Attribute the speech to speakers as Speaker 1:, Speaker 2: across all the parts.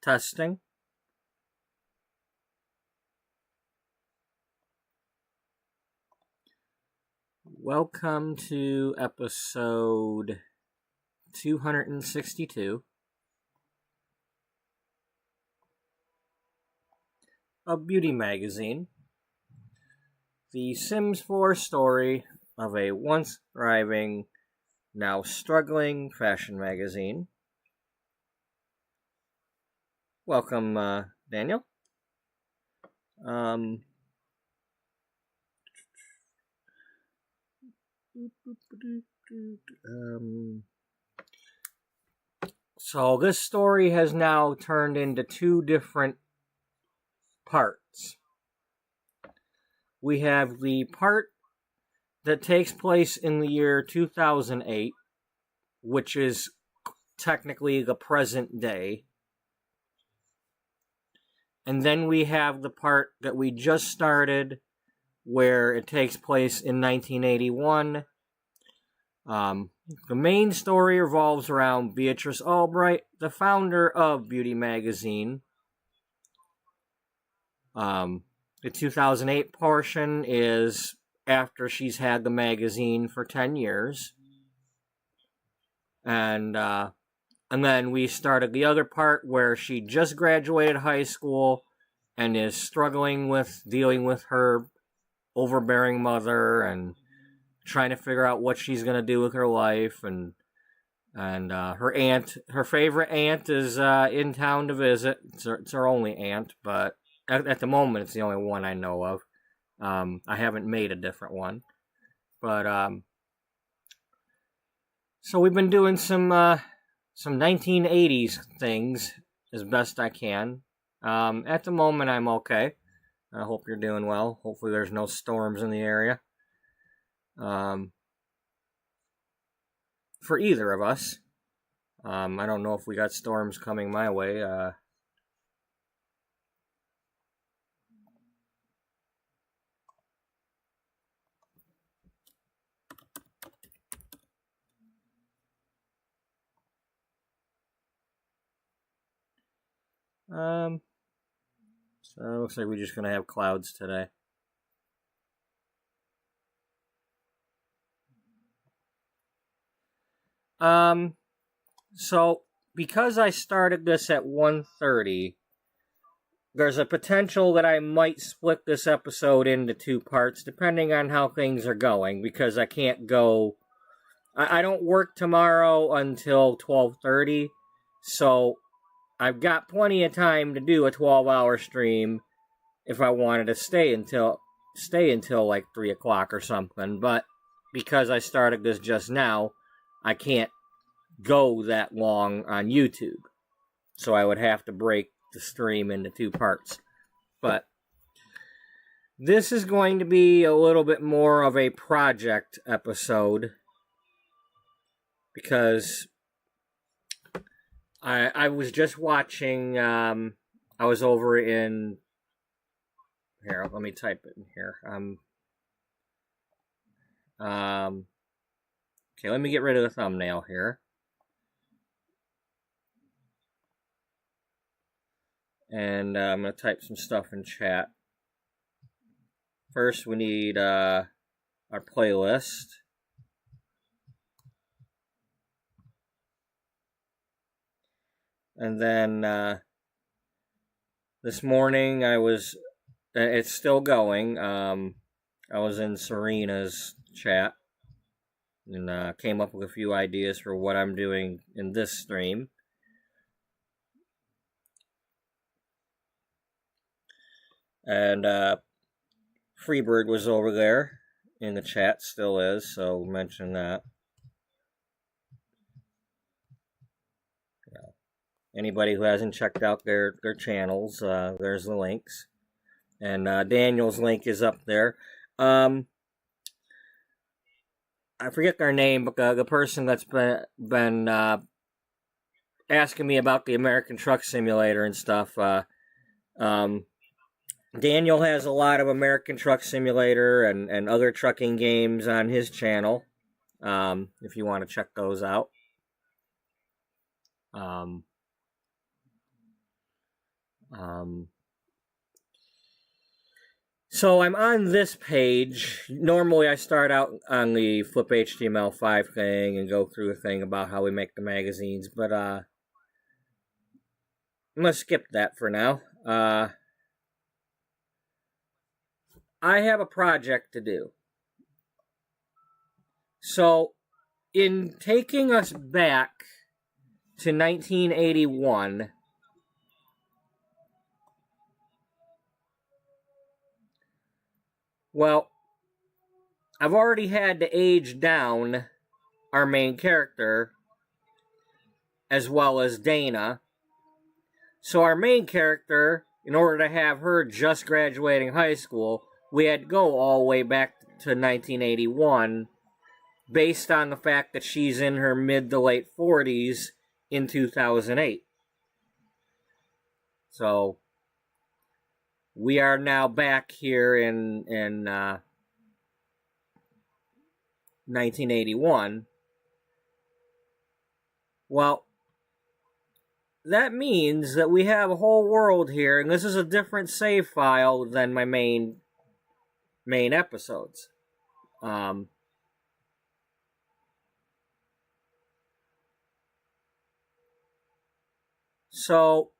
Speaker 1: Testing. Welcome to episode 262 of Beauty Magazine, the Sims 4 story of a once thriving, now struggling fashion magazine. Welcome, Daniel. So this story has now turned into two different parts. We have the part that takes place in the year 2008, which is technically the present day. And then we have the part that we just started, where it takes place in 1981. The main story revolves around Beatrice Ullbright, the founder of Beauty Magazine. The 2008 portion is after she's had the magazine for 10 years. And then we started the other part where she just graduated high school and is struggling with dealing with her overbearing mother and trying to figure out what she's going to do with her life. And her favorite aunt is in town to visit. It's her only aunt, but at the moment it's the only one I know of. I haven't made a different one. But so we've been doing some 1980s things as best I can. At the moment I'm okay. I hope you're doing well. Hopefully there's no storms in the area. For either of us. I don't know if we got storms coming my way. So it looks like we're just gonna have clouds today. So because I started this at 1:30, there's a potential that I might split this episode into two parts, depending on how things are going, because I can't go. I don't work tomorrow until 12:30, so I've got plenty of time to do a 12-hour stream if I wanted to stay until like 3 o'clock or something. But because I started this just now, I can't go that long on YouTube. So I would have to break the stream into two parts. But this is going to be a little bit more of a project episode, because I was just watching, I was over in, here, let me type it in here. Okay, let me get rid of the thumbnail here. And I'm going to type some stuff in chat. First, we need our playlist. And then this morning it's still going. I was in Serena's chat and came up with a few ideas for what I'm doing in this stream. And Freebird was over there in the chat, still is, so mention that. Yeah. Anybody who hasn't checked out their channels, there's the links. And Daniel's link is up there. I forget their name, but the person that's been asking me about the American Truck Simulator and stuff, Daniel has a lot of American Truck Simulator and other trucking games on his channel, if you want to check those out. So I'm on this page. Normally I start out on the Flip HTML5 thing and go through a thing about how we make the magazines, but I'm going to skip that for now. I have a project to do. So, in taking us back to 1981, well, I've already had to age down our main character as well as Dana. So our main character, in order to have her just graduating high school, we had to go all the way back to 1981 based on the fact that she's in her mid to late 40s in 2008. So we are now back here in 1981. Well, that means that we have a whole world here, and this is a different save file than my main episodes. So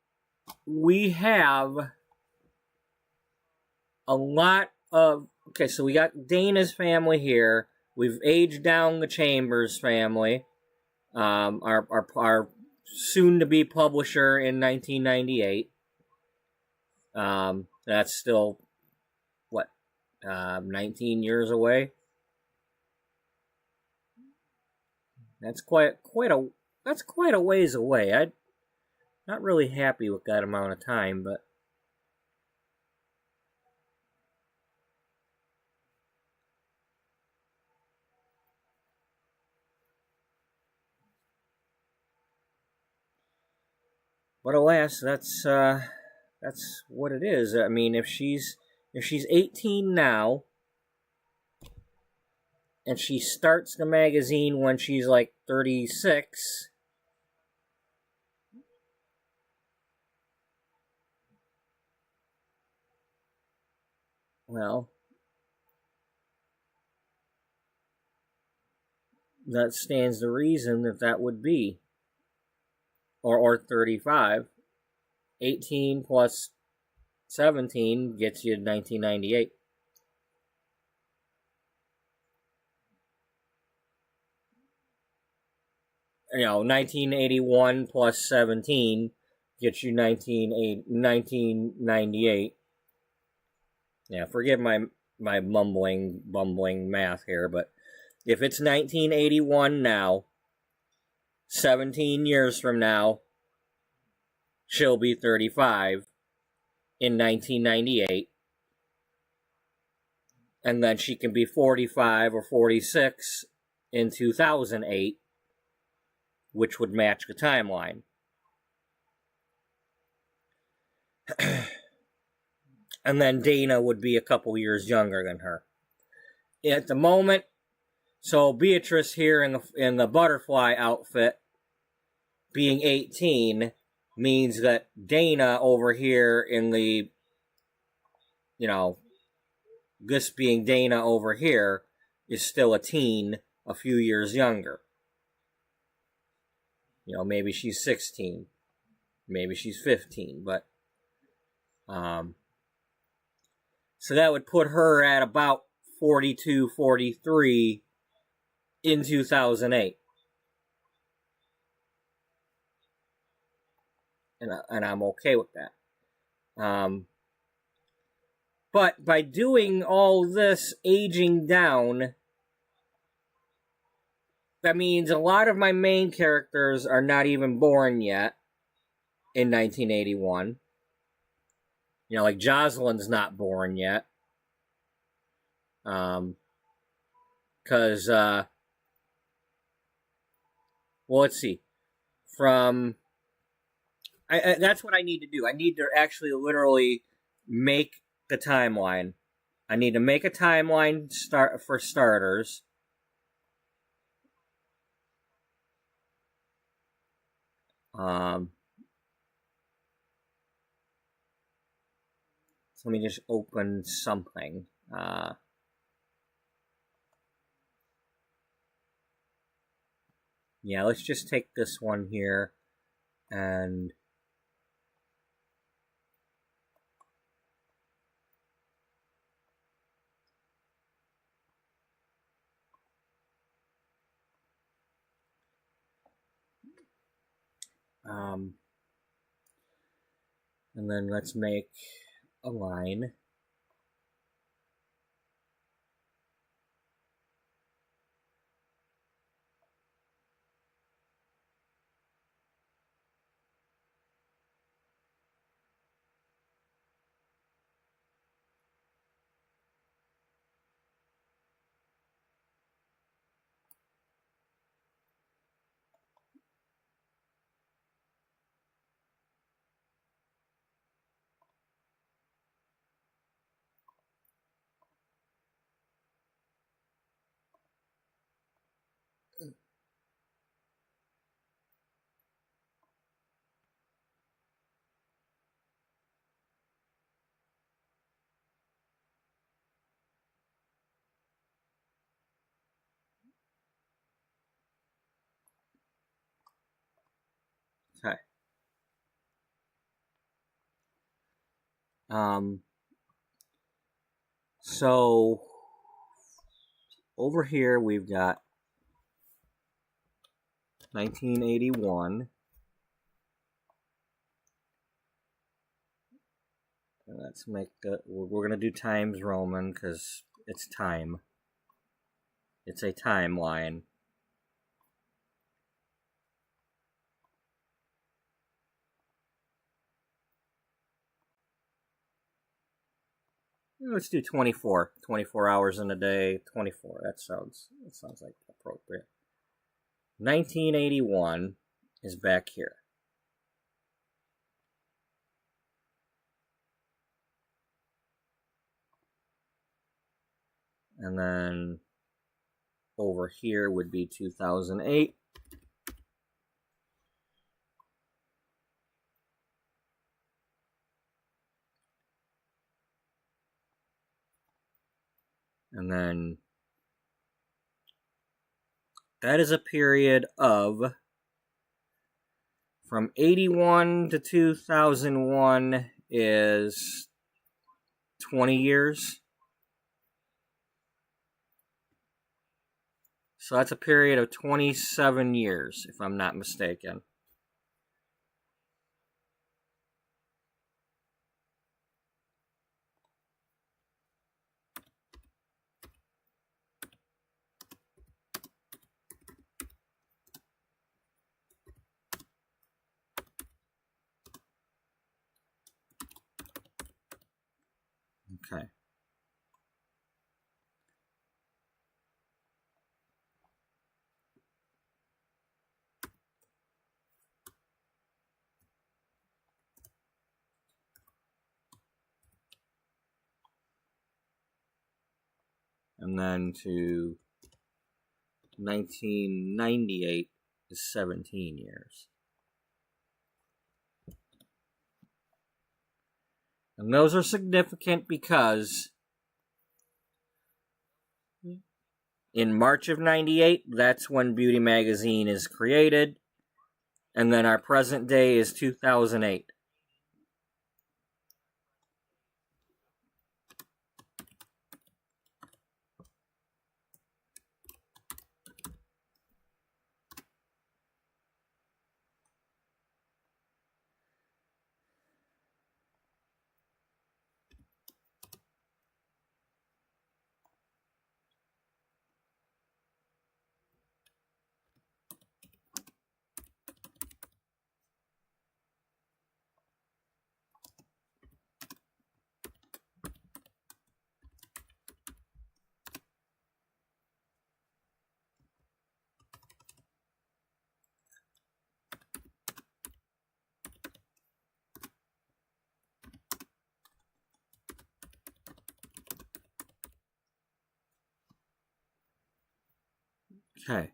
Speaker 1: we have a lot of... Okay, so we got Dana's family here. We've aged down the Chambers family. Our soon-to-be publisher in 1998. That's still, what, 19 years away? That's quite a ways away. I'm not really happy with that amount of time, but alas, that's what it is. I mean, if she's 18 now, and she starts the magazine when she's like 36, well, that stands to reason that would be, or 35. 18 plus 17 gets you 1998. You know, 1981 plus 17 gets you 1998. Yeah, forgive my bumbling math here, but if it's 1981 now, 17 years from now, she'll be 35 in 1998. And then she can be 45 or 46 in 2008, which would match the timeline. And then Dana would be a couple years younger than her. At the moment, so Beatrice here in the butterfly outfit, being 18, means that Dana over here in the, you know, this being Dana over here, is still a teen, a few years younger. You know, maybe she's 16, maybe she's 15, but so that would put her at about 42, 43 in 2008. And I'm okay with that. But by doing all this aging down, that means a lot of my main characters are not even born yet in 1981. You know, like Jocelyn's not born yet. Because, well, let's see. That's what I need to do. I need to actually literally make the timeline. I need to make a timeline for starters. So let me just open something. Yeah, let's just take this one here and then let's make a line. Okay. So over here we've got 1981. Let's make the, we're going to do Times Roman because it's time. It's a timeline. Let's do 24. 24 hours in a day. 24. That sounds like appropriate. 1981 is back here. And then over here would be 2008. And then that is a period of from 81 to 2001 is 20 years. So that's a period of 27 years, if I'm not mistaken. Okay. And then to 1998 is 17 years. And those are significant because in March of 98, that's when Beauty Magazine is created. And then our present day is 2008. Okay.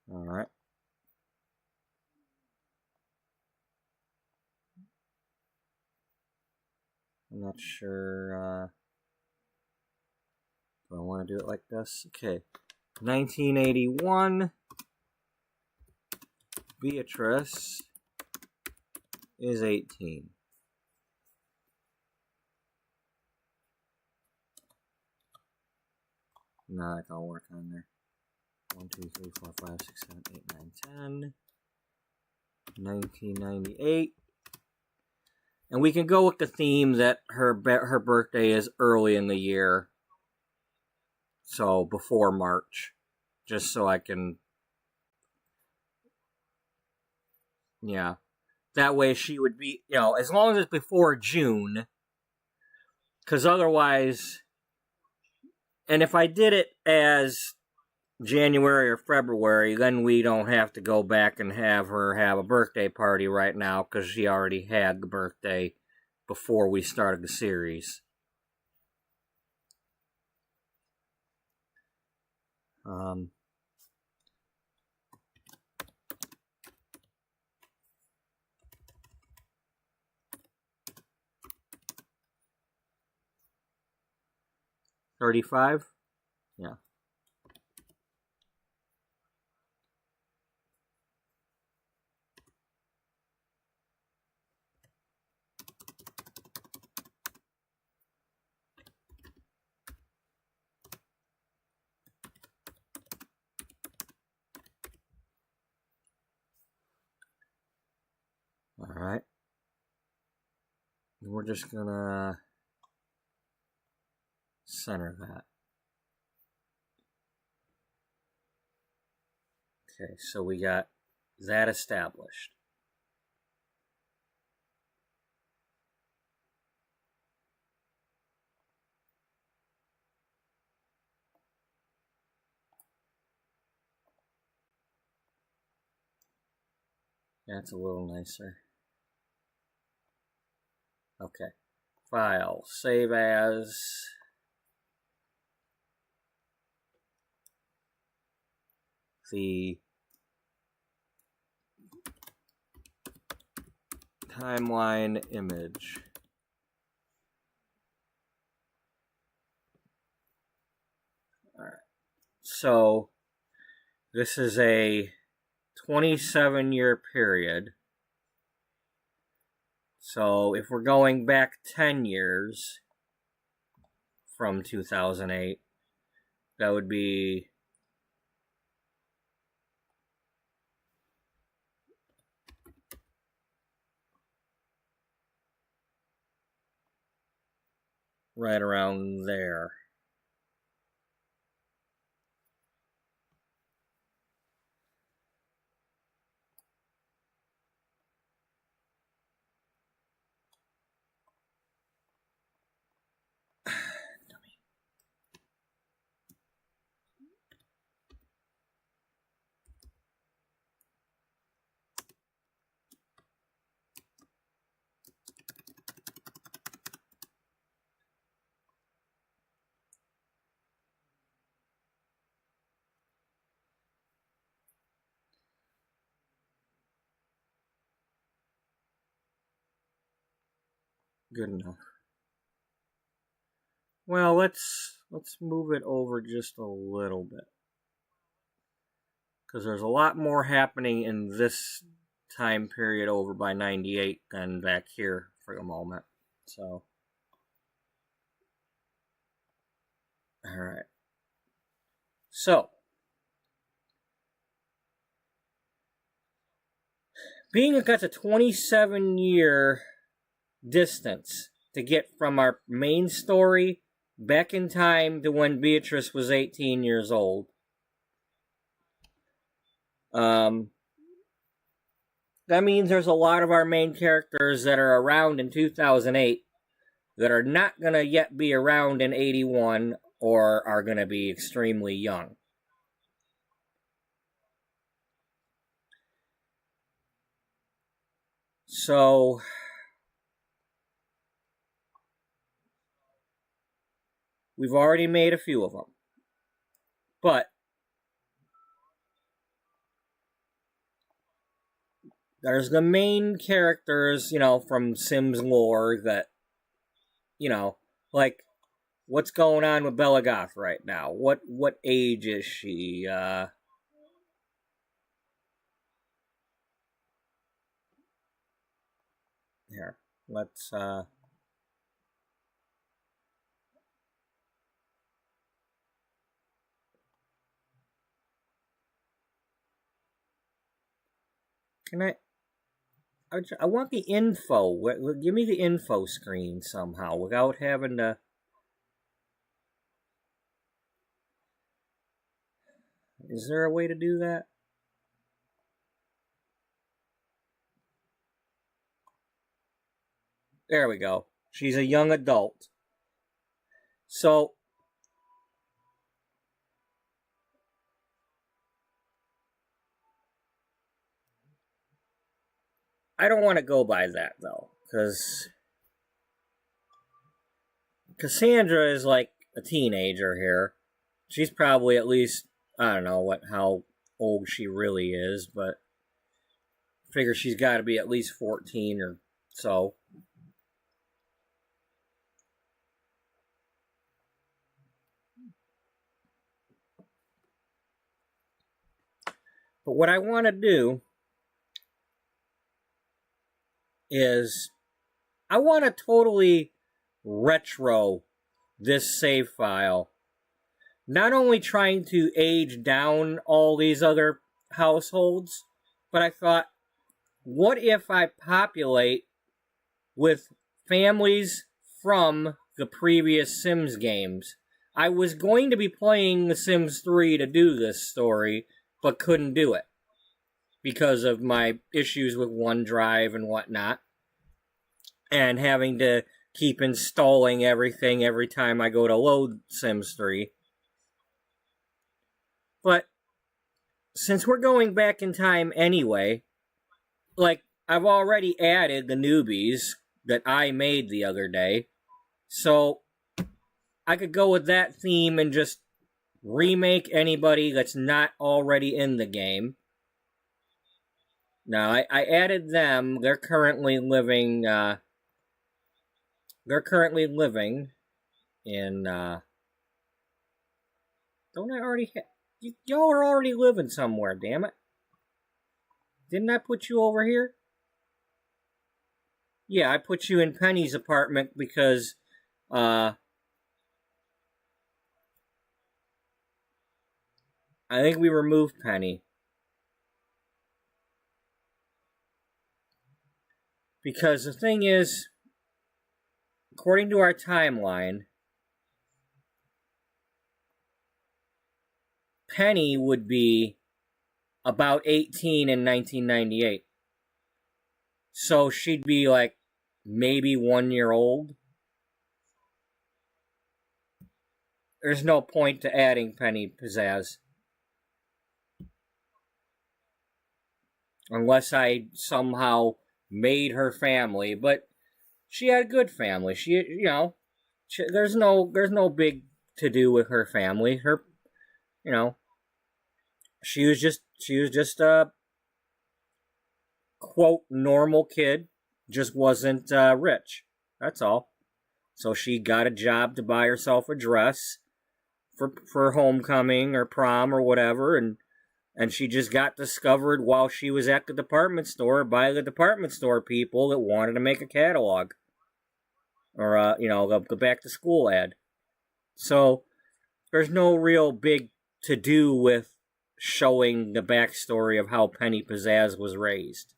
Speaker 1: All right. I'm not sure. Do I want to do it like this? Okay. 1981. Beatrice is 18. No, that don't work on there. 1, 2, 3, 4, 5, 6, 7, 8, 9, 10. 1998. And we can go with the theme that her birthday is early in the year. So before March. Just so I can... Yeah. That way she would be, as long as it's before June. Because otherwise... And if I did it as January or February, then we don't have to go back and have her have a birthday party right now, because she already had the birthday before we started the series. $35? Yeah. Alright. We're just gonna center that. Okay, so we got that established. That's a little nicer. Okay. File. Save as. The timeline image. Alright. So, this is a 27-year period. So, if we're going back 10 years from 2008, that would be right around there. Good enough. Well, let's move it over just a little bit, because there's a lot more happening in this time period over by 98 than back here for the moment. So, all right. So, being that that's a 27-year distance to get from our main story back in time to when Beatrice was 18 years old. That means there's a lot of our main characters that are around in 2008 that are not going to yet be around in 81 or are going to be extremely young. So, we've already made a few of them. But there's the main characters, from Sims lore that, you know, like, what's going on with Bella Goth right now? What age is she? Here, let's, can I want the info. Give me the info screen somehow without having to. Is there a way to do that? There we go. She's a young adult. So, I don't want to go by that, though, because Cassandra is like a teenager here. She's probably at least, I don't know how old she really is, but I figure she's got to be at least 14 or so. But what I want to do is I want to totally retro this save file. Not only trying to age down all these other households, but I thought, what if I populate with families from the previous Sims games? I was going to be playing The Sims 3 to do this story, but couldn't do it because of my issues with OneDrive and whatnot, and having to keep installing everything every time I go to load Sims 3. But since we're going back in time anyway, like, I've already added the newbies that I made the other day, so I could go with that theme and just remake anybody that's not already in the game. Now, I added them. They're currently living in, don't I already have... Y'all are already living somewhere, damn it. Didn't I put you over here? Yeah, I put you in Penny's apartment because, I think we removed Penny. Because the thing is, according to our timeline, Penny would be about 18 in 1998. So she'd be like maybe 1 year old. There's no point to adding Penny Pizzazz. Unless I somehow made her family, but she had a good family. There's no big to do with her family. She was just a quote normal kid, just wasn't rich. That's all. So she got a job to buy herself a dress for homecoming or prom or whatever, and she just got discovered while she was at the department store by the department store people that wanted to make a catalog or the back to school ad. So there's no real big to do with showing the backstory of how Penny Pizzazz was raised.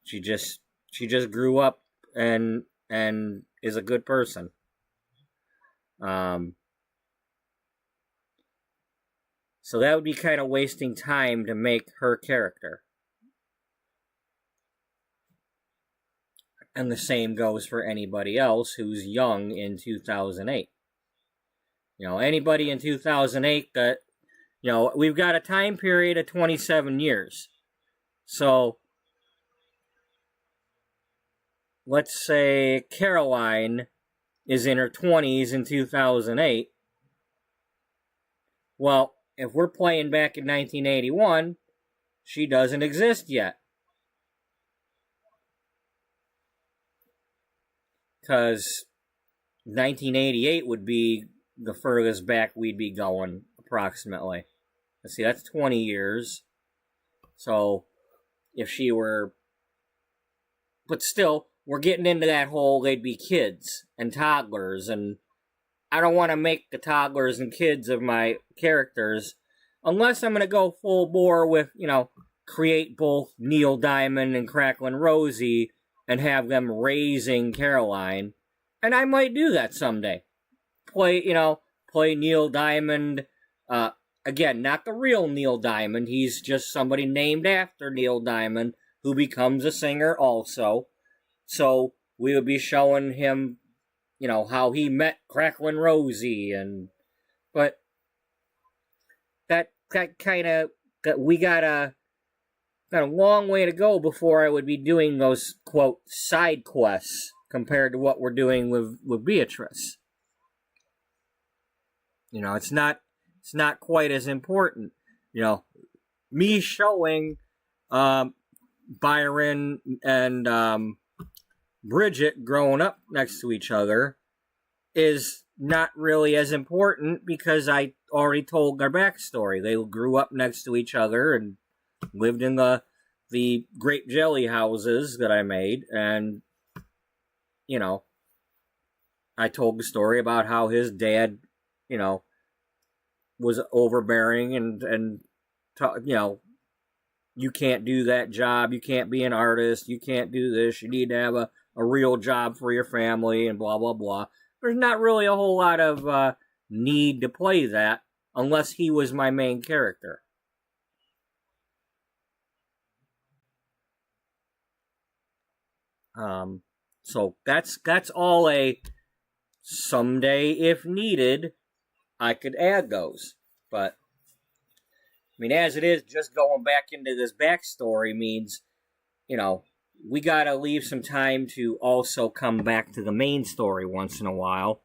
Speaker 1: She just grew up and is a good person. So that would be kind of wasting time to make her character. And the same goes for anybody else who's young in 2008. Anybody in 2008 that, we've got a time period of 27 years. So, let's say Caroline is in her 20s in 2008. Well, if we're playing back in 1981, she doesn't exist yet. Because 1988 would be the furthest back we'd be going, approximately. Let's see, that's 20 years. So, if she were... But still, we're getting into that whole they'd be kids and toddlers, and I don't want to make the toddlers and kids of my characters, unless I'm going to go full bore with, create both Neil Diamond and Cracklin' Rosie and have them raising Caroline. And I might do that someday. Play Neil Diamond. Again, not the real Neil Diamond. He's just somebody named after Neil Diamond who becomes a singer also. So we would be showing him, how he met Cracklin' Rosie, but that kind of, we got a long way to go before I would be doing those, quote, side quests compared to what we're doing with Beatrice. It's not quite as important. Me showing Byron and Bridget growing up next to each other is not really as important because I already told their backstory. They grew up next to each other and lived in the grape jelly houses that I made, and I told the story about how his dad, was overbearing and you can't do that job, you can't be an artist, you can't do this, you need to have a real job for your family, and blah, blah, blah. There's not really a whole lot of need to play that unless he was my main character. So that's all a someday, if needed, I could add those. But, as it is, just going back into this backstory means, we gotta leave some time to also come back to the main story once in a while.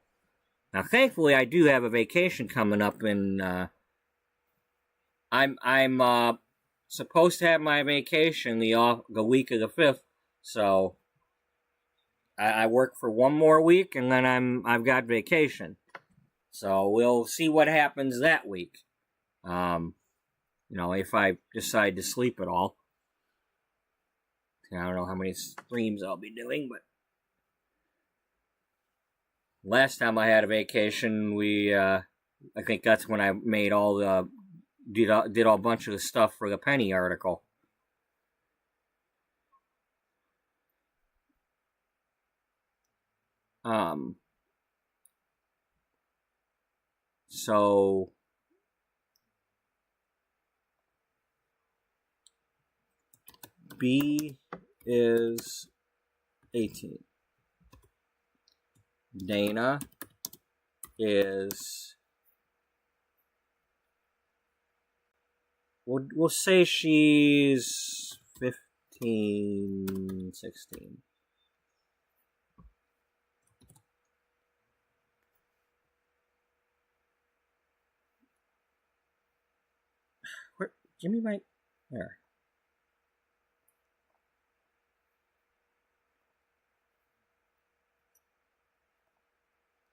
Speaker 1: Now, thankfully, I do have a vacation coming up in, I'm supposed to have my vacation the week of the 5th, so I work for one more week, and then I've got vacation. So we'll see what happens that week. If I decide to sleep at all. I don't know how many streams I'll be doing, but last time I had a vacation, I think that's when I made did a bunch of the stuff for the Penny article. So B is 18. Dana is, we'll say she's 15, 16. Where, Jimmy might, there.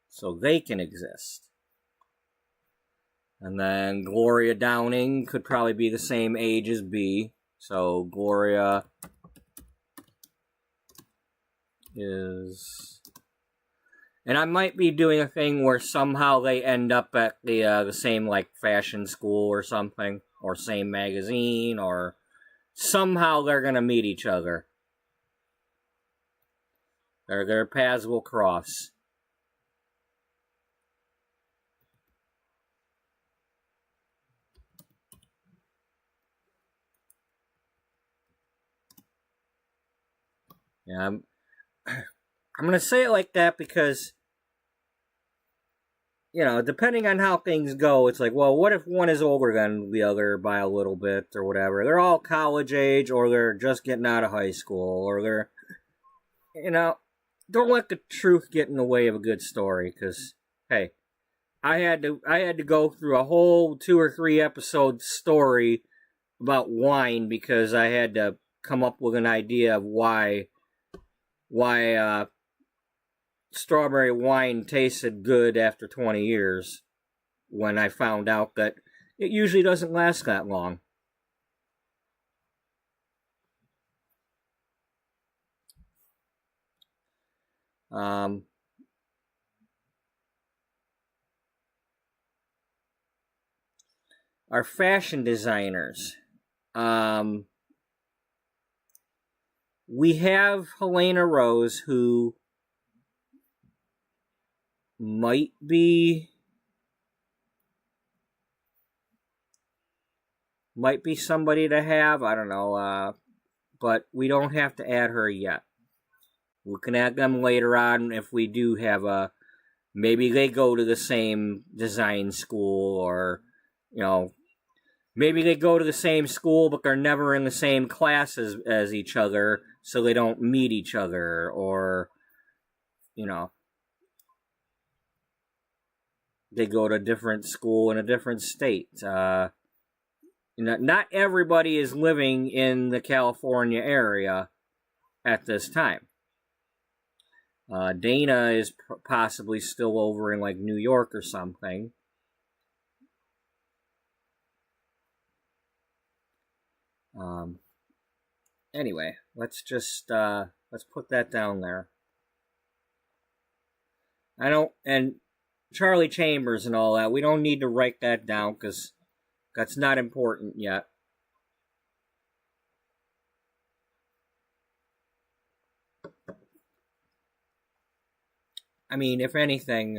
Speaker 1: So they can exist. And then Gloria Downing could probably be the same age as B. So Gloria is... And I might be doing a thing where somehow they end up at the same, fashion school or something. Or same magazine, or somehow they're going to meet each other. Their paths will cross. Yeah, I'm going to say it like that because, depending on how things go, it's like, well, what if one is older than the other by a little bit or whatever? They're all college age, or they're just getting out of high school, or they're, don't let the truth get in the way of a good story, because, hey, I had to go through a whole 2 or 3 episode story about wine because I had to come up with an idea of why strawberry wine tasted good after 20 years when I found out that it usually doesn't last that long. Our fashion designers. We have Helena Rose, who might be somebody to have. I don't know, but we don't have to add her yet. We can add them later on if we do have maybe they go to the same design school, or, you know, maybe they go to the same school but they're never in the same class as each other, so they don't meet each other, or, you know, they go to a different school in a different state. Not everybody is living in the California area at this time. Dana is possibly still over in, like, New York or something. Anyway, let's put that down there. And Charlie Chambers and all that, we don't need to write that down because that's not important yet. I mean, if anything,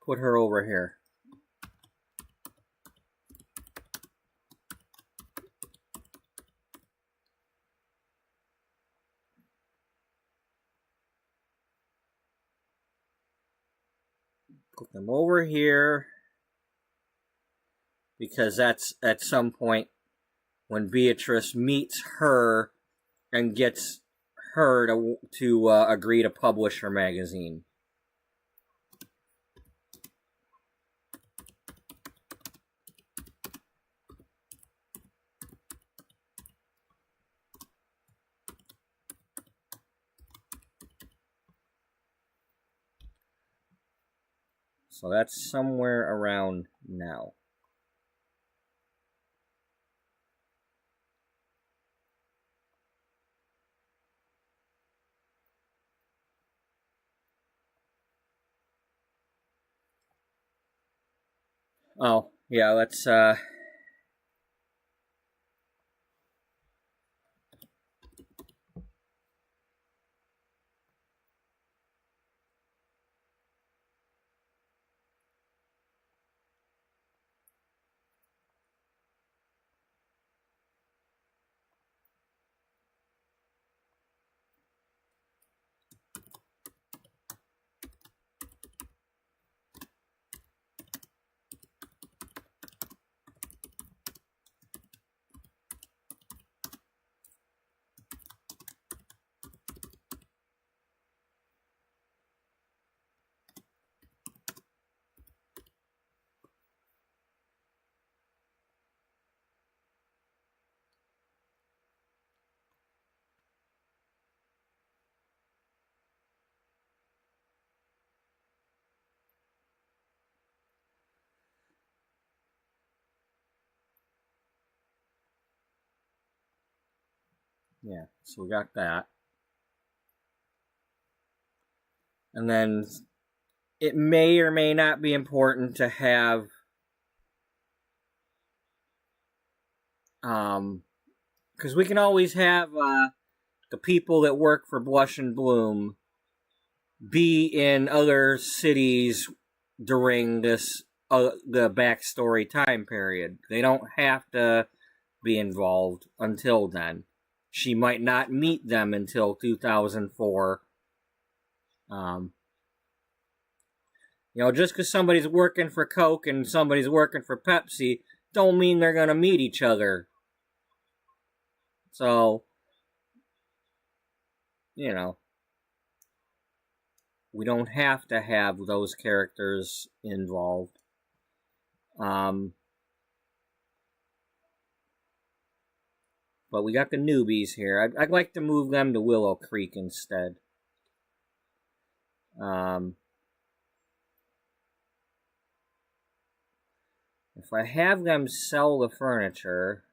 Speaker 1: put her over here. Put them over here, because that's at some point when Beatrice meets her and gets her to agree to publish her magazine. So that's somewhere around now. Oh, yeah, let's yeah, so we got that. And then it may or may not be important to have because we can always have the people that work for Blush and Bloom be in other cities during this the backstory time period. They don't have to be involved until then. She might not meet them until 2004. Just because somebody's working for Coke and somebody's working for Pepsi don't mean they're going to meet each other. So, we don't have to have those characters involved. But we got the newbies here. I'd like to move them to Willow Creek instead. If I have them sell the furniture...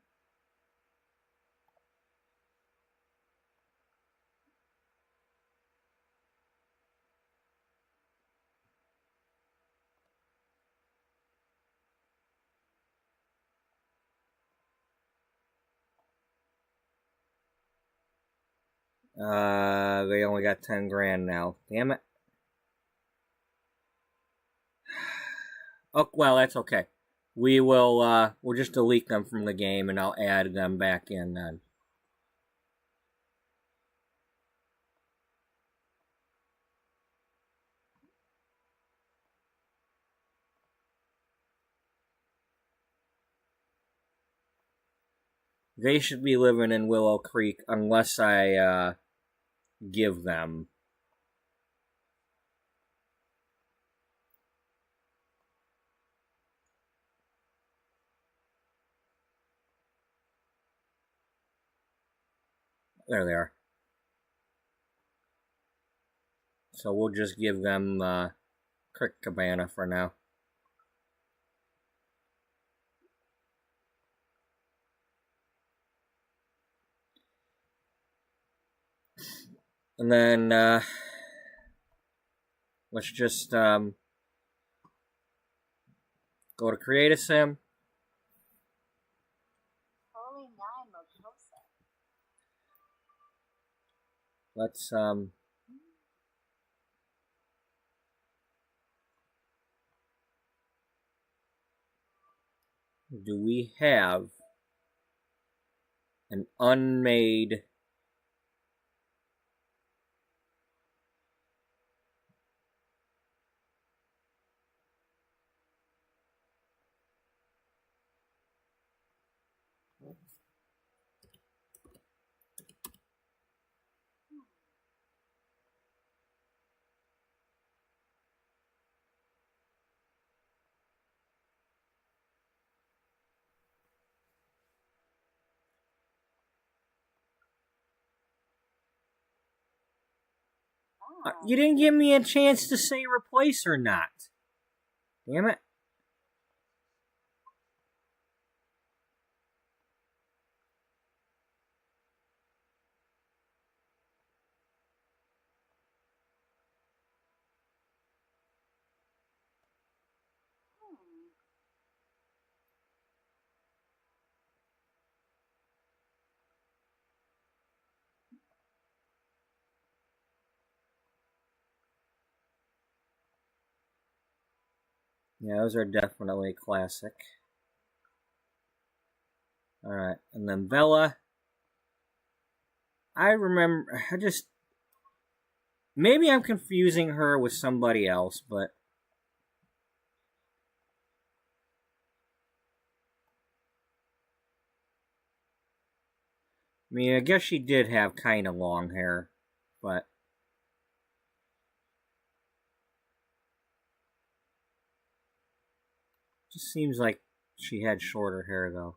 Speaker 1: they only got 10 grand now. Damn it. Oh, well, that's okay. We'll just delete them from the game and I'll add them back in then. They should be living in Willow Creek unless I give them. There they are. So we'll just give them Crick Cabana for now. And then let's just go to Create a Sim. Let's do we have an unmade you didn't give me a chance to say replace or not. Damn it. Yeah, those are definitely classic. Alright, and then Bella. I remember, maybe I'm confusing her with somebody else, but... I mean, I guess she did have kind of long hair, but... Just seems like she had shorter hair, though.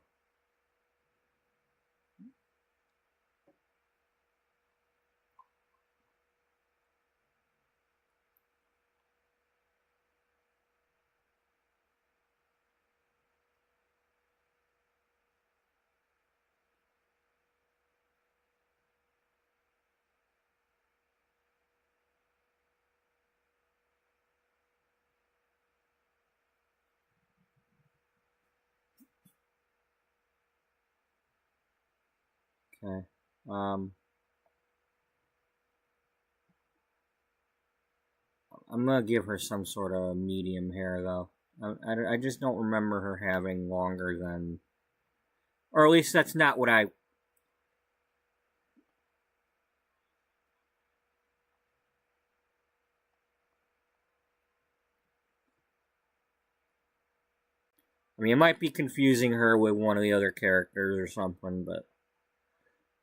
Speaker 1: Okay. I'm gonna give her some sort of medium hair, though. I just don't remember her having longer than... Or at least that's not what I... I mean, it might be confusing her with one of the other characters or something, but...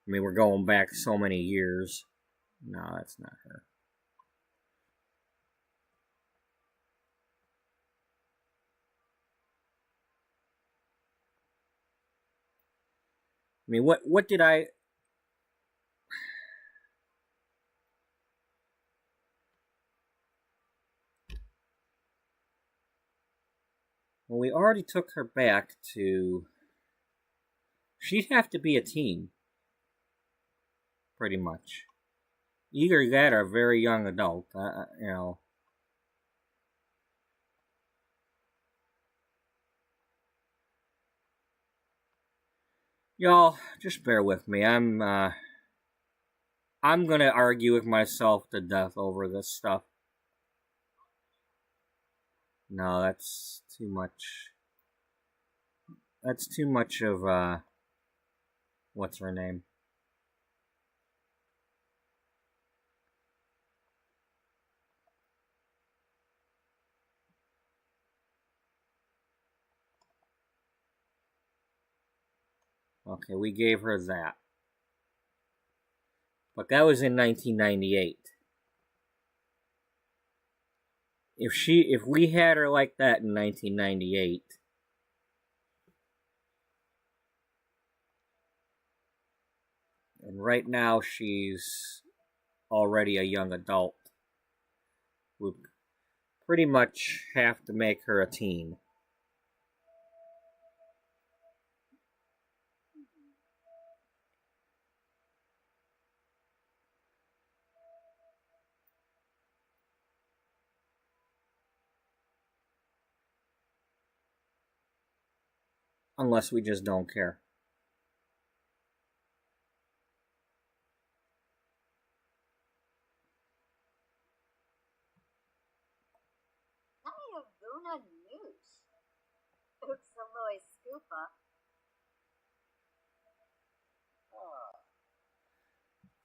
Speaker 1: I mean, we're going back so many years. No, that's not her. I mean, what did I... Well, we already took her back to... She'd have to be a teen. Pretty much. Either that or a very young adult, you know. Y'all, just bear with me. I'm gonna argue with myself to death over this stuff. No, that's too much. That's too much of, what's her name? Okay, we gave her that. But that was in 1998. If we had her like that in 1998, and right now she's already a young adult, we pretty much have to make her a teen. Unless we just don't care.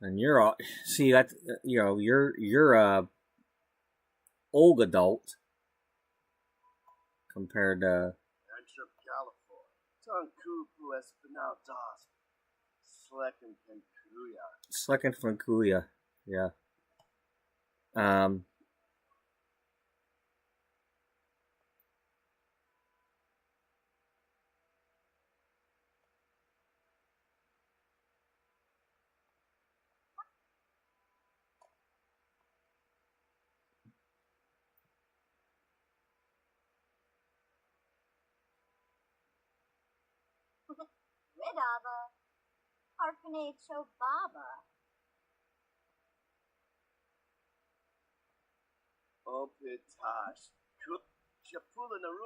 Speaker 1: And you're all, see that, you know, you're a old adult compared to Slecken from Kuya, yeah.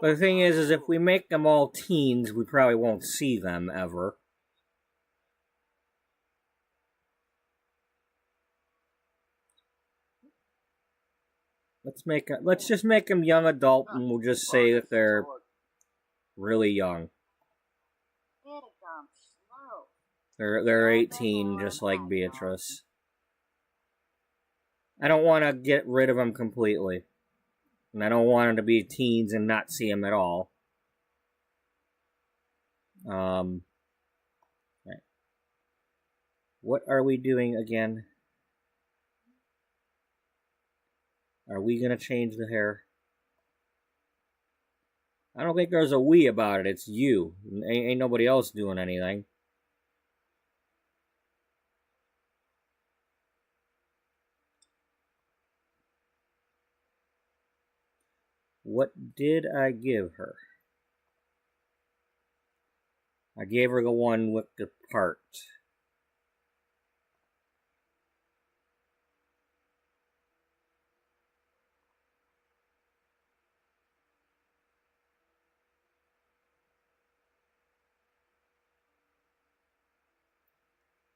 Speaker 1: But the thing is if we make them all teens, we probably won't see them ever. Let's just make them young adult, and we'll just say that they're really young. They're 18, just like Beatrice. I don't want to get rid of them completely. And I don't want them to be teens and not see them at all. Right. What are we doing again? Are we going to change the hair? I don't think there's a we about it. It's you. Ain't nobody else doing anything. What did I give her? I gave her the one with the part.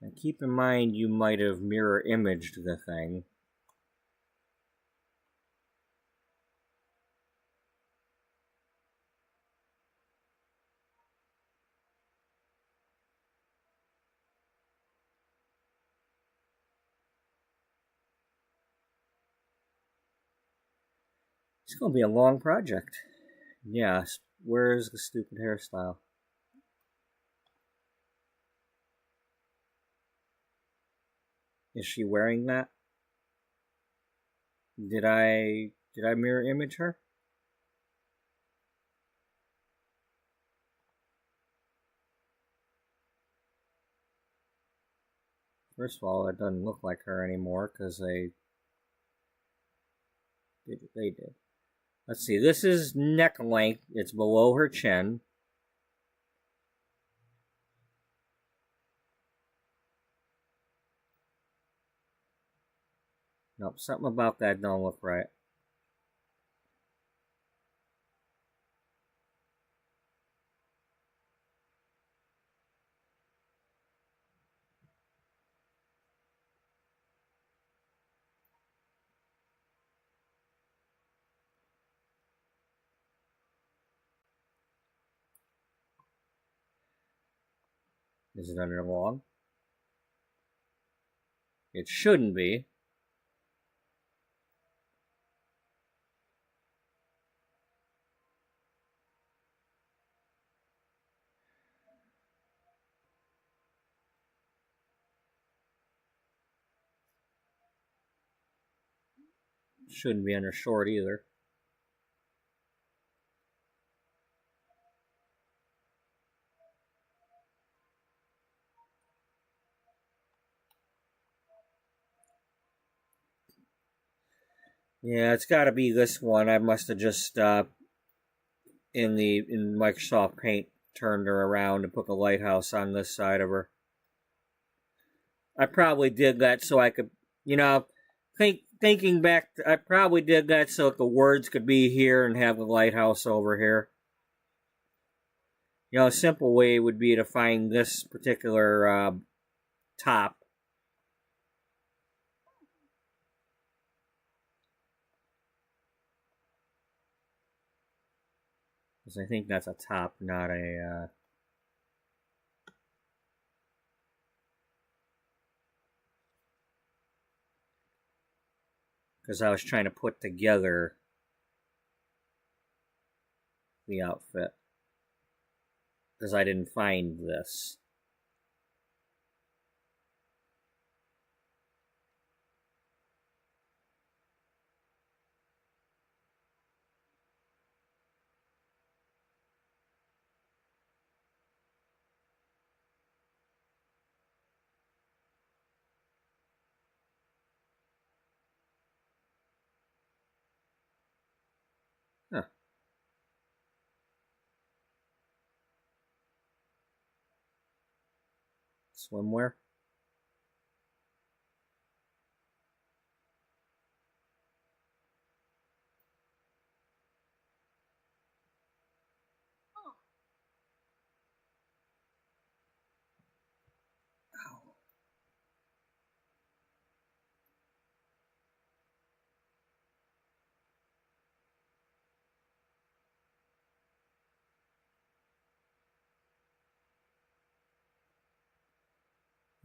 Speaker 1: And keep in mind you might have mirror imaged the thing. It's going to be a long project. Yes, where's the stupid hairstyle? Is she wearing that? Did I mirror image her? First of all, it doesn't look like her anymore because they did what they did. Let's see, this is neck length. It's below her chin. Nope, something about that don't look right. Is it under long? It shouldn't be. Shouldn't be under short either. Yeah, it's got to be this one. I must have just in Microsoft Paint turned her around and put the lighthouse on this side of her. I probably did that so I could, thinking back, I probably did that so the words could be here and have the lighthouse over here. A simple way would be to find this particular top. Because I think that's a top, not a... Because I was trying to put together the outfit. Because I didn't find this. Huh. Swimwear.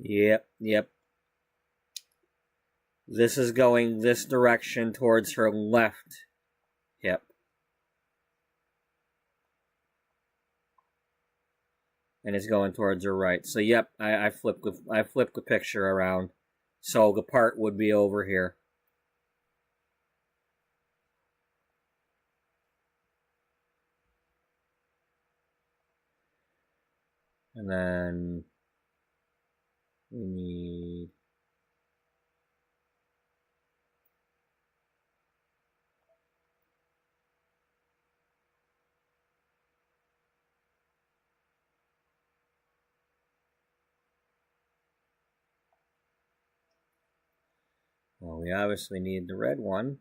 Speaker 1: Yep. This is going this direction towards her left hip. And it's going towards her right. So yep, I flipped the picture around. So the part would be over here. And then we need well, we obviously need the red one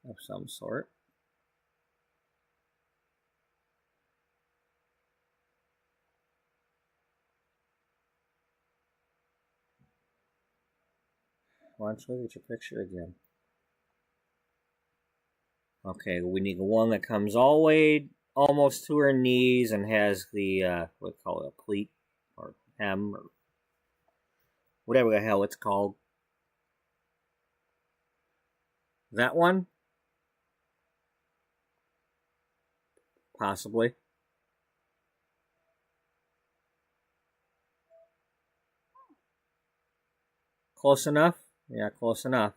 Speaker 1: of some sort. Why don't you look at your picture again? Okay, we need the one that comes all the way almost to her knees and has the, what do you call it, a pleat or hem or whatever the hell it's called. That one? Possibly. Close enough? Yeah, close enough.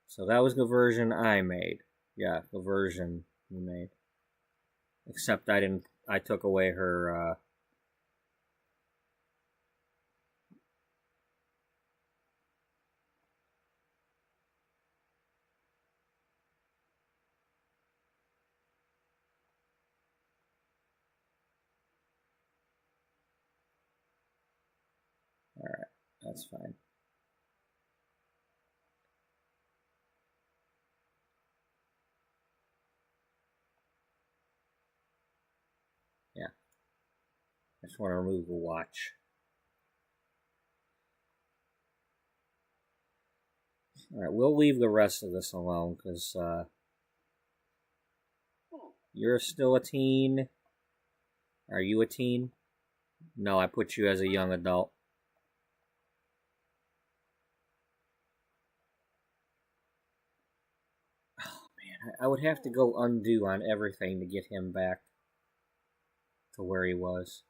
Speaker 1: So that was the version I made. Yeah, the version we made. Except I took away her, That's fine. Yeah. I just want to remove the watch. Alright, we'll leave the rest of this alone, because, you're still a teen. Are you a teen? No, I put you as a young adult. Oh, man, I would have to go undo on everything to get him back to where he was.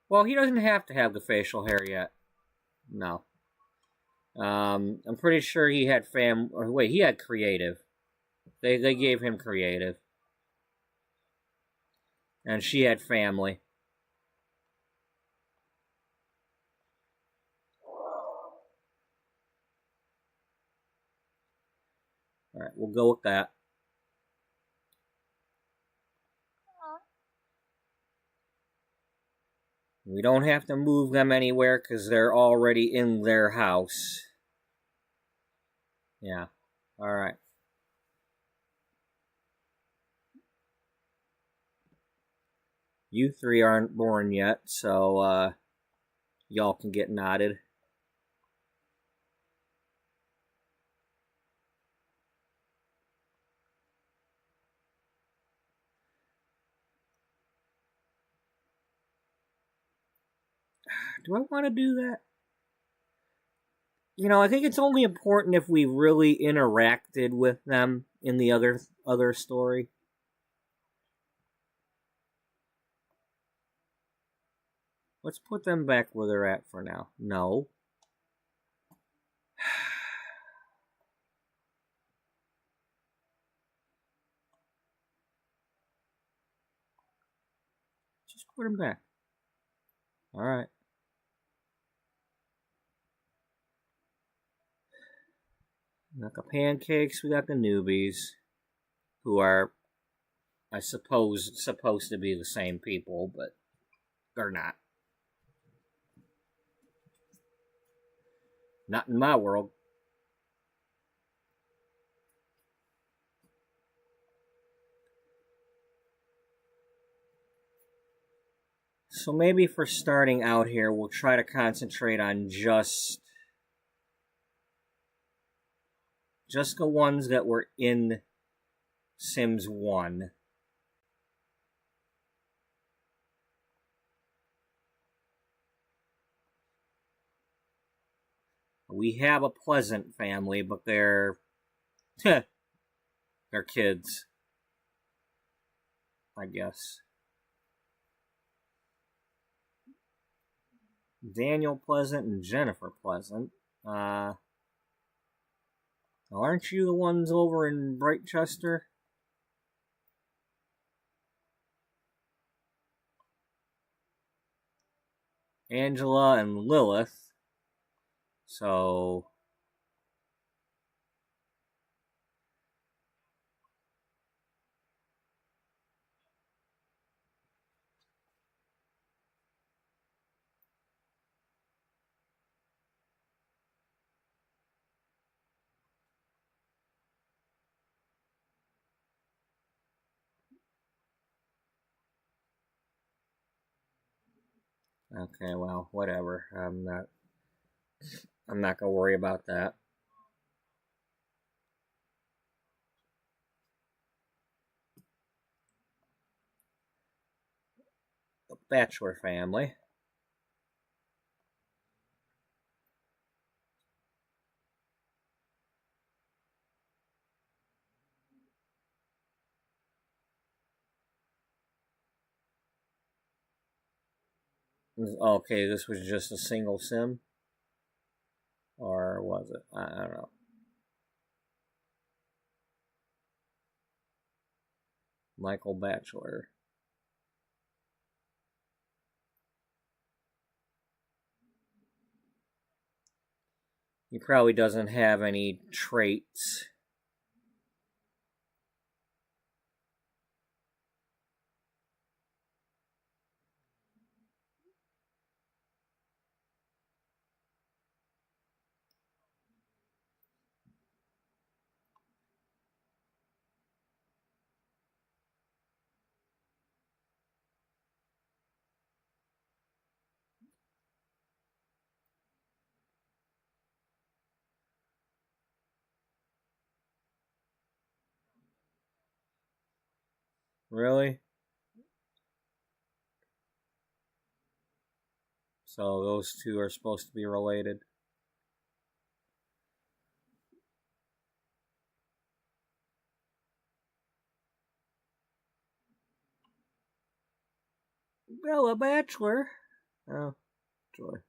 Speaker 1: Well, he doesn't have to have the facial hair yet. No. I'm pretty sure he had he had creative. They gave him creative. And she had family. Alright, we'll go with that. We don't have to move them anywhere because they're already in their house. Yeah. Alright. You three aren't born yet, so y'all can get knotted. Do I want to do that? You know, I think it's only important if we really interacted with them in the other story. Let's put them back where they're at for now. No. Just put them back. Alright. We got the pancakes, we got the newbies, who are, I suppose, supposed to be the same people, but they're not. Not in my world. So maybe for starting out here, we'll try to concentrate on just the ones that were in Sims 1. We have a Pleasant family, but they're they're kids, I guess. Daniel Pleasant and Jennifer Pleasant. Aren't you the ones over in Brightchester? Angela and Lilith. So okay, well, whatever. I'm not gonna worry about that. The Bachelor family. Okay, this was just a single sim? Or was it? I don't know. Michael Bachelor. He probably doesn't have any traits. Really? So those two are supposed to be related. Bella Bachelor. Oh, joy.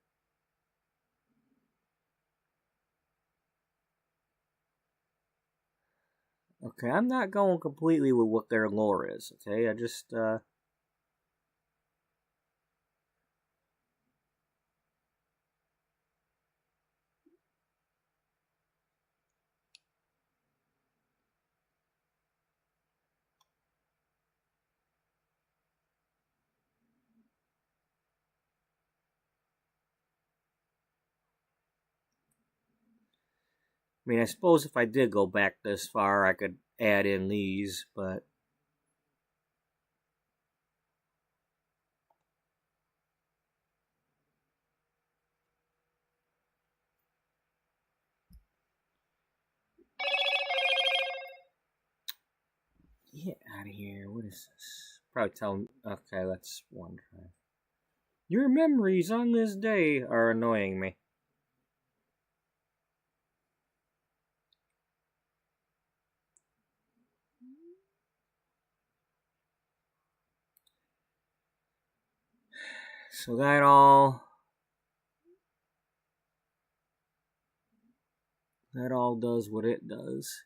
Speaker 1: Okay, I'm not going completely with what their lore is, okay? I just, I mean, I suppose if I did go back this far, I could add in these, but... Get out of here. What is this? Probably tell me... Okay, that's OneDrive. Your memories on this day are annoying me. So that all does what it does.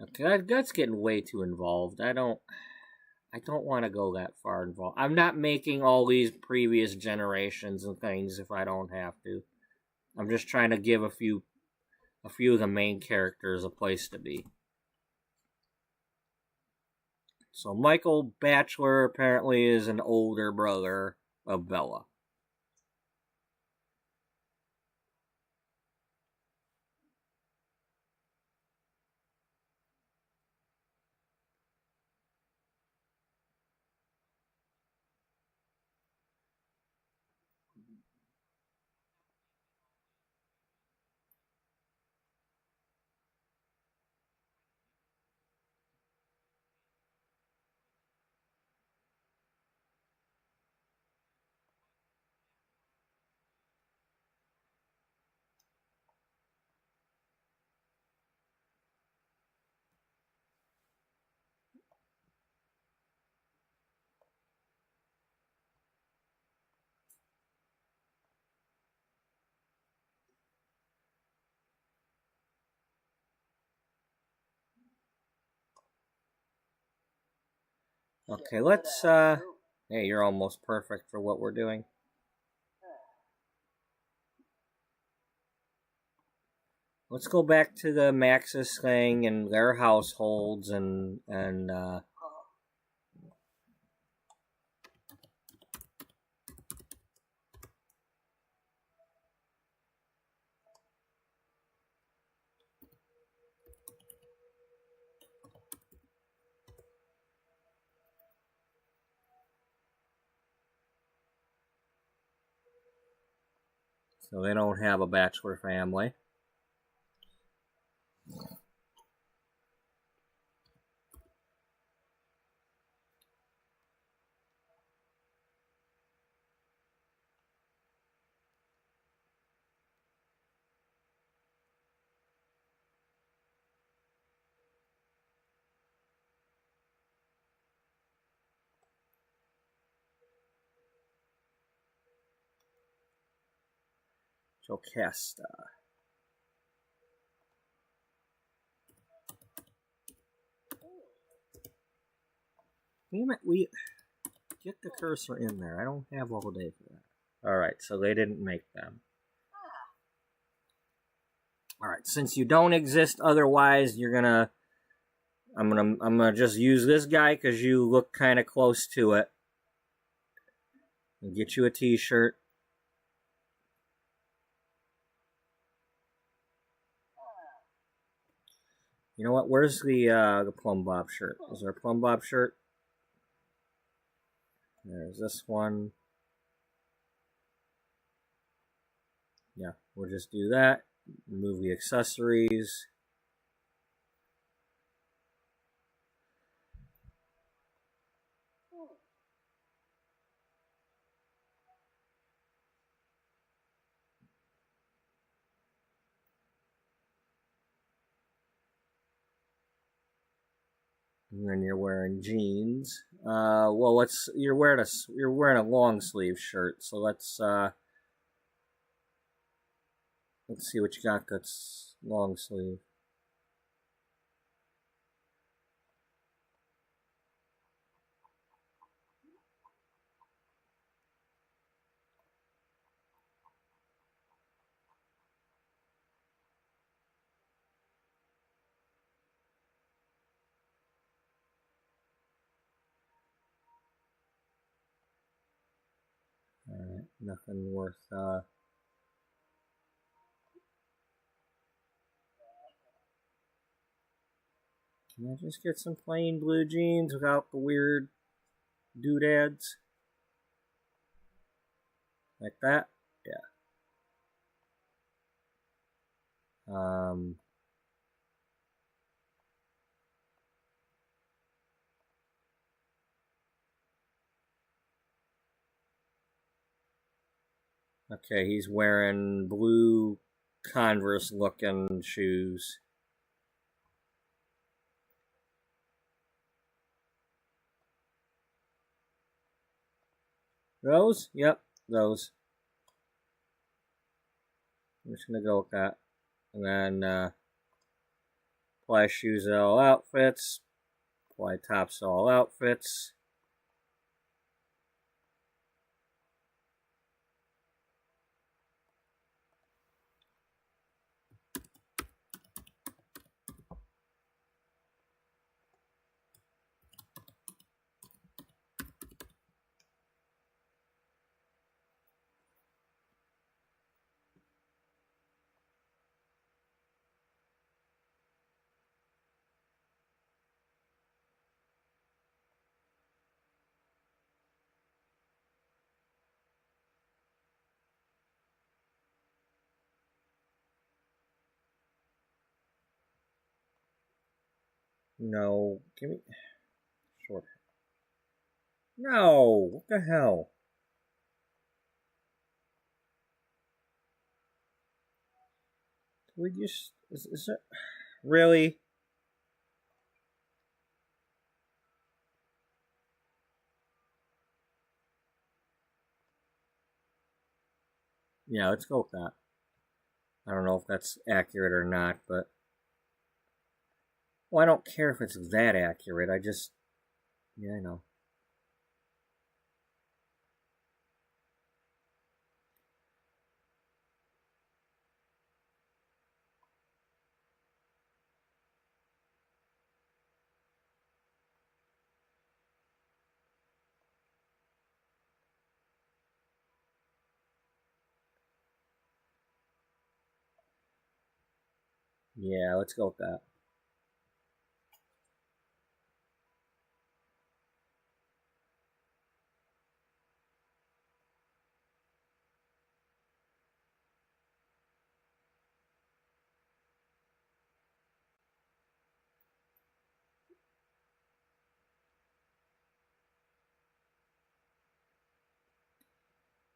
Speaker 1: Okay, that's getting way too involved. I don't want to go that far involved. I'm not making all these previous generations and things if I don't have to. I'm just trying to give a few of the main characters a place to be. So Michael Bachelor apparently is an older brother of Bella. Okay, let's hey, you're almost perfect for what we're doing. Let's go back to the Maxis thing and their households and so they don't have a bachelor family. Jocasta. We get the cursor in there. I don't have all day for that. Alright, so they didn't make them. Alright, since you don't exist otherwise, I'm gonna just use this guy because you look kind of close to it. And get you a t-shirt. You know what? Where's the Plum Bob shirt? Is there a Plum Bob shirt? There's this one. Yeah, we'll just do that. Remove the accessories. And then you're wearing jeans. Well, you're wearing a long sleeve shirt. So let's see what you got. That's long sleeve. All right, nothing worth. Can I just get some plain blue jeans without the weird doodads? Like that? Yeah. Okay, he's wearing blue Converse looking shoes. Those? Yep, those. I'm just gonna go with that. And then apply shoes to all outfits. Apply tops to all outfits. No, give me short. No, what the hell? We just is it really? Yeah, let's go with that. I don't know if that's accurate or not, but well, I don't care if it's that accurate. I just yeah, I know. Yeah, let's go with that.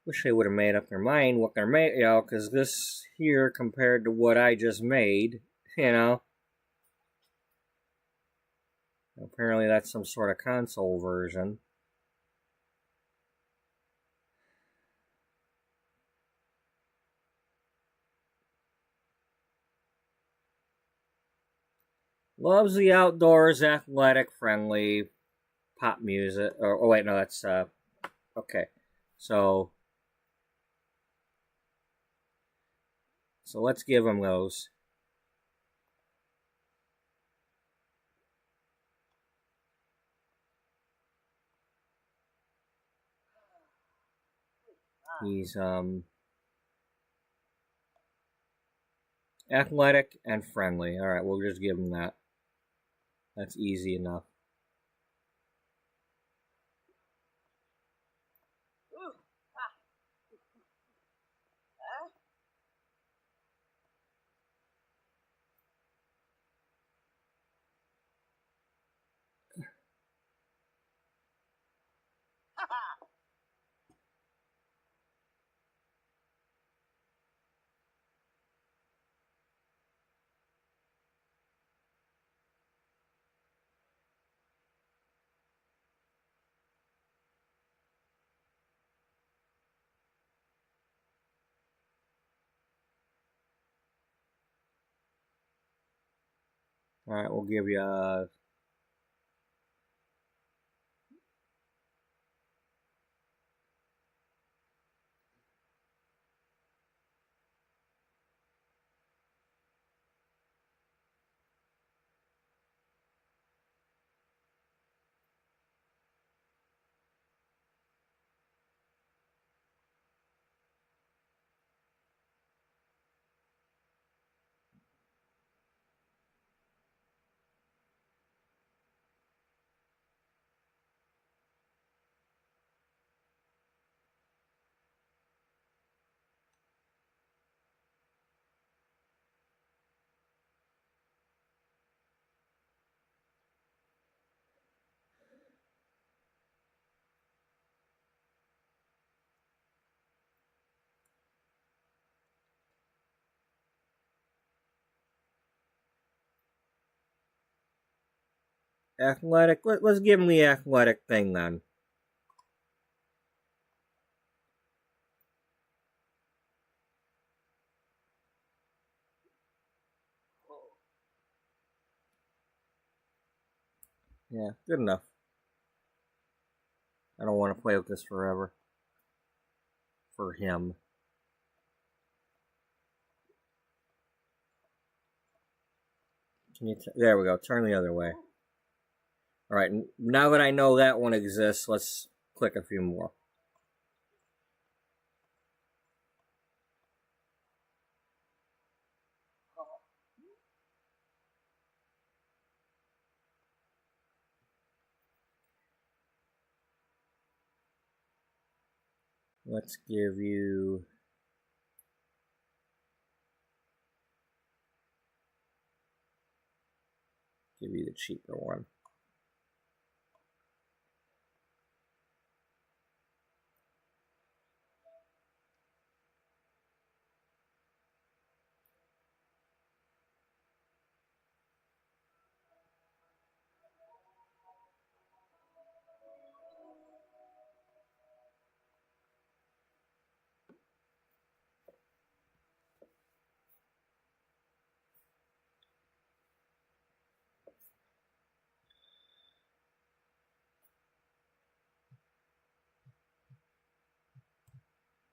Speaker 1: Wish they would have made up their mind what they're made, because this here compared to what I just made, you know, apparently that's some sort of console version. Loves the outdoors, athletic, friendly, pop music. Oh wait, no, that's okay. So let's give him those. He's athletic and friendly. All right, we'll just give him that. That's easy enough. Alright, we'll give you a... Athletic? Let's give him the athletic thing then. Yeah, good enough. I don't want to play with this forever. For him. Can you there we go. Turn the other way. Alright, now that I know that one exists, let's click a few more. Let's give you... Give you the cheaper one.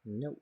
Speaker 1: Note.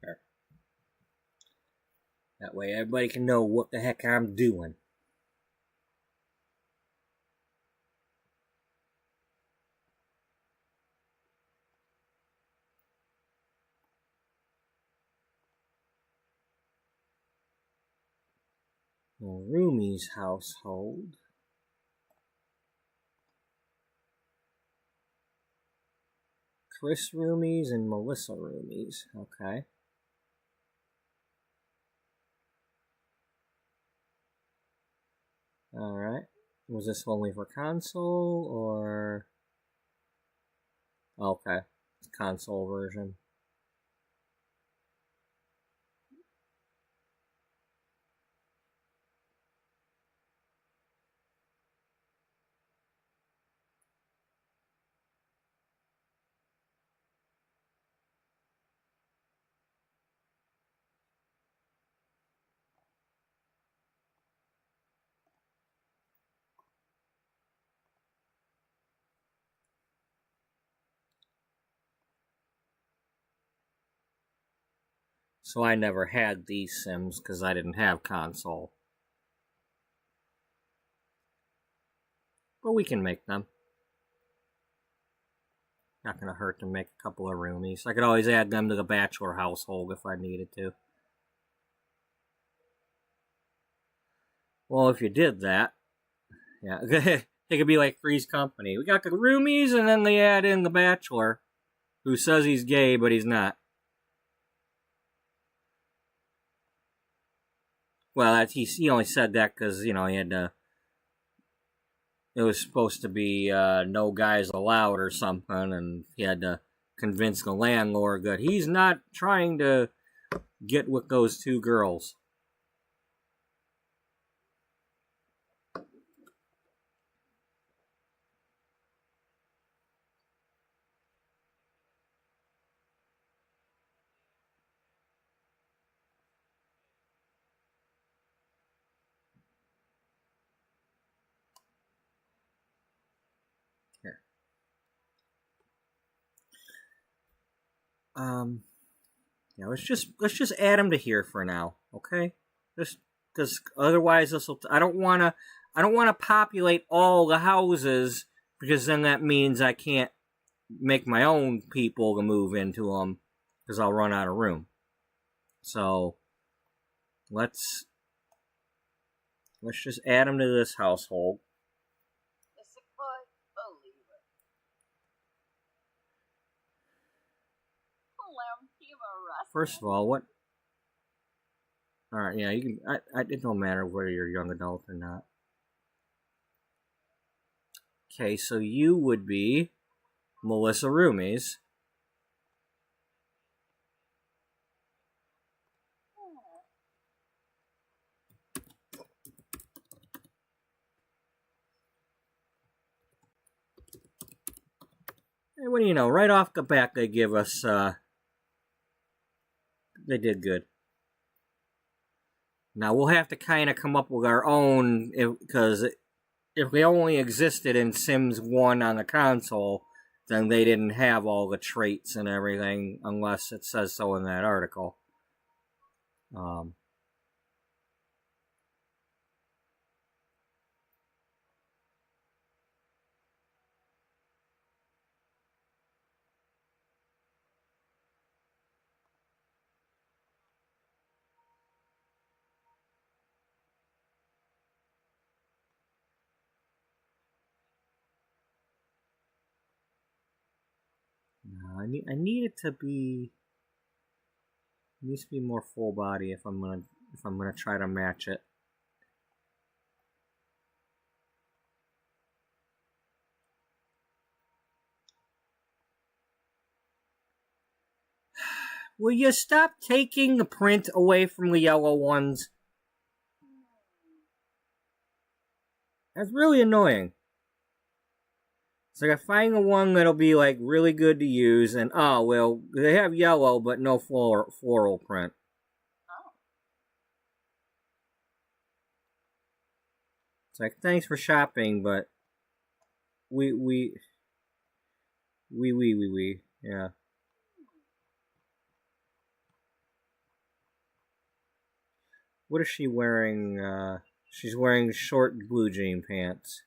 Speaker 1: There. That way everybody can know what the heck I'm doing. Roomie's household. Chris Roomies and Melissa Roomies. Okay. Alright. Was this only for console or... Okay. It's console version. So I never had these Sims because I didn't have console. But we can make them. Not gonna hurt to make a couple of roomies. I could always add them to the bachelor household if I needed to. Well, if you did that, yeah, they could be like Three's Company. We got the roomies, and then they add in the bachelor, who says he's gay, but he's not. Well, he only said that because, he had to... It was supposed to be no guys allowed or something, and he had to convince the landlord that he's not trying to get with those two girls. Here. Yeah, let's just add them to here for now, okay? Just because otherwise I don't want to populate all the houses, because then that means I can't make my own people to move into them because I'll run out of room. So let's just add them to this household. First of all, what? All right, yeah, you can. It don't matter whether you're a young adult or not. Okay, so you would be Melissa Roomies. Hey, what do you know? Right off the bat, they give us. They did good. Now we'll have to kind of come up with our own, because if they only existed in Sims 1 on the console, then they didn't have all the traits and everything, unless it says so in that article. No, I need it to be. It needs to be more full body if I'm gonna try to match it. Will you stop taking the print away from the yellow ones? That's really annoying. So I gotta find the one that'll be like really good to use, and well, they have yellow but no floral print. It's like, thanks for shopping, but we yeah. What is she wearing? She's wearing short blue jean pants.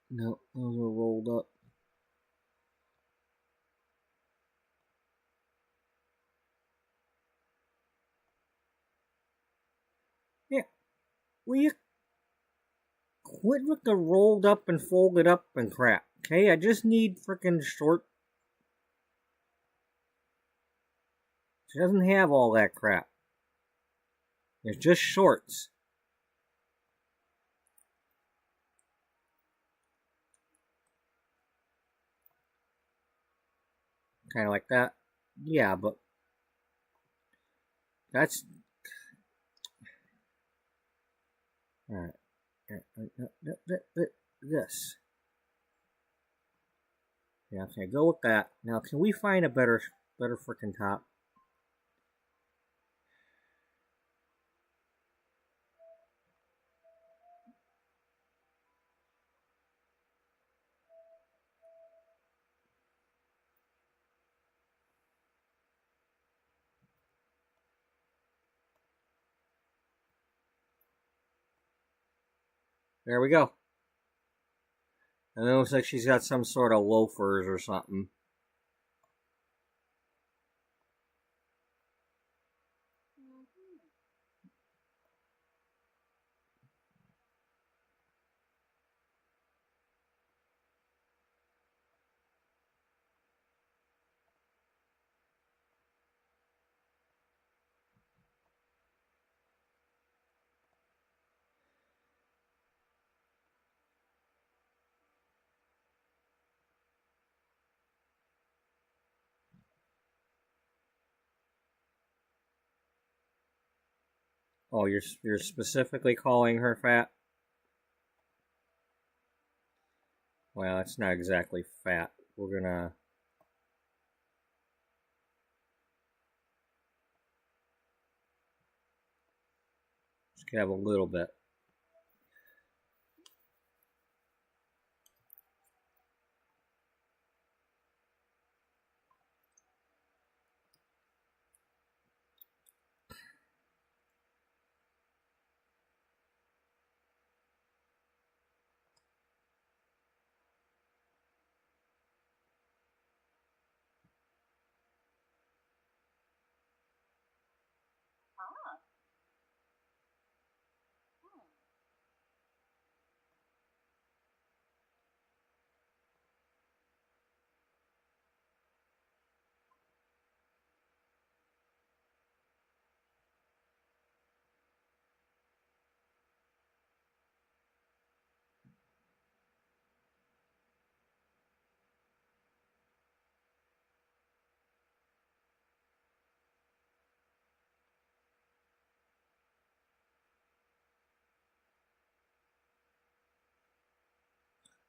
Speaker 1: No, those are rolled up. Yeah. Will you quit with the rolled up and folded up and crap? Okay, I just need freaking short. She doesn't have all that crap. It's just shorts. Kind of like that. Yeah, but That's... Alright. This. Yeah, okay, go with that. Now, can we find a better freaking top? There we go. And it looks like she's got some sort of loafers or something. Oh, you're specifically calling her fat? Well, it's not exactly fat. We're gonna... just have a little bit.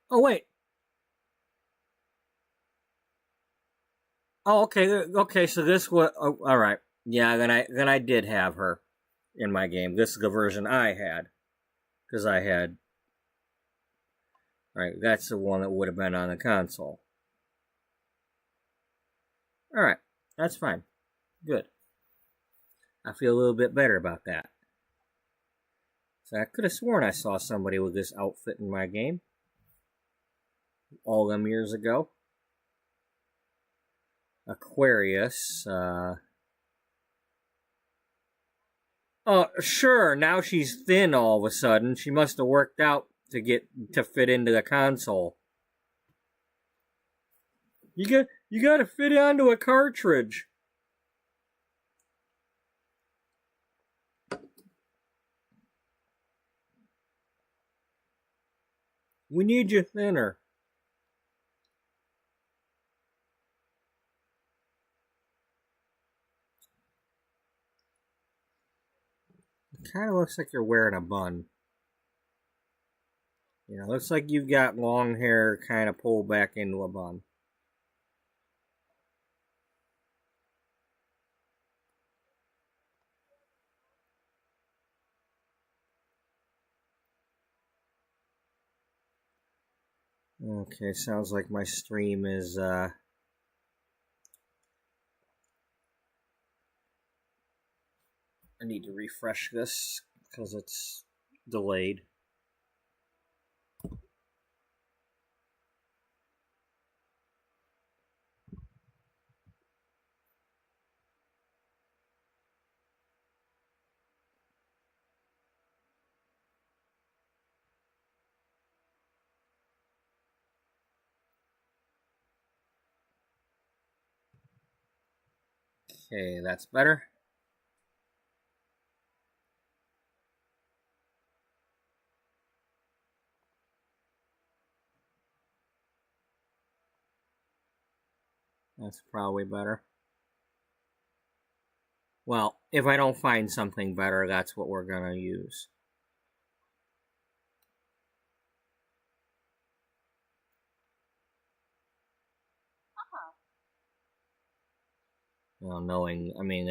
Speaker 1: Oh, wait. Oh, okay. Okay, so this was... oh, all right. Yeah, then I did have her in my game. This is the version I had. Because I had... Alright, that's the one that would have been on the console. Alright, that's fine. Good. I feel a little bit better about that. So I could have sworn I saw somebody with this outfit in my game. All them years ago. Aquarius. Oh, sure, now she's thin all of a sudden. She must have worked out to fit into the console. You gotta fit it onto a cartridge. We need you thinner. It kind of looks like you're wearing a bun. You know, looks like you've got long hair kind of pulled back into a bun. Okay, sounds like my stream is, I need to refresh this because it's delayed. Okay, that's better. That's probably better. Well, if I don't find something better, that's what we're going to use. Well, knowing, I mean,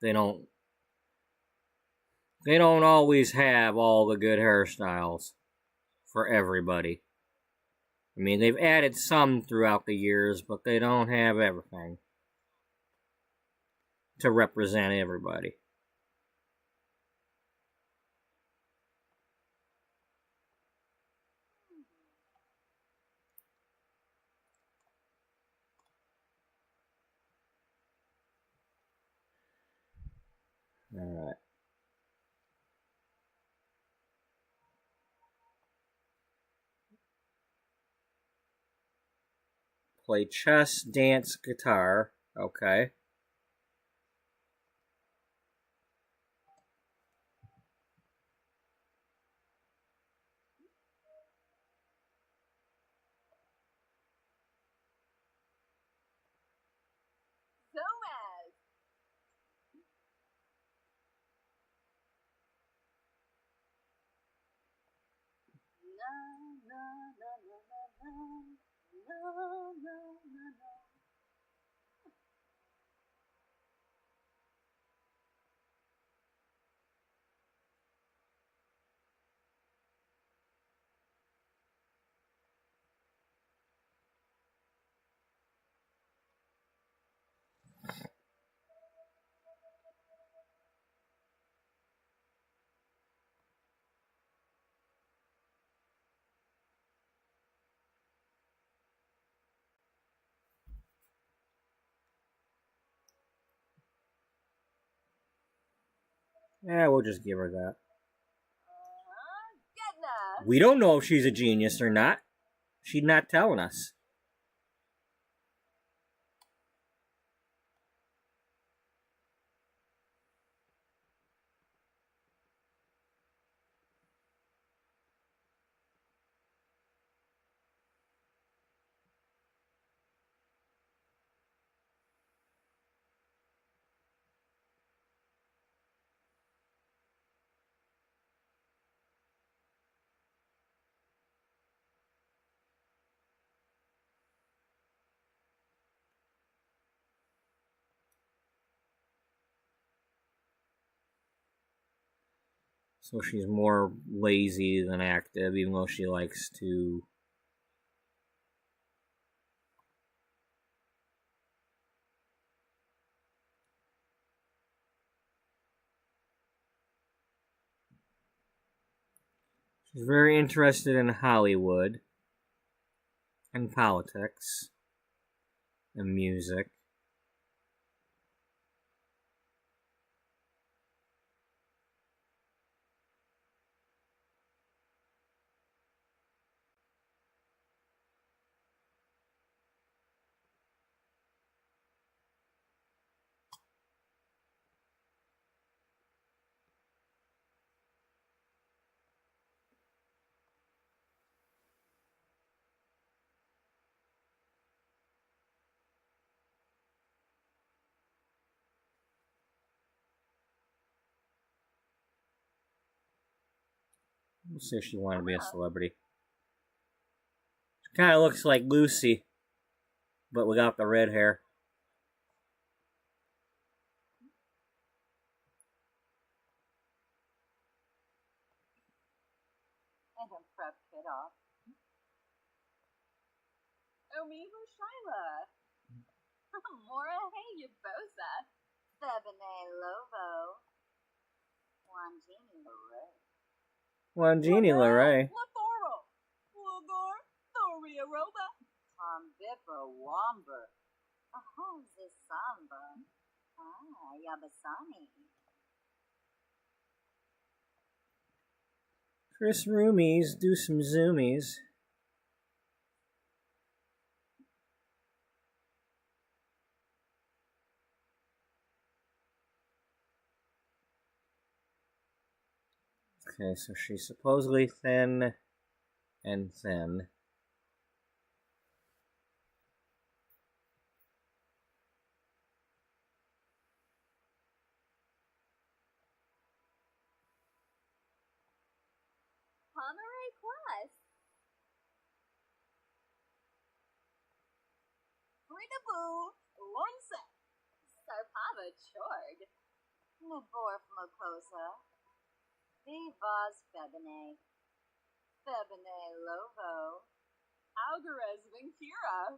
Speaker 1: they don't always have all the good hairstyles for everybody. I mean, they've added some throughout the years, but they don't have everything to represent everybody. All right. Play chess, dance, guitar. Okay. Yeah, we'll just give her that. We don't know if she's a genius or not. She's not telling us. So she's more lazy than active, even though she likes to. She's very interested in Hollywood and politics and music. We'll see if she wanted to be a celebrity. She kind of looks like Lucy, but without the red hair.
Speaker 2: And I'm prep kid off. Omigo Shyla. Mora, hey, you bosa. Sebene Lovo. Wangini Lorraine.
Speaker 1: Wangini Lorraine.
Speaker 2: Laforo. Wugor. Thoria Roba. Tom Bipper Womber. Ahoze Samba. Ah, Yabasani.
Speaker 1: Chris Roomies, do some zoomies. Okay, so she's supposedly thin and thin.
Speaker 2: very class. Brinaboo, Lornsa. Sarpava Chord. Naborf Mokosa. Vivaz Febine. Febine Lovo. Algarez Vinkira.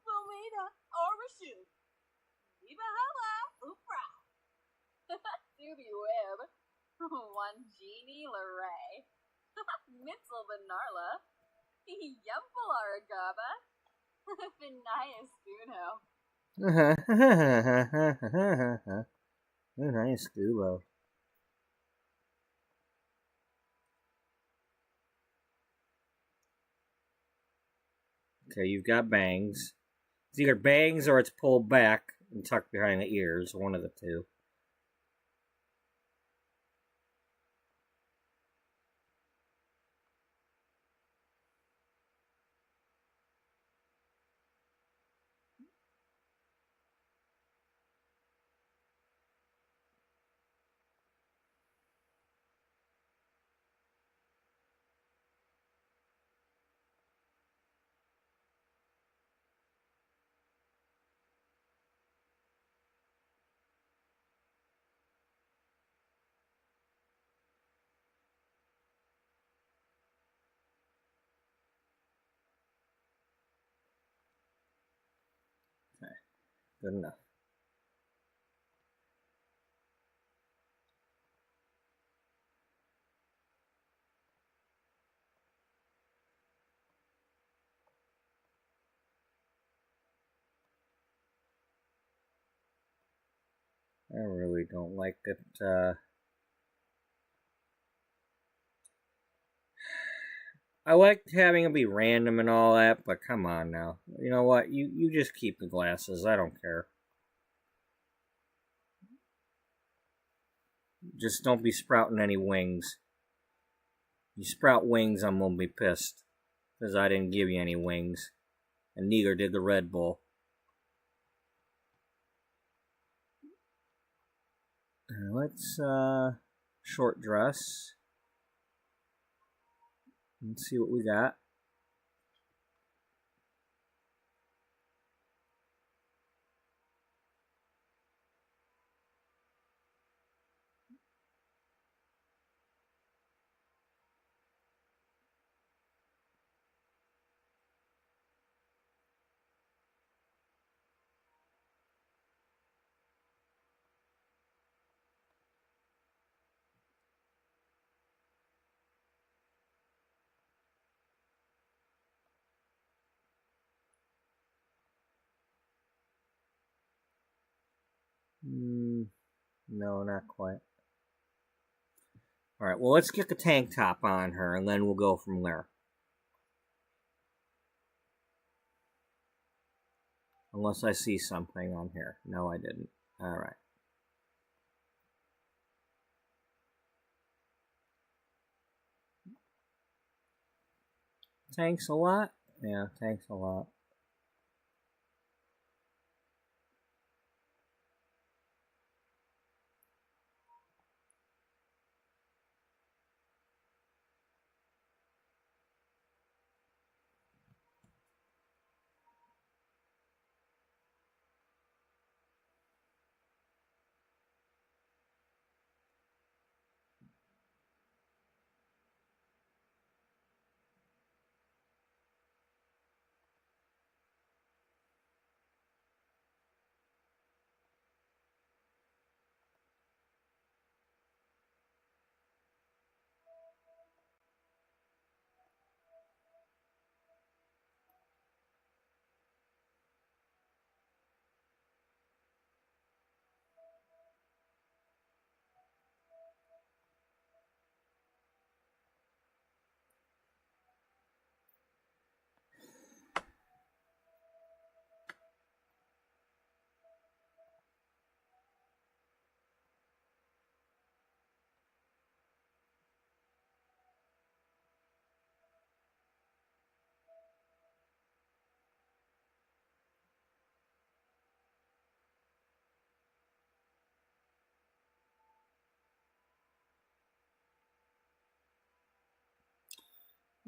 Speaker 2: Wilmeda Orishu. Viva Hella Upra. Subi Wib. One Genie Leray. Mitzel Benarla. Yumpel Aragaba. Vinias Guno.
Speaker 1: Nice Gubo. Okay, you've got bangs. It's either bangs or it's pulled back and tucked behind the ears, one of the two. Okay, good enough. I really don't like it. I liked having it be random and all that, but come on now. You know what? You just keep the glasses. I don't care. Just don't be sprouting any wings. You sprout wings, I'm gonna be pissed. Because I didn't give you any wings. And neither did the Red Bull. Let's, short dress. Let's see what we got. No, not quite. Alright, well, let's get the tank top on her, and then we'll go from there. Unless I see something on here. No, I didn't. Alright. Thanks a lot? Yeah, thanks a lot.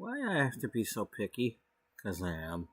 Speaker 1: Why I have to be so picky? Because I am.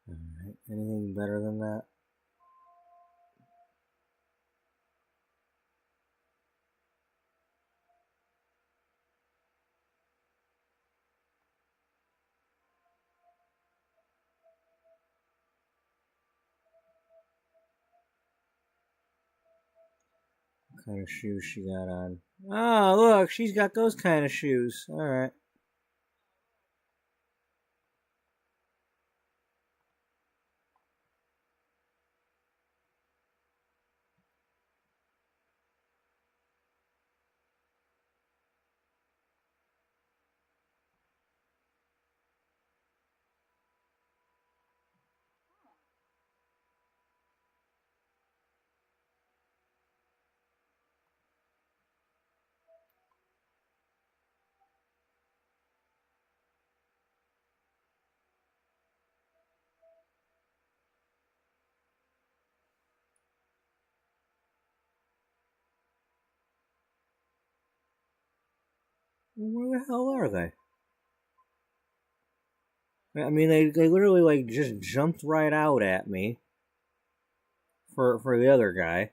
Speaker 1: Alright, anything better than that? What kind of shoes she got on? Oh, look, she's got those kind of shoes. Alright. Where the hell are they? I mean, they literally, like, just jumped right out at me. For the other guy.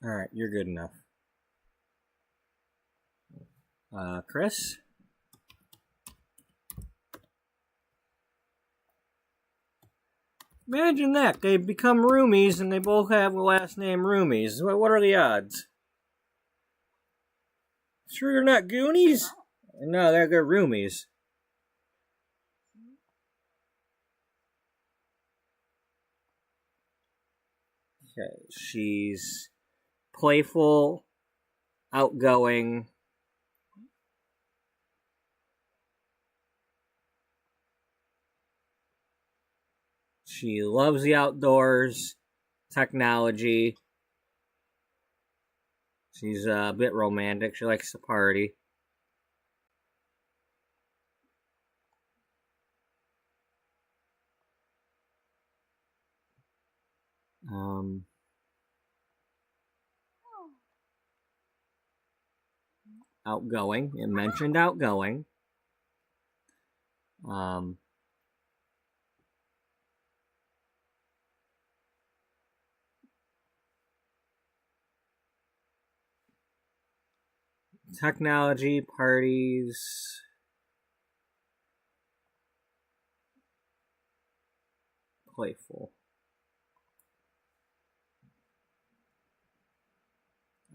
Speaker 1: Alright, you're good enough. Chris? Imagine that. They become roomies and they both have the last name Roomies. What are the odds? Sure you're not Goonies? No, they're roomies. Okay, she's playful, outgoing. She loves the outdoors, technology. She's a bit romantic. She likes to party. Outgoing. It mentioned outgoing. Technology, parties. Playful.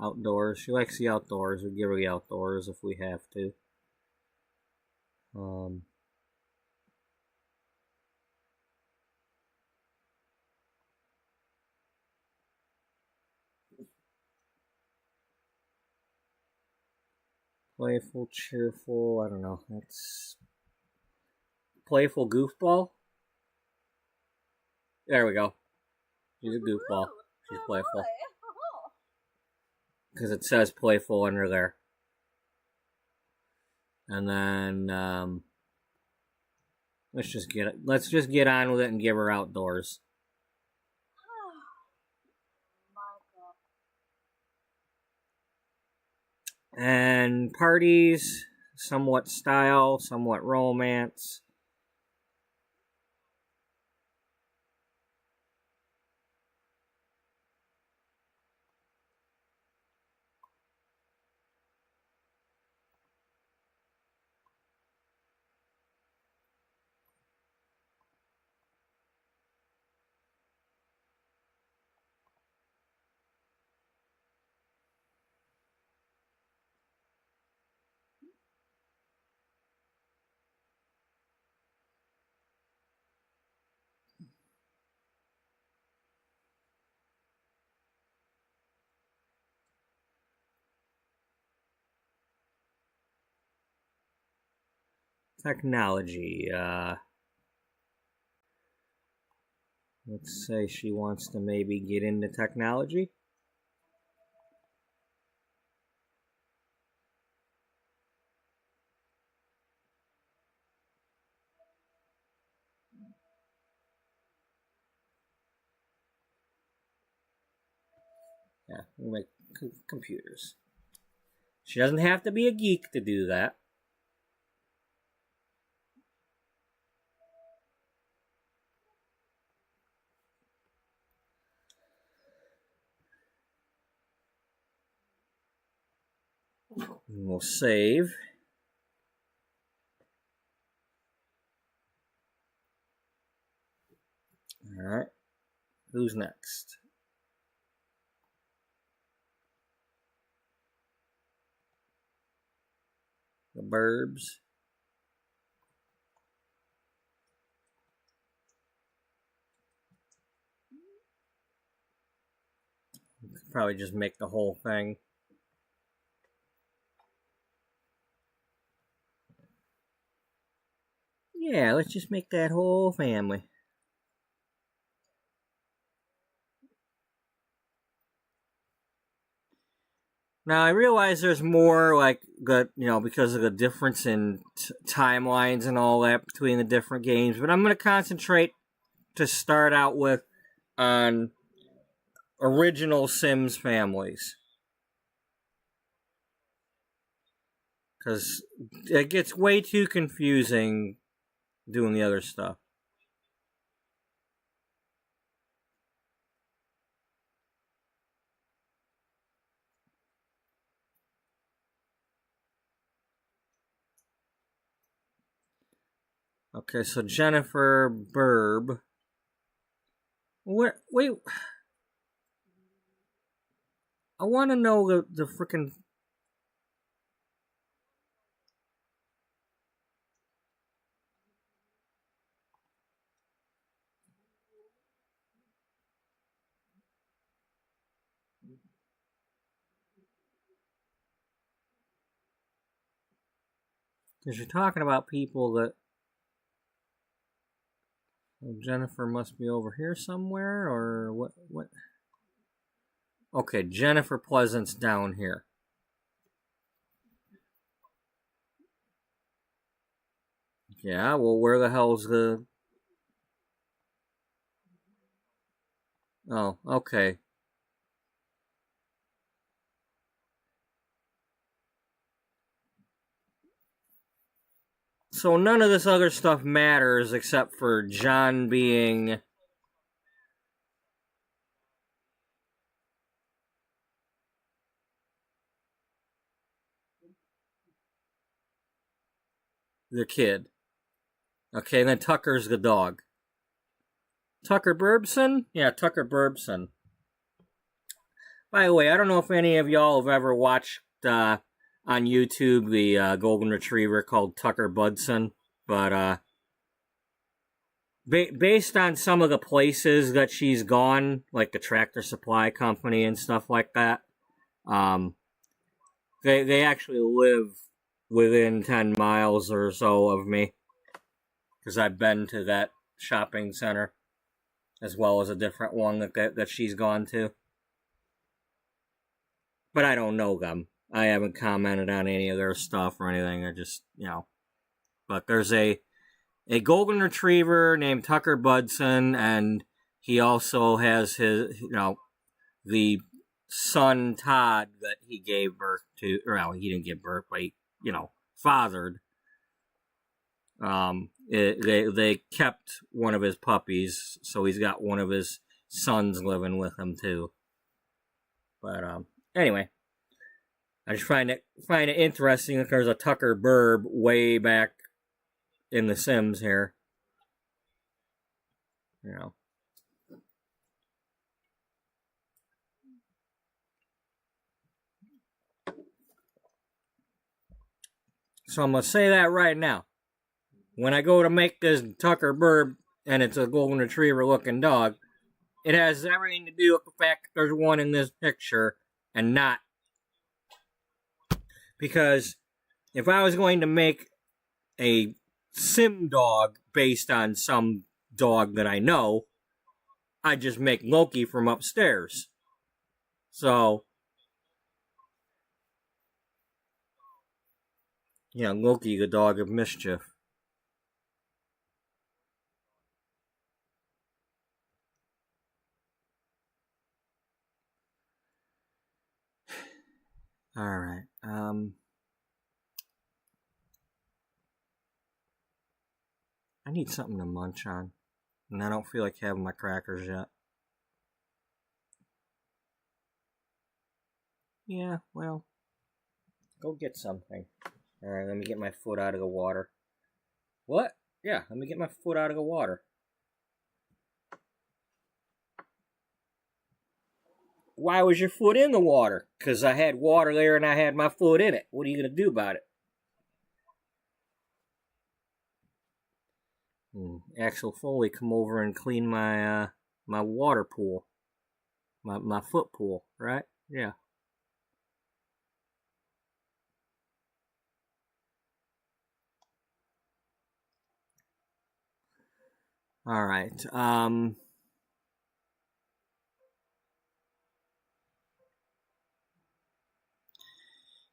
Speaker 1: Outdoors. She likes the outdoors. We give her the outdoors if we have to. Playful, cheerful. I don't know. That's playful goofball. There we go. She's a goofball. She's playful. Because it says playful under there. And then let's just get on with it and give her outdoors. And parties, somewhat style, somewhat romance. Technology. Let's say she wants to maybe get into technology. Yeah, we make computers. She doesn't have to be a geek to do that. And we'll save. Alright. Who's next? The Burbs. Probably just make the whole thing. Yeah, let's just make that whole family. Now I realize there's more like the because of the difference in timelines and all that between the different games, but I'm going to concentrate to start out with on original Sims families. Because it gets way too confusing doing the other stuff. Okay, so Jennifer Burb. Wait. I want to know the freaking. Because you're talking about people that. Well, Jennifer must be over here somewhere, or what? Okay, Jennifer Pleasant's down here. Yeah, well, where the hell's the... Oh, okay. So none of this other stuff matters except for John being... the kid. Okay, and then Tucker's the dog. Tucker Burbson? Yeah, Tucker Burbson. By the way, I don't know if any of y'all have ever watched on YouTube the golden retriever called Tucker Budson, but based on some of the places that she's gone, like the Tractor Supply Company and stuff like that, they actually live within 10 miles or so of me, because I've been to that shopping center, as well as a different one that she's gone to. But I don't know them. I haven't commented on any of their stuff or anything. I just, But there's a golden retriever named Tucker Budson, and he also has his, the son Todd that he gave birth to. Well, he didn't give birth, but he, fathered. They kept one of his puppies, so he's got one of his sons living with him too. But anyway, I just find it interesting that there's a Tucker Burb way back in The Sims here. So I'm going to say that right now. When I go to make this Tucker Burb, and it's a golden retriever looking dog, it has everything to do with the fact that there's one in this picture and not. Because if I was going to make a sim dog based on some dog that I know, I'd just make Loki from upstairs. So, Loki, the dog of mischief. Alright, I need something to munch on, and I don't feel like having my crackers yet. Yeah, well, go get something. Alright, let me get my foot out of the water. What? Yeah, let me get my foot out of the water. Why was your foot in the water? Because I had water there and I had my foot in it. What are you going to do about it? Axel Foley, come over and clean my my water pool. My foot pool, right? Yeah. Alright,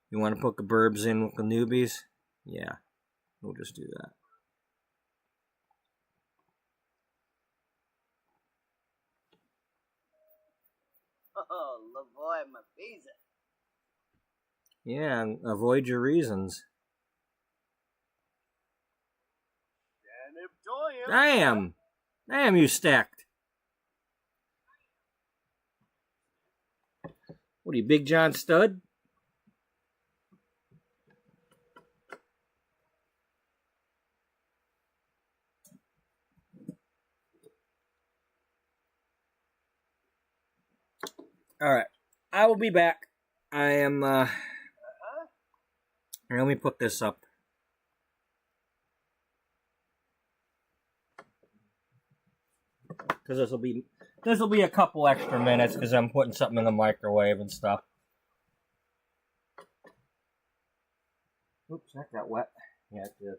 Speaker 1: you want to put the burbs in with the newbies? Yeah, we'll just do that.
Speaker 3: Oh, the boy, my visa.
Speaker 1: Yeah, and avoid your reasons. Damn! Damn, you stacked. What are you, Big John Stud? Alright, I will be back. I am, Here, let me put this up. Because this will be a couple extra minutes because I'm putting something in the microwave and stuff. Oops, that got wet. Yeah, it did.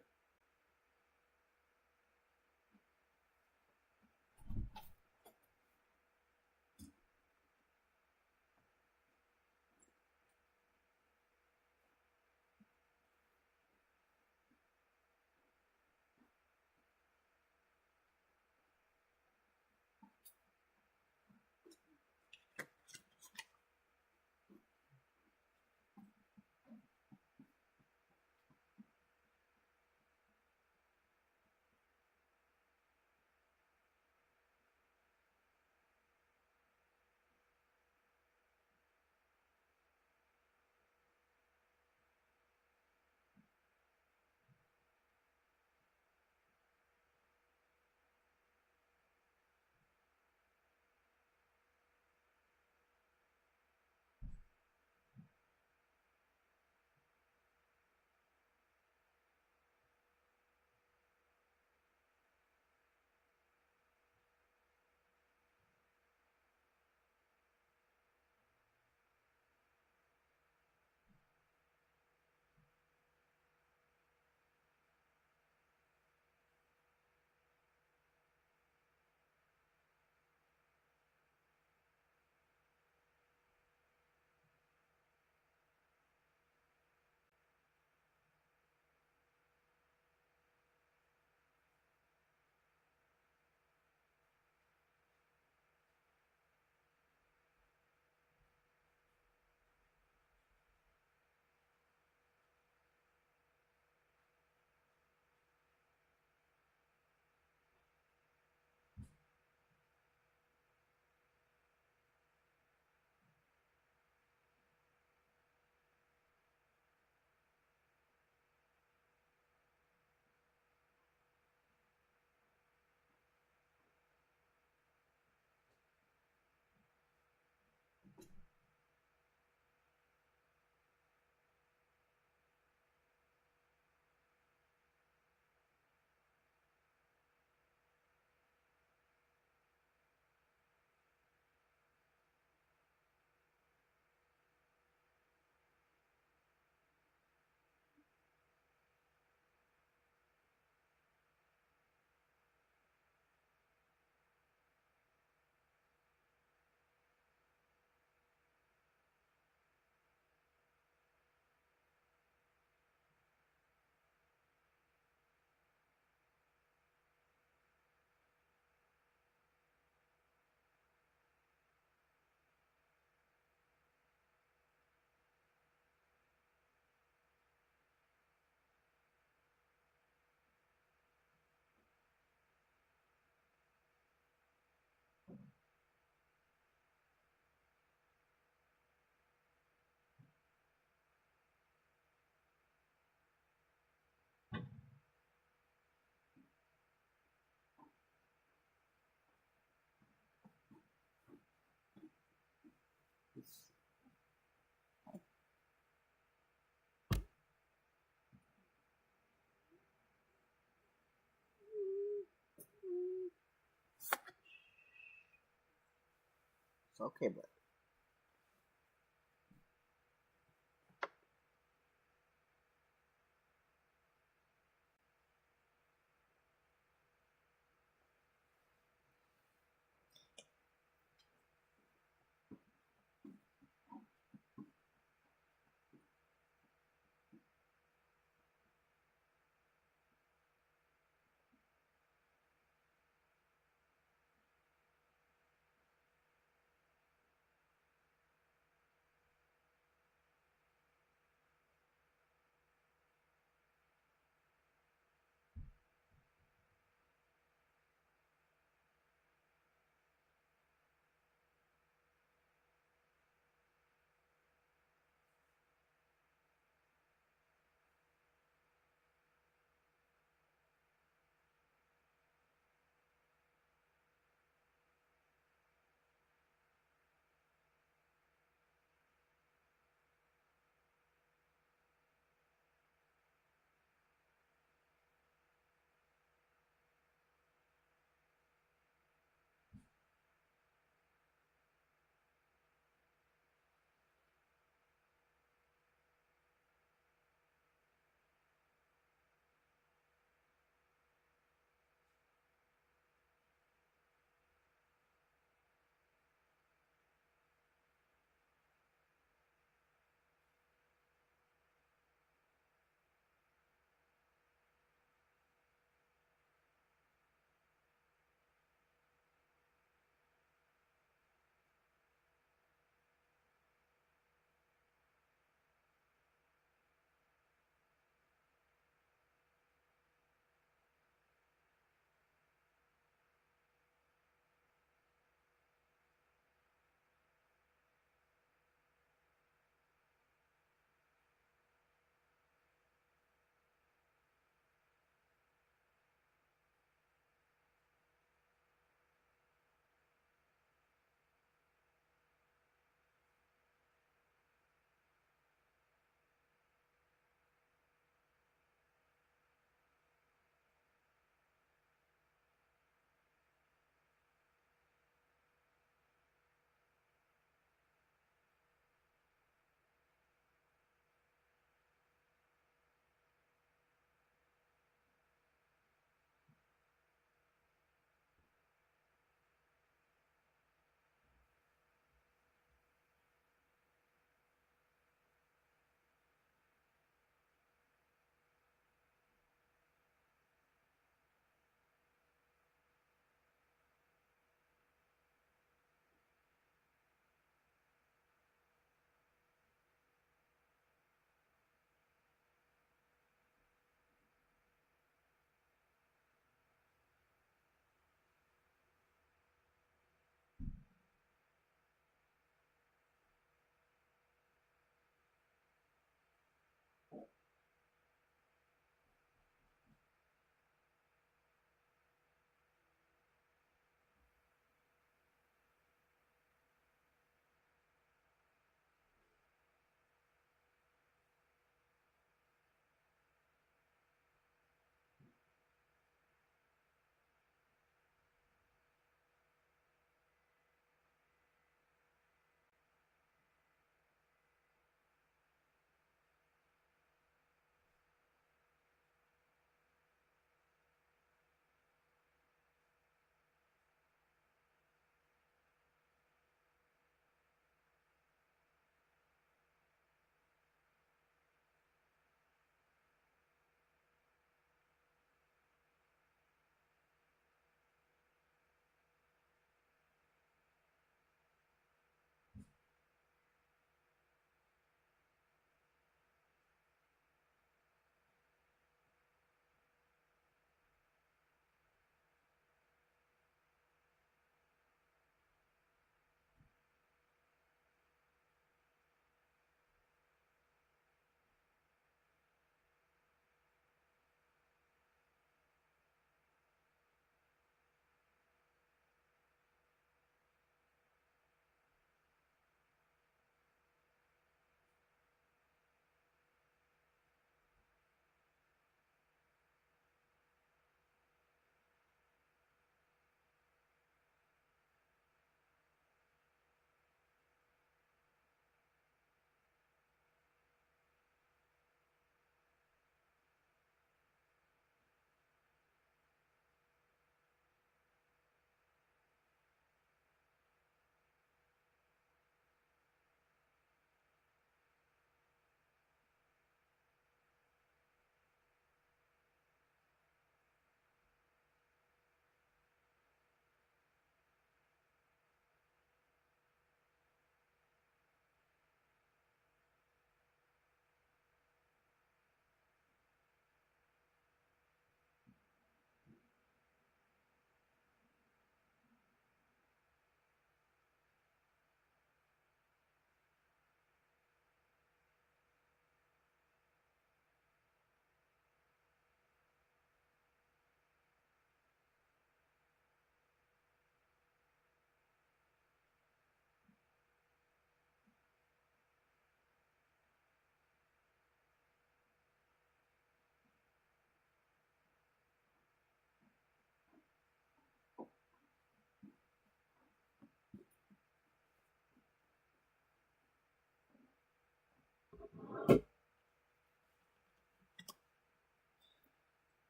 Speaker 4: It's okay, bud.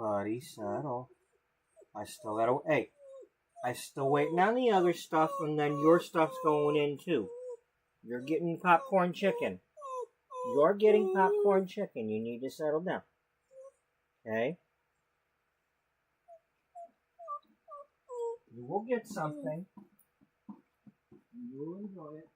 Speaker 1: buddy, settle. I still gotta... Hey, I still waiting on the other stuff, and then your stuff's going in, too. You're getting popcorn chicken. You're getting popcorn chicken. You need to settle down. Okay? You will get something. You will enjoy it.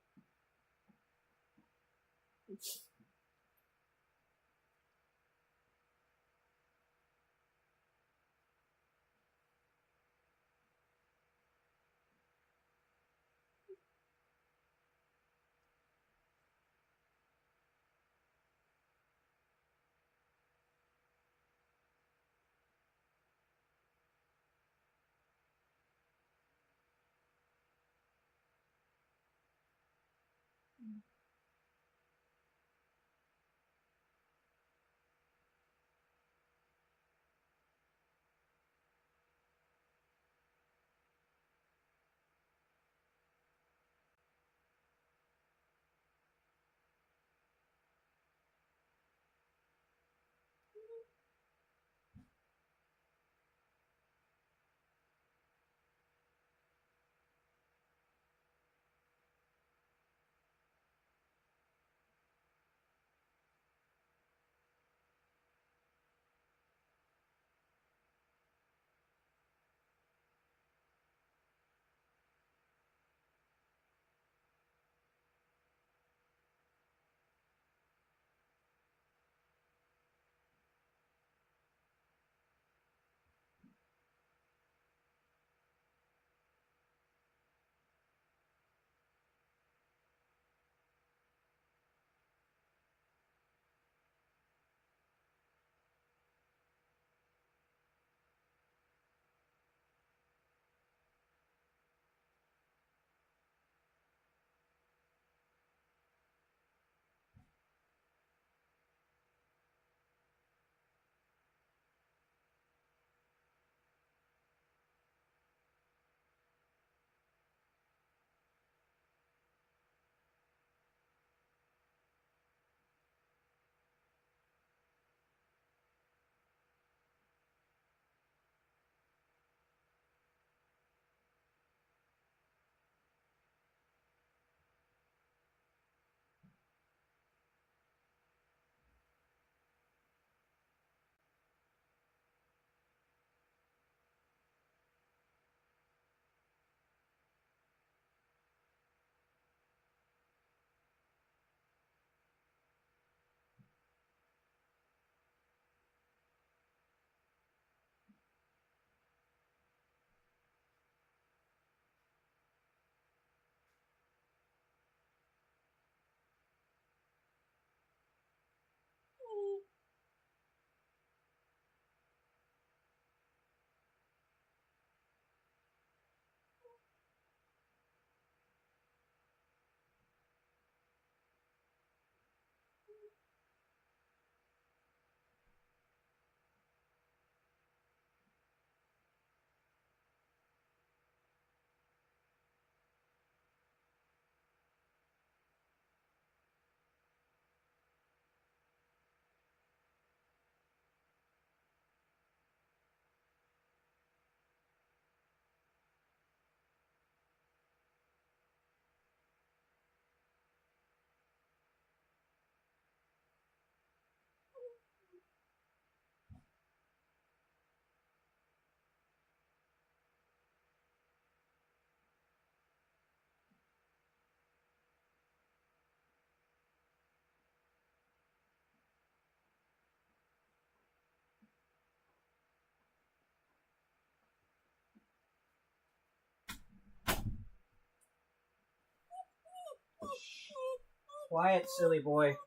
Speaker 1: Quiet, silly boy.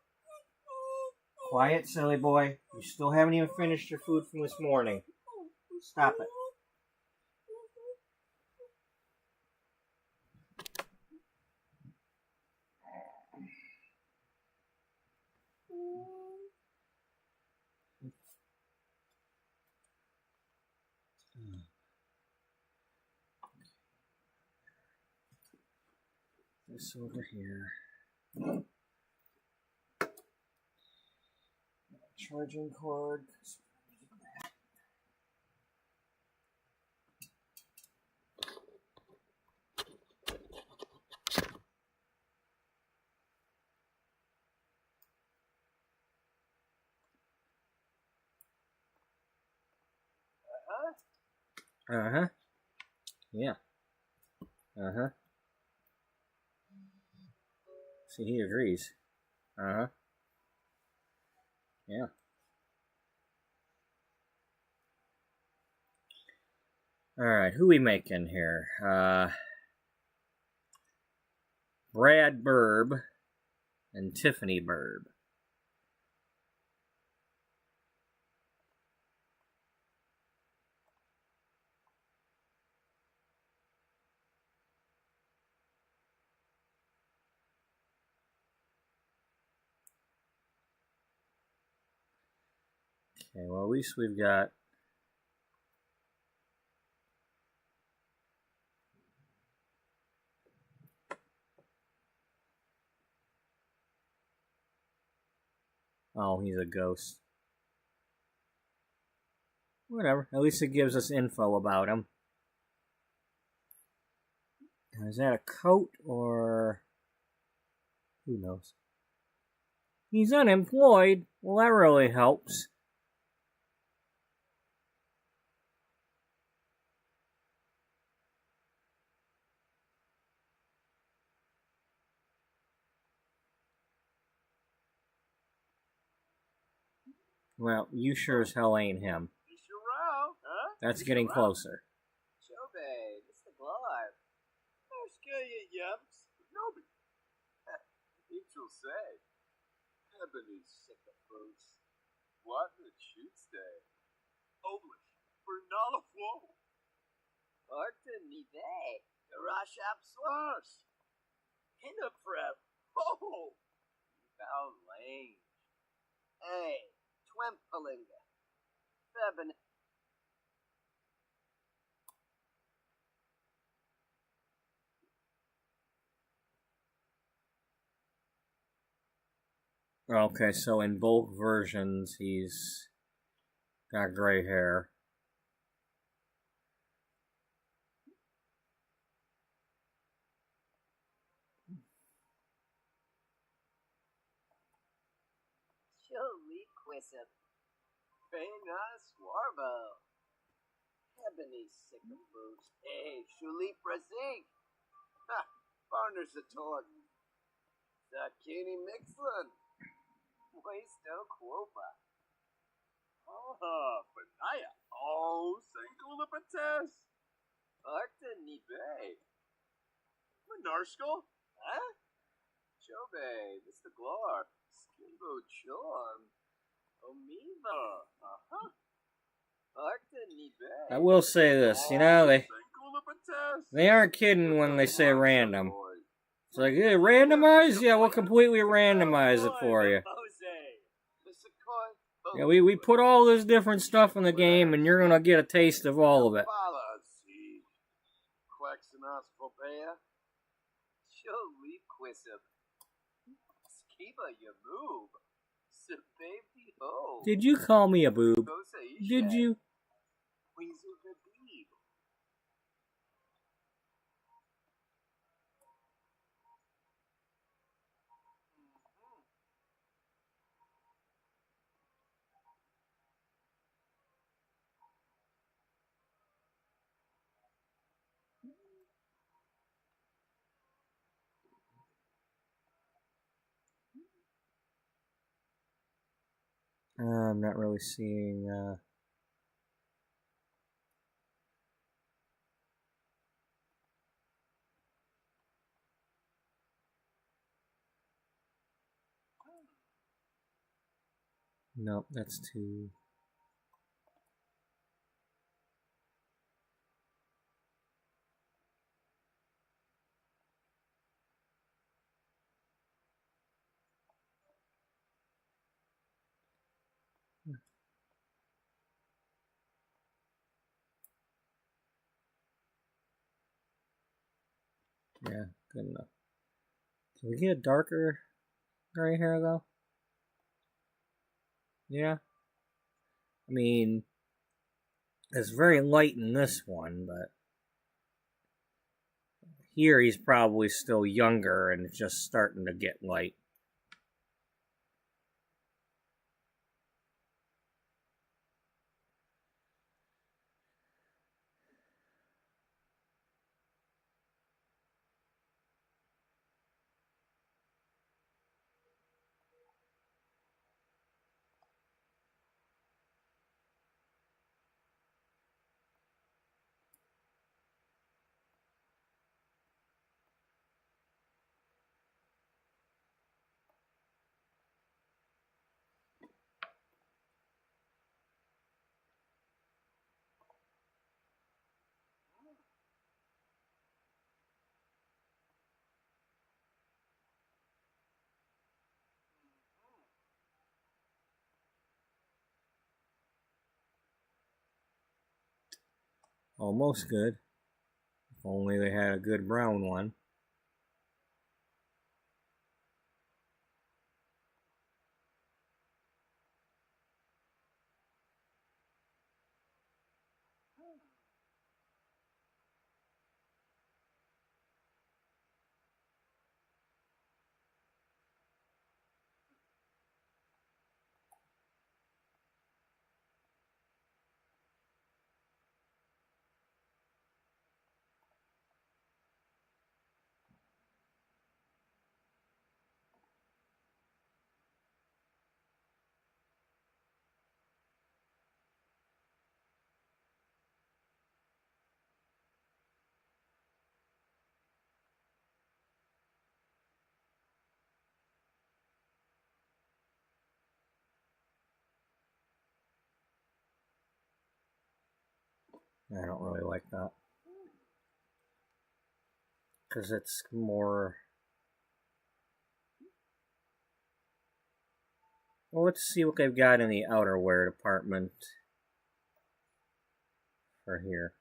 Speaker 1: Quiet, silly boy. You still haven't even finished your food from this morning. Stop it. This over here. Charging cord. Uh-huh. Yeah. Uh-huh. See, he agrees. Uh-huh. Yeah. Alright, who we making here? Brad Burb and Tiffany Burb. Okay, well, at least we've got... Oh, he's a ghost. Whatever. At least it gives us info about him. Is that a coat or... Who knows? He's unemployed. Well, that really helps. Well, you sure as hell ain't him. That's getting closer.
Speaker 3: Chobe, it's the Glamour. I'll scare you, yumps. Nobody. Each will say. Ebony sycophants. What a shoots day. Oblish. Bernala Flow. Arta Nive. Garashap Swars. Hinnaprep. Oh! Val Lange. Hey, Twempelinga. Febin.
Speaker 1: Okay, so in both versions, he's got gray hair.
Speaker 3: Jolie Quissip. Bena Swarbo. Ebony Sycophants. Hey, Shuli Brazing. Ha! Barners a Torn. Zakini Mixlin. Waisto Quopa. Oh, Benaya. Oh, Sangula Bates. Arta Nibe. Menarskal? Huh? Chobe, this the Glor. Skimbo Chorm. Omiva. Uh-huh. Arta Nibe.
Speaker 1: I will say this, you know, they aren't kidding when they say random. It's like, yeah, randomize? Yeah, we'll completely randomize it for you. Yeah, we put all this different stuff in the game, and you're gonna get a taste of all of it. Did you call me a boob? Did you? I'm not really seeing... Nope, that's too... Yeah, good enough. Can we get a darker gray hair, though? Yeah. I mean, it's very light in this one, but... Here he's probably still younger and it's just starting to get light. Almost good. If only they had a good brown one. I don't really like that. Because it's more... Well, let's see what they've got in the outerwear department for here.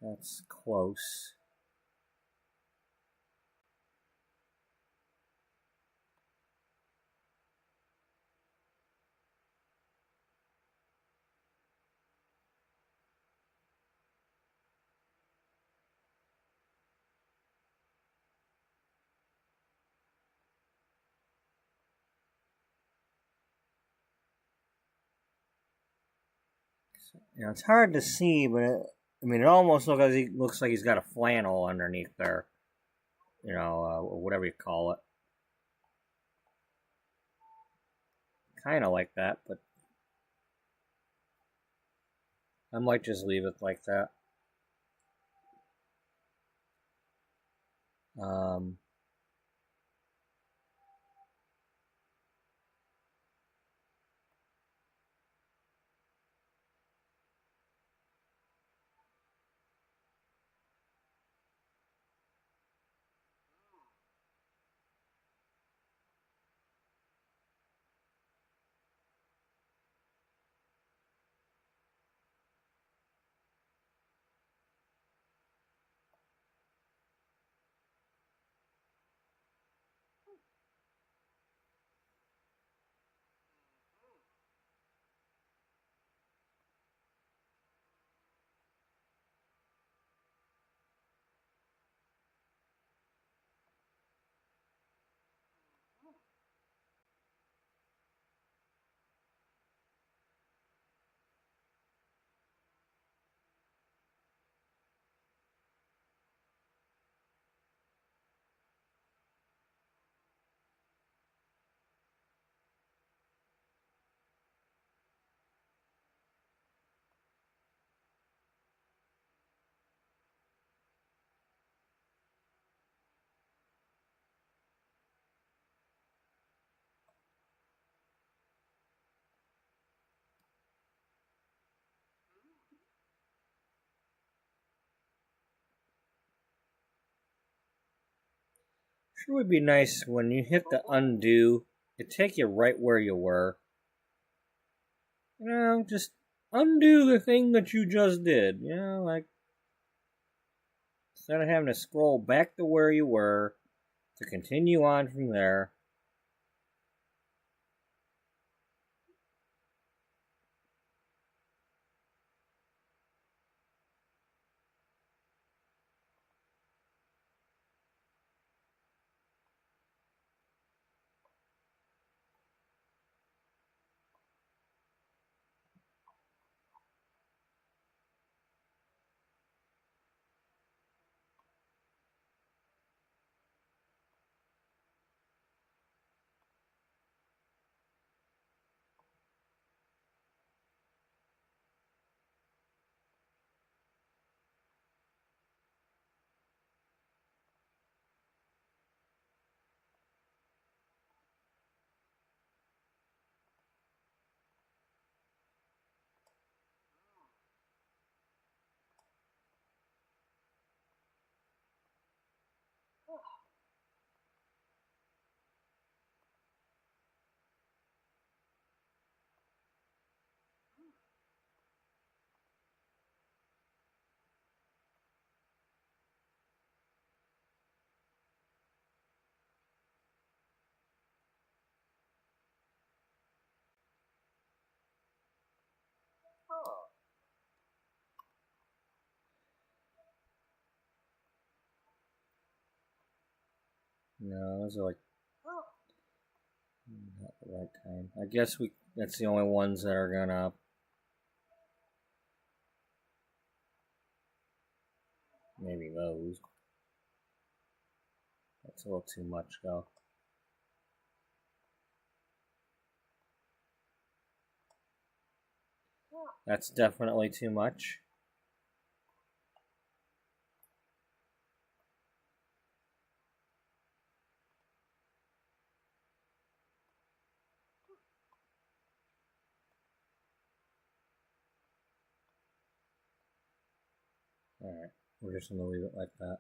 Speaker 1: That's close. You know, it's hard to see, but it almost looks like he's got a flannel underneath there. You know, whatever you call it. Kind of like that, but I might just leave it like that. Sure would be nice when you hit the undo, it take you right where you were. You know, just undo the thing that you just did. You know, like instead of having to scroll back to where you were to continue on from there. No, those are like not the right time. I guess that's the only ones that are gonna. Maybe those. That's a little too much, though. That's definitely too much. Alright, we're just going to leave it like that.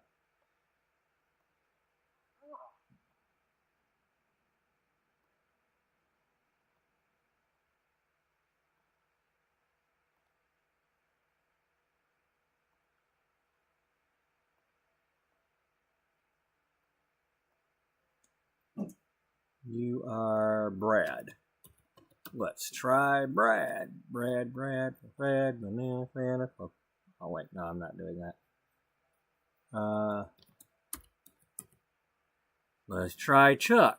Speaker 1: You are Brad. Let's try Brad. Brad, banana, banana. Oh, wait, no, I'm not doing that. Let's try Chuck.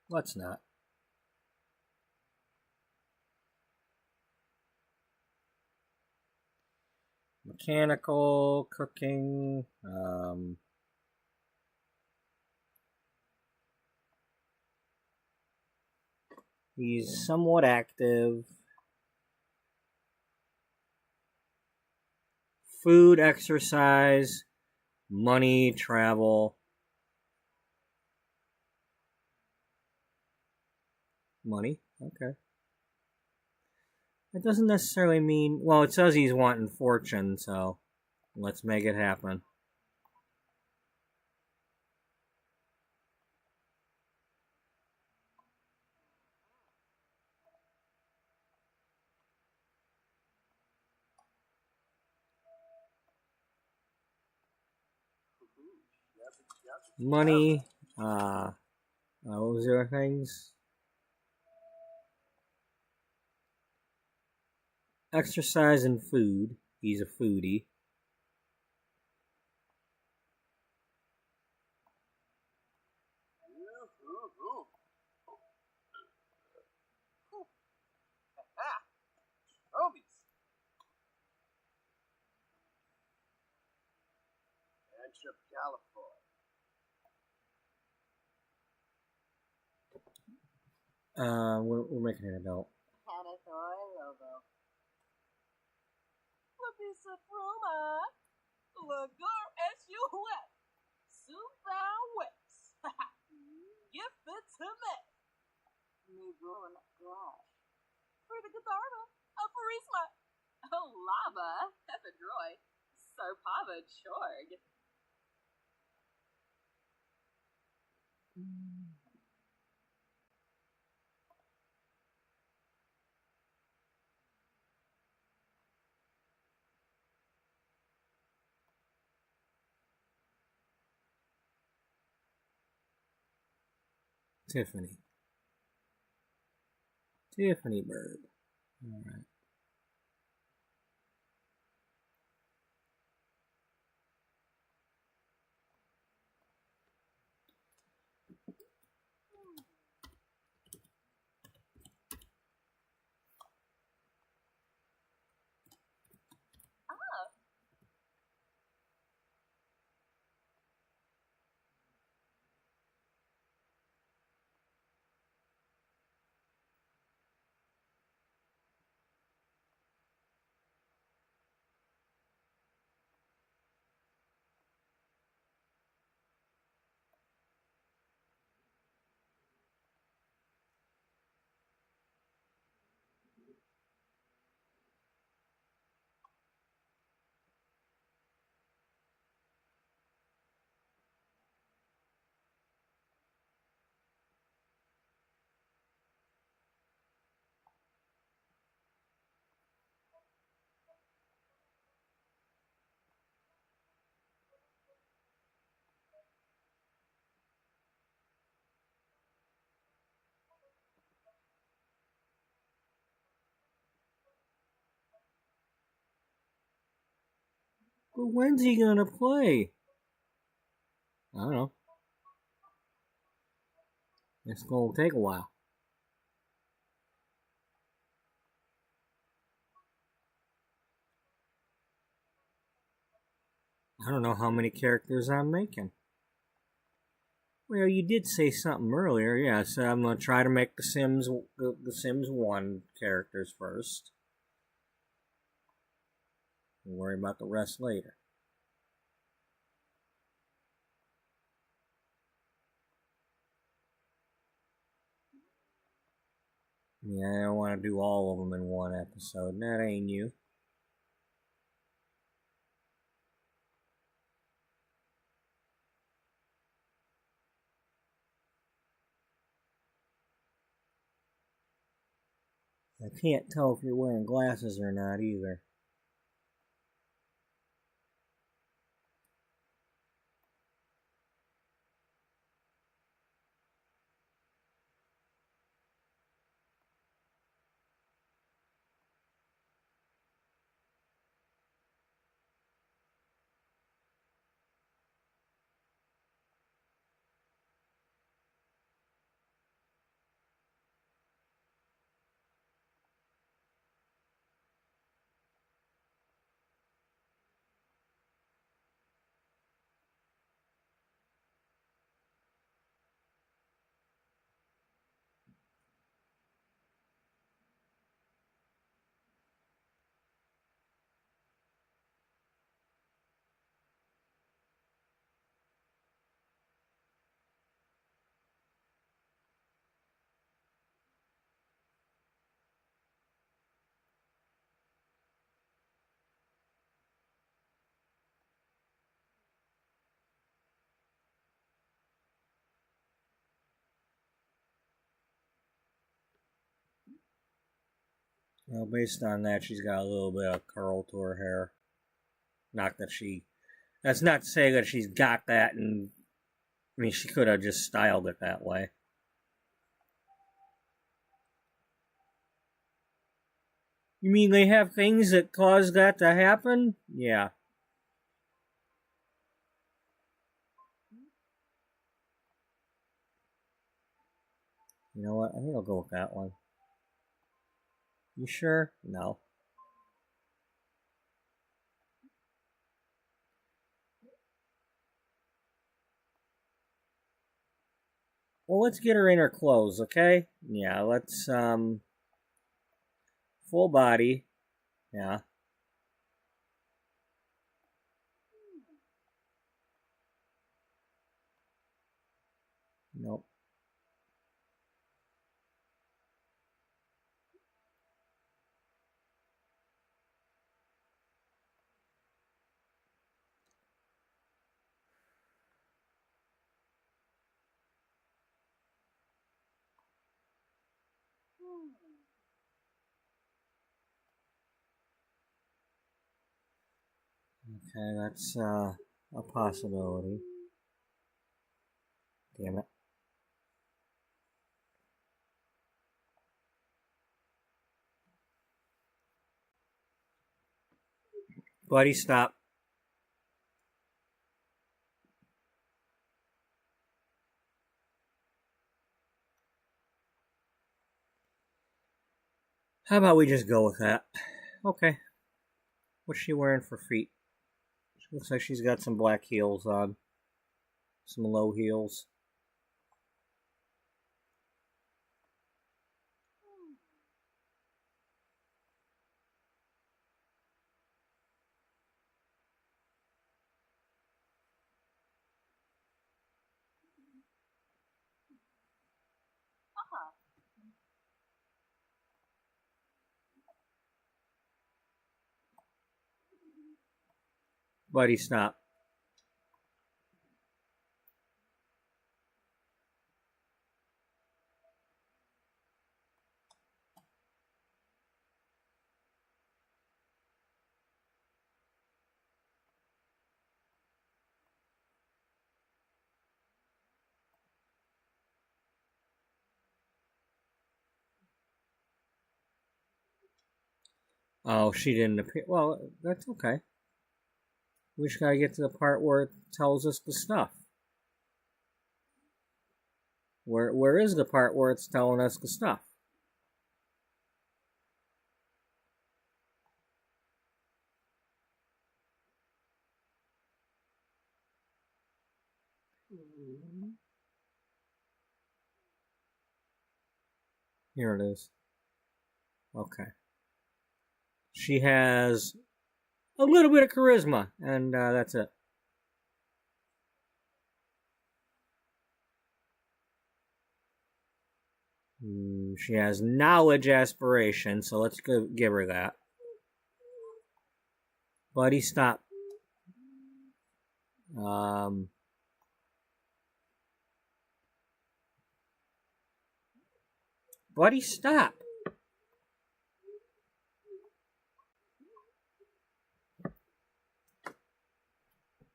Speaker 1: Let's not. Mechanical, cooking, he's somewhat active. Food, exercise, money, travel. Money, okay. That doesn't necessarily mean... Well, it says he's wanting fortune, so let's make it happen. Money, what was the other things? Exercise and food. He's a foodie. We're making an adult. Tiffany Bird. All right. But when's he gonna play? I don't know. It's gonna take a while. I don't know how many characters I'm making. Well, you did say something earlier. Yeah, so I'm gonna try to make the Sims 1 characters first. We'll worry about the rest later. Yeah, I don't want to do all of them in one episode. That ain't you. I can't tell if you're wearing glasses or not either. Well, based on that, she's got a little bit of curl to her hair. Not that she... That's not to say that she's got that, and... I mean, she could have just styled it that way. You mean they have things that cause that to happen? Yeah. You know what? I think I'll go with that one. You sure? No. Well, let's get her in her clothes, okay? Yeah, let's, full body. Yeah. Nope. Okay, that's, a possibility. Damn it. Buddy, stop. How about we just go with that? Okay. What's she wearing for feet? She looks like she's got some black heels on. Some low heels. Buddy, stop. Oh, she didn't appear. Well, that's okay. We just gotta get to the part where it tells us the stuff. Where is the part where it's telling us the stuff? Here it is. Okay. She has a little bit of charisma, and that's it. She has knowledge aspiration, so let's give her that. Buddy, stop. Buddy, stop.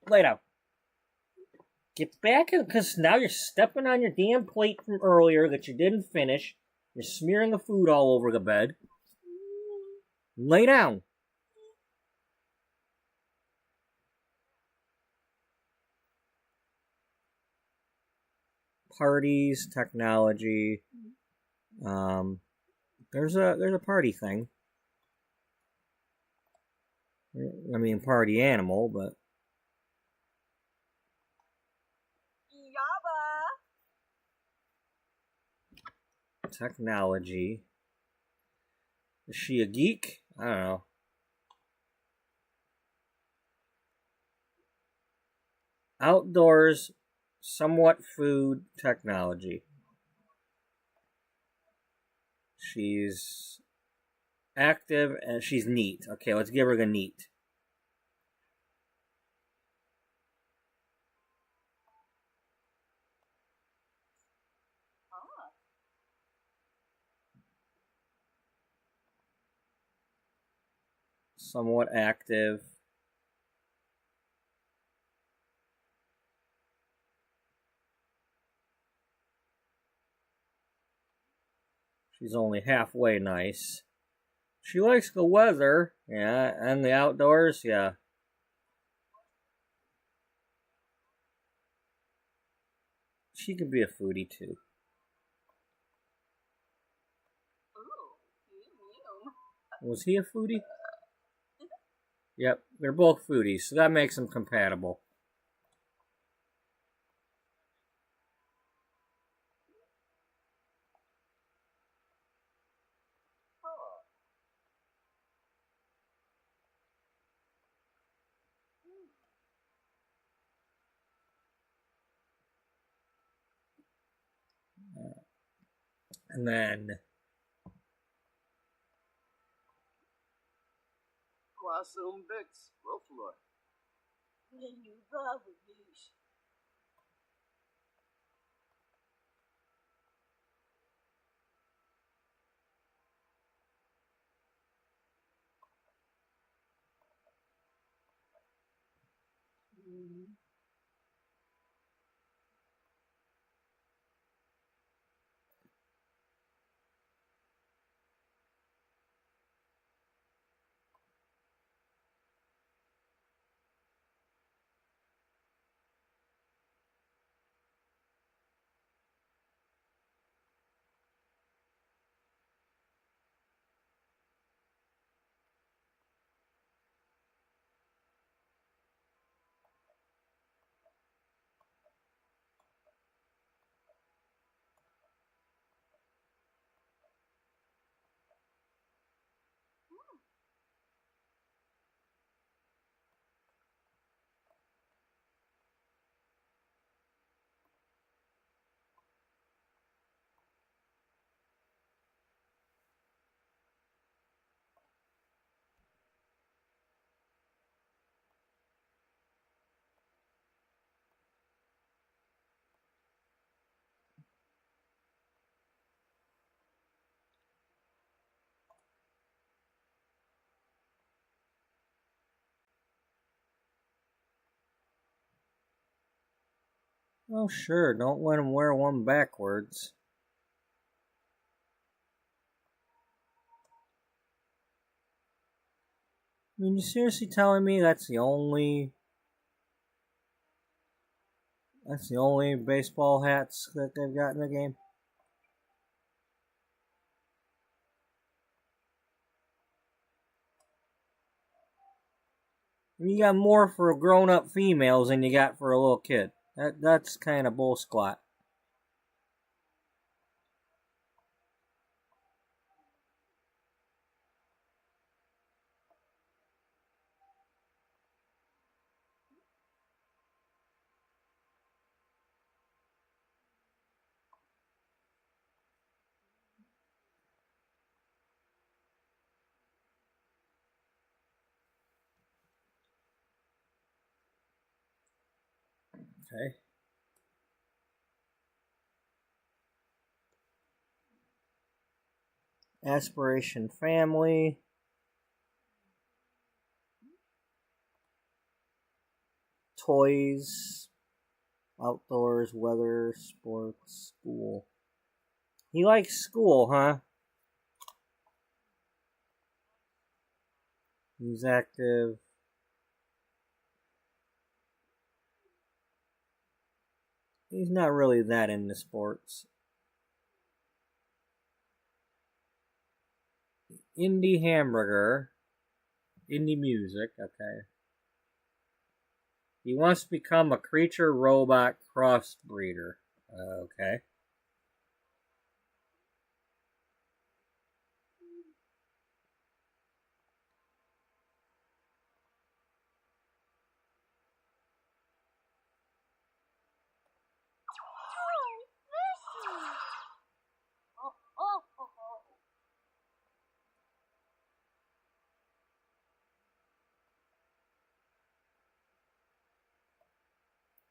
Speaker 1: Lay down. Get back, because now you're stepping on your damn plate from earlier that you didn't finish. You're smearing the food all over the bed. Lay down. Parties, technology. There's a party thing. I mean, party animal, but. Technology. Is she a geek? I don't know. Outdoors, somewhat food, technology. She's active and she's neat. Okay, let's give her the neat. Somewhat active. She's only halfway nice. She likes the weather, yeah, and the outdoors, yeah. She could be a foodie too. Was he a foodie? Yep, they're both foodies, so that makes them compatible. And then
Speaker 3: Quasum Vix, Wilflor.
Speaker 1: oh sure, don't let him wear one backwards. I mean, you seriously telling me that's the only That's the only baseball hats that they've got in the game. You got more for grown-up females than you got for a little kid. That's kind of bull squat. Okay. Aspiration family. Toys. Outdoors, weather, sports, school. He likes school, huh? He's active. He's not really that into sports. Indie hamburger. Indie music, okay. He wants to become a creature robot crossbreeder. Okay.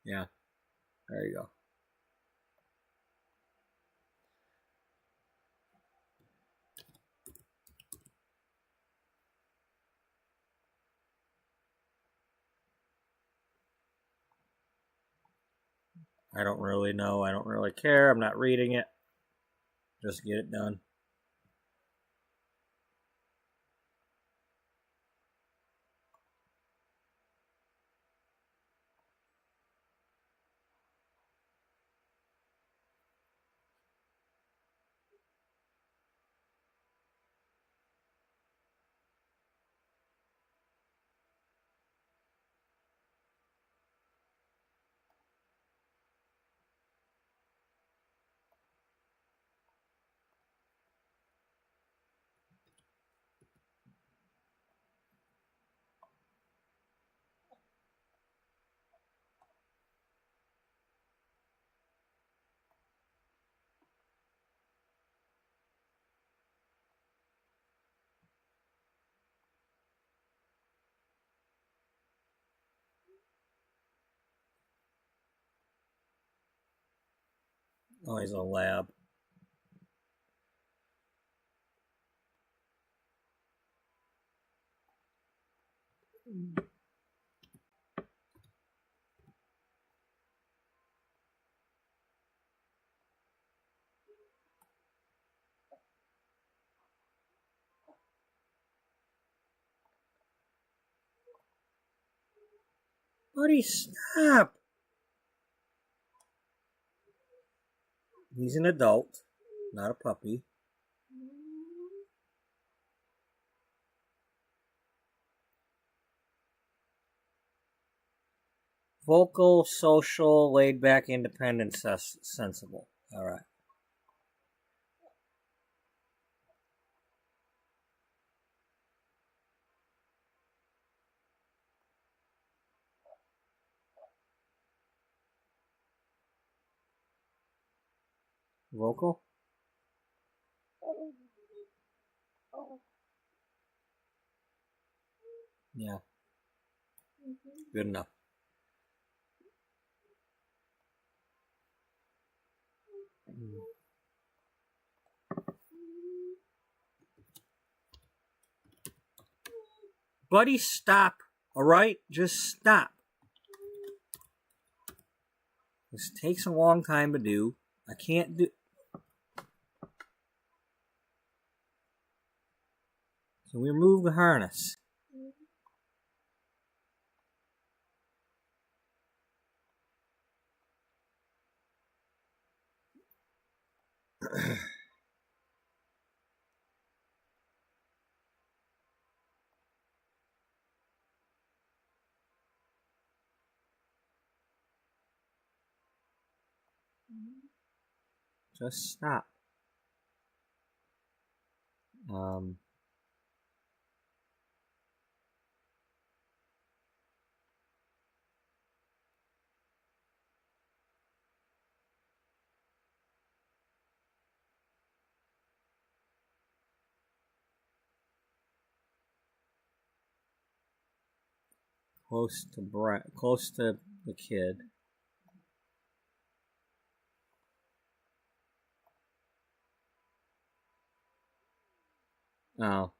Speaker 1: Yeah. There you go. I don't really know. I don't really care. I'm not reading it. Just get it done. Oh, he's a lab. Buddy, stop! He's an adult, not a puppy. Vocal, social, laid back, independent, sensible. All right. Vocal? Yeah. Good enough. Buddy, stop. All right? Just stop. This takes a long time to do. I can't do... Can we remove the harness? Just stop. Close to the kid. Oh.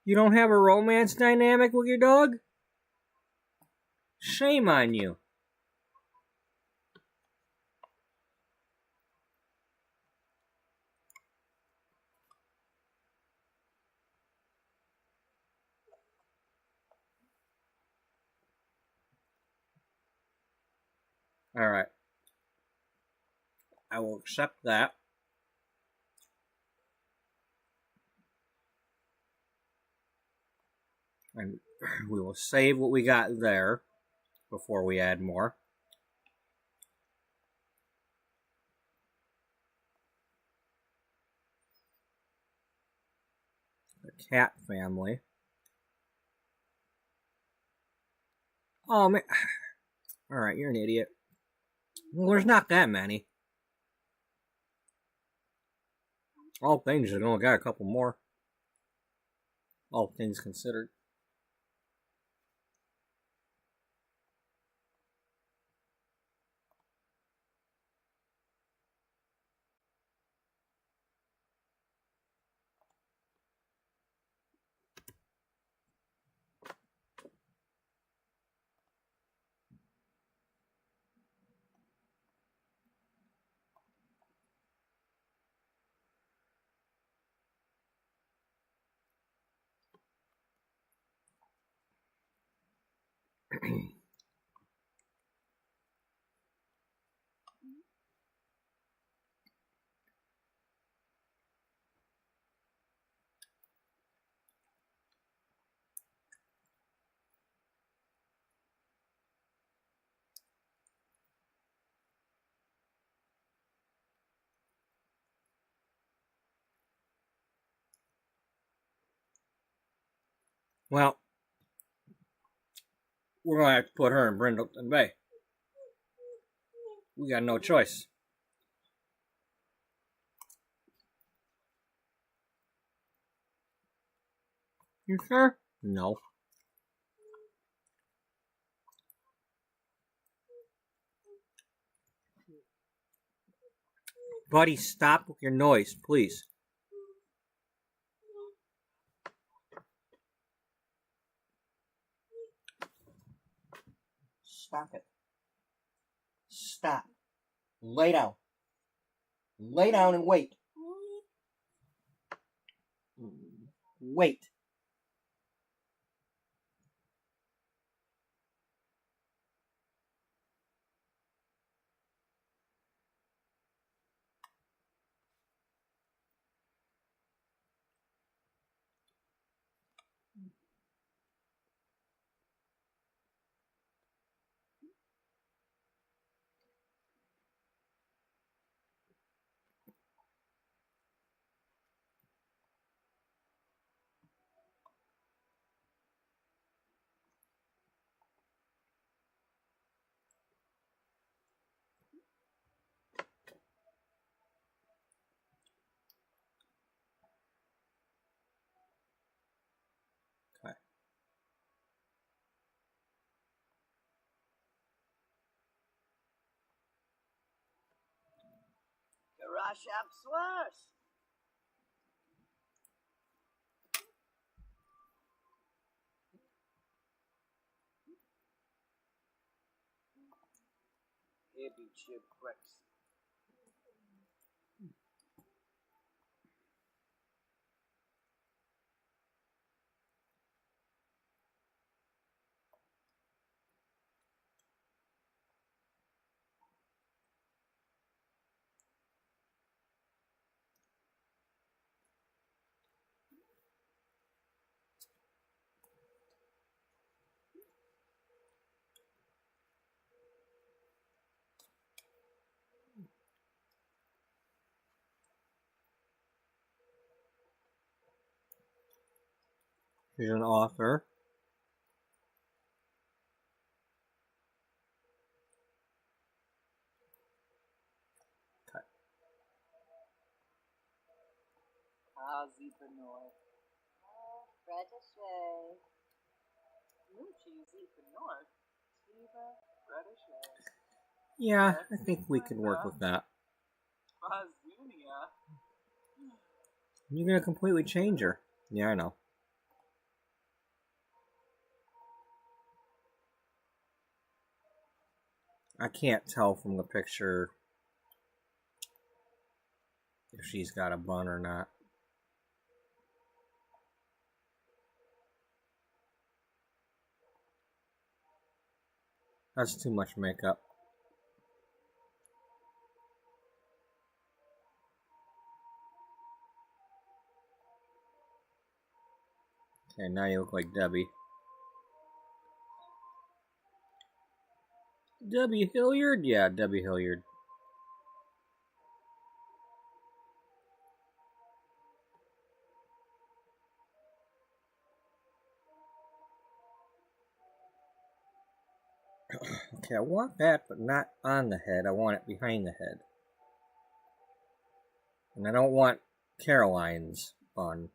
Speaker 1: You don't have a romance dynamic with your dog? Shame on you. Alright. I will accept that. And we will save what we got there before we add more. The cat family. Oh, man. Alright, you're an idiot. Well, there's not that many. All things, I only got a couple more. All things considered. Well, we're going to have to put her in Brindleton Bay. We got no choice. You sure? No. Buddy, stop with your noise, please. Stop it. Stop. Lay down. Lay down and wait. Wait. Okay.
Speaker 3: Garage up swash. Hippie chip bricks.
Speaker 1: She's an author. Yeah, I think we can work with that. You're gonna completely change her. Yeah, I know. I can't tell from the picture if she's got a bun or not. That's too much makeup. Okay, now you look like Debbie. Debbie Hilliard? Yeah, Debbie Hilliard. Okay, I want that, but not on the head. I want it behind the head. And I don't want Caroline's bun.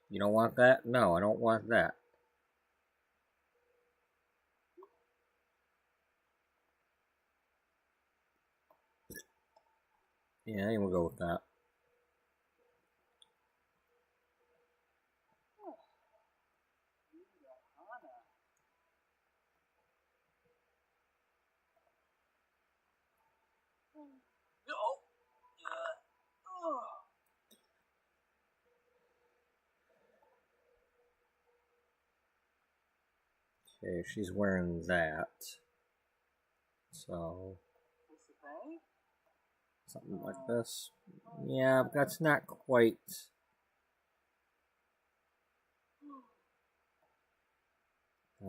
Speaker 1: You don't want that? No, I don't want that. Yeah, I think we'll go with that. Okay, she's wearing that. So, something like this. Yeah, but that's not quite.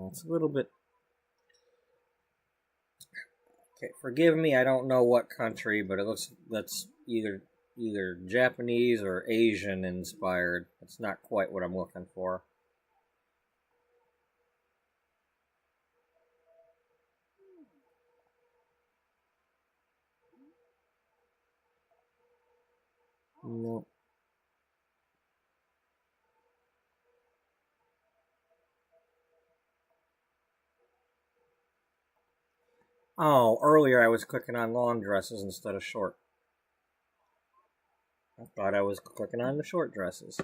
Speaker 1: It's a little bit. Okay, forgive me. I don't know what country, but it looks that's either Japanese or Asian inspired. It's not quite what I'm looking for. No. Oh, earlier I was clicking on long dresses instead of short. I thought I was clicking on the short dresses.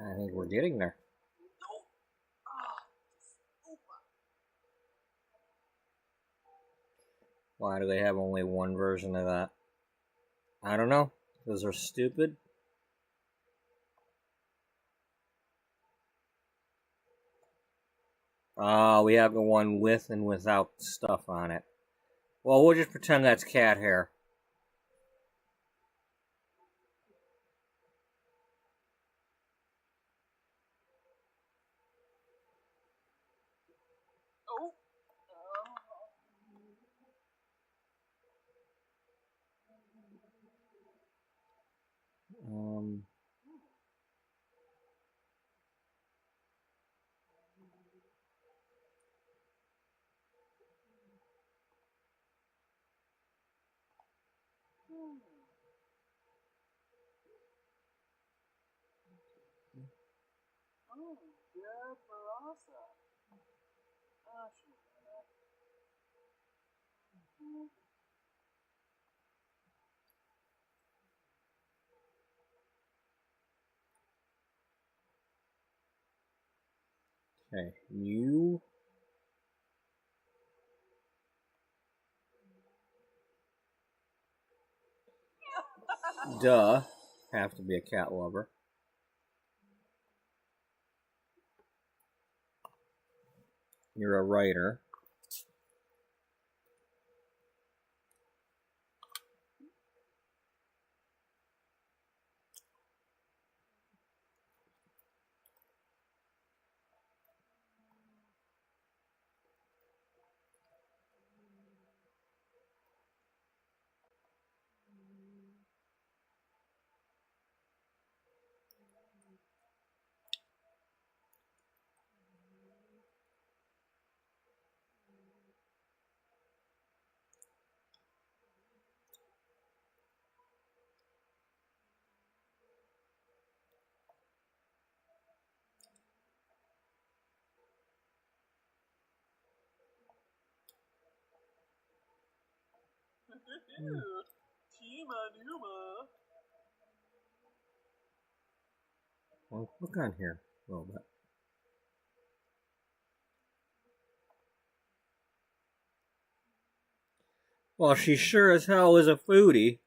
Speaker 1: I think we're getting there. Why do they have only one version of that? I don't know. Because they're stupid. We have the one with and without stuff on it. Well, we'll just pretend that's cat hair. Um, okay, you Duh. Have to be a cat lover. You're a writer. Well, look on here a little bit. Well, she sure as hell is a foodie.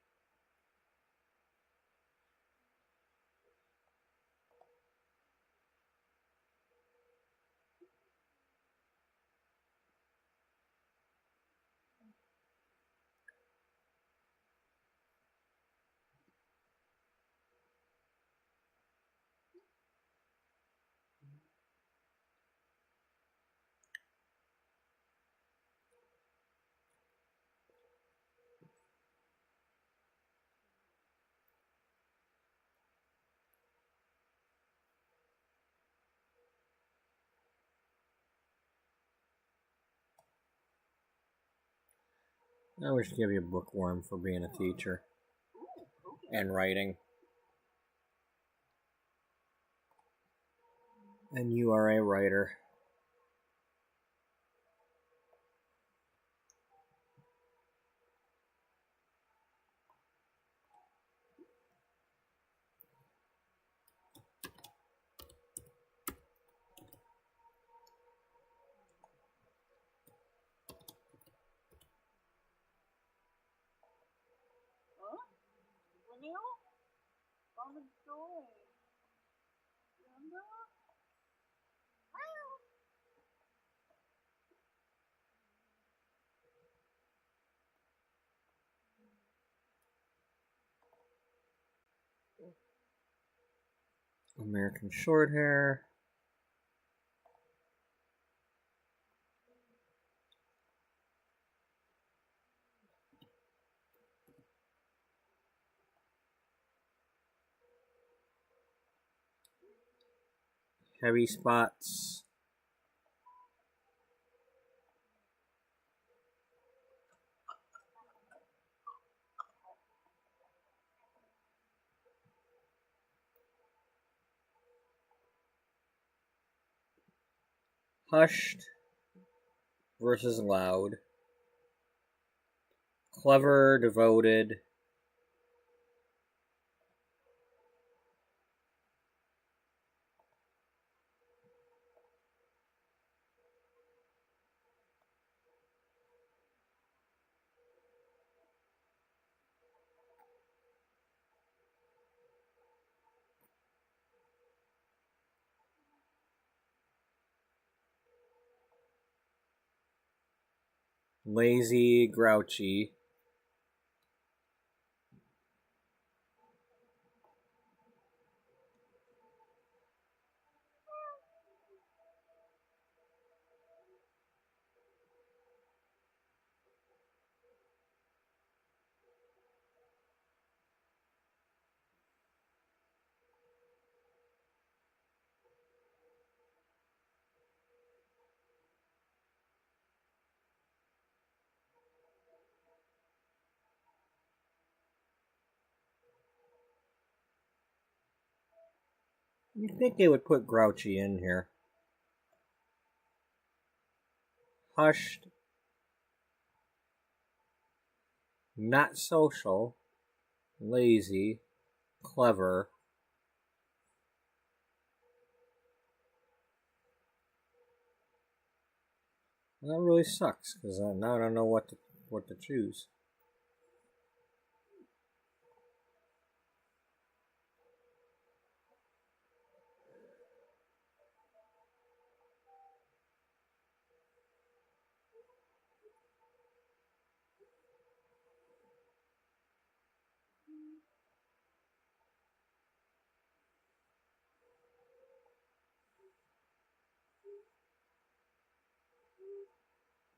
Speaker 1: I wish to give you a bookworm for being a teacher and writing. And you are a writer. American Shorthair. Heavy spots. Hushed versus loud. Clever, devoted. Lazy, grouchy. You'd think they would put grouchy in here. Hushed. Not social. Lazy. Clever. That really sucks, because now I don't know what to choose.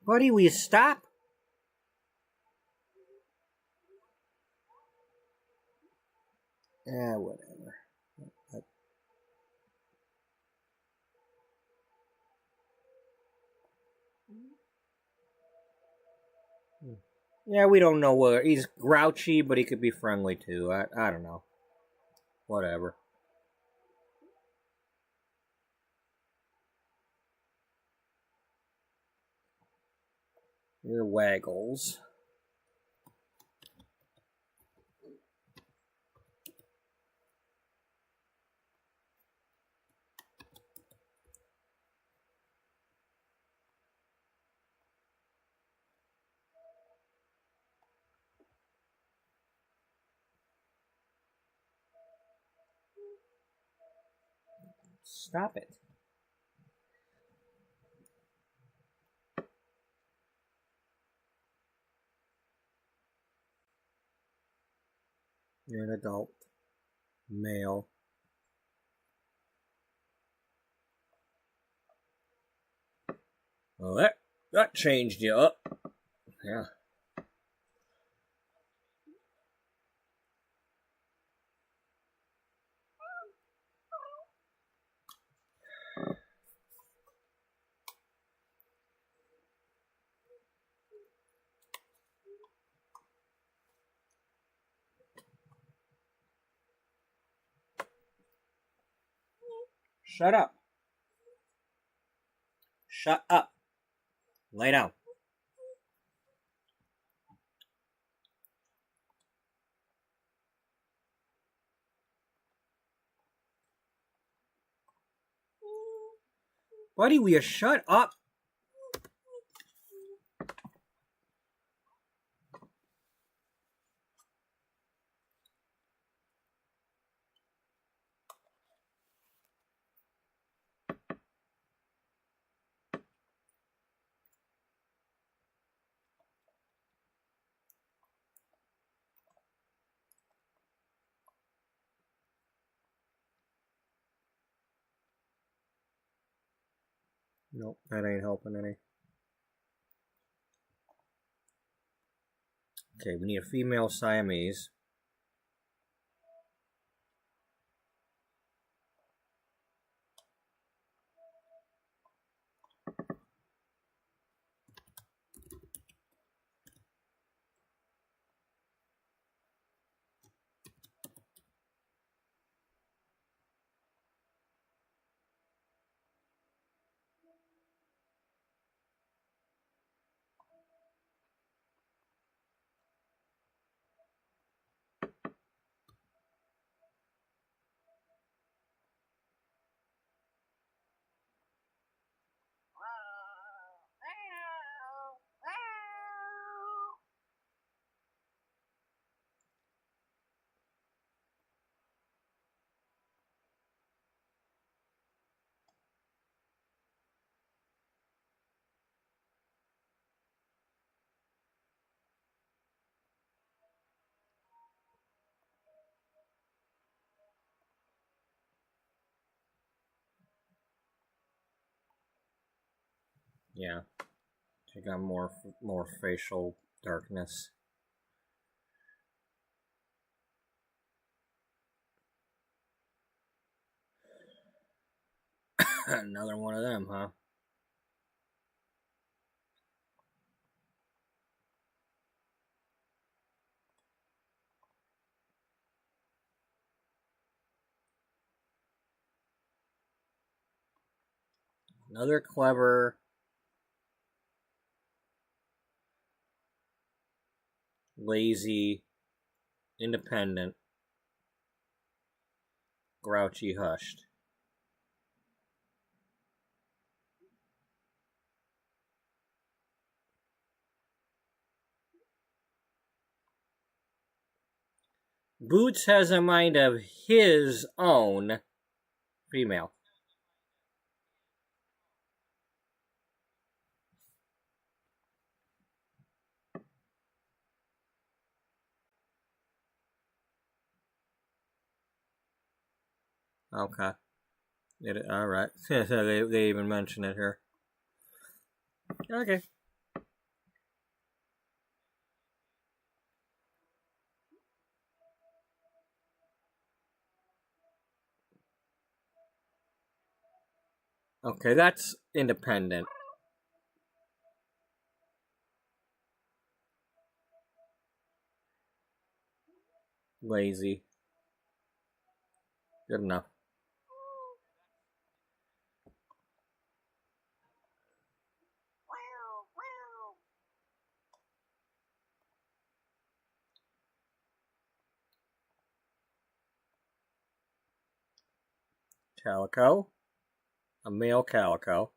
Speaker 1: Buddy, will you stop? Whatever. Yeah, we don't know whether he's grouchy, but he could be friendly too. I don't know. Whatever. Your waggles. Stop it. You're an adult. Male. Well, that changed you up. Yeah. Shut up. Shut up. Lay down. Buddy, will you shut up? Nope, that ain't helping any. Okay, we need a female Siamese. Yeah, she got more facial darkness. Another one of them, huh? Another clever, lazy, independent, grouchy hushed. Boots has a mind of his own. Female. Okay. All right. They even mention it here. Okay. Okay, that's independent. Lazy. Good enough. Calico. A male calico.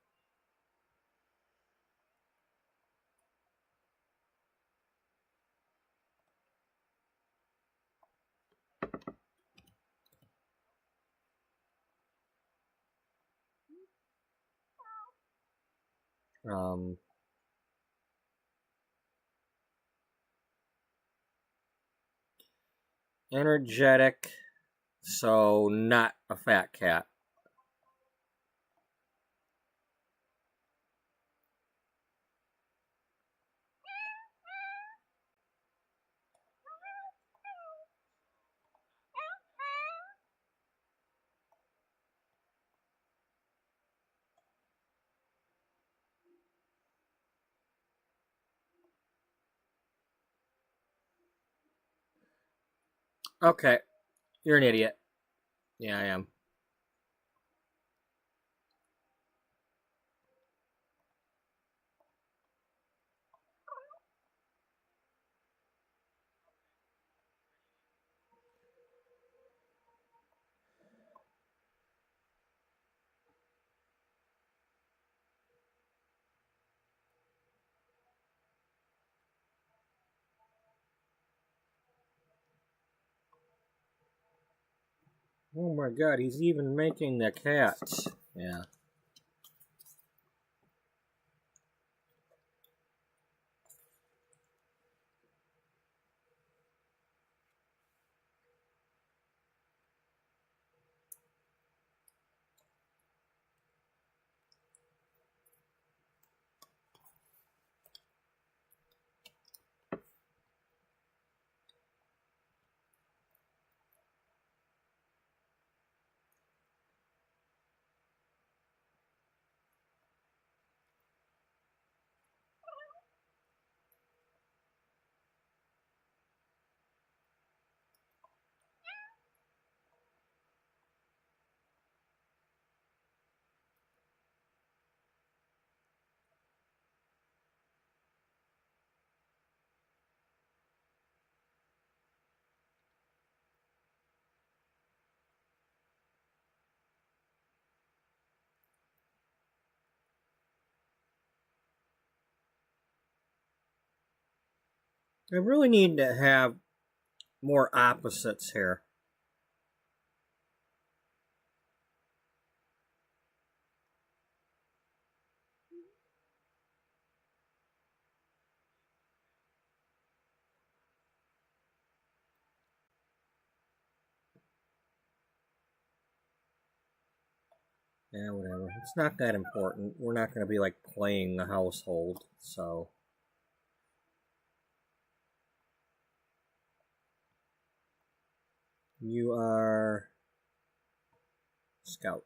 Speaker 1: Energetic, so not a fat cat. Okay, you're an idiot. Yeah, I am. Oh my god, he's even making the cats. Yeah. I really need to have more opposites here. Yeah, whatever. It's not that important. We're not going to be like playing the household, so. You are Scout.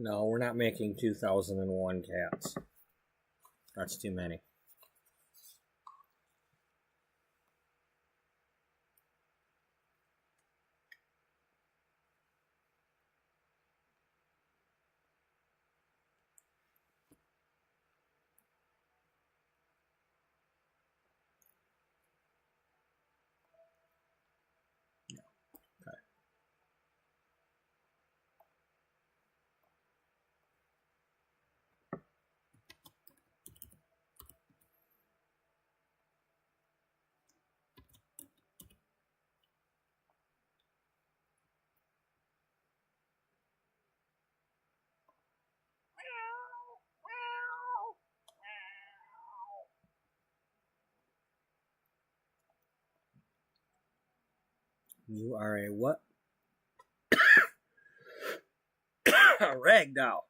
Speaker 1: No, we're not making 2001 cats. That's too many. Okay. You are a what? A ragdoll.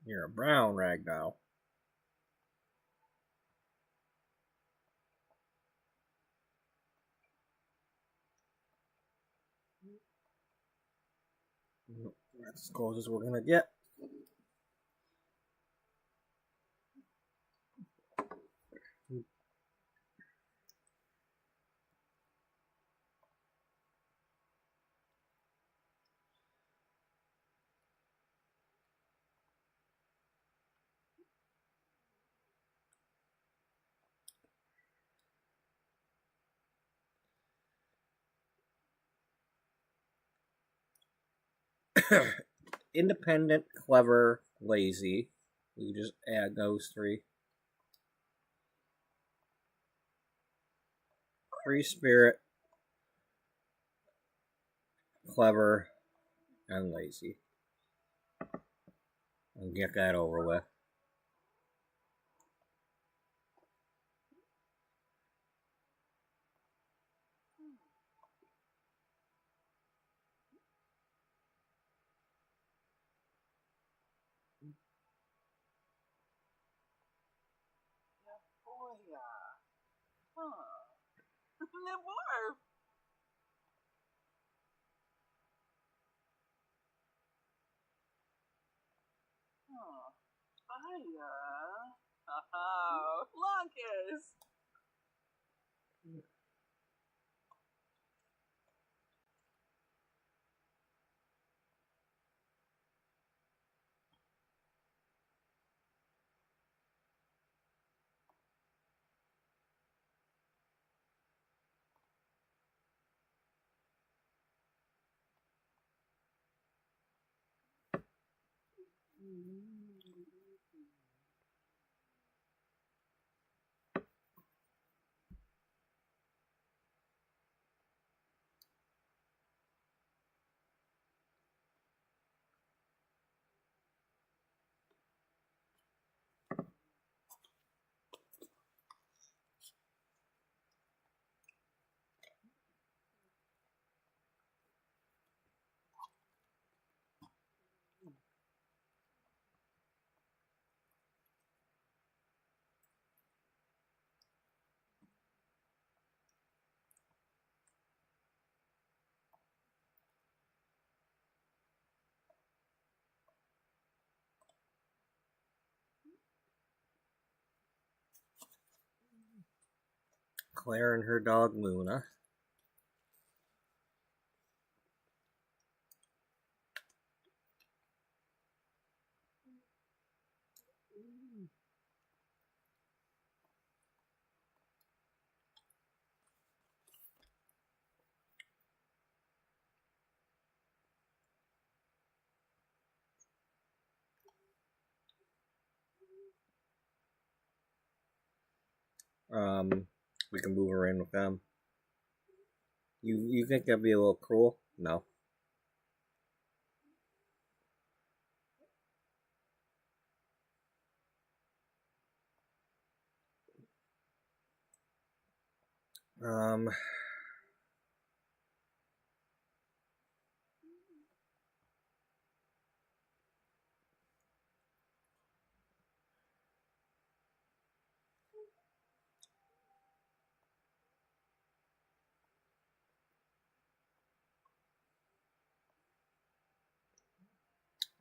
Speaker 1: You're a brown ragdoll. That's as close as we're gonna get. Independent, clever, lazy. You just add those three. Free spirit, clever, and lazy. And get that over with.
Speaker 3: Oh, yeah. Huh. Never. Huh. Aya. Oh, Lucas.
Speaker 1: Claire and her dog Luna. We can move her in with them. You think that'd be a little cruel? No. Um.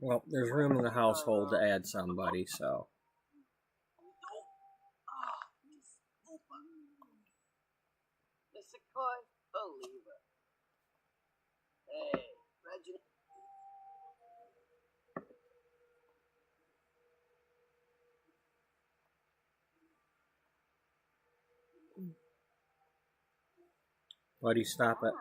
Speaker 1: Well, there's room in the household to add somebody, so.
Speaker 3: Nisekoi believer. Hey, Reggie.
Speaker 1: Buddy, stop it.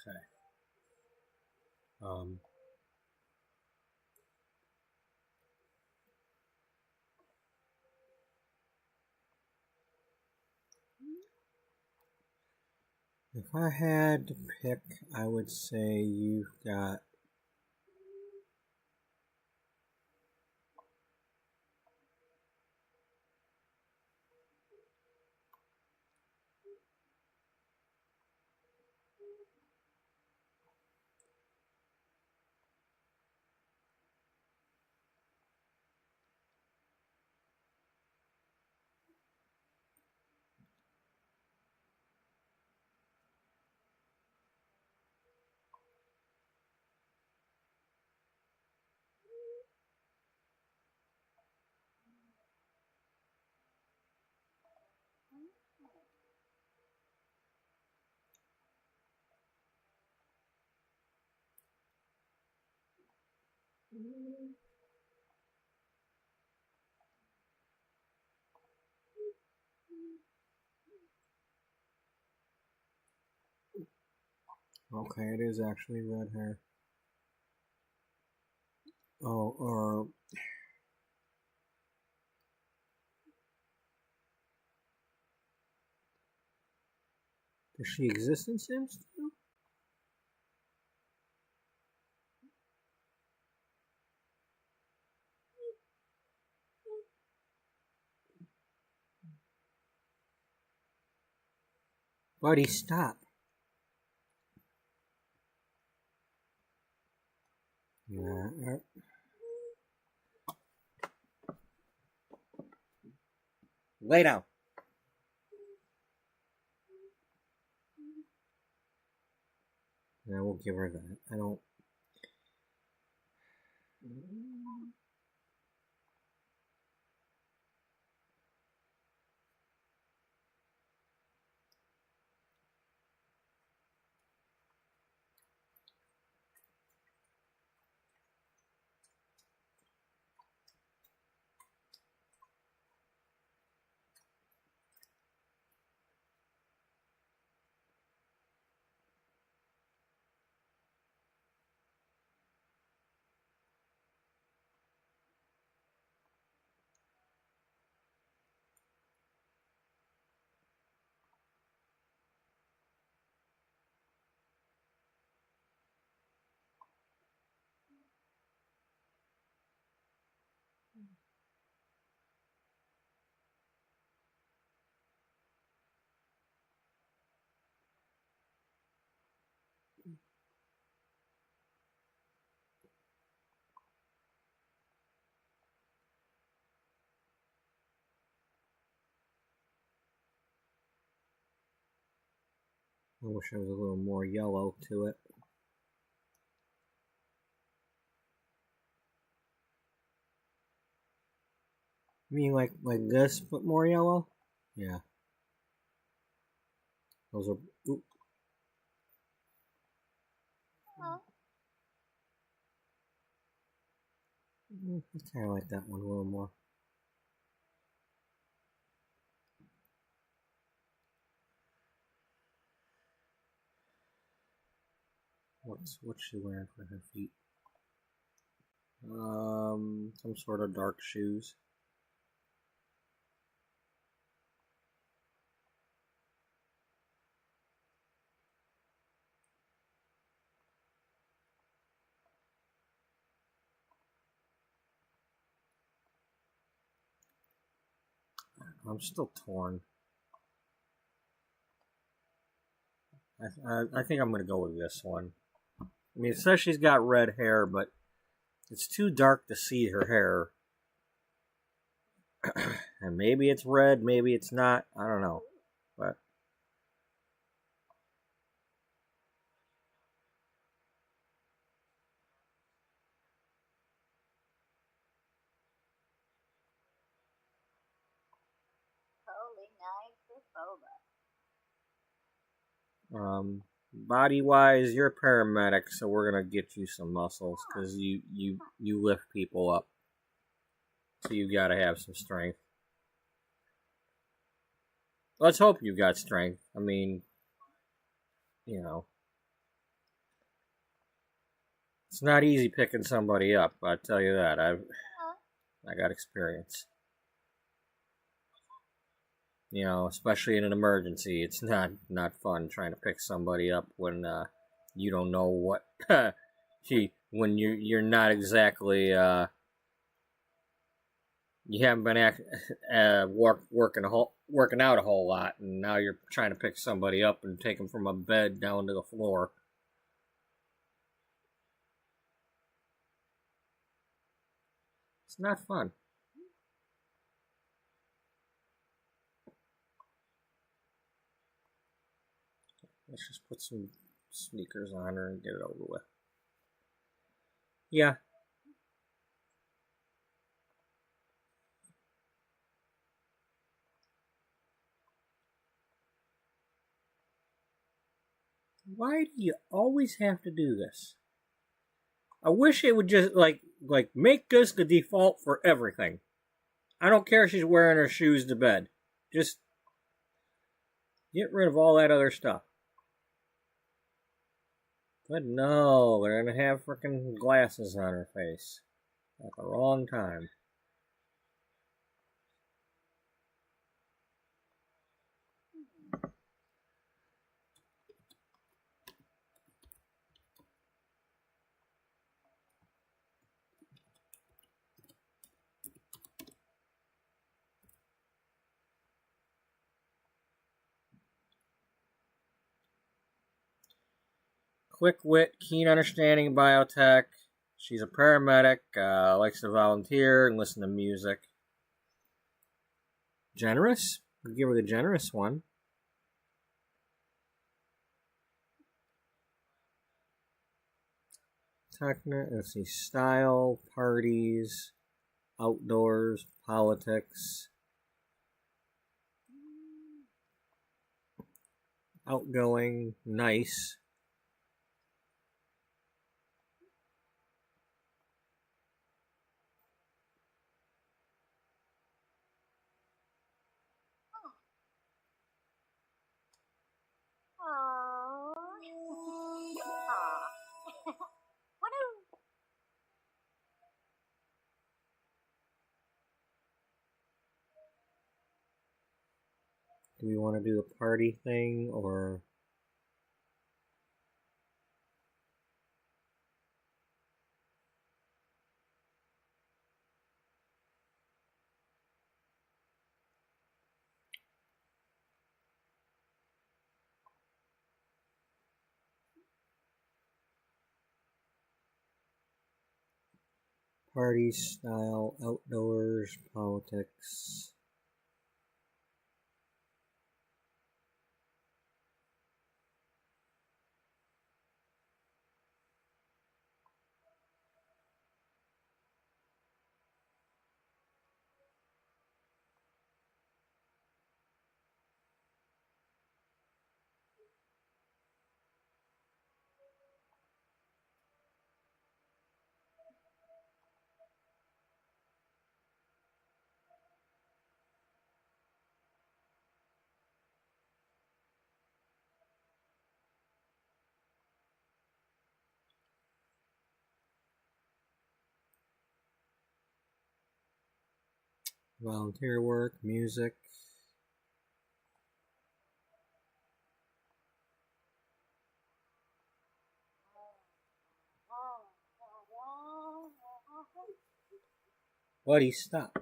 Speaker 1: Okay. If I had to pick, I would say you've got okay. It is actually red hair. Oh, or does she exist in Sims 2? Buddy, stop. Yeah. Lay down. Yeah, we'll give her that. I don't. I wish there was a little more yellow to it. You mean like this, but more yellow? Yeah. Those are. Oop. I kind of like that one a little more. What's she wearing for her feet? Some sort of dark shoes. I'm still torn. I think I'm gonna go with this one. I mean, it says she's got red hair, but it's too dark to see her hair. And maybe it's red, maybe it's not. I don't know. But
Speaker 2: Holy night for boba.
Speaker 1: body wise, you're a paramedic, so we're gonna get you some muscles because you lift people up. So you gotta have some strength. Let's hope you got strength. I mean, you know. It's not easy picking somebody up, I tell you that. I got experience. You know, especially in an emergency, it's not fun trying to pick somebody up when you don't know what when you're not exactly you haven't been working out a whole lot, and now you're trying to pick somebody up and take them from a bed down to the floor. It's not fun. Let's just put some sneakers on her and get it over with. Yeah. Why do you always have to do this? I wish it would just like make this the default for everything. I don't care if she's wearing her shoes to bed. Just get rid of all that other stuff. But no, they're gonna have freaking glasses on her face at the wrong time. Quick wit, keen understanding of biotech. She's a paramedic, likes to volunteer and listen to music. Generous? We'll give her the generous one. Let's see, style, parties, outdoors, politics, outgoing, nice.
Speaker 2: Oh.
Speaker 1: Do we want to do the party thing or... Party, style, outdoors, politics. Volunteer work, music. Buddy, stop.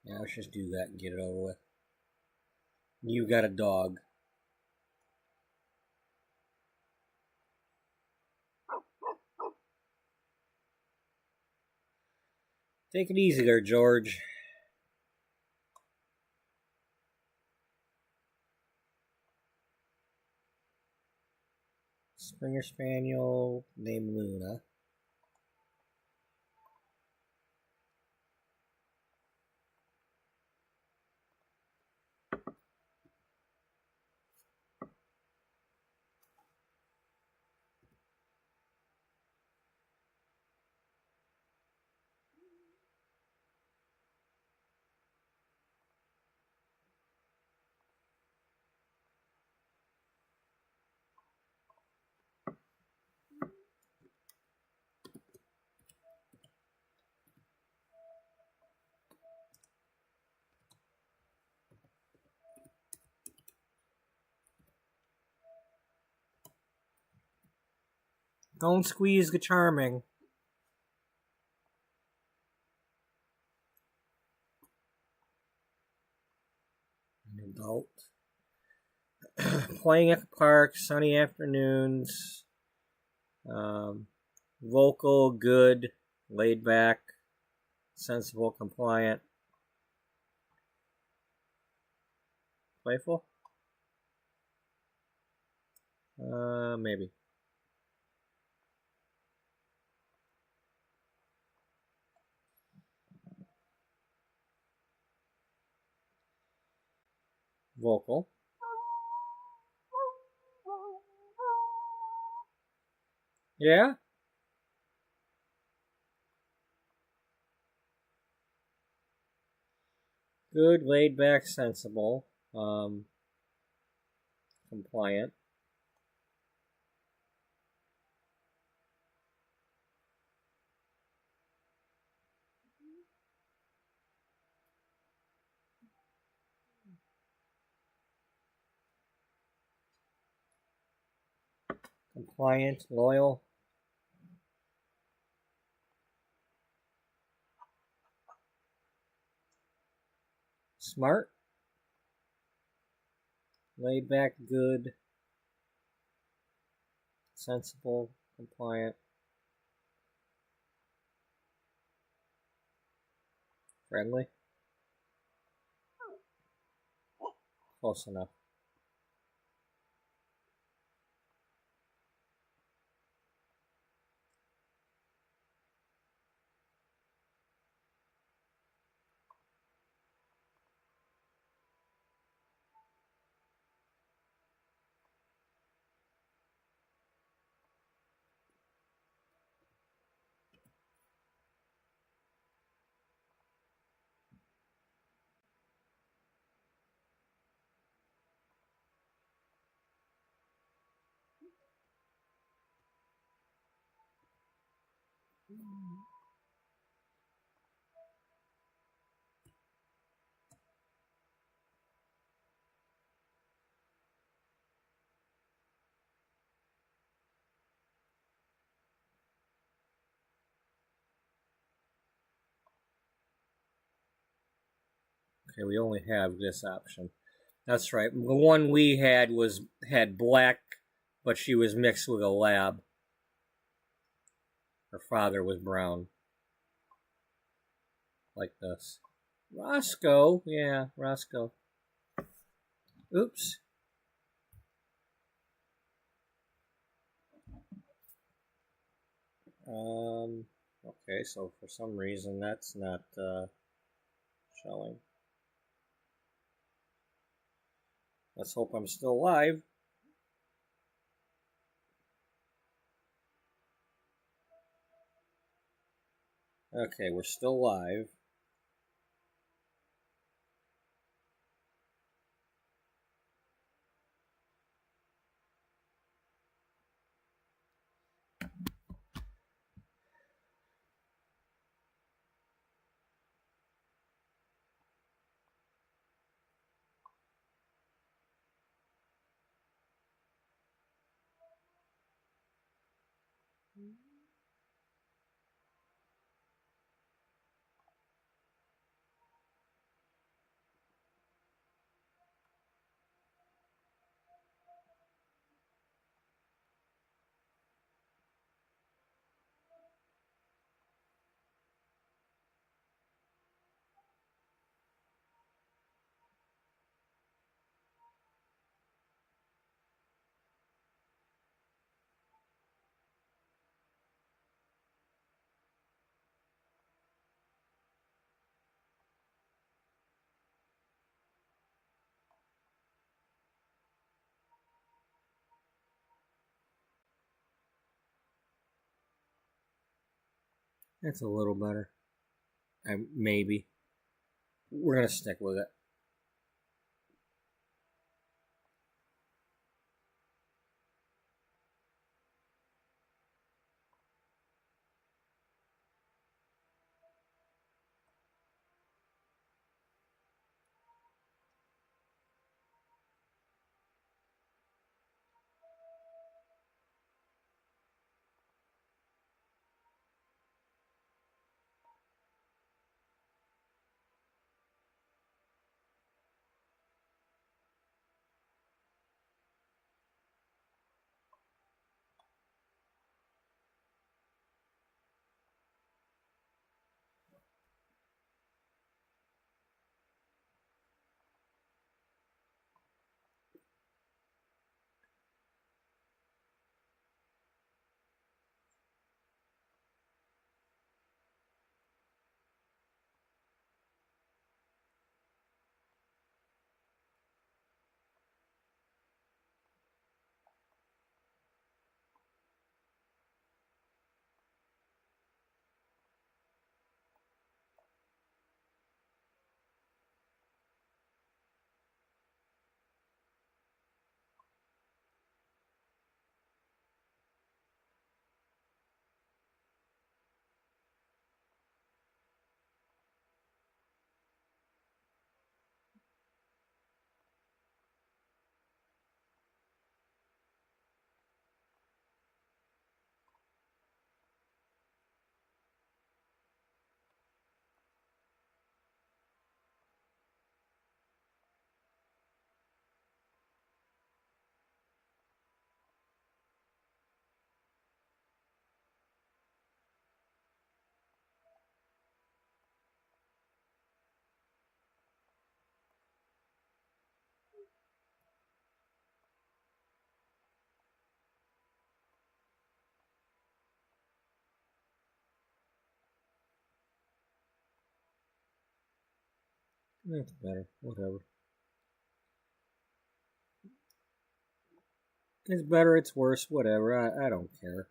Speaker 1: Yeah, let's just do that and get it over with. You got a dog. Take it easy there, George. Springer Spaniel named Luna. Don't squeeze the charming. An adult. Playing at the park, sunny afternoons. Vocal, good, laid back, sensible, compliant. Playful? Maybe. Vocal. Yeah? Good, laid back, sensible, compliant. Compliant, loyal. Smart. Laid back, good. Sensible, compliant. Friendly. Close enough. Okay, we only have this option. That's right. The one we had had black, but she was mixed with a lab. Her father was brown. Like this. Roscoe. Yeah, Roscoe. Oops. Okay, so for some reason that's not showing. Let's hope I'm still live. Okay, we're still live. That's a little better. Maybe. We're going to stick with it. That's better. Whatever. It's better, it's worse, whatever. I don't care.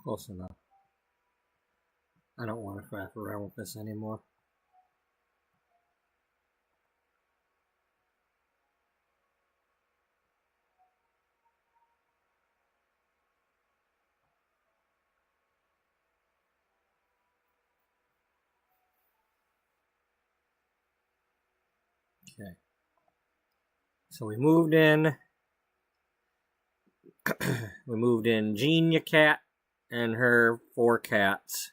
Speaker 1: Close enough. I don't want to faff around with this anymore. Okay. So we moved in. We moved in Genia Cat and her 4 cats.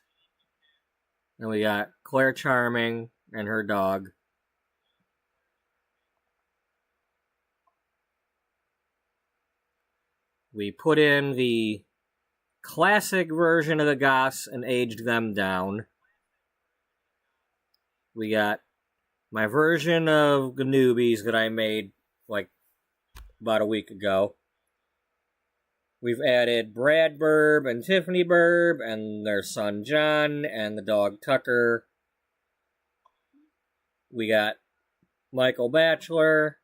Speaker 1: And we got Claire Charming and her dog. We put in the classic version of the Goths and aged them down. We got my version of the newbies that I made like about a week ago. We've added Brad Burb and Tiffany Burb and their son John and the dog Tucker. We got Michael Batchelor.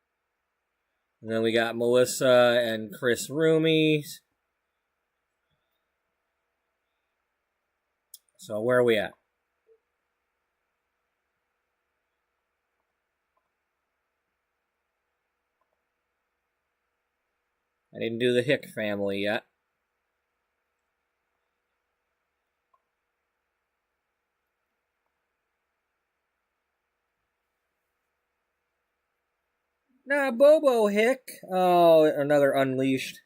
Speaker 1: And then we got Melissa and Chris Roomies. So where are we at? I didn't do the Hick family yet. Nah, Bobo Hick. Oh, another Unleashed.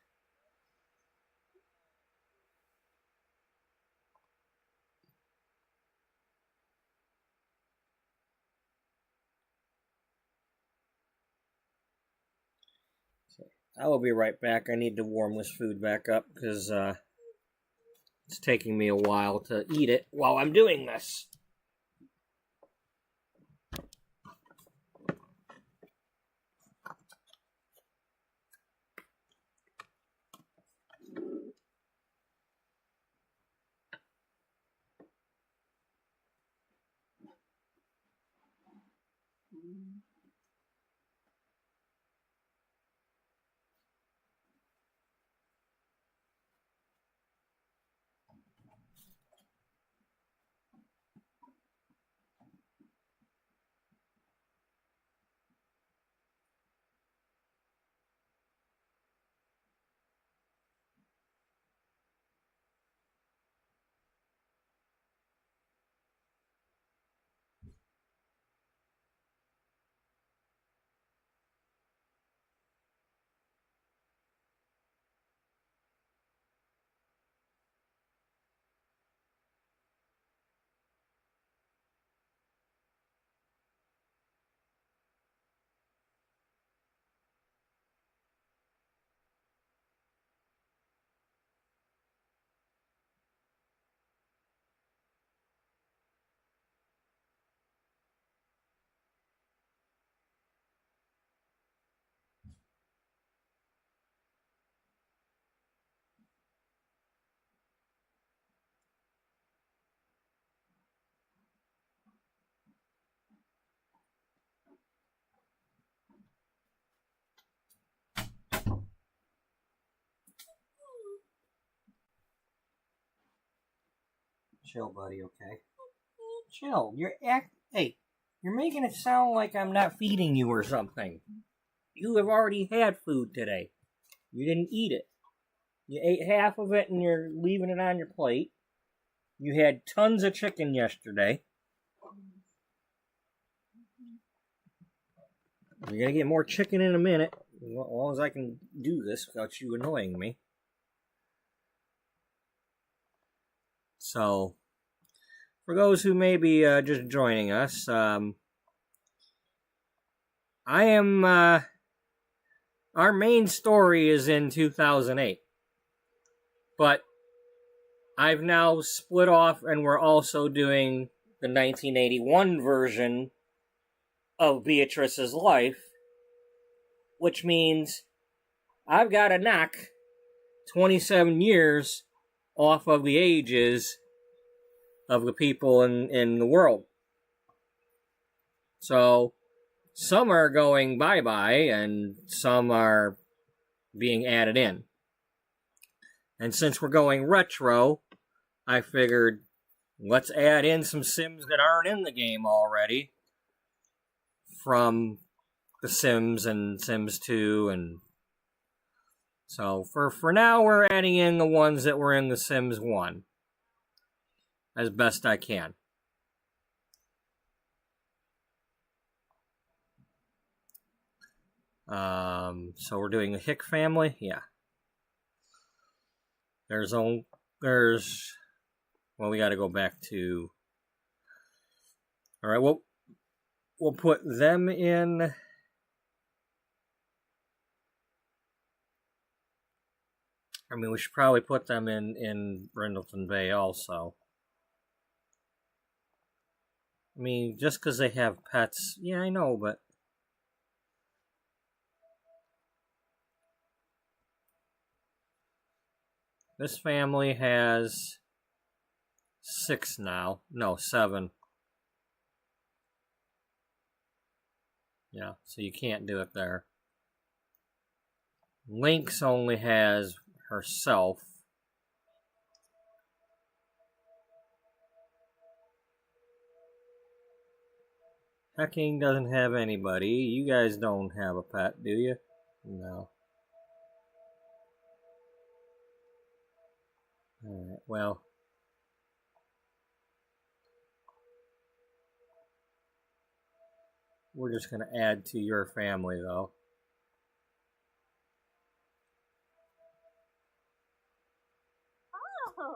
Speaker 1: I will be right back. I need to warm this food back up because it's taking me a while to eat it while I'm doing this. Chill, buddy, okay? Chill. Hey, you're making it sound like I'm not feeding you or something. You have already had food today. You didn't eat it. You ate half of it and you're leaving it on your plate. You had tons of chicken yesterday. You're going to get more chicken in a minute, as long as I can do this without you annoying me. So, for those who may be just joining us, I am, our main story is in 2008. But I've now split off and we're also doing the 1981 version of Beatrice's life, which means I've got to knock 27 years off of the ages of the people in the world. So some are going bye-bye and some are being added in. And since we're going retro, I figured let's add in some Sims that aren't in the game already from The Sims and Sims 2, and so for now we're adding in the ones that were in The Sims 1 as best I can. So we're doing the Hick family, yeah. Well, we got to go back to. All right, well. We'll put them in. I mean, we should probably put them in Brindleton Bay also. I mean, just because they have pets. Yeah, I know, but. This family has 6 now. No, 7. Yeah, so you can't do it there. Lynx only has herself. Hecking doesn't have anybody. You guys don't have a pet, do you? No. Alright, well. We're just going to add to your family, though.
Speaker 2: Oh.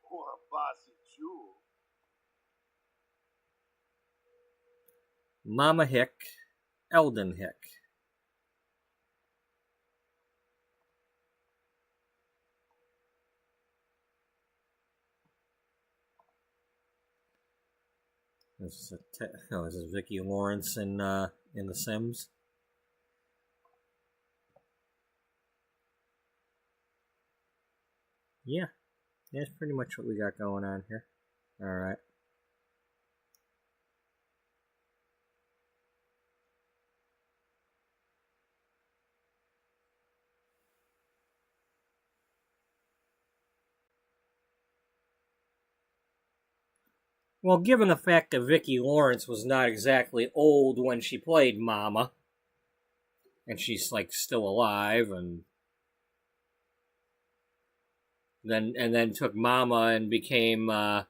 Speaker 3: Poor bossy Jewel.
Speaker 1: Mama Hick, Eldon Hick. This is Vicki Lawrence in The Sims. Yeah, that's pretty much what we got going on here. All right. Well, given the fact that Vicki Lawrence was not exactly old when she played Mama, and she's like still alive, and then took Mama and became Meemaw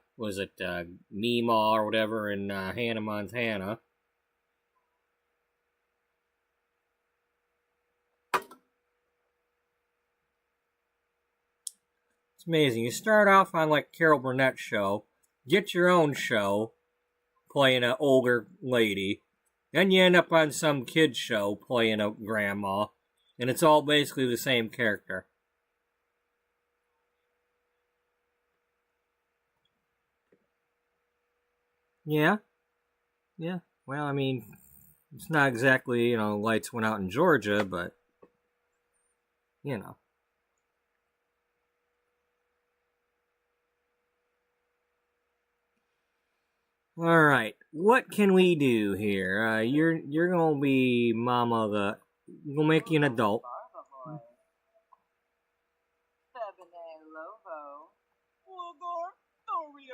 Speaker 1: or whatever in Hannah Montana. It's amazing. You start off on like Carol Burnett's show. Get your own show, playing an older lady. Then you end up on some kid's show, playing a grandma. And it's all basically the same character. Yeah. Yeah. Well, I mean, it's not exactly, lights went out in Georgia, but, All right, what can we do here? You're gonna be Mama. We'll make you an adult.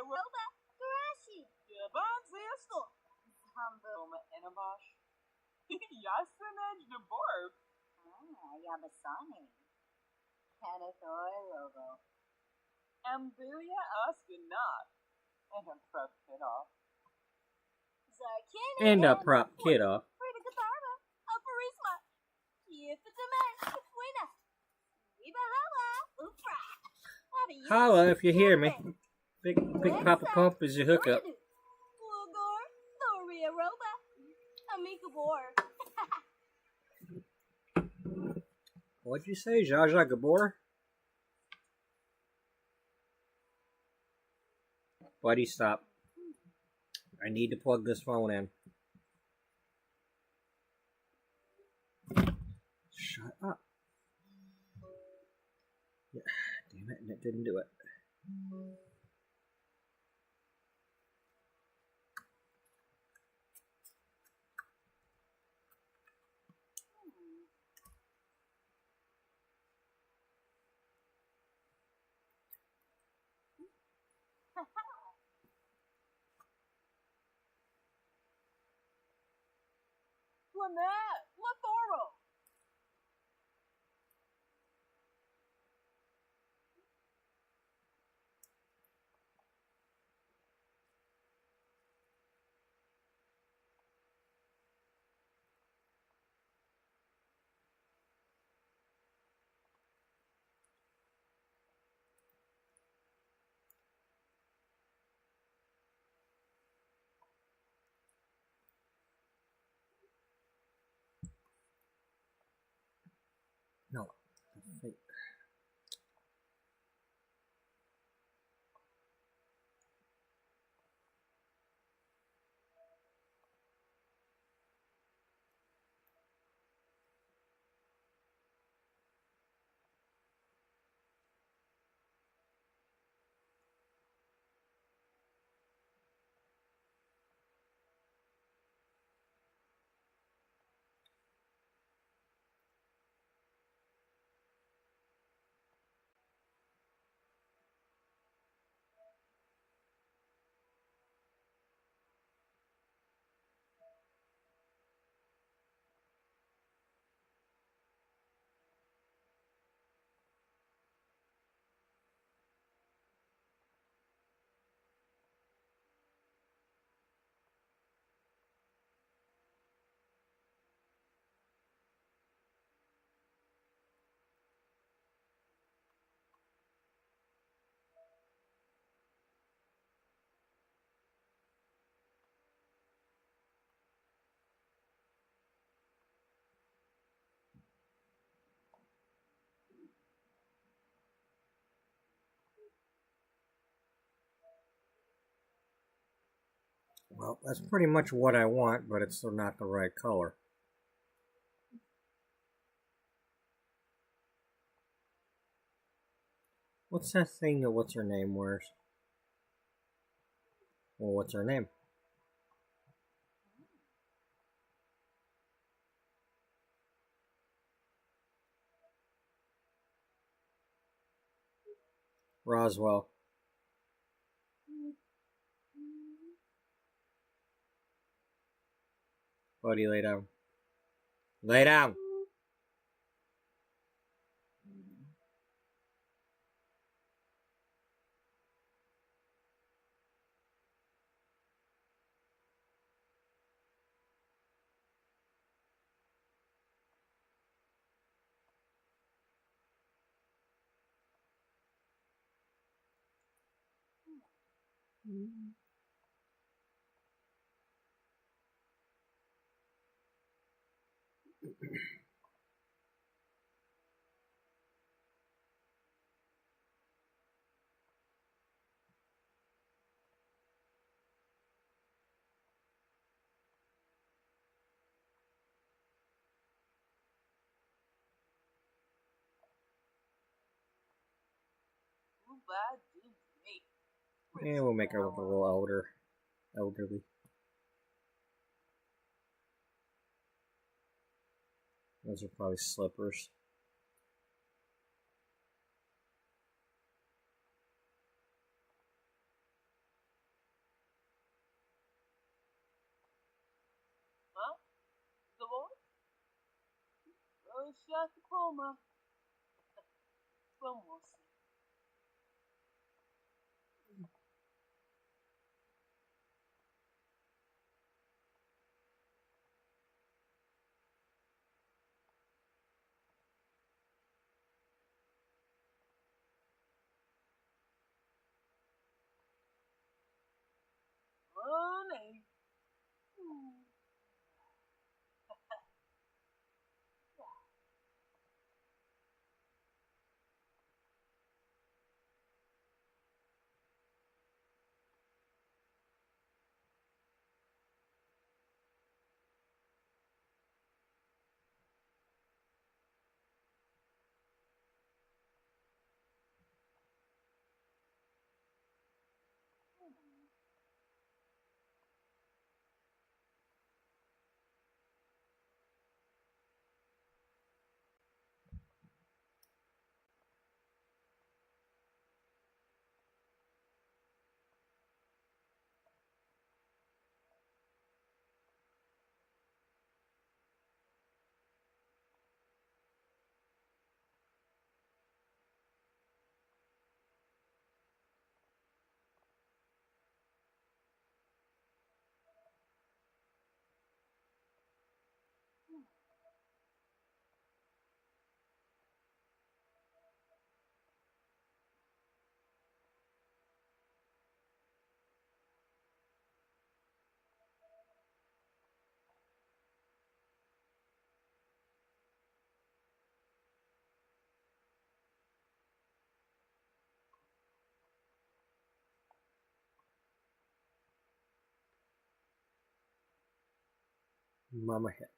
Speaker 2: Roba, Garashi.
Speaker 4: Yaban Zesto.
Speaker 2: Humble.
Speaker 4: Enabash. Yasinaj de Borb.
Speaker 2: Yabasani. Kanathoi Lobo.
Speaker 4: Ambuya Askanat. And a prep kid off.
Speaker 2: Zarkin.
Speaker 1: And a prop kid off.
Speaker 2: Frida Gatharba. Afarisma. Yifataman. Wina. Ibahala. Ufra.
Speaker 1: Holla if you hear me. Big Papa Pump is your hookup.
Speaker 2: Lugor. Thoria Roba. Amika Bor.
Speaker 1: What'd you say, Zsa Zsa Gabor? Buddy, stop. I need to plug this phone in. Shut up. Yeah, damn it, and it didn't do it.
Speaker 4: Lynette. Lathoro.
Speaker 1: No. Well, that's pretty much what I want, but it's still not the right color. What's that thing that what's her name wears? Well, what's her name? Roswell. Buddy, lay down. Lay down! Yeah, we'll make her look a little elderly. Those are probably slippers.
Speaker 4: shut the Puma. But we'll see. Money.
Speaker 1: Mama Heck.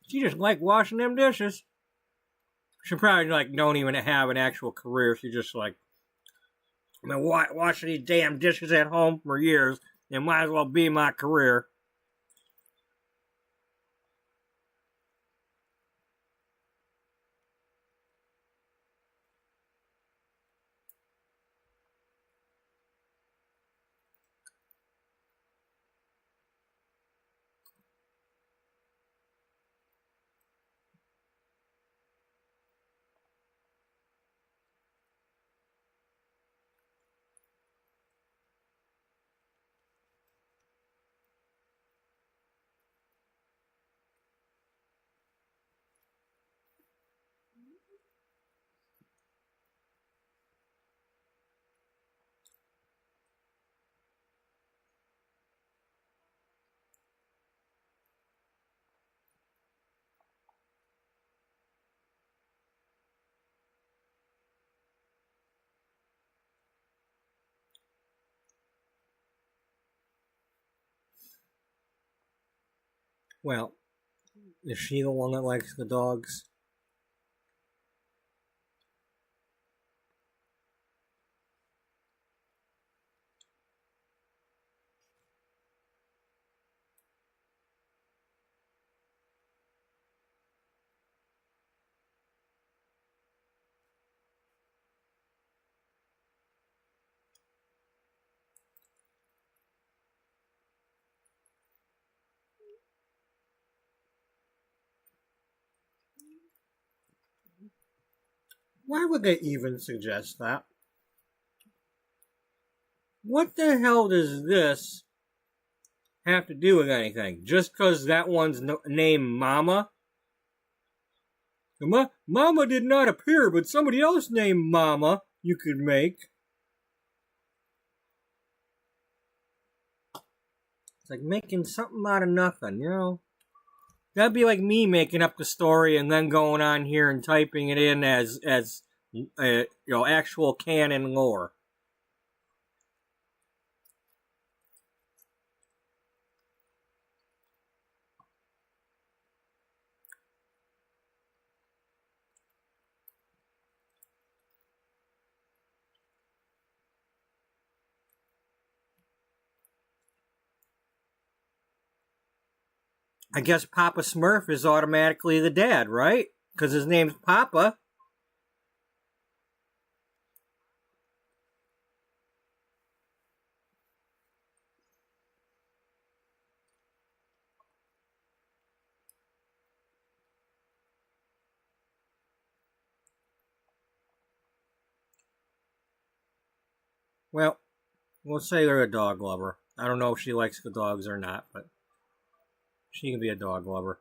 Speaker 1: She just like washing them dishes. She probably like don't even have an actual career. She just like, I've been washing these damn dishes at home for years. It might as well be my career. Well, is she the one that likes the dogs? Why would they even suggest that? What the hell does this have to do with anything? Just because that one's named Mama? Mama did not appear, but somebody else named Mama you could make. It's like making something out of nothing, you know? That'd be like me making up the story and then going on here and typing it in as actual canon lore. I guess Papa Smurf is automatically the dad, right? Because his name's Papa. Well, we'll say they're a dog lover. I don't know if she likes the dogs or not, but she can be a dog lover.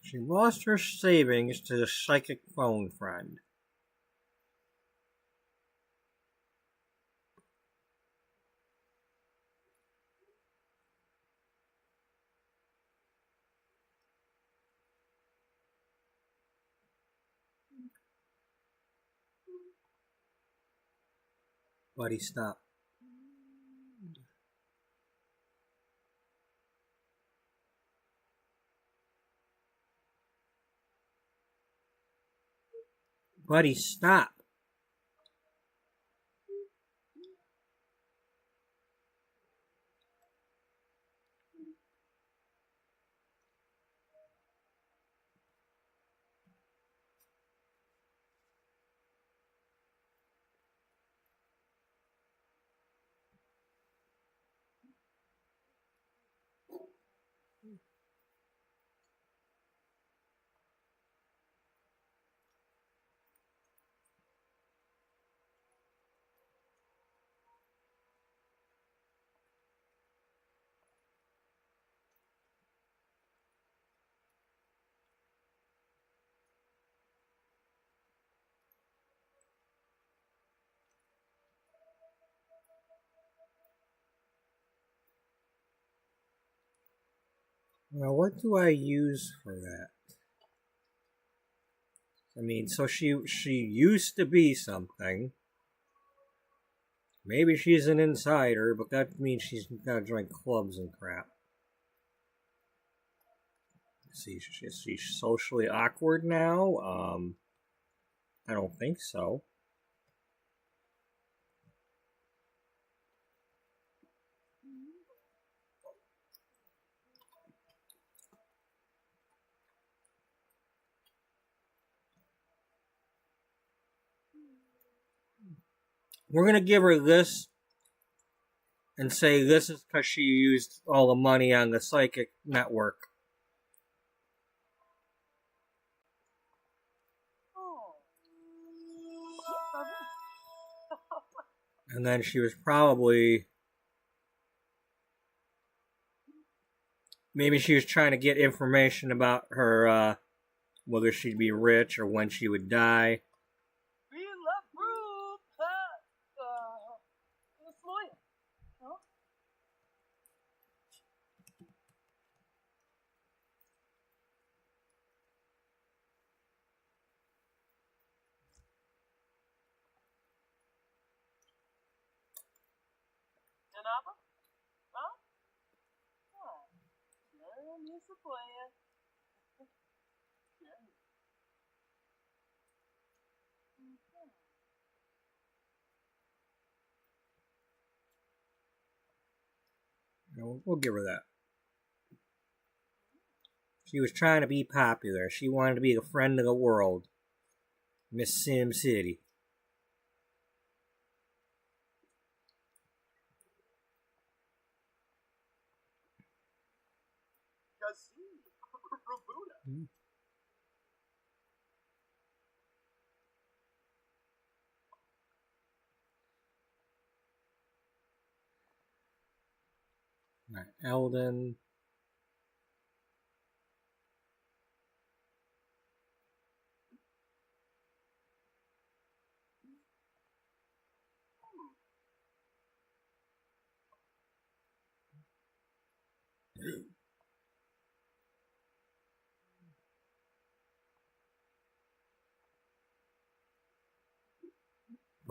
Speaker 1: She lost her savings to the psychic phone friend. Buddy, stop. Buddy, stop. Now, what do I use for that? I mean, so she used to be something. Maybe she's an insider, but that means she's got to join clubs and crap. See, is she socially awkward now? I don't think so. We're going to give her this and say this is because she used all the money on the psychic network. And then she was probably... Maybe she was trying to get information about her, whether she'd be rich or when she would die. We'll give her that. She was trying to be popular. She wanted to be the friend of the world. Miss Sim City. Right, Eldon.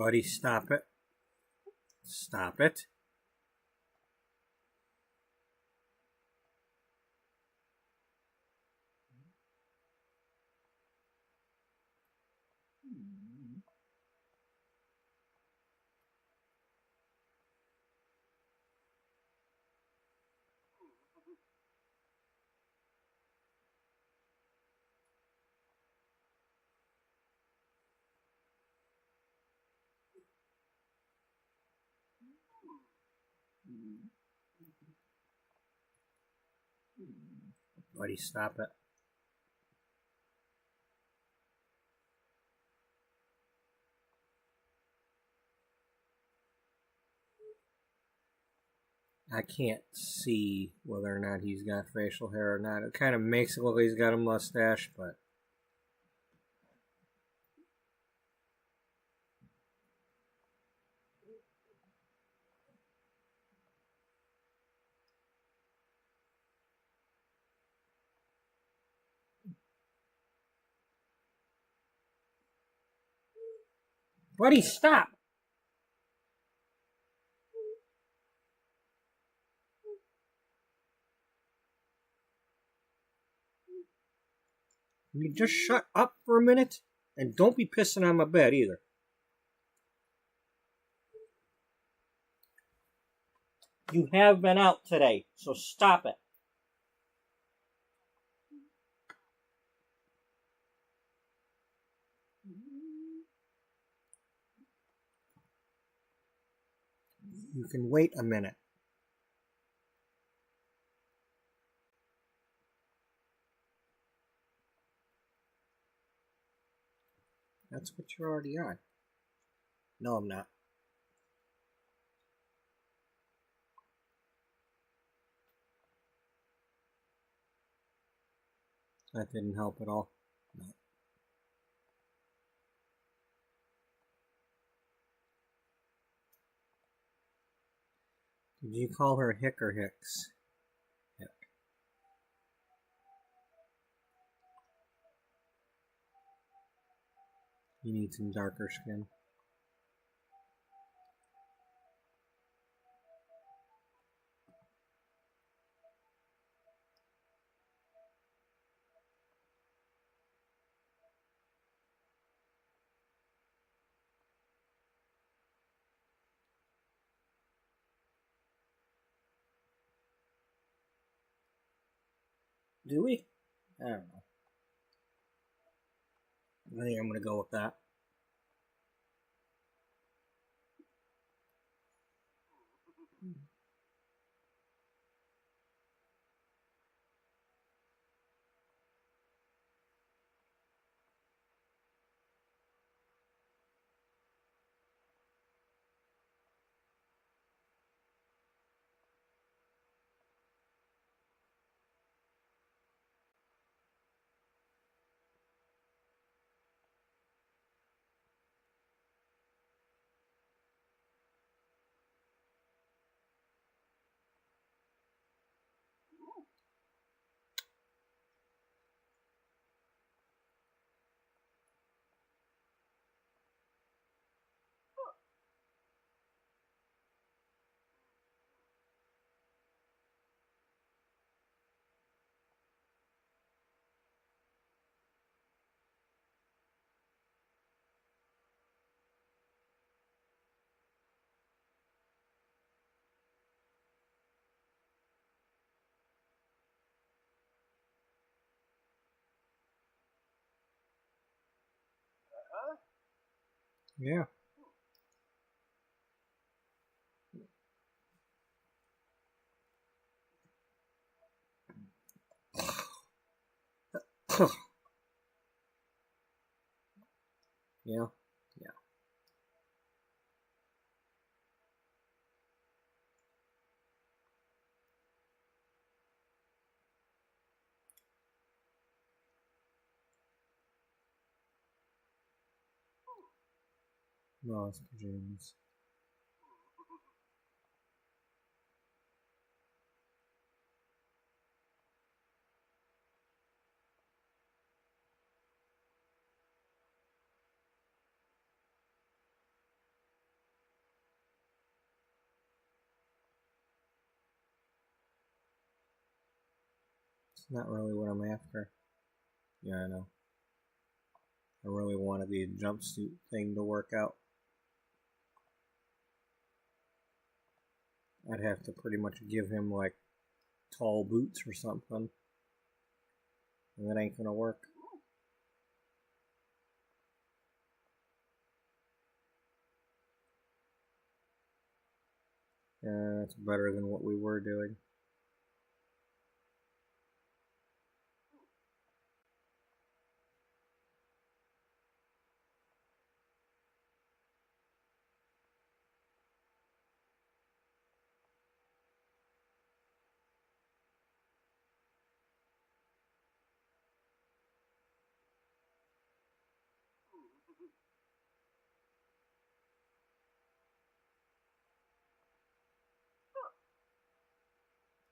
Speaker 1: Buddy, stop it. Stop it. Buddy, stop it. I can't see whether or not he's got facial hair or not. It kind of makes it look like he's got a mustache, but... Buddy, stop! Will you just shut up for a minute? And don't be pissing on my bed either. You have been out today, so stop it. You can wait a minute. That's what you're already on. No, I'm not. That didn't help at all. No. Did you call her Hick or Hicks? Hick. You need some darker skin. Do we? I don't know. I think I'm going to go with that. Yeah. Yeah. Yeah. No, it's pajamas. not really what I'm after. Yeah, I know. I really wanted the jumpsuit thing to work out. I'd have to pretty much give him like tall boots or something. And that ain't gonna work. It's better than what we were doing.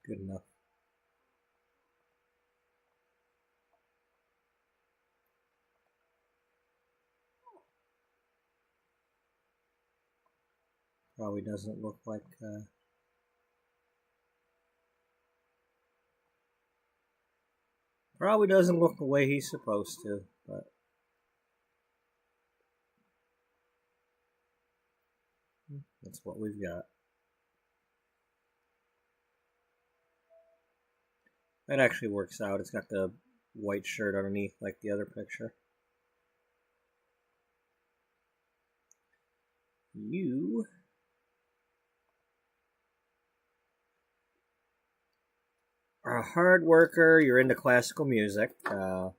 Speaker 1: Good enough. Probably doesn't look like probably doesn't look the way he's supposed to, but that's what we've got. That actually works out. It's got the white shirt underneath like the other picture. You are a hard worker. You're into classical music.
Speaker 3: Oh.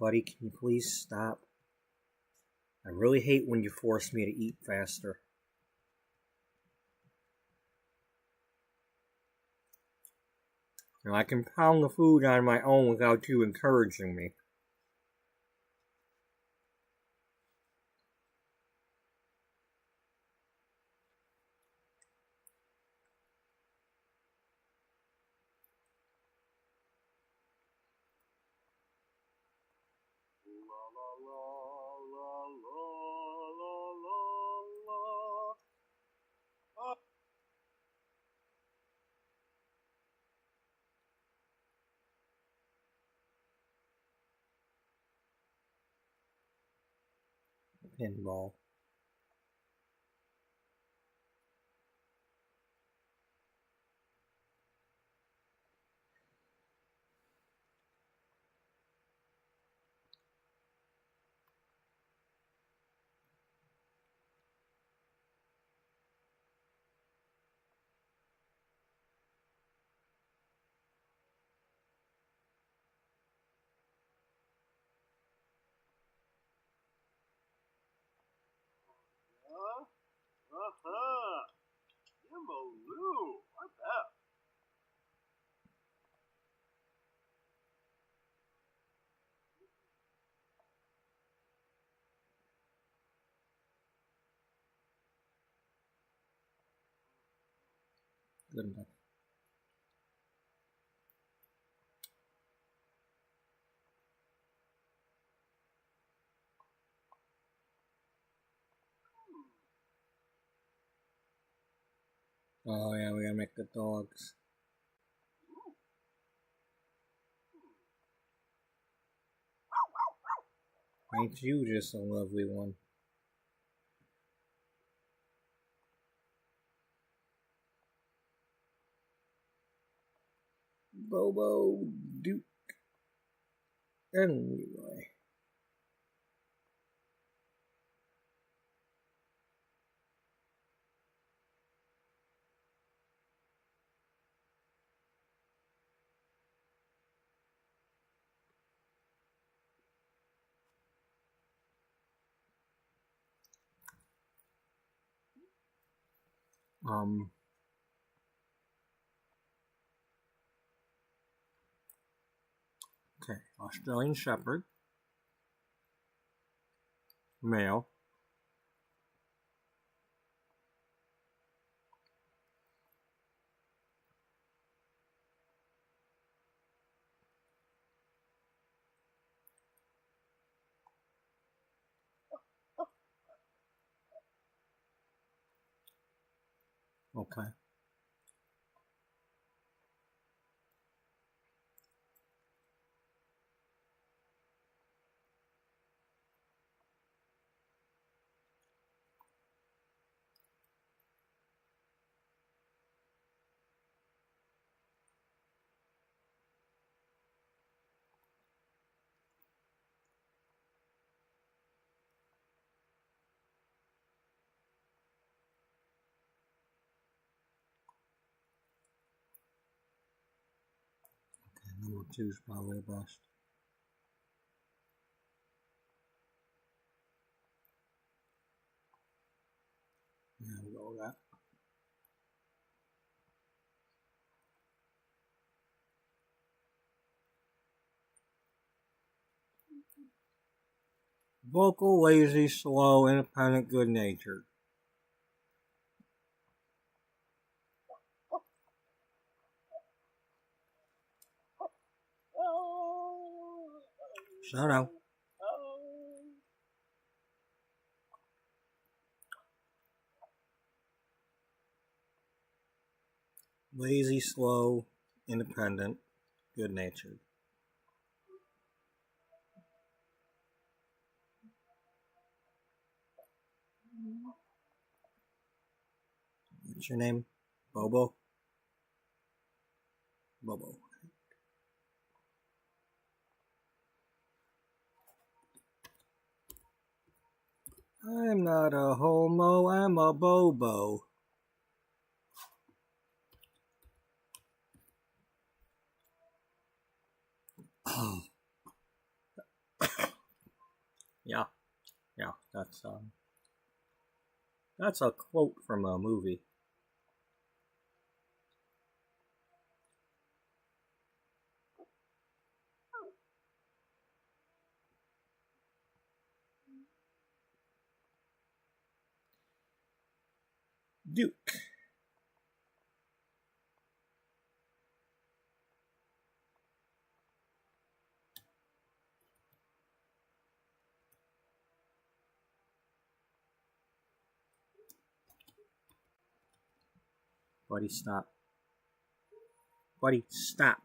Speaker 1: Buddy, can you please stop? I really hate when you force me to eat faster. Now, I can pound the food on my own without you encouraging me.
Speaker 3: La la la la la la la. Oh.
Speaker 1: Pinball.
Speaker 3: Uh-huh. Yimmaloo. What's that?
Speaker 1: Good enough. Oh yeah, we gotta make the dogs. Ain't you just a lovely one? Bobo, Duke, and Leroy. Okay, Australian Shepherd, male. Okay. Number 2 is probably the best. Yeah, we'll go with that. Vocal, lazy, slow, independent, good-natured. Shadow. Lazy, slow, independent, good-natured. What's your name? Bobo? Bobo. I'm not a homo, I'm a bobo. Yeah, that's a quote from a movie. Duke. Buddy, stop. Buddy, stop.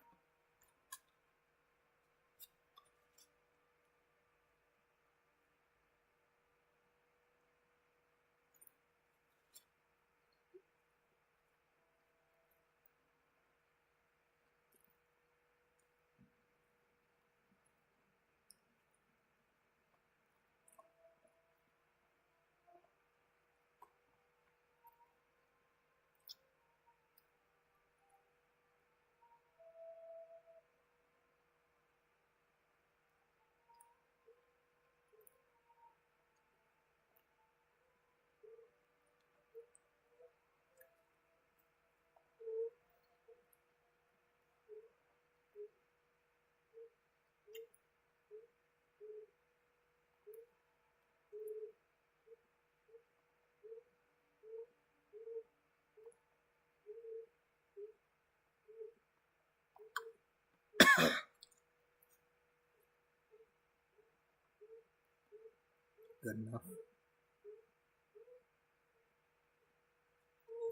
Speaker 1: Good enough.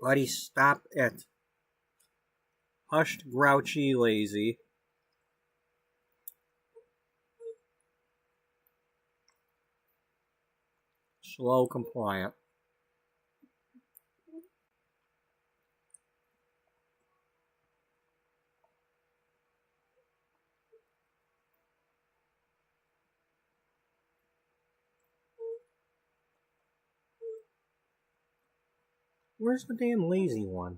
Speaker 1: Buddy, stop it. Hushed, grouchy, lazy. Slow, compliant. Where's the damn lazy one?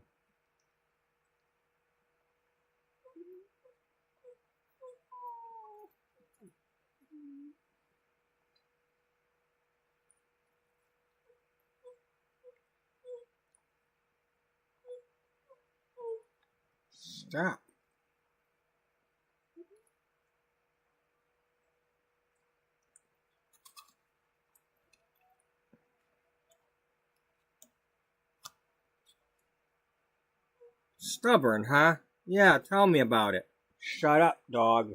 Speaker 1: Stop. Stubborn, huh? Yeah, tell me about it. Shut up, dog.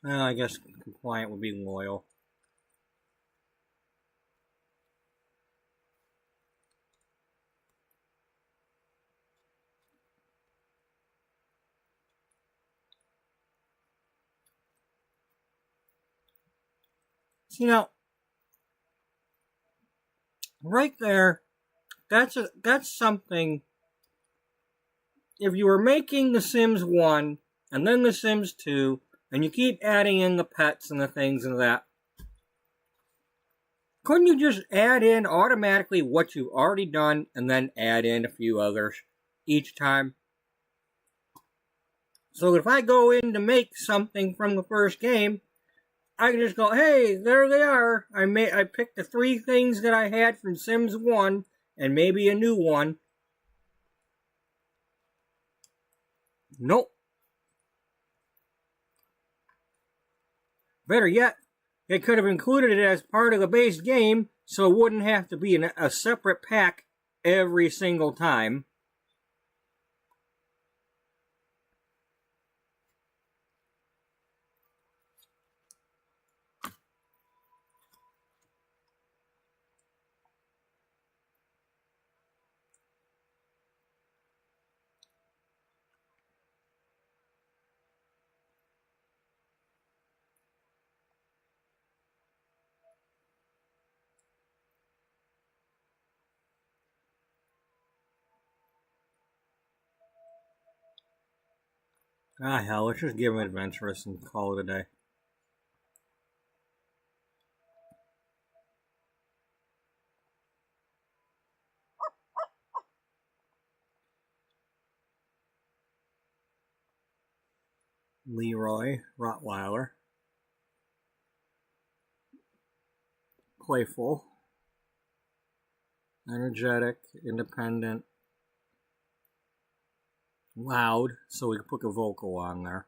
Speaker 1: Well, I guess compliant would be loyal. You know, right there, that's something. If you were making The Sims 1 and then The Sims 2, and you keep adding in the pets and the things and that, couldn't you just add in automatically what you've already done and then add in a few others each time? So if I go in to make something from the first game, I can just go, hey, there they are. I picked the 3 things that I had from Sims 1 and maybe a new one. Nope. Better yet, it could have included it as part of the base game, so it wouldn't have to be a separate pack every single time. Ah, hell, let's just give him adventurous and call it a day. Leroy, Rottweiler. Playful. Energetic, independent. Loud, so we can put a vocal on there.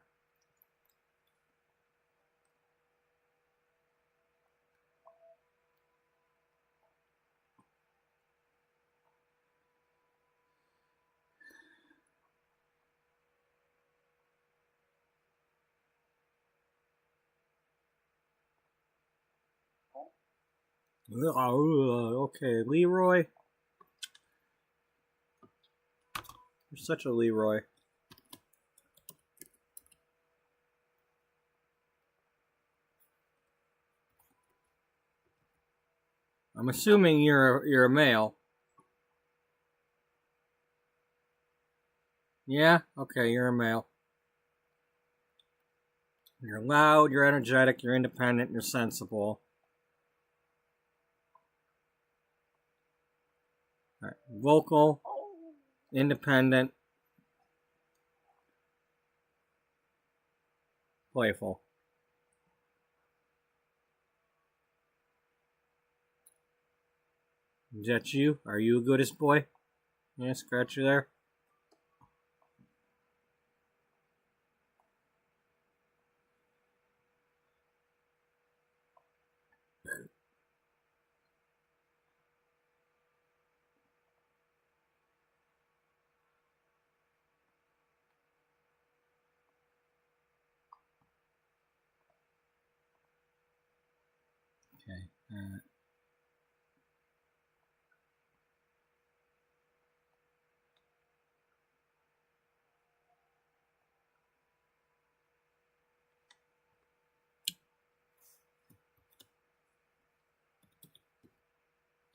Speaker 1: Okay, Leroy. You're such a Leroy. I'm assuming you're a male. Yeah? Okay, you're a male. You're loud, you're energetic, you're independent, you're sensible. All right. Vocal, independent, playful. Is that you? Are you a goodest boy? Yeah, scratch you there. Okay.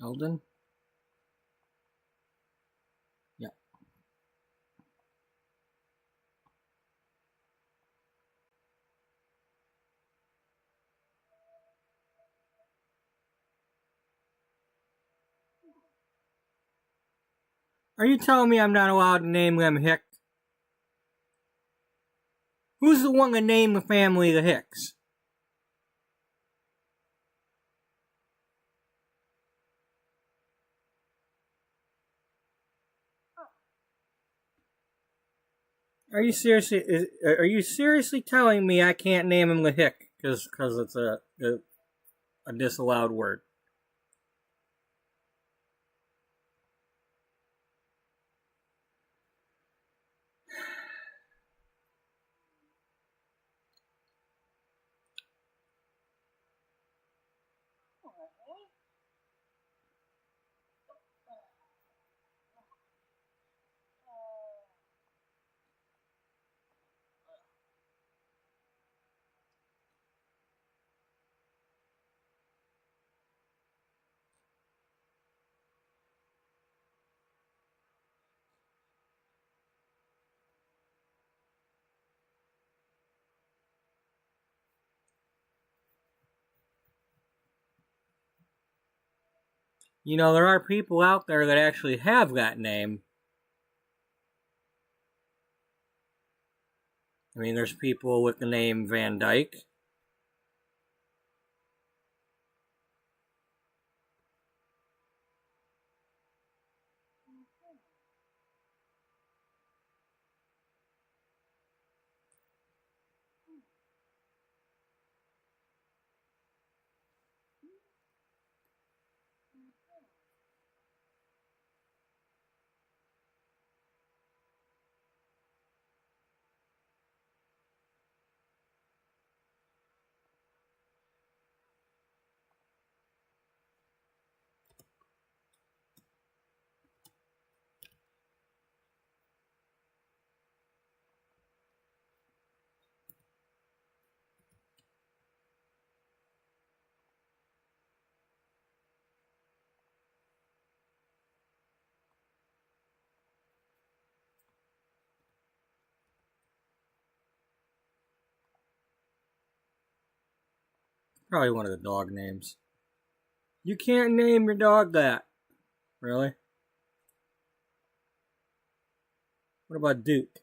Speaker 1: Eldon? Yeah. Are you telling me I'm not allowed to name them Hick? Who's the one to name the family the Hicks? Are you seriously telling me I can't name him the Hick because it's a disallowed word? You know, there are people out there that actually have that name. I mean, there's people with the name Van Dyke. Probably one of the dog names. You can't name your dog that. Really? What about Duke?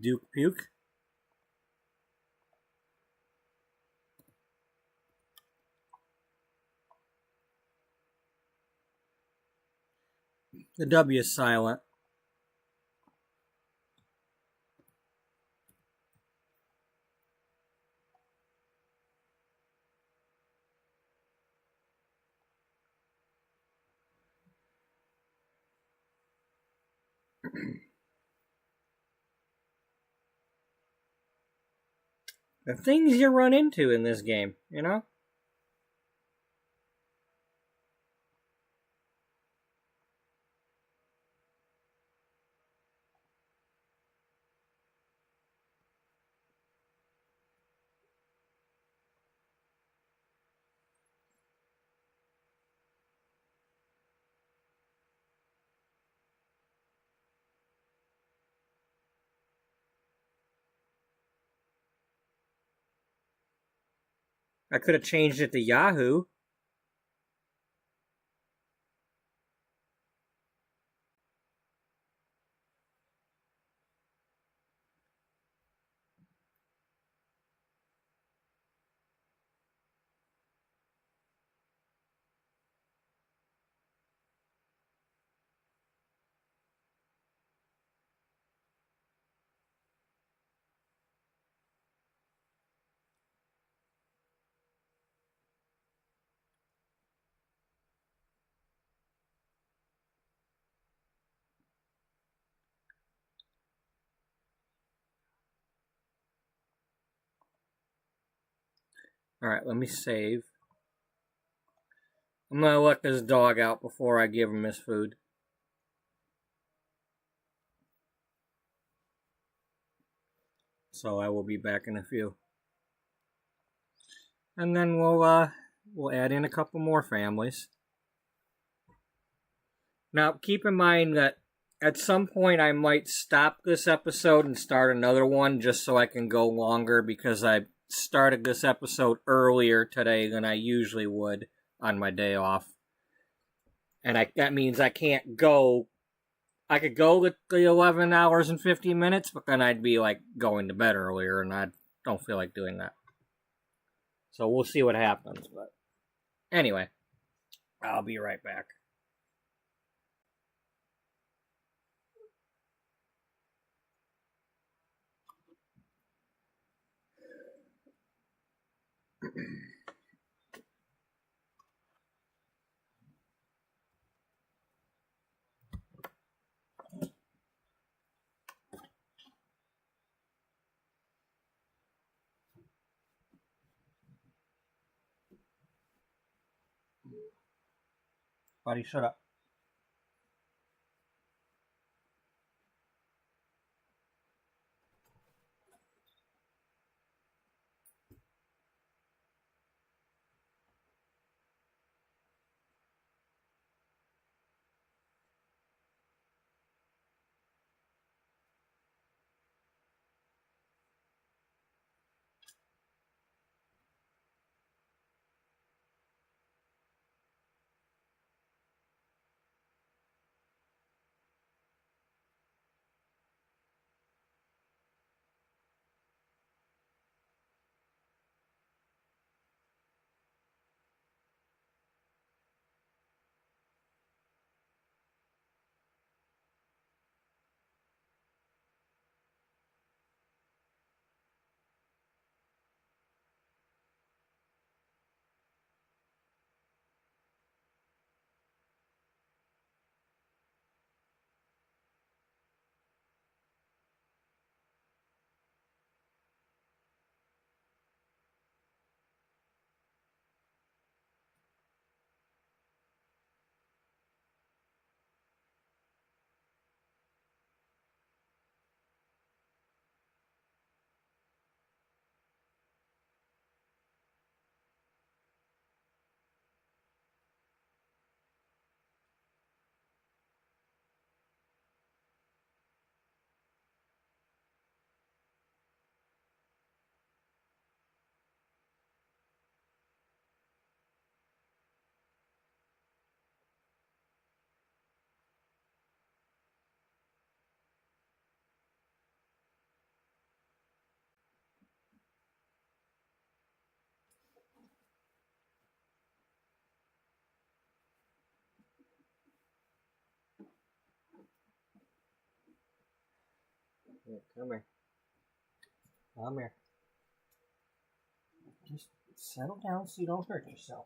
Speaker 1: Duke Puke? The W is silent. The things you run into in this game, you know? I could have changed it to Yahoo. Alright, let me save. I'm gonna let this dog out before I give him his food. So I will be back in a few. And then we'll add in a couple more families. Now, keep in mind that at some point I might stop this episode and start another one just so I can go longer because I started this episode earlier today than I usually would on my day off. And that means I can't go. I could go the 11 hours and 50 minutes, but then I'd be like going to bed earlier, and I don't feel like doing that. So we'll see what happens. But anyway, I'll be right back. Buddy, shut up. Yeah, come here. Come here. Just settle down so you don't hurt yourself.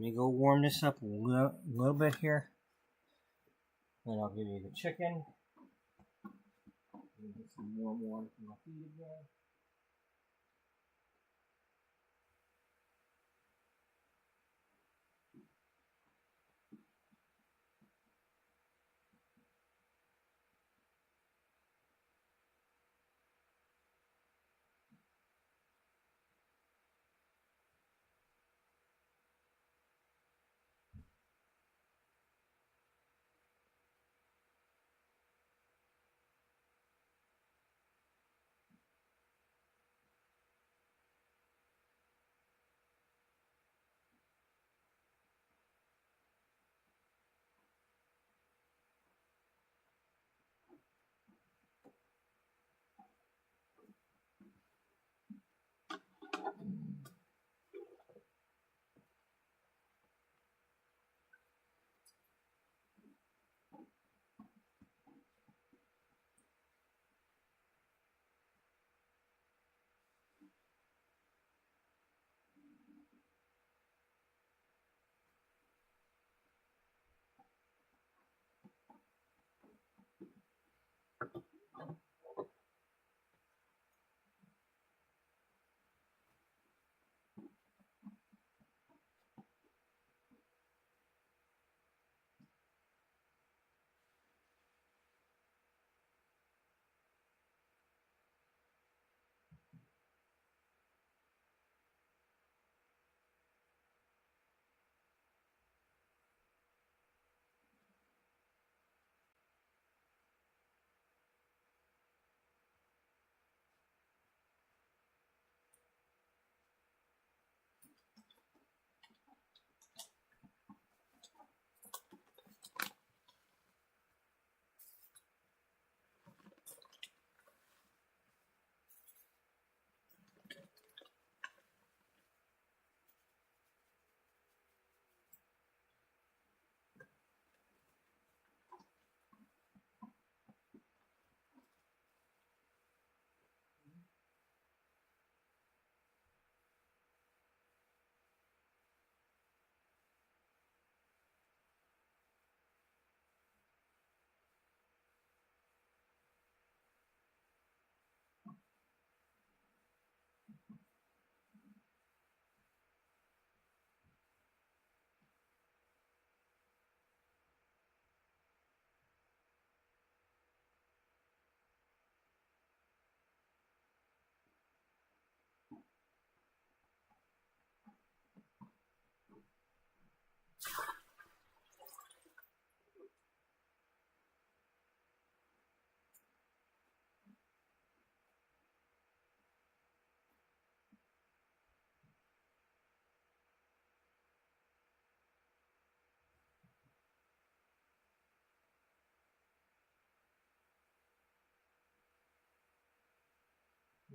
Speaker 1: me go warm this up a little bit here. Then I'll give you the chicken. Get some warm water from my feet again.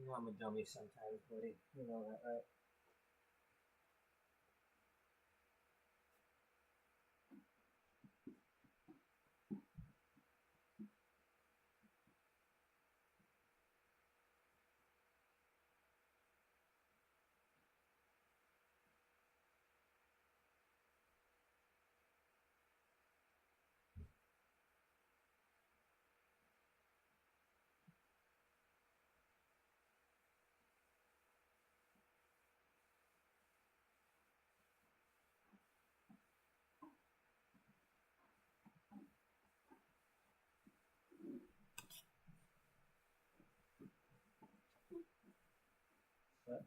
Speaker 1: You know I'm a dummy sometimes, buddy. You know that, right? But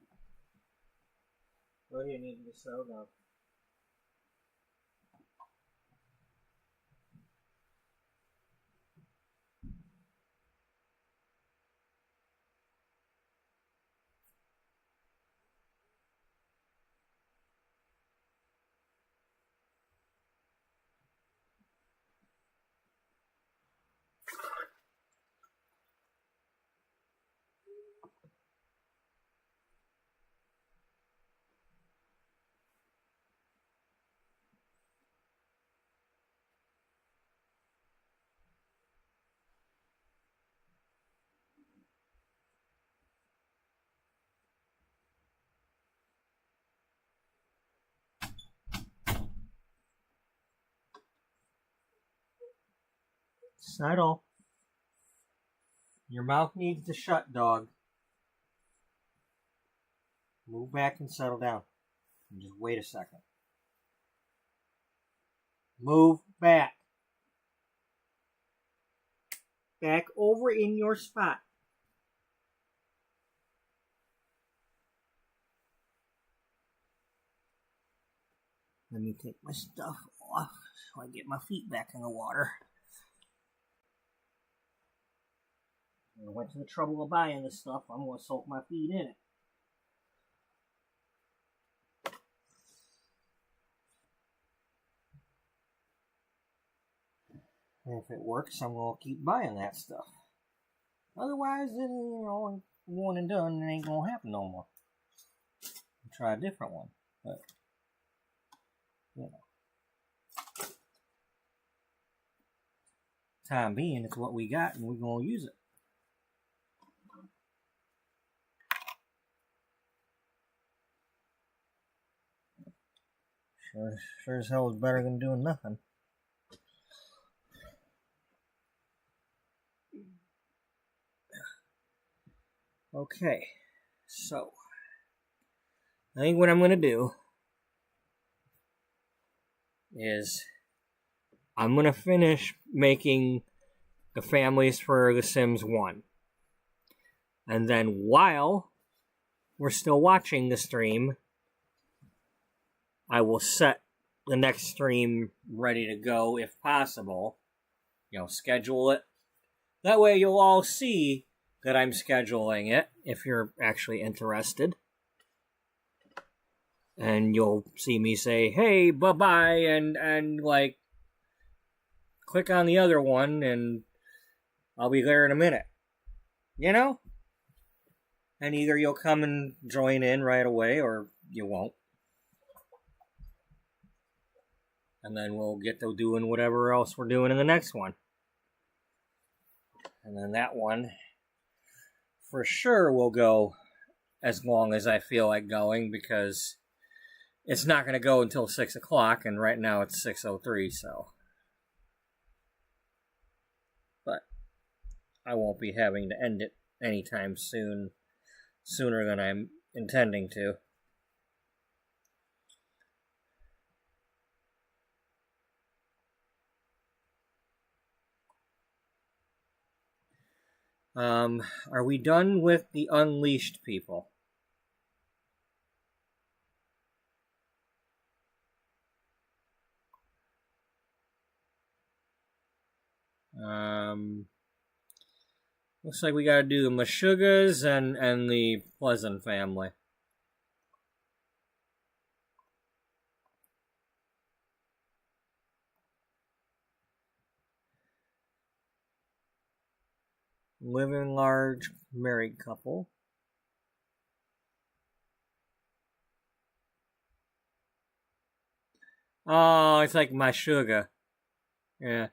Speaker 1: what do you need to slow down? Settle. Your mouth needs to shut, dog. Move back and settle down. And just wait a second. Move back. Back over in your spot. Let me take my stuff off so I get my feet back in the water. I went to the trouble of buying this stuff. I'm going to soak my feet in it. And if it works, I'm going to keep buying that stuff. Otherwise, one and done, it ain't going to happen no more. I'll try a different one. But, time being, it's what we got, and we're going to use it. Sure as hell is better than doing nothing. Okay, so I think what I'm going to do is I'm going to finish making the families for The Sims 1. And then while we're still watching the stream, I will set the next stream ready to go if possible. Schedule it. That way you'll all see that I'm scheduling it if you're actually interested. And you'll see me say, hey, bye-bye, and like, click on the other one, and I'll be there in a minute. And either you'll come and join in right away, or you won't. And then we'll get to doing whatever else we're doing in the next one. And then that one, for sure, will go as long as I feel like going, because it's not going to go until 6 o'clock, and right now it's 6:03, so. But I won't be having to end it anytime soon, sooner than I'm intending to. Are we done with the Unleashed people? Looks like we gotta do the Meshuggahs and the Pleasant family. Living large married couple. Oh, it's like my sugar. Yeah.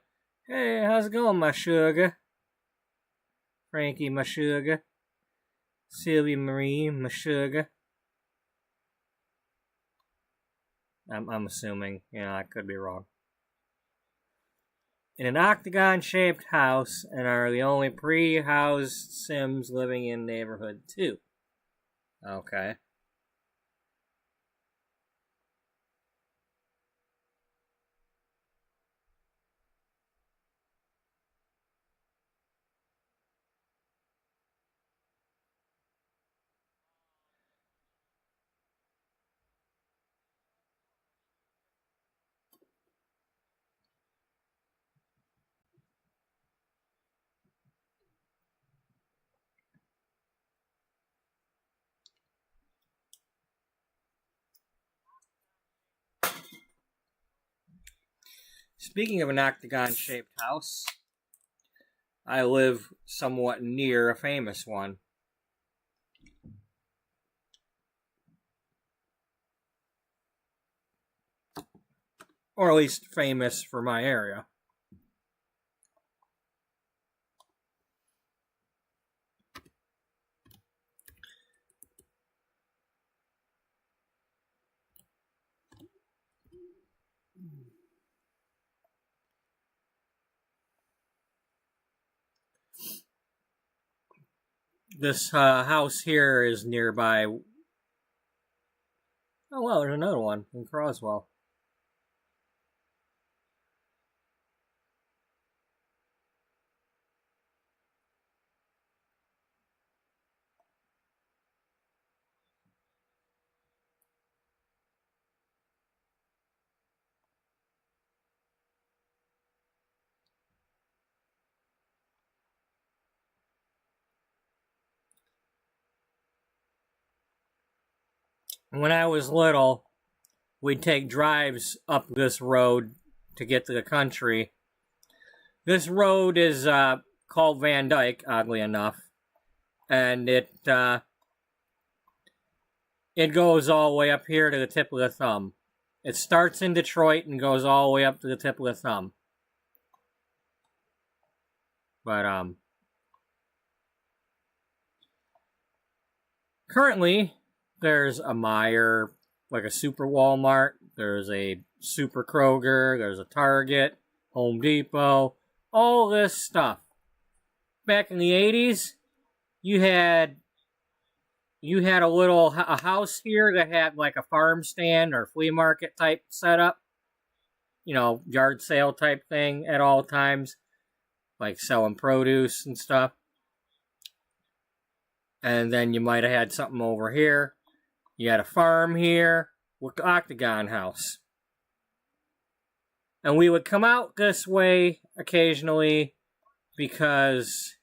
Speaker 1: Hey, how's it going, my sugar? Frankie, my sugar. Sylvia Marie, my sugar. I'm assuming. I could be wrong. In an octagon-shaped house, and are the only pre-housed Sims living in neighborhood 2. Okay. Speaking of an octagon-shaped house, I live somewhat near a famous one. Or at least famous for my area. This house here is nearby. Oh, well, there's another one in Croswell. When I was little, we'd take drives up this road to get to the country. This road is called Van Dyke, oddly enough, and it goes all the way up here to the tip of the thumb. It starts in Detroit and goes all the way up to the tip of the thumb. But currently, there's a Meijer, like a super Walmart. There's a super Kroger. There's a Target, Home Depot, all this stuff. Back in the 80s, you had a house here that had like a farm stand or flea market type setup. You know, yard sale type thing at all times. Like selling produce and stuff. And then you might have had something over here. You had a farm here with the Octagon House. And we would come out this way occasionally because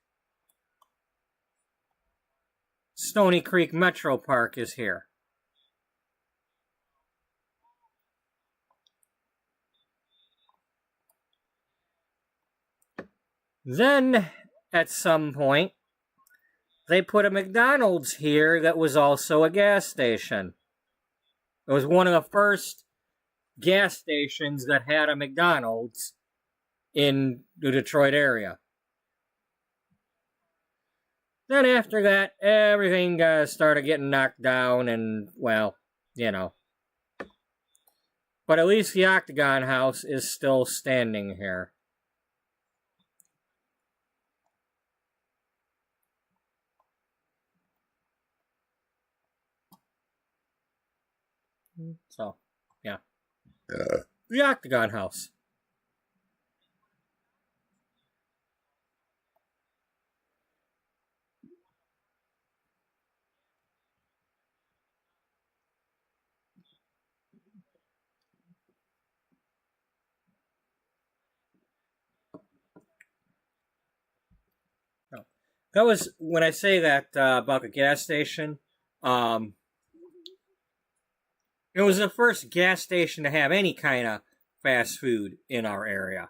Speaker 1: Stony Creek Metro Park is here. Then, at some point, they put a McDonald's here that was also a gas station. It was one of the first gas stations that had a McDonald's in the Detroit area. Then after that, everything started getting knocked down and, well, you know. But at least the Octagon House is still standing here. So, yeah. The Octagon House. That was, when I say that about the gas station, it was the first gas station to have any kind of fast food in our area.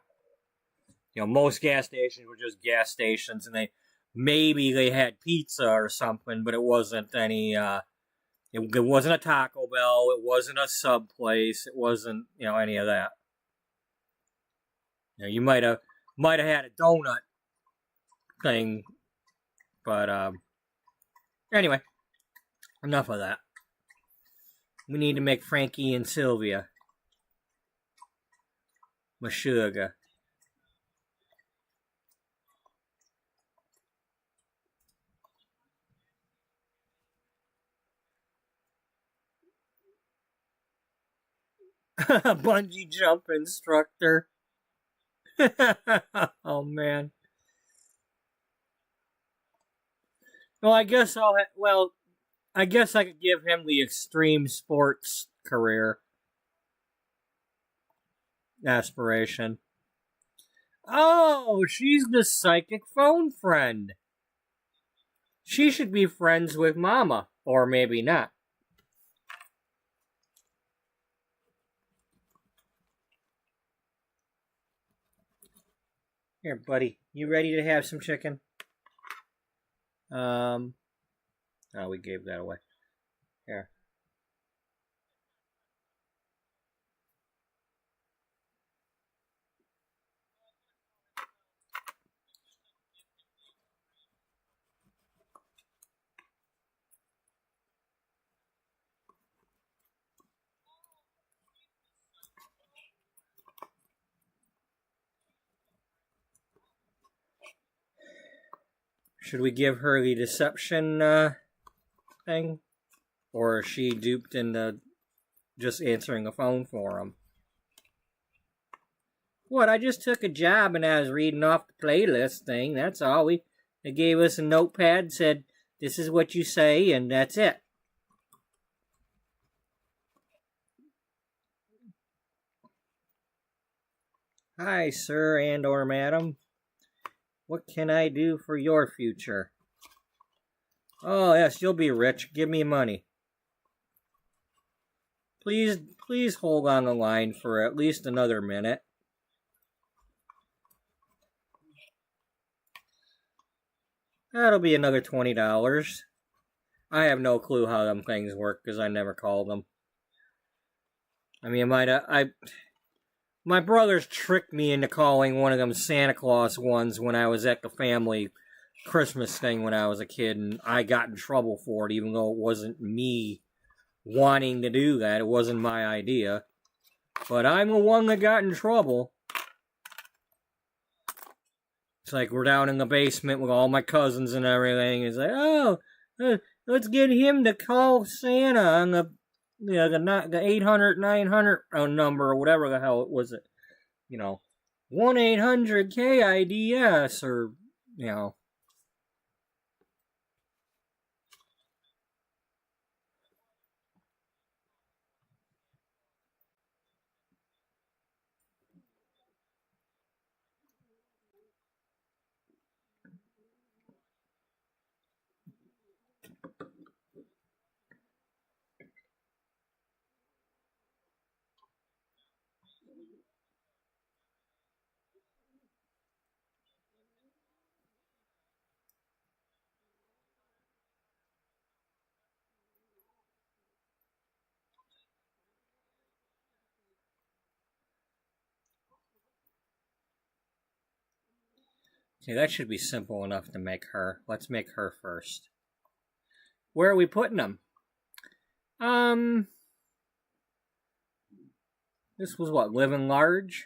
Speaker 1: You know, most gas stations were just gas stations, and maybe they had pizza or something, but it wasn't any. It wasn't a Taco Bell. It wasn't a sub place. It wasn't, you know, any of that. You know, you might have had a donut thing, but anyway, enough of that. We need to make Frankie and Sylvia. Meshuggah. Bungee jump instructor. Oh man. Well, I guess I guess I could give him the extreme sports career aspiration. Oh, she's the psychic phone friend. She should be friends with Mama, or maybe not. Here, buddy, you ready to have some chicken? Oh, we gave that away. Here. Should we give her the deception thing? Or is she duped into just answering the phone for him? What, I just took a job and I was reading off the playlist thing, that's all. They gave us a notepad, said, this is what you say, and that's it. Hi, sir and or madam. What can I do for your future? Oh, yes, you'll be rich. Give me money. Please hold on the line for at least another minute. That'll be another $20. I have no clue how them things work because I never called them. I mean, my brothers tricked me into calling one of them Santa Claus ones when I was at the family Christmas thing when I was a kid, and I got in trouble for it, even though it wasn't me wanting to do that. It wasn't my idea. But I'm the one that got in trouble. It's like we're down in the basement with all my cousins and everything. It's like, oh, let's get him to call Santa on the 800-900 number or whatever the hell it was. 1-800-KIDS or, Okay, that should be simple enough to make her. Let's make her first. Where are we putting them? This was what, living large?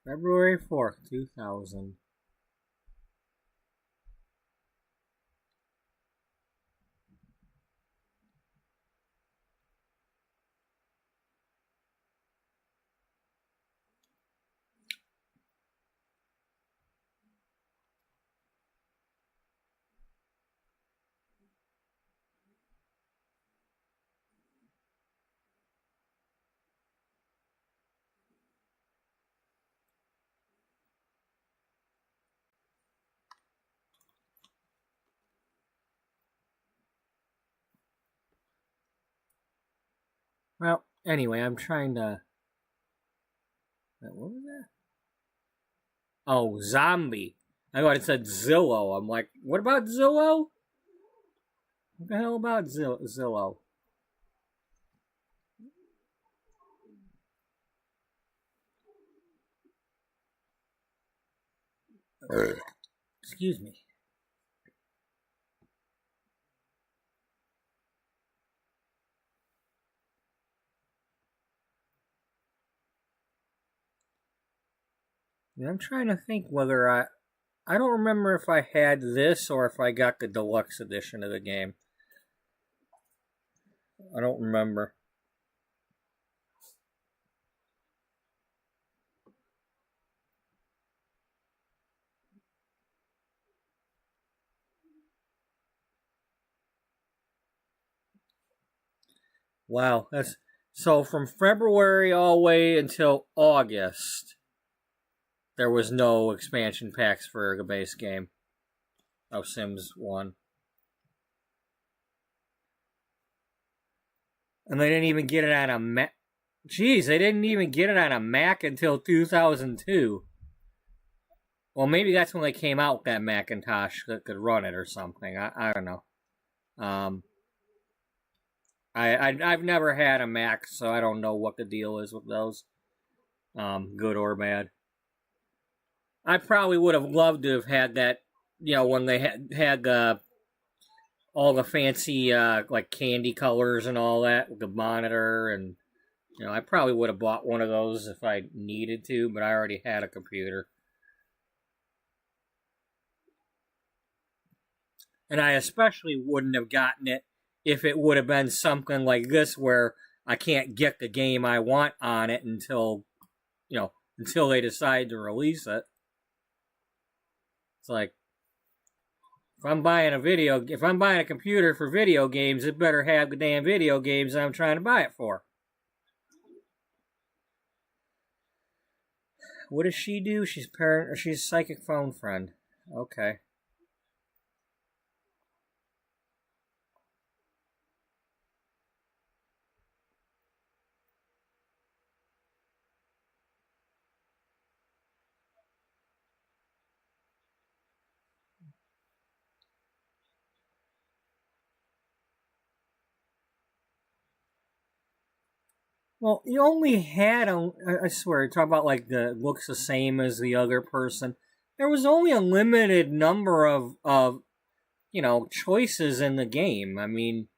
Speaker 1: February 4th, 2000. Well, anyway, I'm trying to... What was that? Oh, zombie. I thought it said Zillow. I'm like, what about Zillow? What the hell about Zillow? Excuse me. Yeah, I'm trying to think whether I don't remember if I had this or if I got the deluxe edition of the game. I don't remember. Wow, that's so from February all the way until August. There was no expansion packs for the base game of Sims 1. And they didn't even get it on a Mac. Jeez, they didn't even get it on a Mac until 2002. Well, maybe that's when they came out with that Macintosh that could run it or something. I don't know. I've never had a Mac, so I don't know what the deal is with those. Good or bad. I probably would have loved to have had that, when they had all the fancy like candy colors and all that with the monitor, and I probably would have bought one of those if I needed to, but I already had a computer. And I especially wouldn't have gotten it if it would have been something like this where I can't get the game I want on it until they decide to release it. It's like, if I'm buying a computer for video games, it better have the damn video games I'm trying to buy it for. What does she do? She's a psychic phone friend. Okay. Well, you only had I swear, talk about like looks the same as the other person. There was only a limited number of choices in the game. I mean,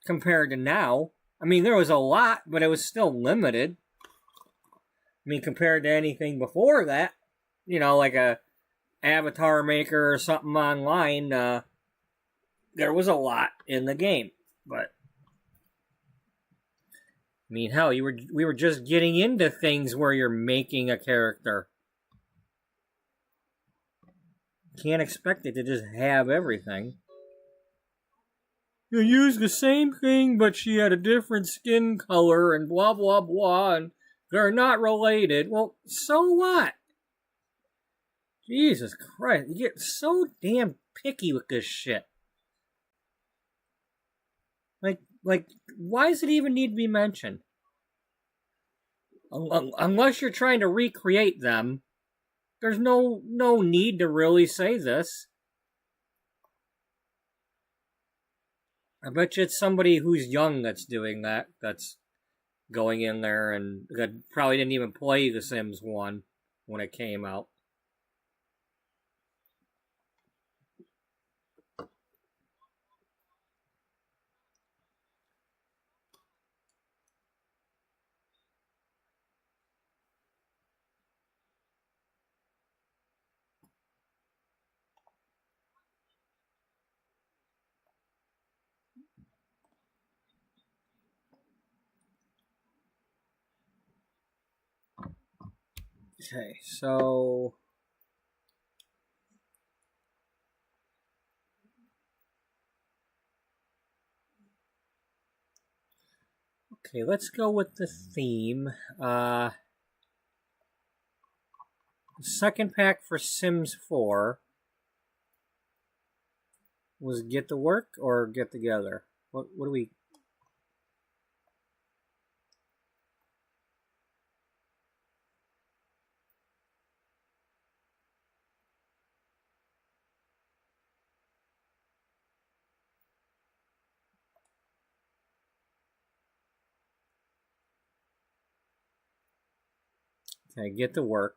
Speaker 1: compared to now, I mean there was a lot, but it was still limited. I mean, compared to anything before that, like a avatar maker or something online, there was a lot in the game, but. I mean, hell, we were just getting into things where you're making a character. Can't expect it to just have everything. You use the same thing, but she had a different skin color and blah, blah, blah, and they're not related. Well, so what? Jesus Christ, you get so damn picky with this shit. Like, why does it even need to be mentioned? Unless you're trying to recreate them, there's no need to really say this. I bet you it's somebody who's young that's doing that, that's going in there and that probably didn't even play The Sims 1 when it came out. Okay, so let's go with the theme. The second pack for Sims 4 was Get to Work or Get Together? What do we... Okay, get to work.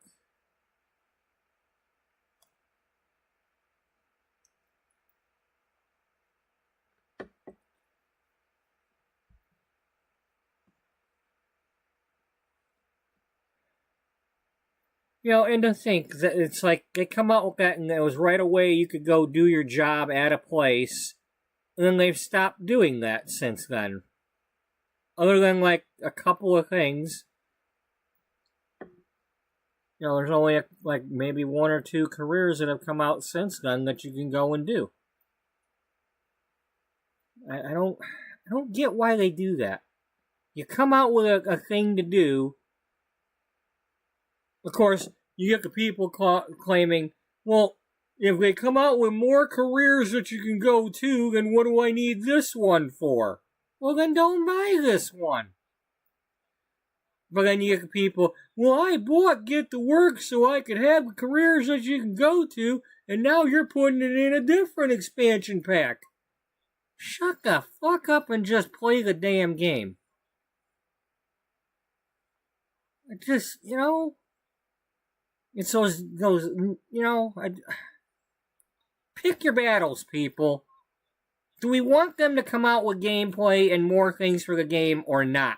Speaker 1: You know, and to think that it's like they come out with that and it was right away you could go do your job at a place, and then they've stopped doing that since then. Other than like a couple of things. You know, there's only like maybe one or two careers that have come out since then that you can go and do. I don't get why they do that. You come out with a thing to do. Of course, you get the people claiming, well, if they come out with more careers that you can go to, then what do I need this one for? Well, then don't buy this one. But then you get the people, well, I bought Get to Work so I could have careers that you can go to, and now you're putting it in a different expansion pack. Shut the fuck up and just play the damn game. It just, you know, it's those you know, pick your battles, people. Do we want them to come out with gameplay and more things for the game or not?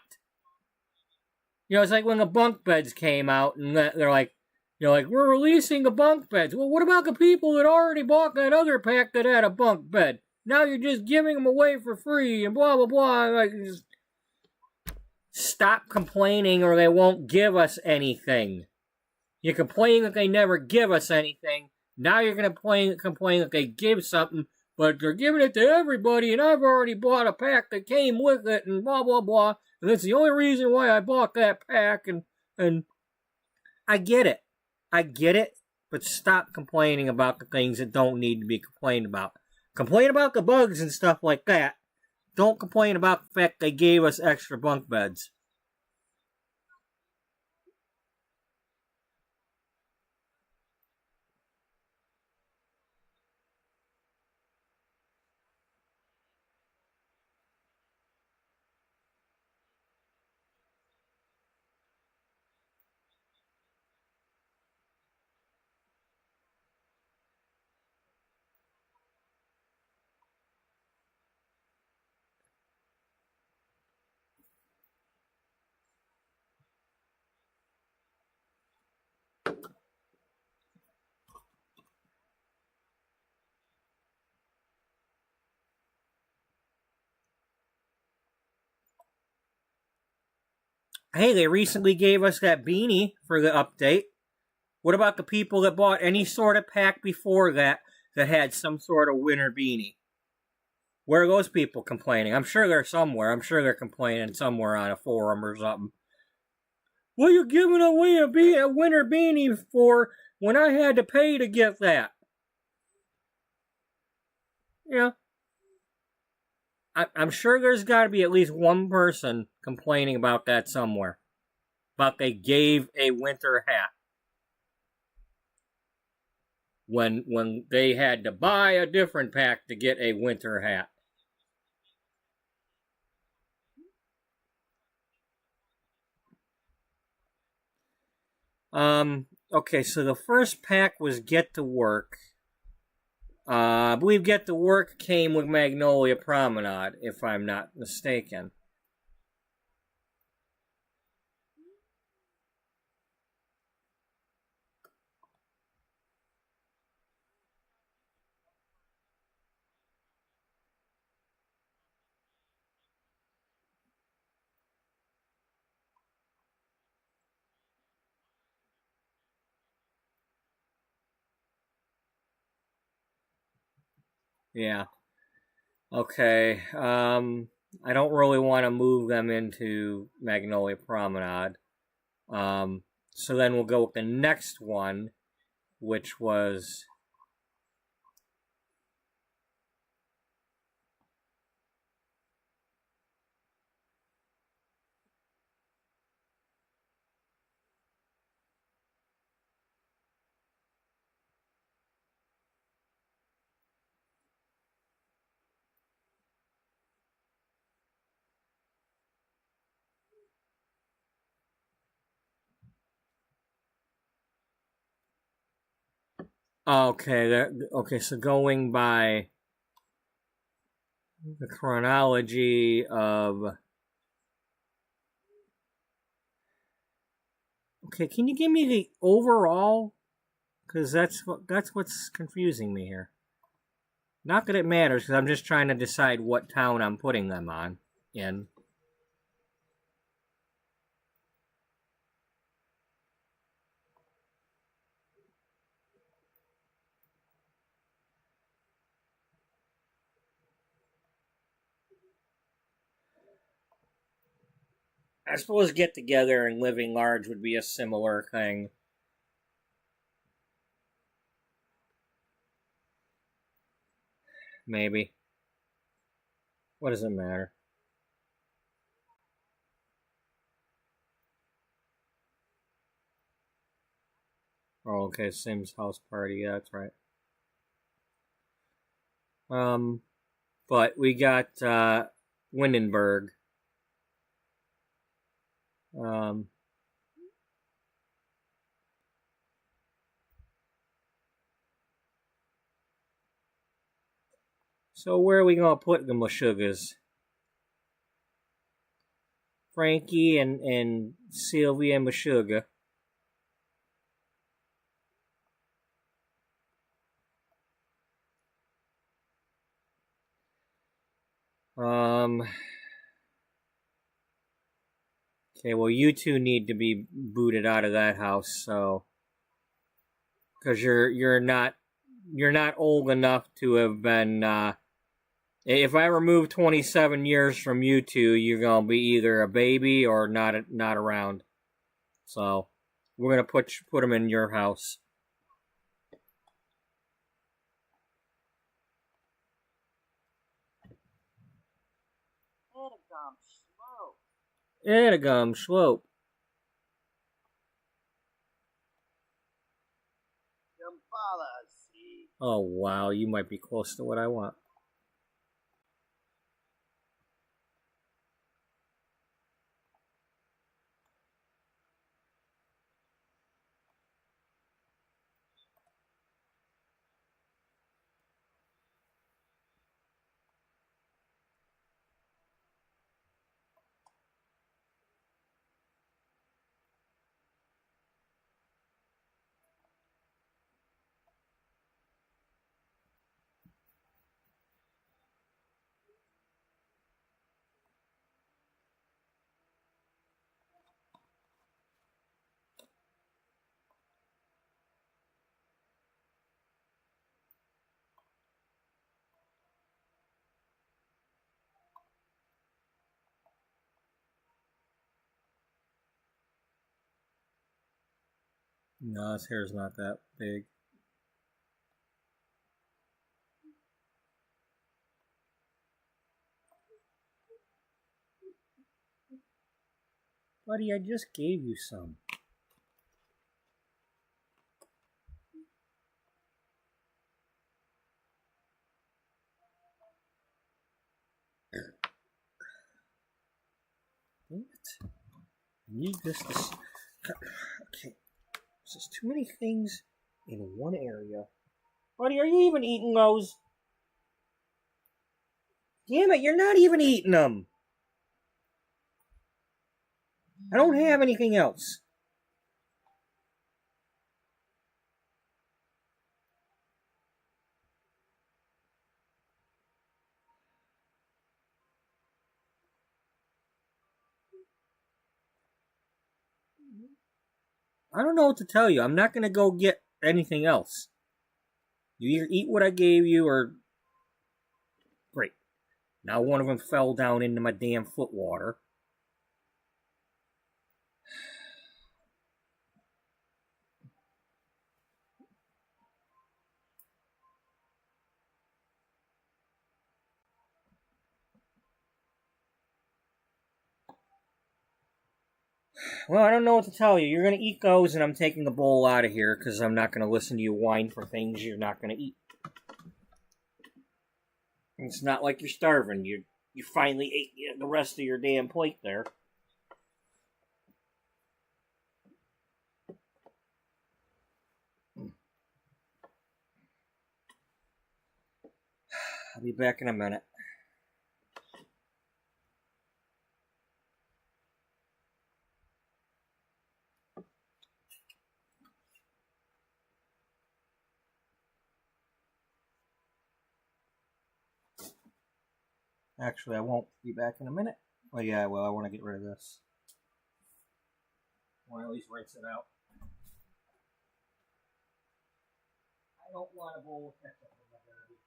Speaker 1: You know, it's like when the bunk beds came out and they're like, we're releasing the bunk beds. Well, what about the people that already bought that other pack that had a bunk bed? Now you're just giving them away for free and blah, blah, blah. Like, just stop complaining or they won't give us anything. You complain that they never give us anything. Now you're going to complain that they give something, but they're giving it to everybody, and I've already bought a pack that came with it, and blah, blah, blah. And that's the only reason why I bought that pack, and I get it. I get it, but stop complaining about the things that don't need to be complained about. Complain about the bugs and stuff like that. Don't complain about the fact they gave us extra bunk beds. Hey, they recently gave us that beanie for the update. What about the people that bought any sort of pack before that had some sort of winter beanie? Where are those people complaining? I'm sure they're somewhere. I'm sure they're complaining somewhere on a forum or something. What are you giving away a winter beanie for when I had to pay to get that? Yeah. I'm sure there's got to be at least one person complaining about that somewhere. About they gave a winter hat. When they had to buy a different pack to get a winter hat. Okay, so the first pack was Get to Work. I believe Get to Work came with Magnolia Promenade, if I'm not mistaken. Yeah. Okay. I don't really want to move them into Magnolia Promenade. So then we'll go with the next one, which was Okay, so going by the chronology of... Okay, can you give me the overall? Because that's what's confusing me here. Not that it matters, because I'm just trying to decide what town I'm putting them in. I suppose Get Together and Living Large would be a similar thing. Maybe. What does it matter? Oh, okay, Sims House Party, yeah, that's right. But we got Windenburg. So where are we gonna put the Meshuggahs? Frankie and Sylvia Meshuggah. Okay, well, you two need to be booted out of that house, so because you're not old enough to have been. If I remove 27 years from you two, you're gonna be either a baby or not around. So we're gonna put them in your house. Edagum Slope. Oh wow, you might be close to what I want. No, his hair's not that big. Buddy, I just gave you some. Damn it. I need this. Okay. There's too many things in one area. Buddy, are you even eating those? Damn it, you're not even eating them. I don't have anything else. I don't know what to tell you. I'm not going to go get anything else. You either eat what I gave you or... Great. Now one of them fell down into my damn foot water. Well, I don't know what to tell you. You're going to eat those, and I'm taking the bowl out of here because I'm not going to listen to you whine for things you're not going to eat. It's not like you're starving. You finally ate the rest of your damn plate there. I'll be back in a minute. Actually, I won't be back in a minute. Oh yeah, well, I want to get rid of this. I want to at least rinse it out. I don't want a bowl of ketchup in my garbage.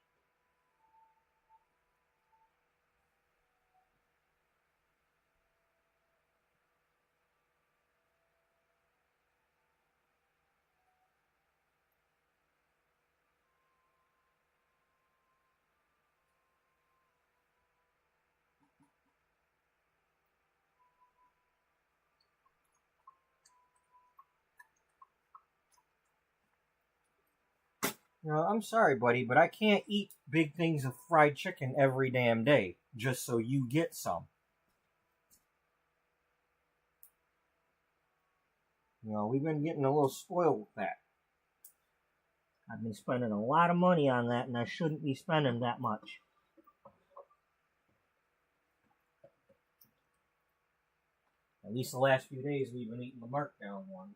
Speaker 1: No, I'm sorry, buddy, but I can't eat big things of fried chicken every damn day just so you get some. You know, we've been getting a little spoiled with that. I've been spending a lot of money on that, and I shouldn't be spending that much. At least the last few days we've been eating the markdown ones.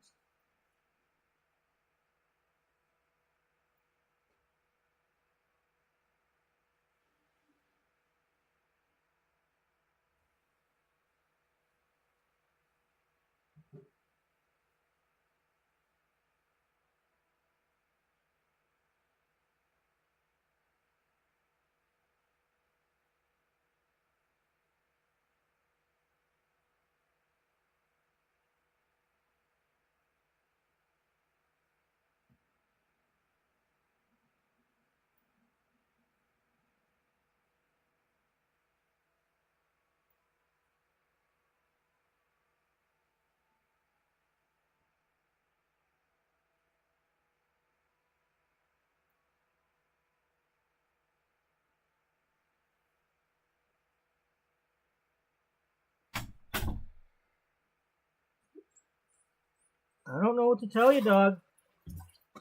Speaker 1: I don't know what to tell you, dog.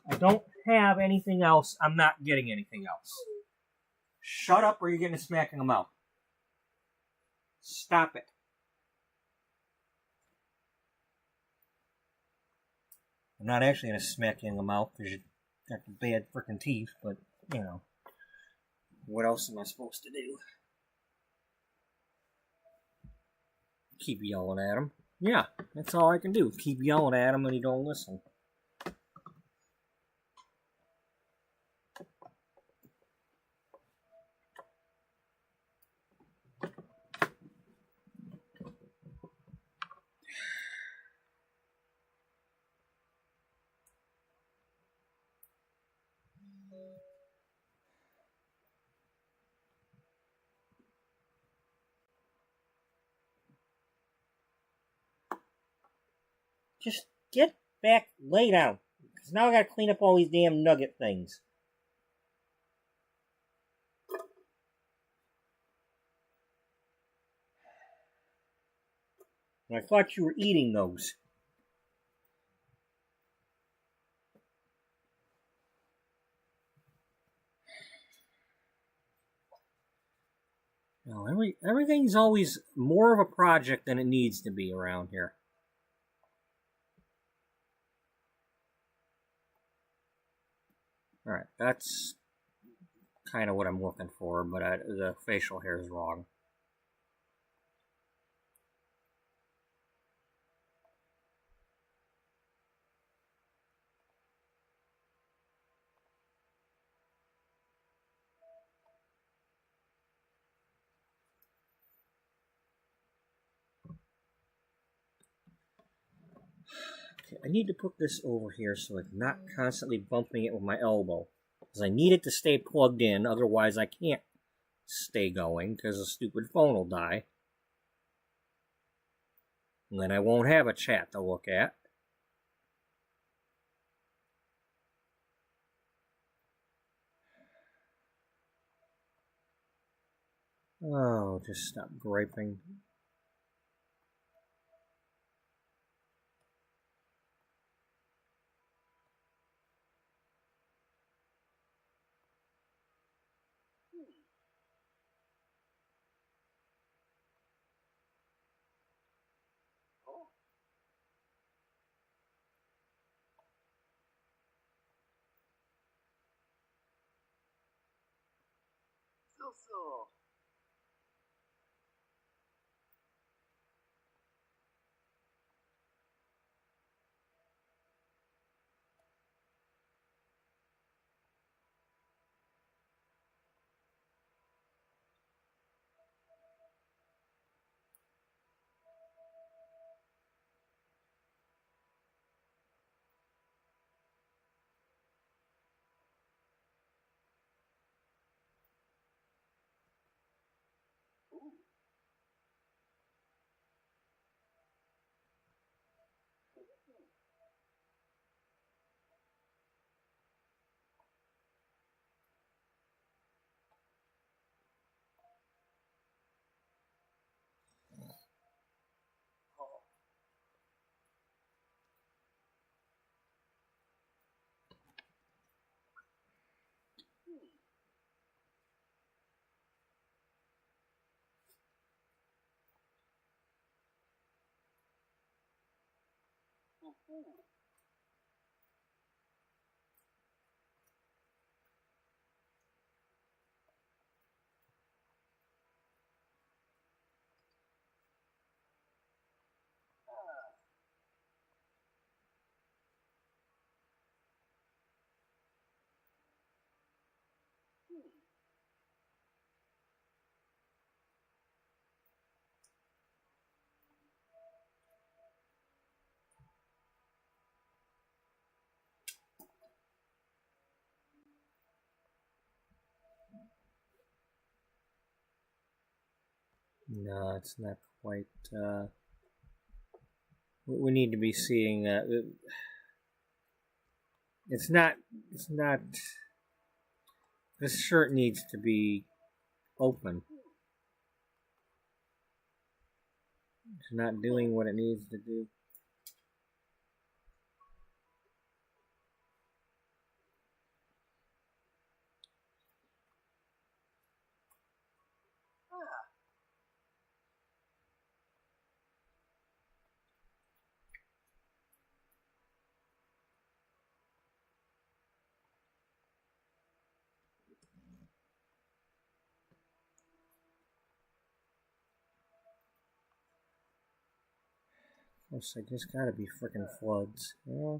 Speaker 1: I don't have anything else. I'm not getting anything else. Shut up or you're getting a smack in the mouth. Stop it. I'm not actually going to smack you in the mouth because you got the bad freaking teeth, but, you know. What else am I supposed to do? Keep yelling at him. Yeah, that's all I can do. Keep yelling at him and he don't listen. Just get back, lay down. Because now I gotta clean up all these damn nugget things. And I thought you were eating those. No, everything's always more of a project than it needs to be around here. Alright, that's kind of what I'm looking for, but the facial hair is wrong. Okay, I need to put this over here so I'm not constantly bumping it with my elbow. Because I need it to stay plugged in, otherwise I can't stay going because the stupid phone will die. And then I won't have a chat to look at. Oh, just stop griping.
Speaker 3: so.
Speaker 1: No, it's not quite. We need to be seeing that. It's not. It's not. This shirt needs to be open. It's not doing what it needs to do. Of course, I just gotta be frickin' floods. Yeah.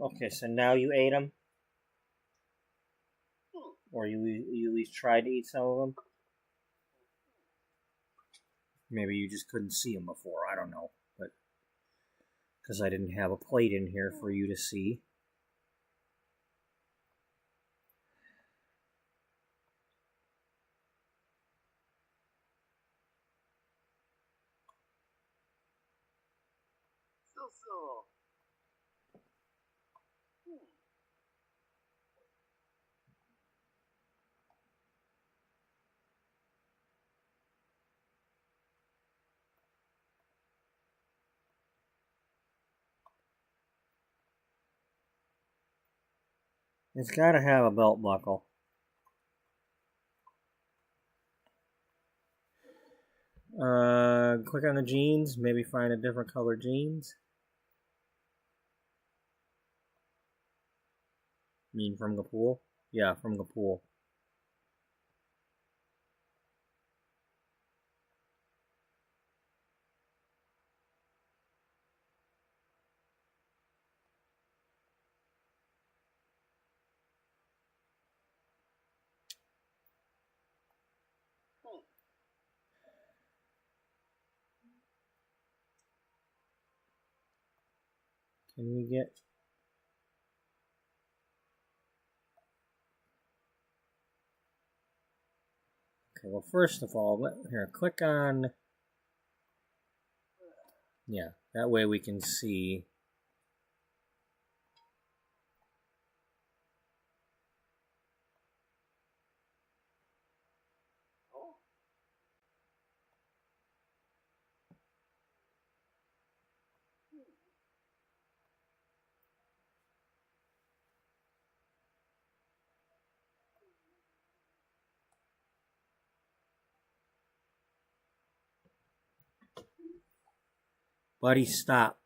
Speaker 1: Okay, so now you ate them? Or you at least tried to eat some of them? Maybe you just couldn't see them before, I don't know. But because I didn't have a plate in here for you to see.
Speaker 3: So.
Speaker 1: It's gotta have a belt buckle. Click on the jeans, maybe find a different color jeans. Mean from the pool? Yeah, from the pool. Can we get... Okay, well, first of all, here, click on... Yeah, that way we can see... Buddy, stop.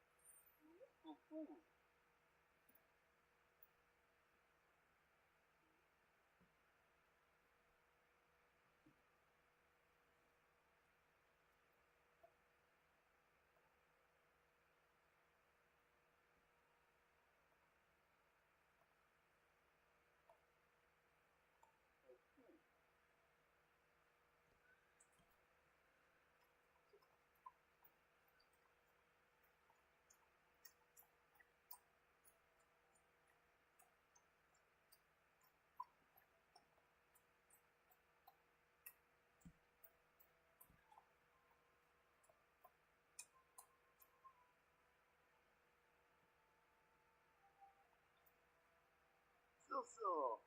Speaker 3: So.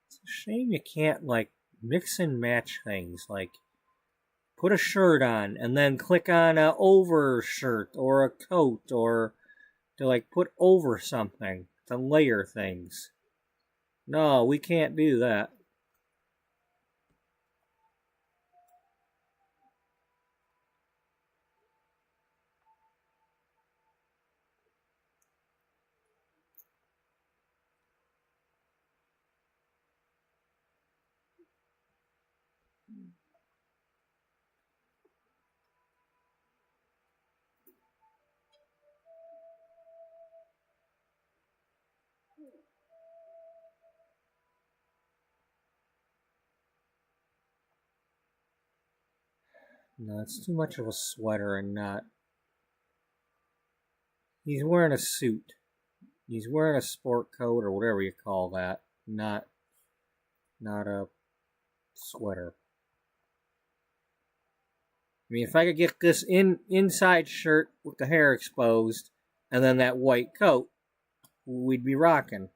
Speaker 1: It's a shame you can't, like, mix and match things. Like, put a shirt on and then click on a over shirt or a coat, or to, like, put over something to layer things. No, we can't do that. No, it's too much of a sweater and not... He's wearing a suit. He's wearing a sport coat or whatever you call that. Not a sweater. I mean, if I could get this inside shirt with the hair exposed and then that white coat, we'd be rocking.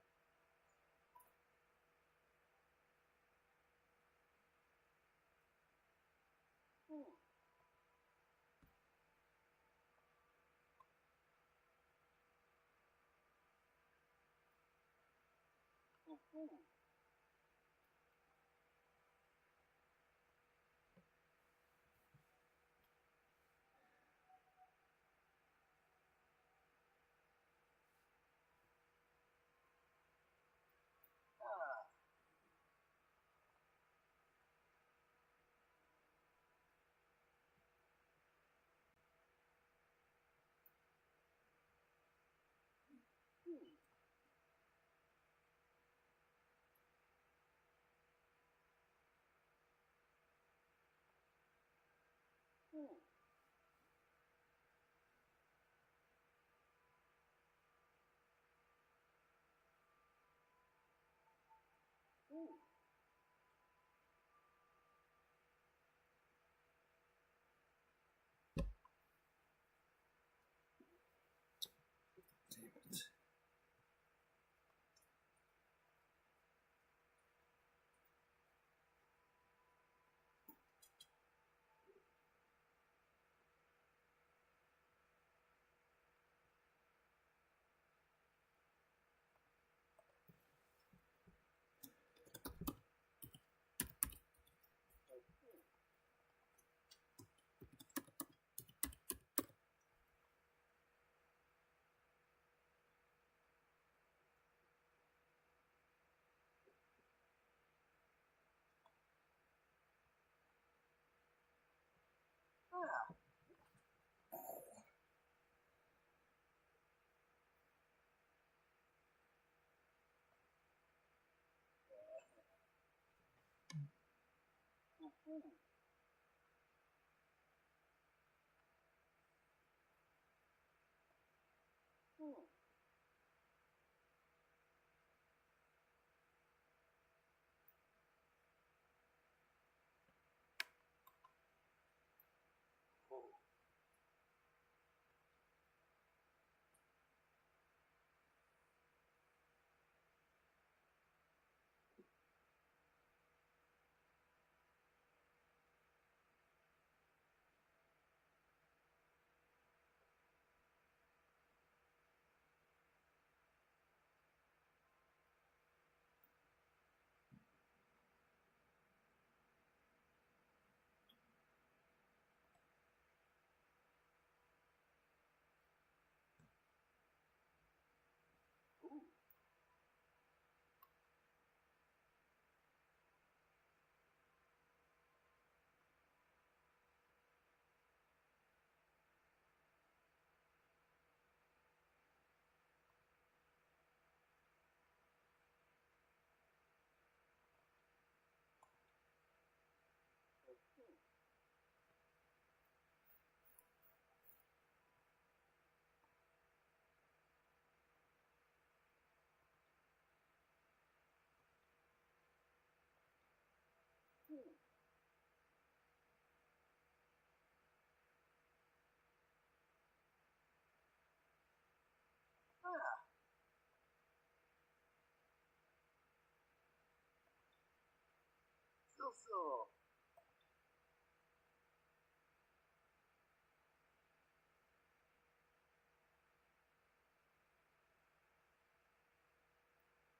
Speaker 3: So.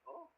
Speaker 3: Oh.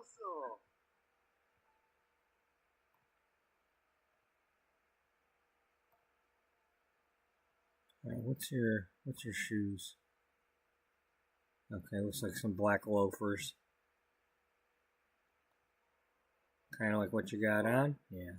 Speaker 3: So.
Speaker 1: All right, what's your shoes? Okay, looks like some black loafers. Kind of like what you got on. Yeah.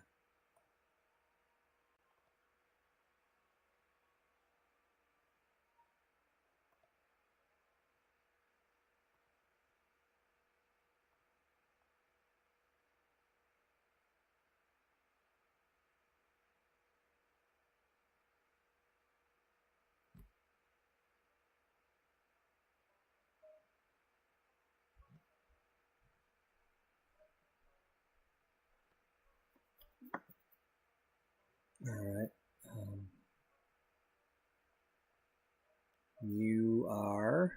Speaker 1: All right. You are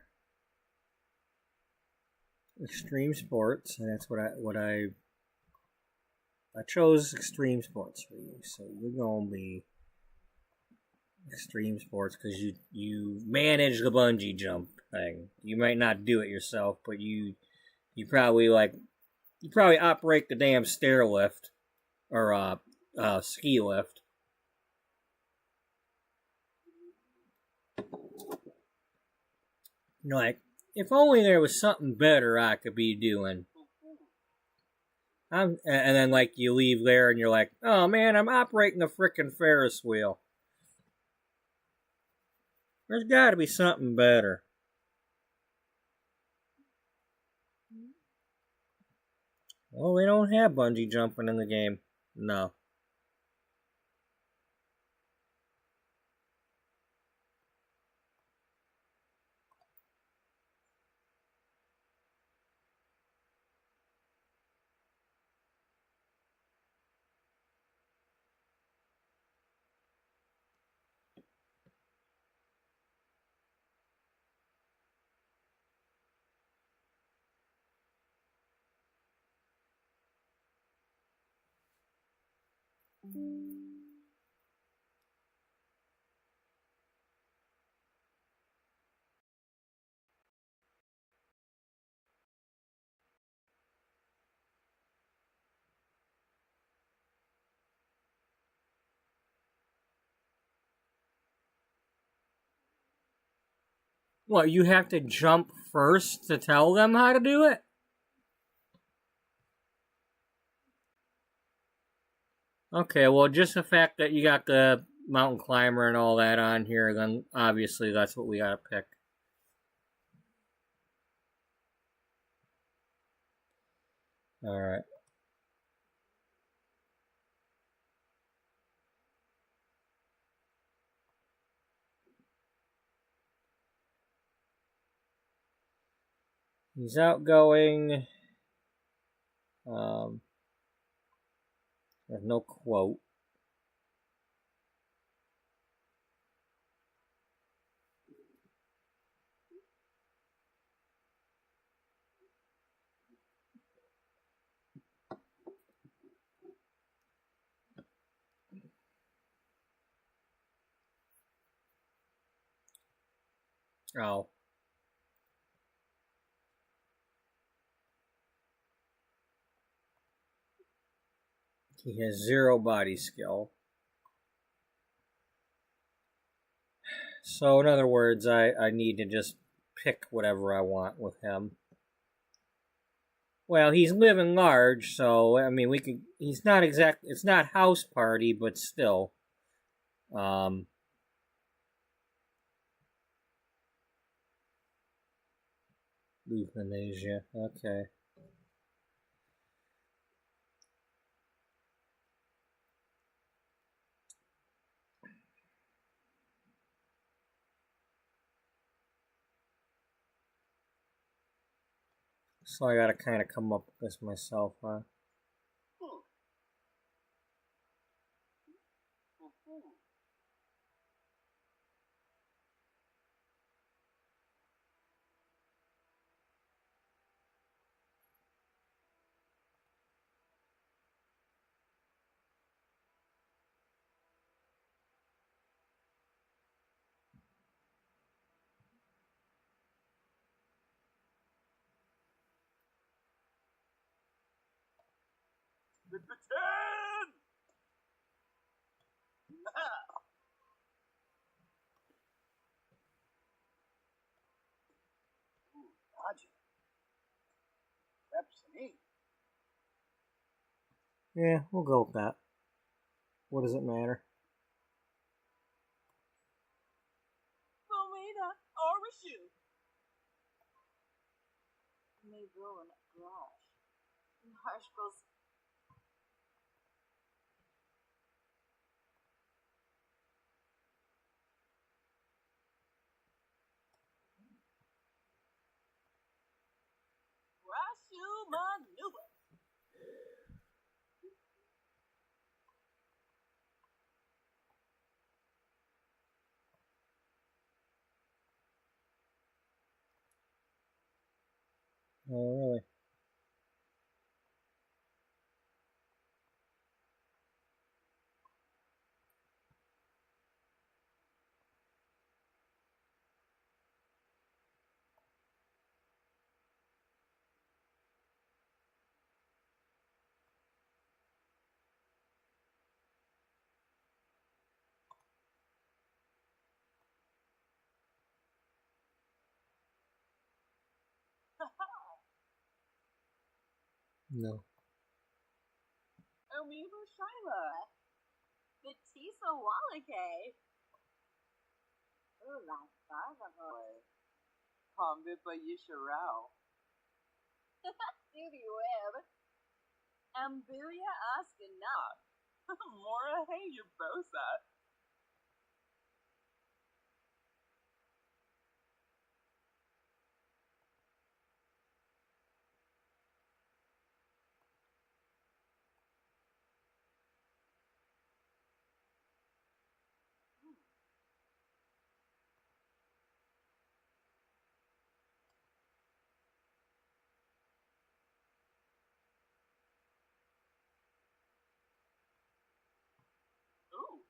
Speaker 1: extreme sports, and that's what I chose extreme sports for you. So you're gonna be extreme sports because you manage the bungee jump thing. You might not do it yourself, but you probably operate the damn stair lift or ski lift. Like, if only there was something better I could be doing. And then like you leave there and you're like, oh man, I'm operating a frickin' Ferris wheel. There's got to be something better. Well, they don't have bungee jumping in the game. No. What, you have to jump first to tell them how to do it? Okay, well, just the fact that you got the mountain climber and all that on here, then obviously that's what we gotta pick. Alright. He's outgoing. There's no quote. Oh. He has 0 body skill. So, in other words, I need to just pick whatever I want with him. Well, he's living large, so, I mean, we could... He's not it's not house party, but still. Euthanasia, okay. So I gotta kind of come up with this myself, huh? Yeah, we'll go with that. What does it matter?
Speaker 4: Fomina, Orishu. May ruin Grash. Harsh goes. Rashu maneuver.
Speaker 1: Oh, really? No.
Speaker 4: Amiibo Shyla.
Speaker 2: Beatrice Ullbright. Ooh, la Farvahoy.
Speaker 4: Pombipa Yisharao.
Speaker 2: Judy Webb.
Speaker 4: Ambuya Askanat. Mora Hey Yabosa. Ooh.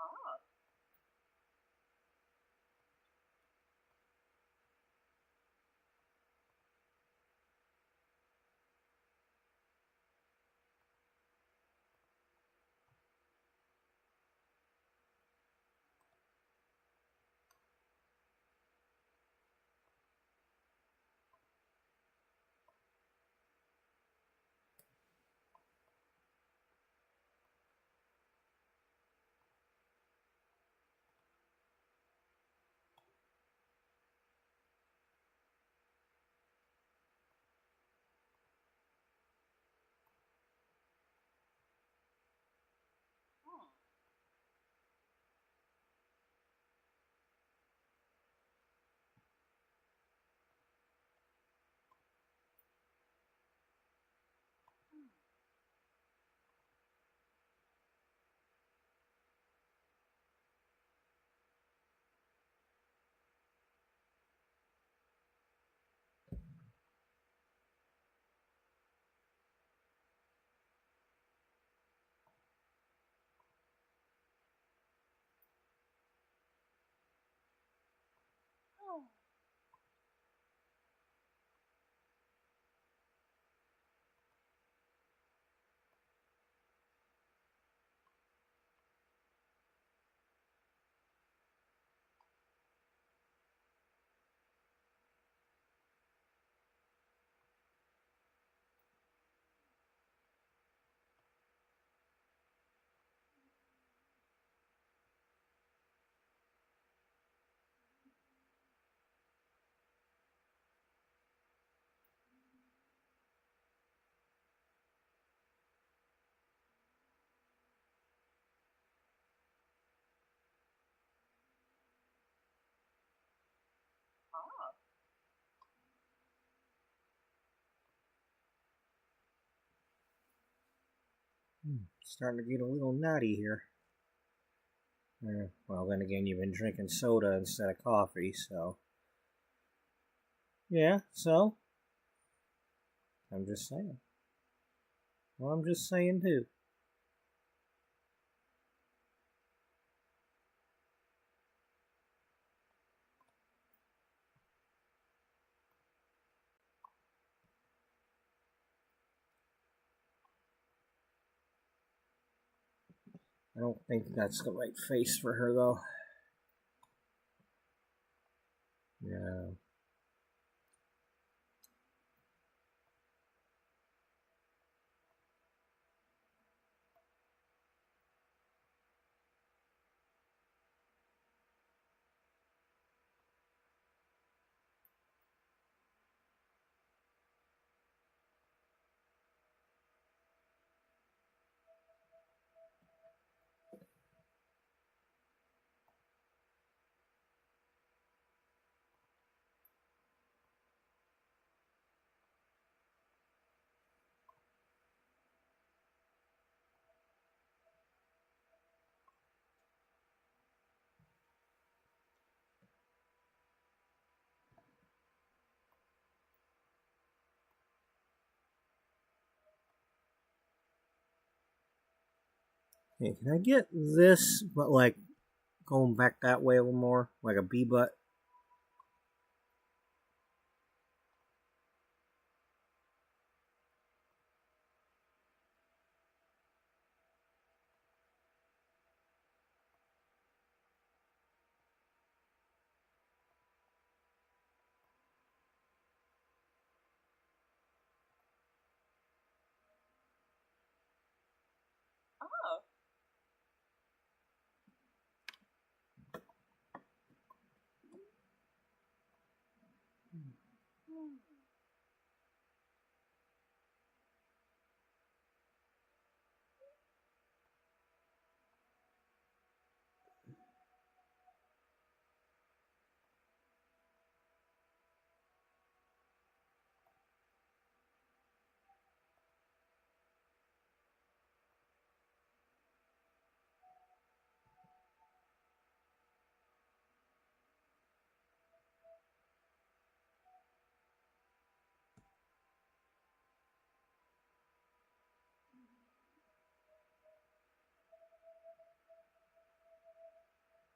Speaker 4: Ah. Oh. Ah.
Speaker 1: Starting to get a little nutty here. Well, then again, you've been drinking soda instead of coffee, so... Yeah, so? I'm just saying. Well, I'm just saying, too. I don't think that's the right face for her, though. Yeah. Hey, can I get this, but like going back that way a little more? Like a bee butt?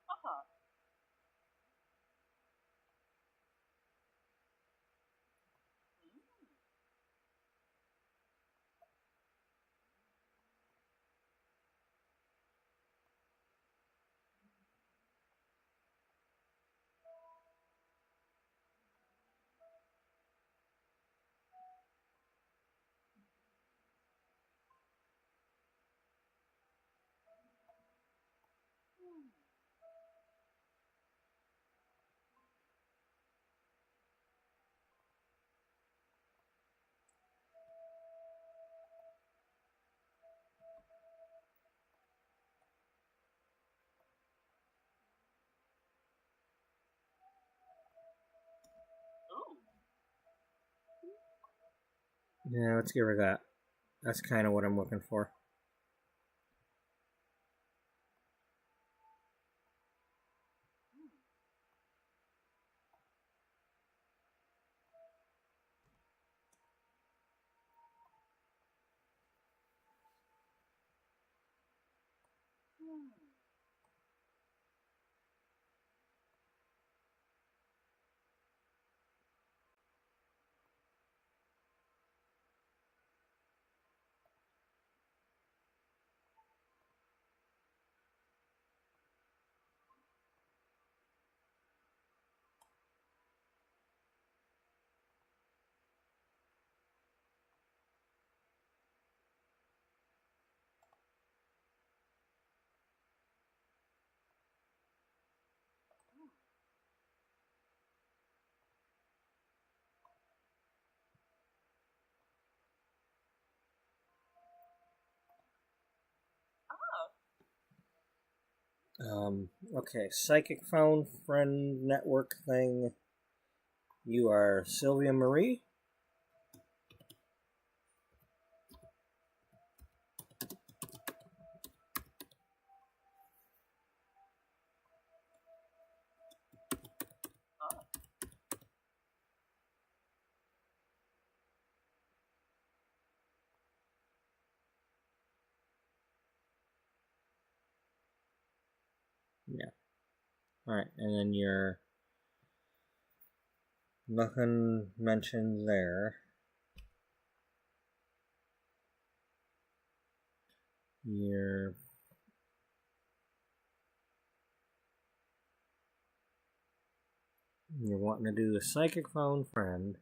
Speaker 4: Uh-huh. Ooh.
Speaker 1: Yeah, let's give her that. That's kind of what I'm looking for. Okay, psychic phone friend network thing. You are Sylvia Marie. Yeah. Alright, and then your nothing mentioned there. You're wanting to do the psychic phone friend.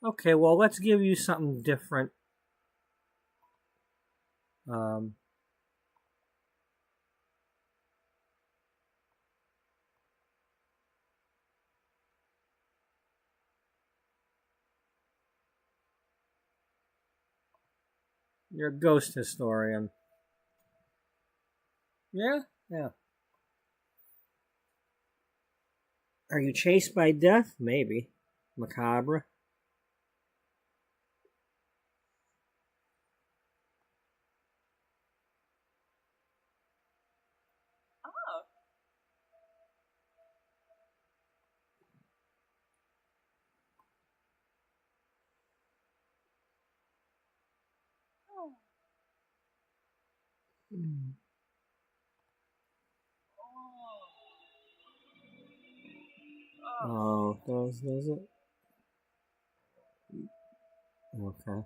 Speaker 1: Okay, well, let's give you something different. You're a ghost historian. Yeah? Yeah. Are you chased by death? Maybe. Macabre.
Speaker 4: Oh. Oh.
Speaker 1: Oh, does it? Okay.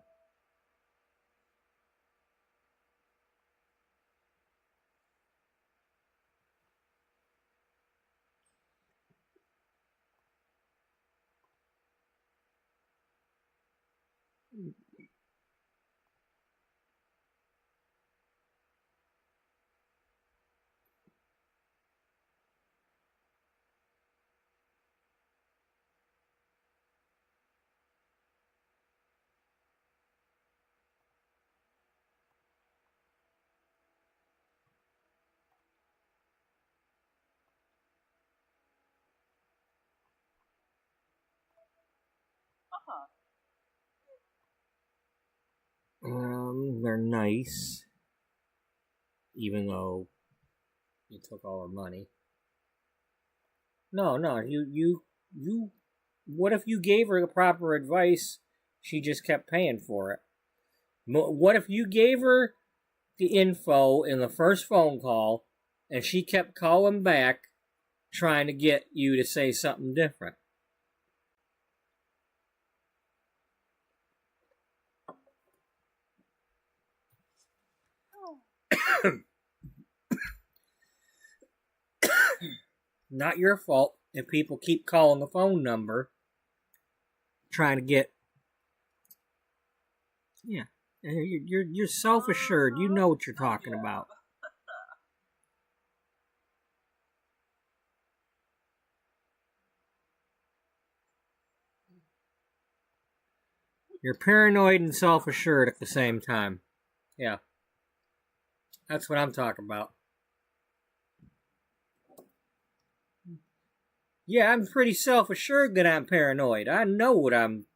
Speaker 1: They're nice. Even though you took all our money. No, you. What if you gave her the proper advice? She just kept paying for it. What if you gave her the info in the first phone call, and she kept calling back, trying to get you to say something different? Not your fault if people keep calling the phone number trying to get. Yeah, you're self-assured. You know what you're talking about. You're paranoid and self-assured at the same time. Yeah, that's what I'm talking about. Yeah, I'm pretty self-assured that I'm paranoid. I know what I'm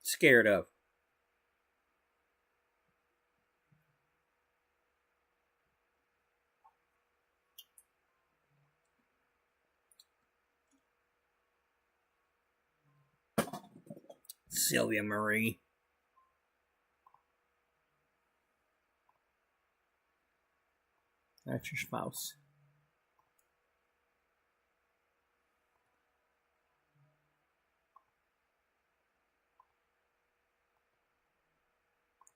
Speaker 1: scared of. Sylvia Marie. That's your spouse.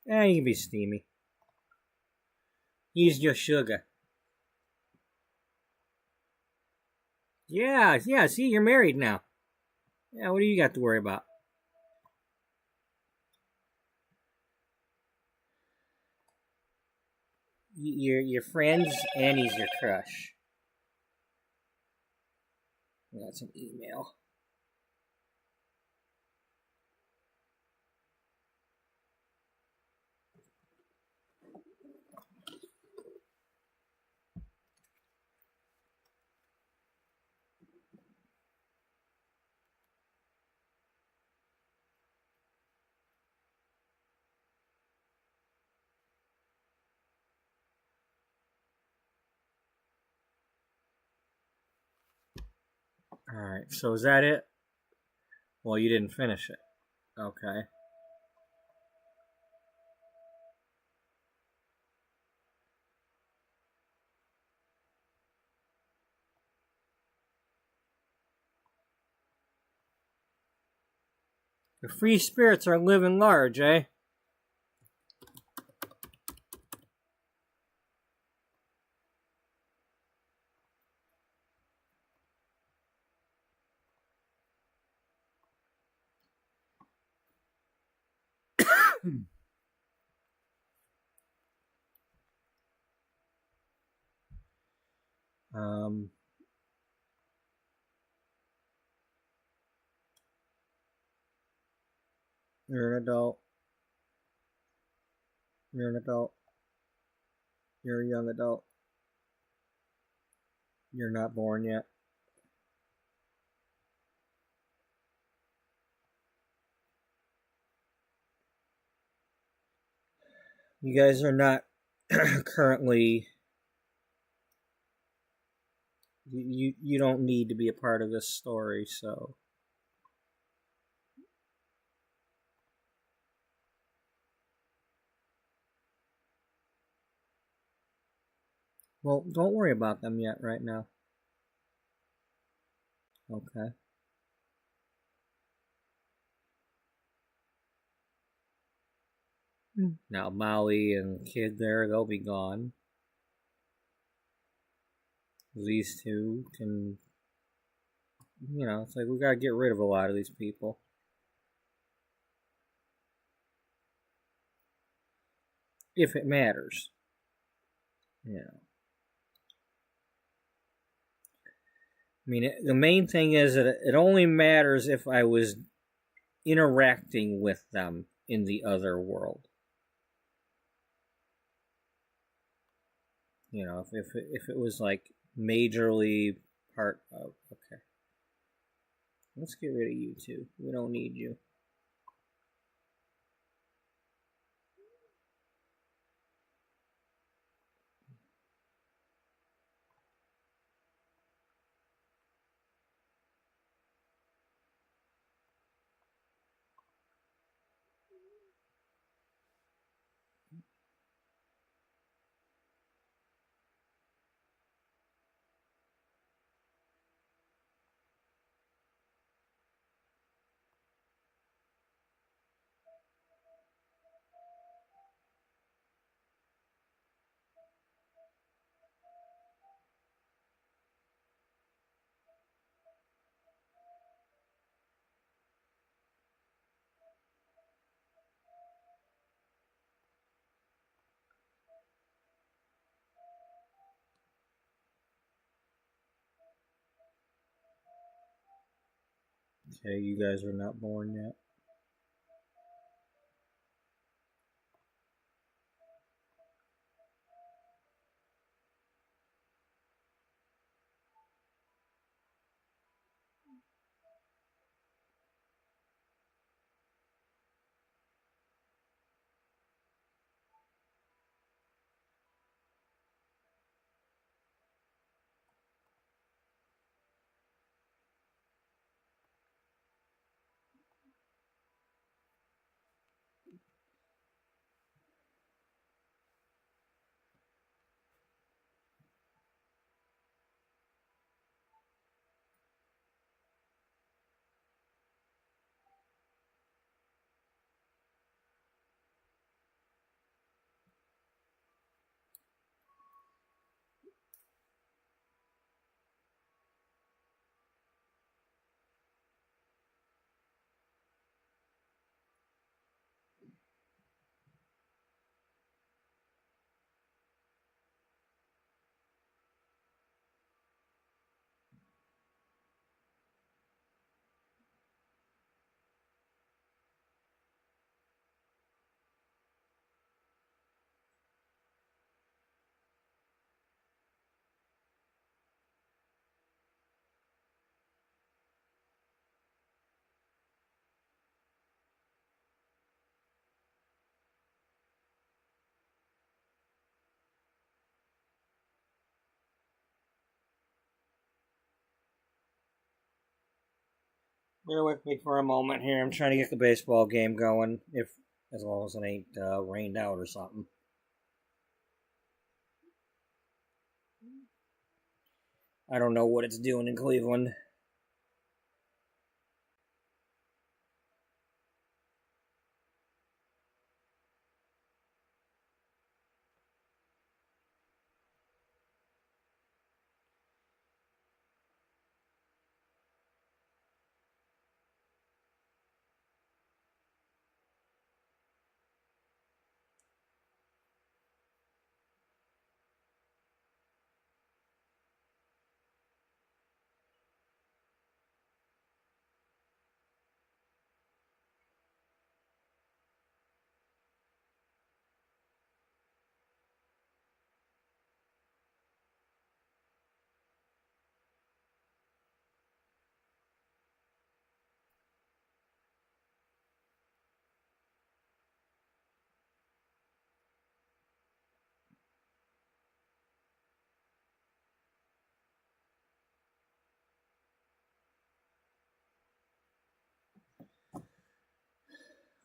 Speaker 1: Yeah, you can be steamy. He's just sugar. Yeah, see, you're married now. Yeah, what do you got to worry about? Your friends, and he's your crush. That's an email. Alright, so is that it? Well, you didn't finish it. Okay. The free spirits are living large, eh? um, you're an adult. You're an adult. You're a young adult. You're not born yet. You guys are not currently. You don't need to be a part of this story, so. Well, don't worry about them yet right now. Okay. Now Maui and kid there, they'll be gone. These two can, it's like we gotta get rid of a lot of these people. If it matters. Yeah. I mean, the main thing is that it only matters if I was interacting with them in the other world. If it was like majorly part of. Okay. Let's get rid of you two. We don't need you. Okay, you guys are not born yet. Bear with me for a moment here. I'm trying to get the baseball game going, as long as it ain't rained out or something. I don't know what it's doing in Cleveland.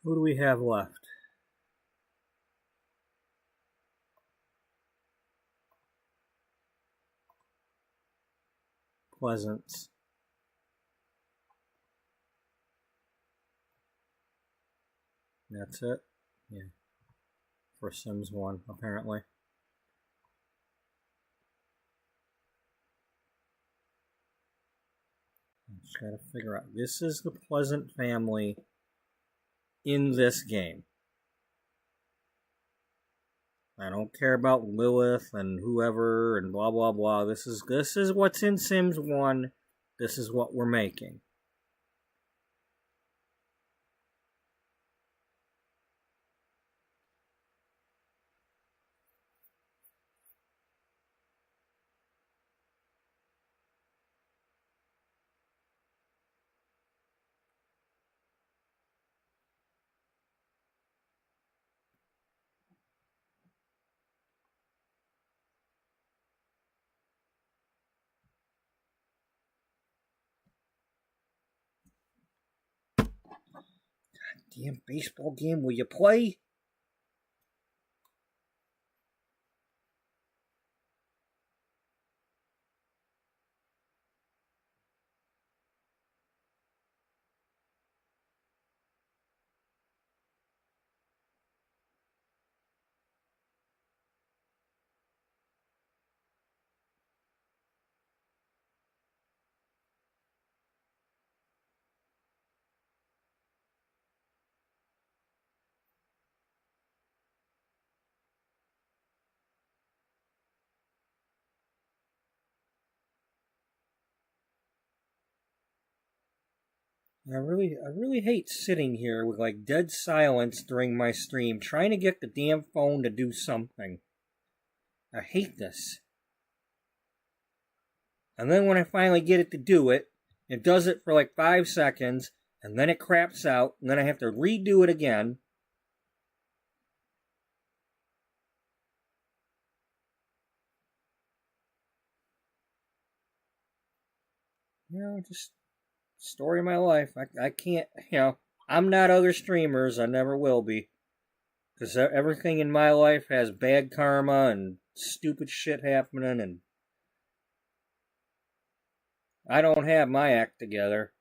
Speaker 1: Who do we have left? Pleasance. That's it? Yeah. For Sims 1, apparently. Just gotta figure out. This is the Pleasant family in this game. I don't care about Lilith and whoever and blah blah blah. This is what's in Sims 1. This is what we're making. Damn baseball game, will you play? I really hate sitting here with like dead silence during my stream, trying to get the damn phone to do something. I hate this. And then when I finally get it to do it, it does it for like 5 seconds, and then it craps out, and then I have to redo it again. You know, just story of my life. I can't, I'm not other streamers. I never will be. Because everything in my life has bad karma and stupid shit happening, and I don't have my act together.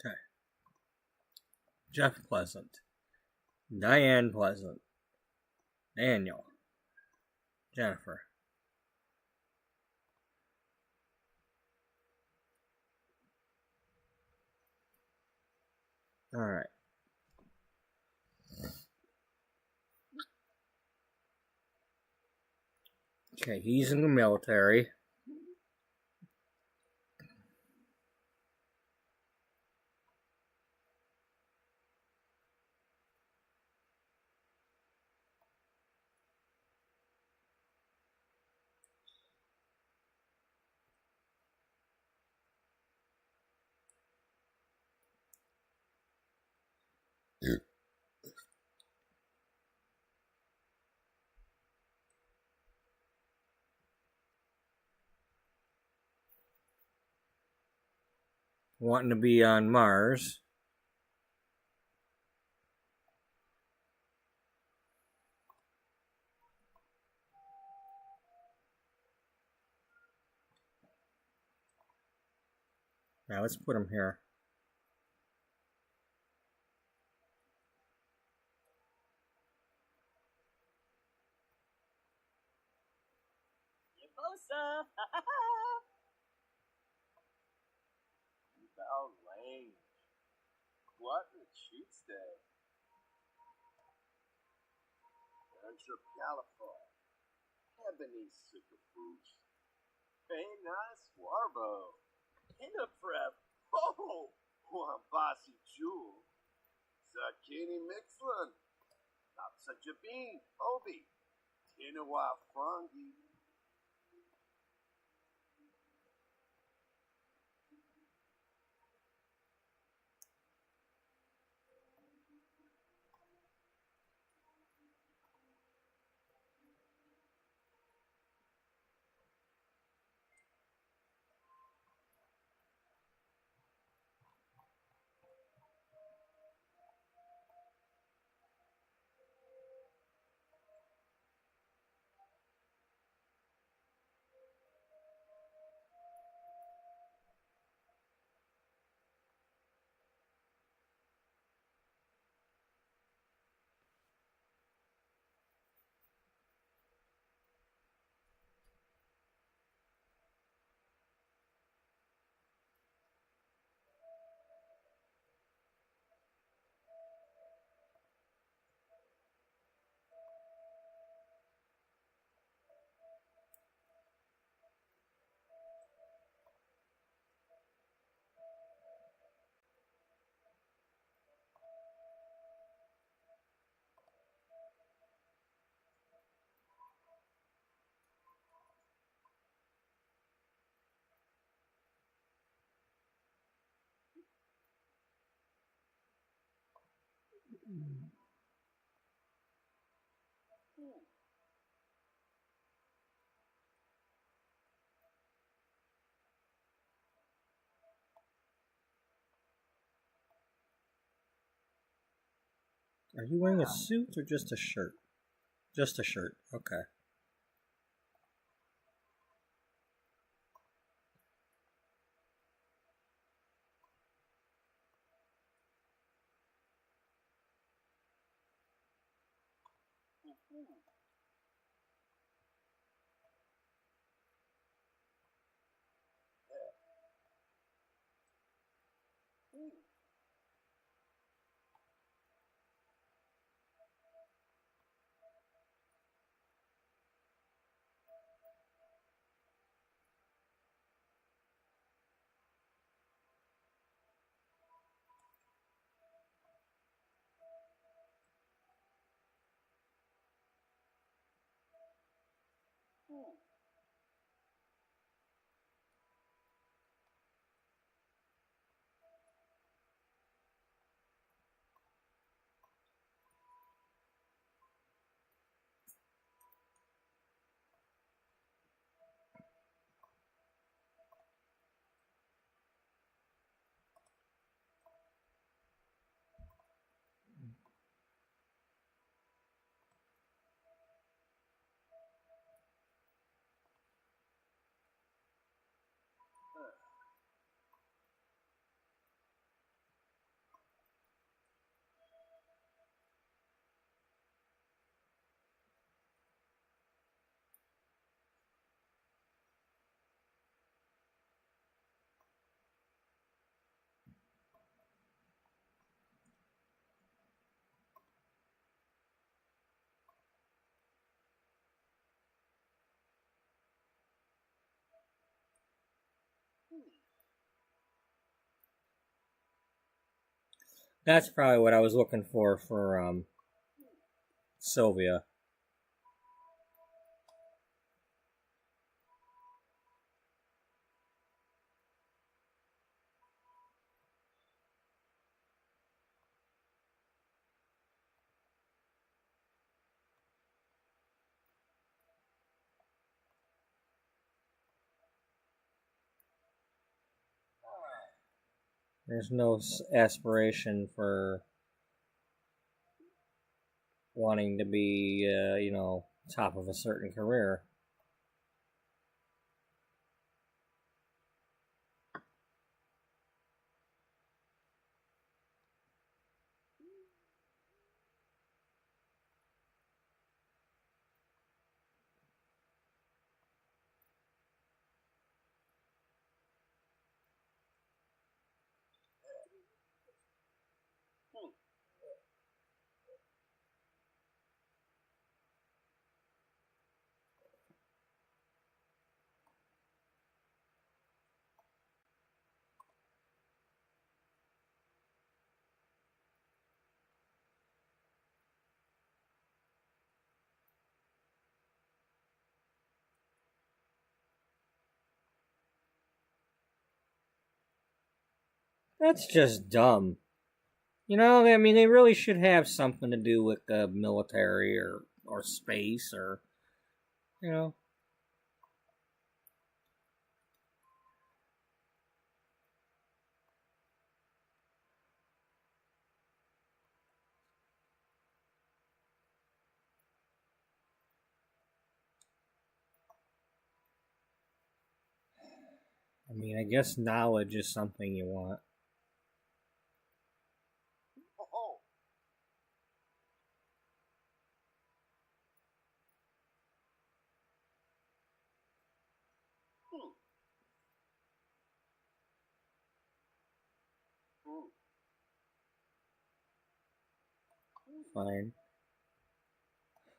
Speaker 1: Okay. Jeff Pleasant. Diane Pleasant. Daniel. Jennifer. Alright. Okay, he's in the military. Wanting to be on Mars. Now let's put him here.
Speaker 2: Yibosa!
Speaker 3: Thou lame. What a Tuesday. Entre California. Ebony Superfoods. Nice Warbo. Pinna Prep. Oh! Wambasi Jewel. Zucchini Mixlin. Napsa Jabin. Obi. Tinawa Frangi.
Speaker 1: Are you wearing a suit or just a shirt? Just a shirt. Okay. That's probably what I was looking for Sylvia. There's no aspiration for wanting to be, top of a certain career. That's just dumb. I mean, they really should have something to do with the military or space or, you know. I mean, I guess knowledge is something you want.
Speaker 3: Oh,
Speaker 1: Fine.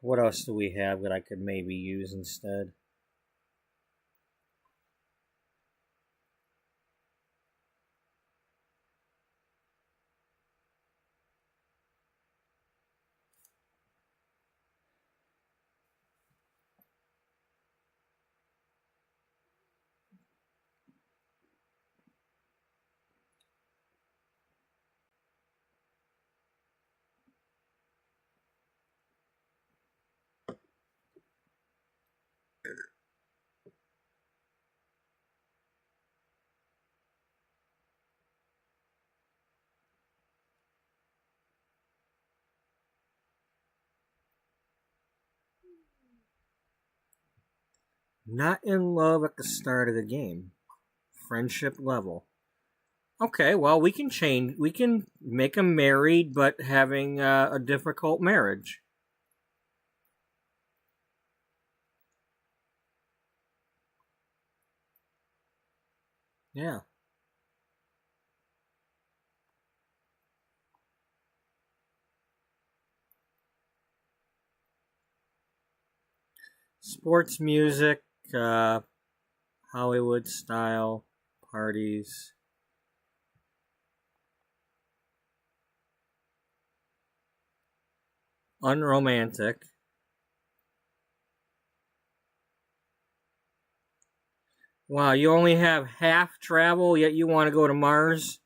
Speaker 1: What else do we have that I could maybe use instead? Not in love at the start of the game. Friendship level. Okay, well, we can change. We can make them married, but having a difficult marriage. Yeah. Sports music, Hollywood style parties. Unromantic. Wow, you only have half travel, yet you want to go to Mars?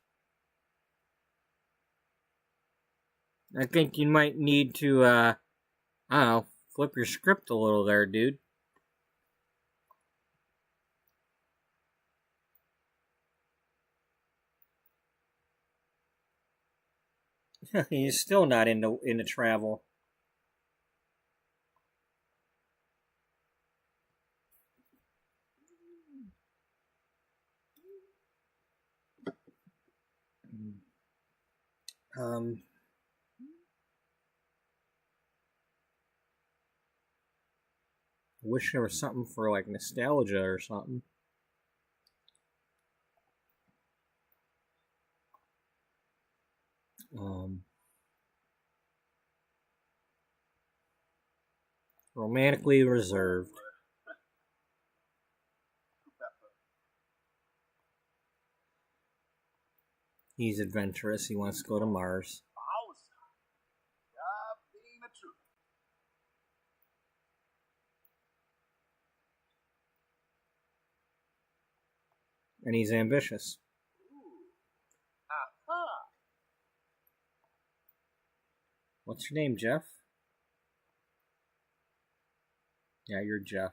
Speaker 1: I think you might need to, I don't know, flip your script a little there, dude. He's still not into travel. Um, wish there was something for like nostalgia or something. Romantically reserved. He's adventurous. He wants to go to Mars. And he's ambitious. What's your name, Jeff? Yeah, you're Jeff.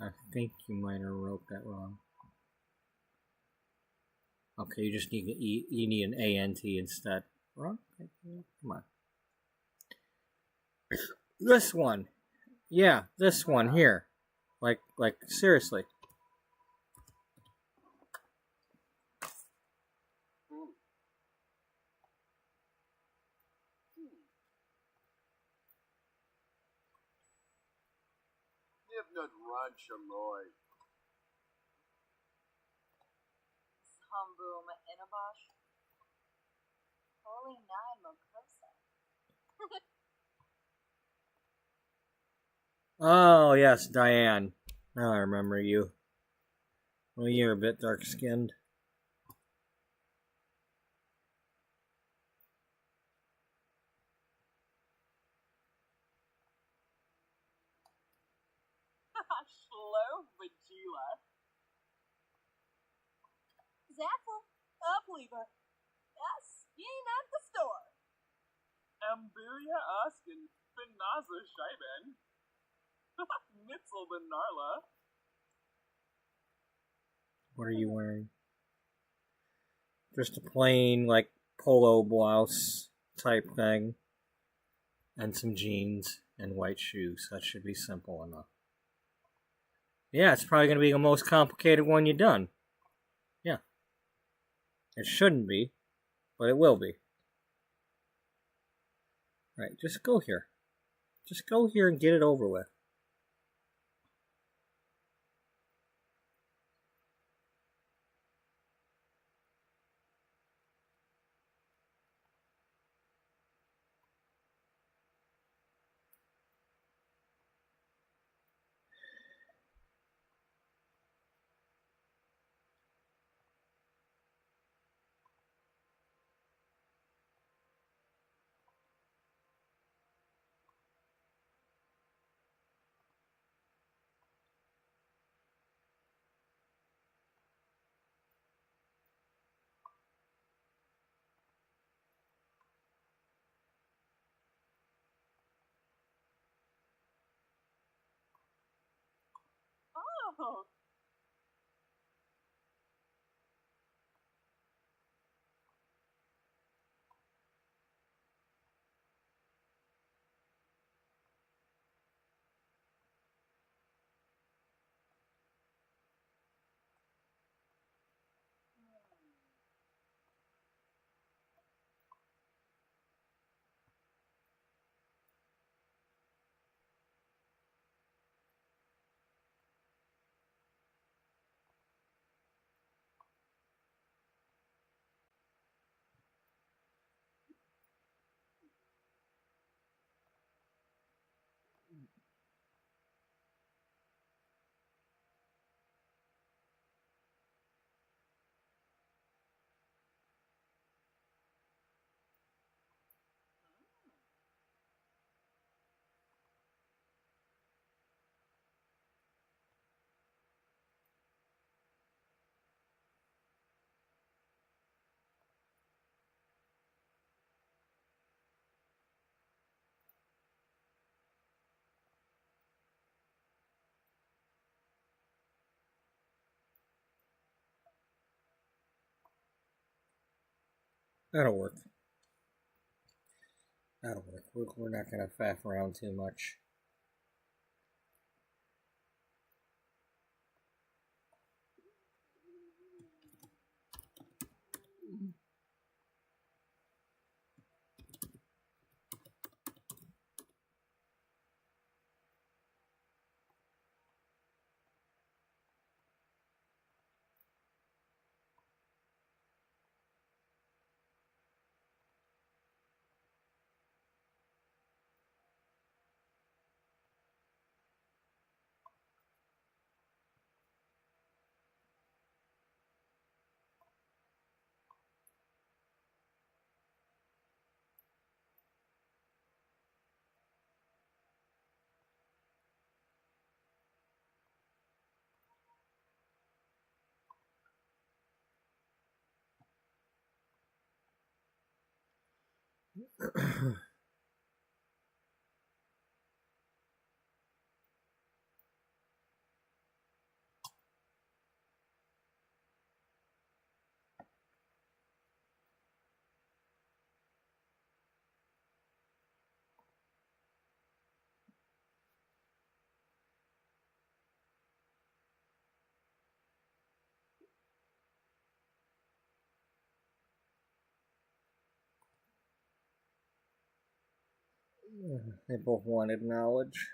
Speaker 1: I think you might have wrote that wrong. Okay, you just need you need an ANT instead. Wrong? Come on. This one. Yeah, this one here. Like seriously.
Speaker 3: Not ranch amoy.
Speaker 2: Humboom Inabosh. Holy Nine Mokosa.
Speaker 1: Oh yes, Diane. Now I remember you. Well, you're a bit dark skinned.
Speaker 2: Slow Vagila. Zaffle, Uplever. Yes, you ain't at the store.
Speaker 4: Amburia Askin, Finaza Scheiben. Mitzel the Narla.
Speaker 1: What are you wearing? Just a plain, like, polo blouse type thing. And some jeans and white shoes. That should be simple enough. Yeah, it's probably going to be the most complicated one you've done. Yeah. It shouldn't be, but it will be. Right, just go here. Just go here and get it over with.
Speaker 4: Oh.
Speaker 1: That'll work. That'll work. We're not going to faff around too much. They both wanted knowledge.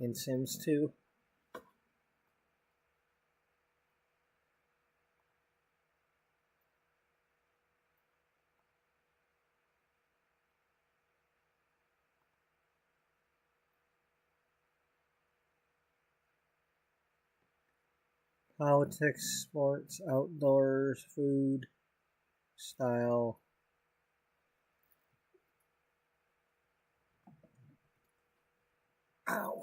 Speaker 1: In Sims 2. Politics, sports, outdoors, food, style. Ow.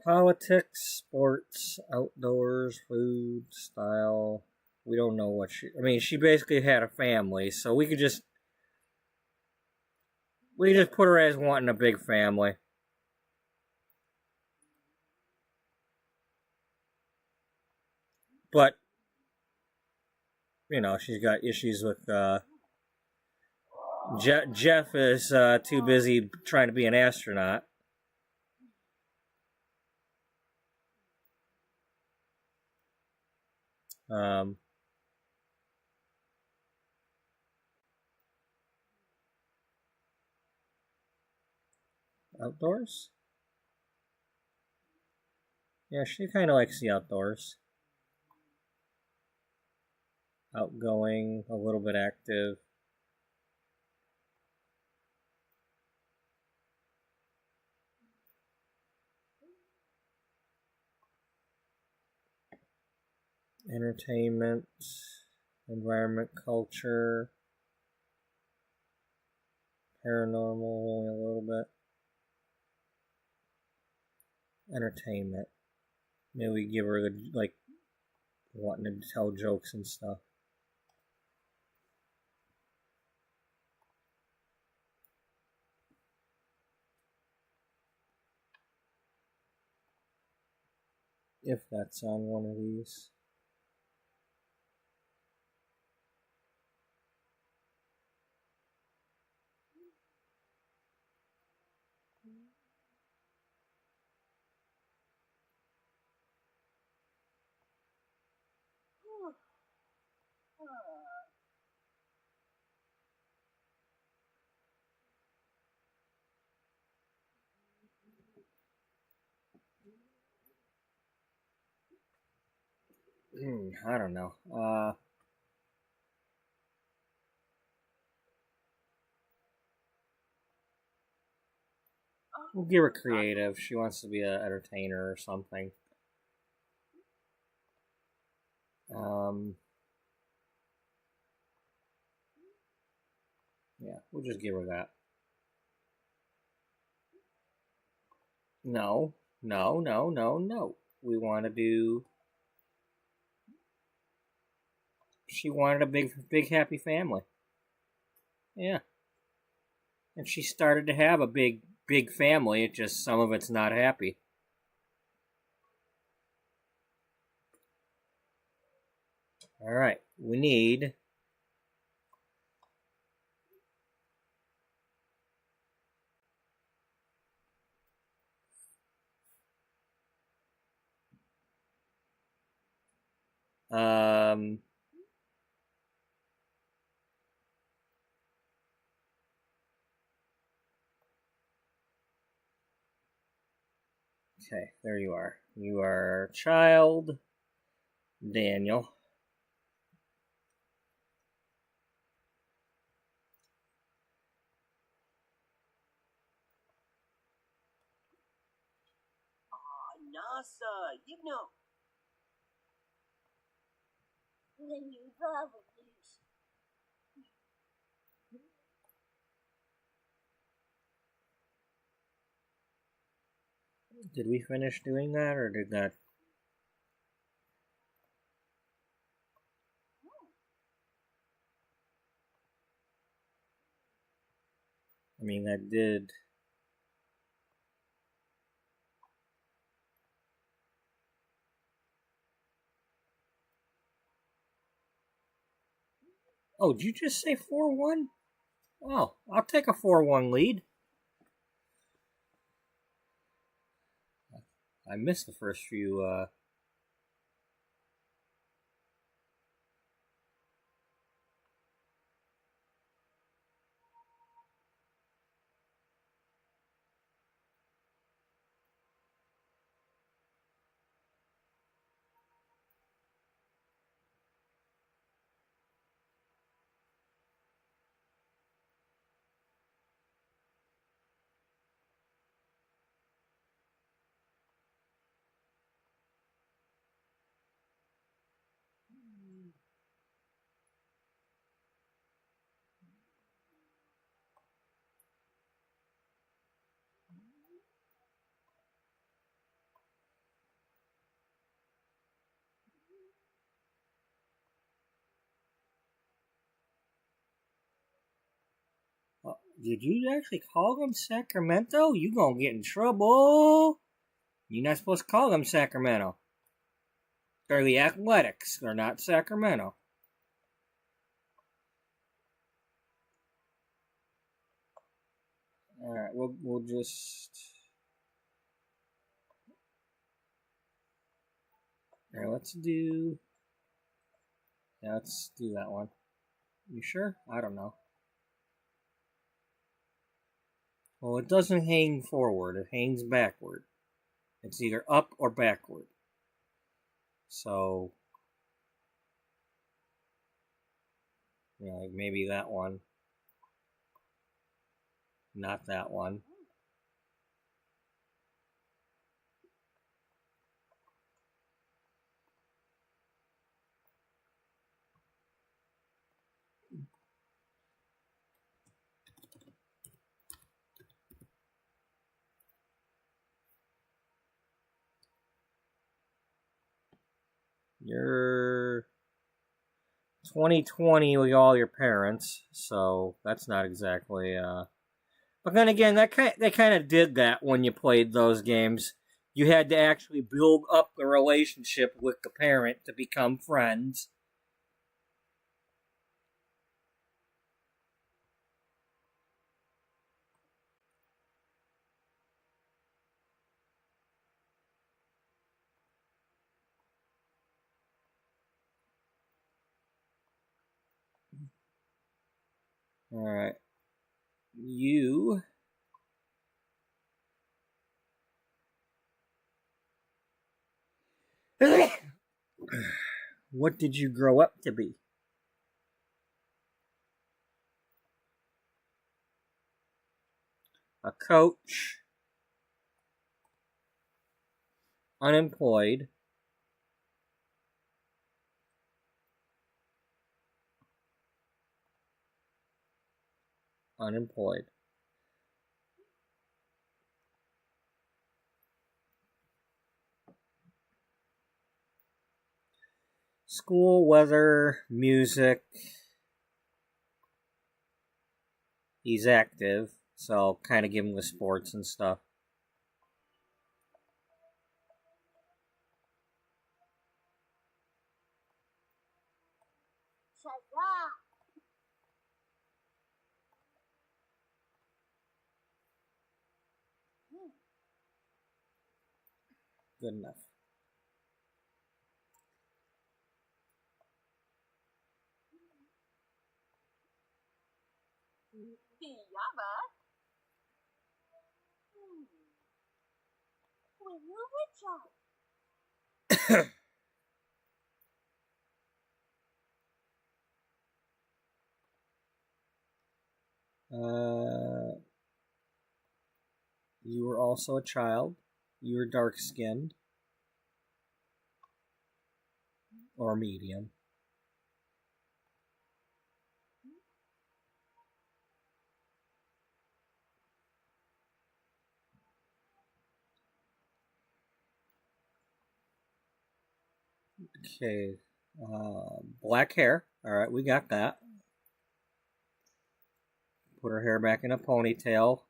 Speaker 1: Politics, sports, outdoors, food, style. We don't know what she... I mean, she basically had a family, so we could just put her as wanting a big family. But, you know, she's got issues with, Jeff is, too busy trying to be an astronaut. Outdoors? Yeah, she kind of likes the outdoors. Outgoing, a little bit active. Entertainment, environment, culture, paranormal, only a little bit. Entertainment. Maybe we give her, like, wanting to tell jokes and stuff. If that's on one of these. I don't know. We'll give her creative. She wants to be an entertainer or something. Yeah, we'll just give her that. No. We want to do... She wanted a big happy family. Yeah. And she started to have a big family. It just, some of it's not happy. Alright, we need... Okay, there you are. You are child Daniel.
Speaker 2: NASA, you know. Then you probably.
Speaker 1: Did we finish doing that, or did that... I mean, that did... Oh, did you just say 4-1? Oh, I'll take a 4-1 lead. I missed the first few, Did you actually call them Sacramento? You gonna get in trouble. You're not supposed to call them Sacramento. They're the Athletics. They're not Sacramento. Alright, we'll just... Alright, let's do that one. You sure? I don't know. Well, it doesn't hang forward. It hangs backward. It's either up or backward. So, like maybe that one. Not that one. You're 2020 with all your parents, so that's not exactly. But then again, they kind of did that when you played those games. You had to actually build up the relationship with the parent to become friends. All right, you. What did you grow up to be? A coach, unemployed, unemployed. School, weather, music. He's active, so I'll kind of give him the sports and stuff.
Speaker 2: Shazam!
Speaker 1: Good enough.
Speaker 2: Piyama? Will you Richard?
Speaker 1: You were also a child. You were dark skinned. Or medium. Okay. Black hair. Alright, we got that. Put her hair back in a ponytail.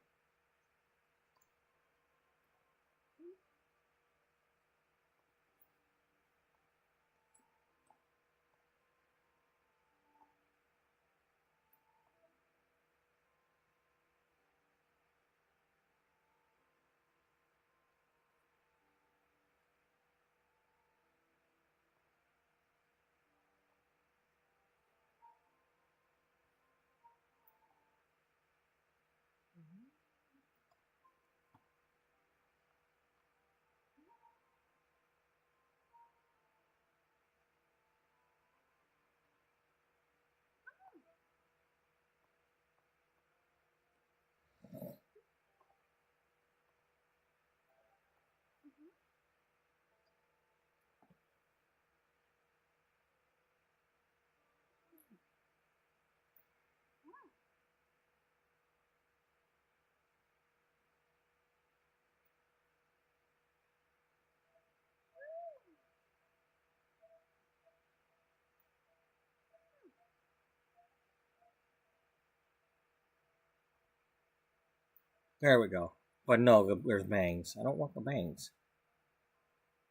Speaker 1: There we go. But no, there's bangs. I don't want the bangs.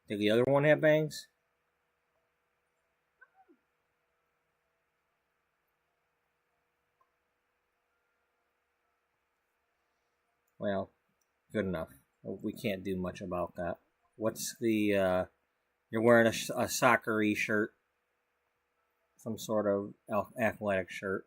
Speaker 1: Did the other one have bangs? Well, good enough. We can't do much about that. What's the, you're wearing a soccer-y shirt. Some sort of athletic shirt.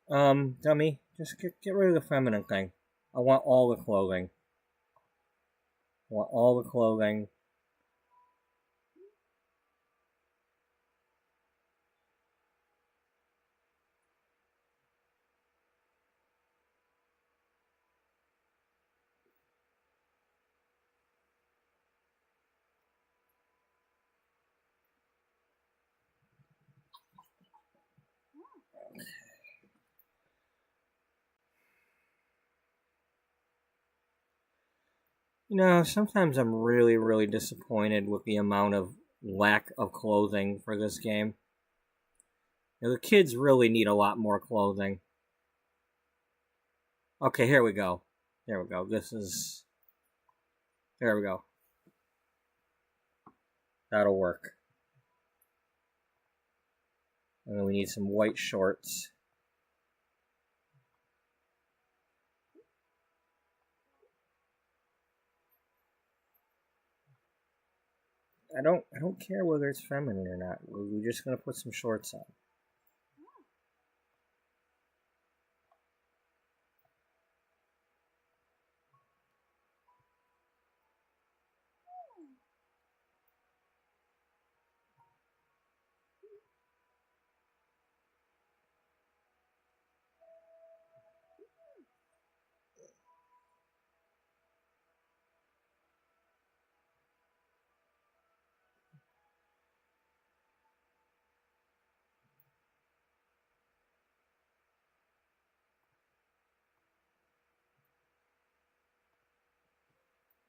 Speaker 1: Dummy, just get rid of the feminine thing. I want all the clothing. I want all the clothing. You know, sometimes I'm really, really disappointed with the amount of lack of clothing for this game. You know, the kids really need a lot more clothing. Okay, here we go. There we go. There we go. That'll work. And then we need some white shorts. I don't care whether it's feminine or not. We're just gonna put some shorts on.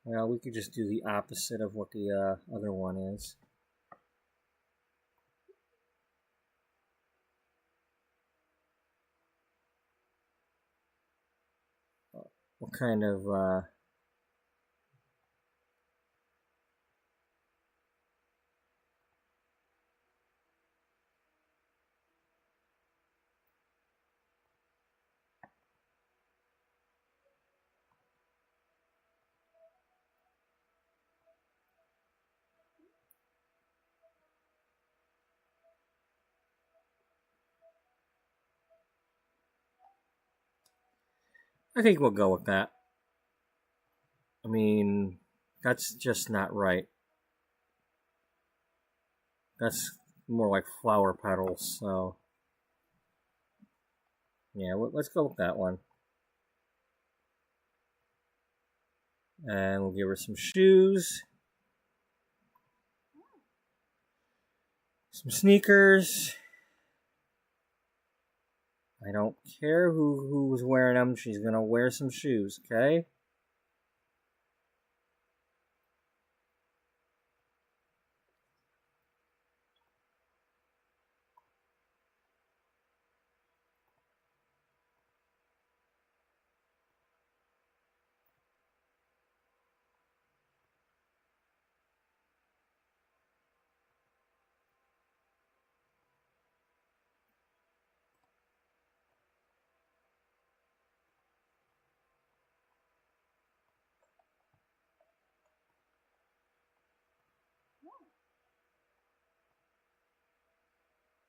Speaker 1: Well, we could just do the opposite of what the other one is. What kind of I think we'll go with that. I mean, that's just not right. That's more like flower petals, so yeah, let's go with that one. And we'll give her some shoes, some sneakers. I don't care who was wearing them. She's gonna wear some shoes, okay?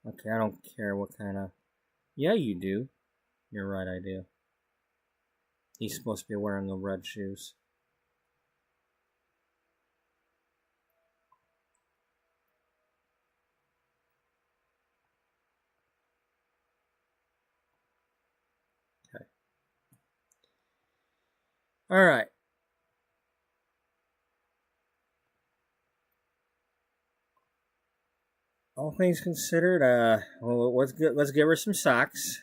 Speaker 1: Okay, I don't care what kind of. Yeah, you do. You're right, I do. He's supposed to be wearing the red shoes. All right. All things considered, well, let's give her some socks.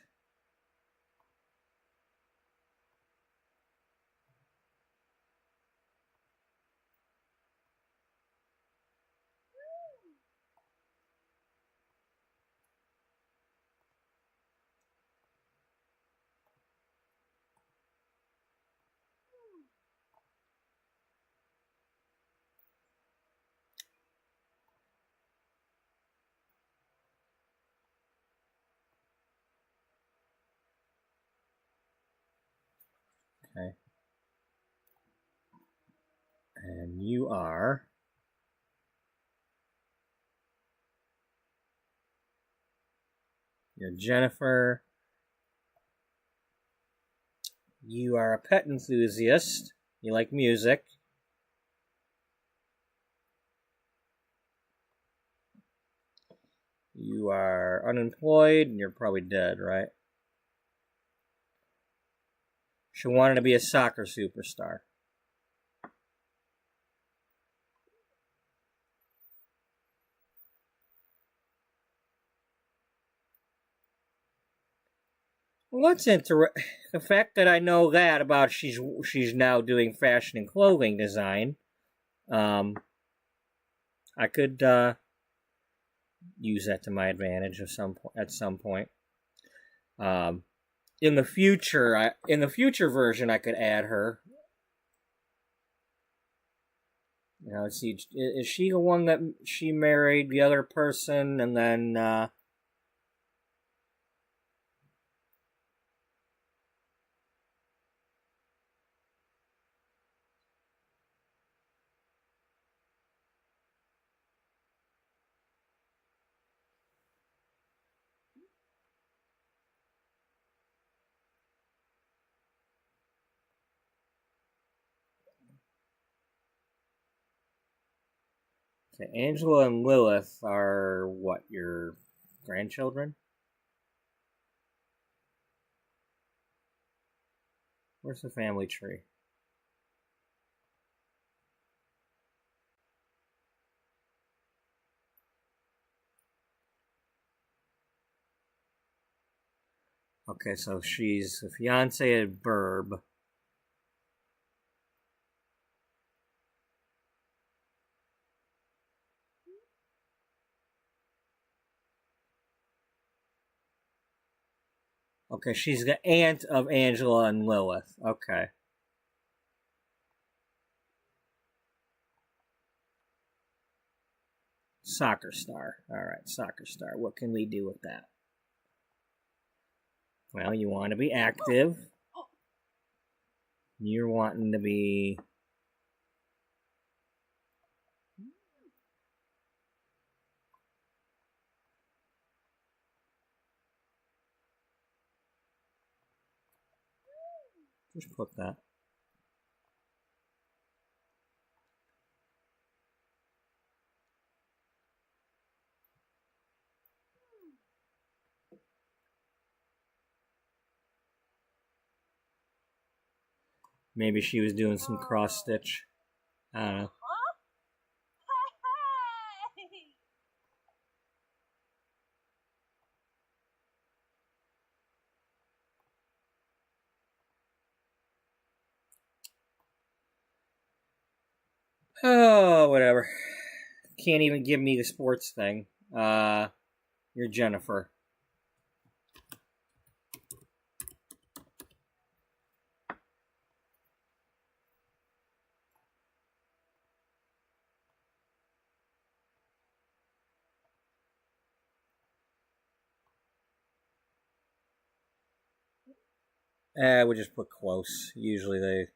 Speaker 1: Okay. And you are... You're Jennifer. You are a pet enthusiast. You like music. You are unemployed, and you're probably dead, right? She wanted to be a soccer superstar. Well, that's interesting. The fact that I know that about she's now doing fashion and clothing design, I could use that to my advantage at some point. In the future version, I could add her. You know, let's see, is she the one that she married the other person, and then? Okay, Angela and Lilith are what, your grandchildren? Where's the family tree? Okay, so she's a fiance at Burb. Okay, she's the aunt of Angela and Lilith. Okay. Soccer star. Alright, soccer star. What can we do with that? Well, you want to be active. You're wanting to be... Just put that. Maybe she was doing some cross stitch. I don't know. Oh, whatever. Can't even give me the sports thing. You're Jennifer. We'll just put close. Usually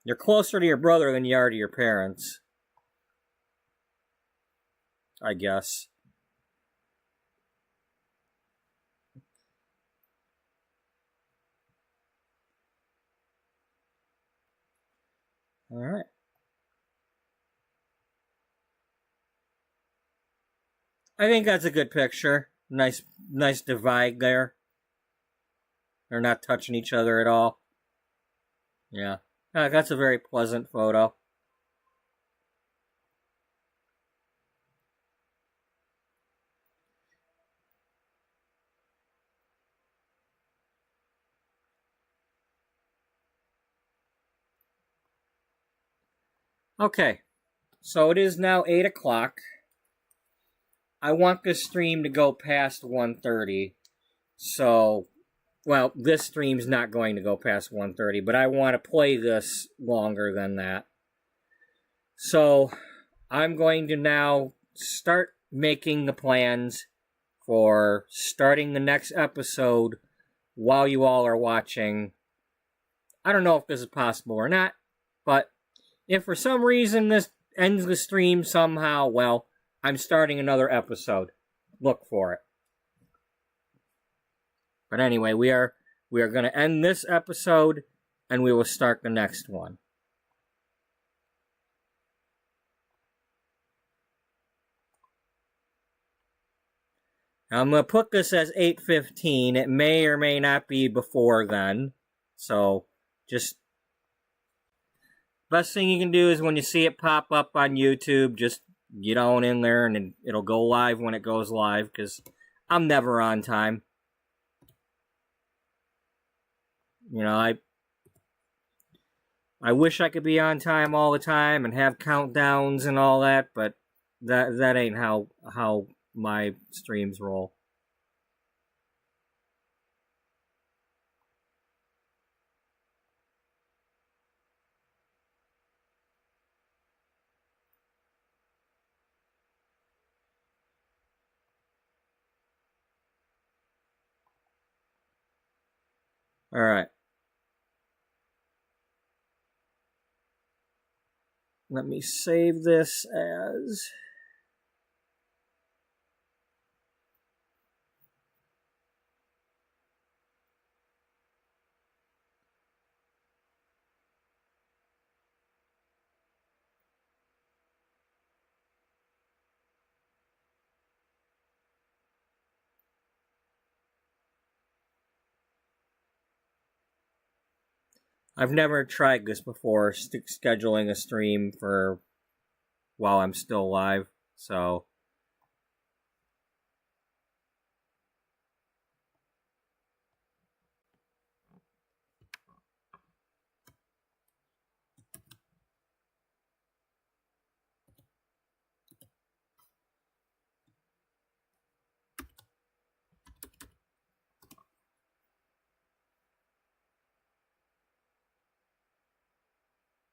Speaker 1: you're closer to your brother than you are to your parents, I guess. All right. I think that's a good picture. Nice divide there. They're not touching each other at all. Yeah. That's a very pleasant photo. Okay, so it is now 8 o'clock. I want this stream to go past 1:30. So, well, this stream's not going to go past 1:30, but I want to play this longer than that. So, I'm going to now start making the plans for starting the next episode while you all are watching. I don't know if this is possible or not, but if for some reason this ends the stream somehow, well, I'm starting another episode. Look for it. But anyway, we are going to end this episode, and we will start the next one. Now, I'm going to put this as 8:15. It may or may not be before then. So, just best thing you can do is when you see it pop up on YouTube, just get on in there and it'll go live when it goes live, because I'm never on time. You know, I wish I could be on time all the time and have countdowns and all that, but that ain't how my streams roll. All right. Let me save this as... I've never tried this before, scheduling a stream for while I'm still live, so...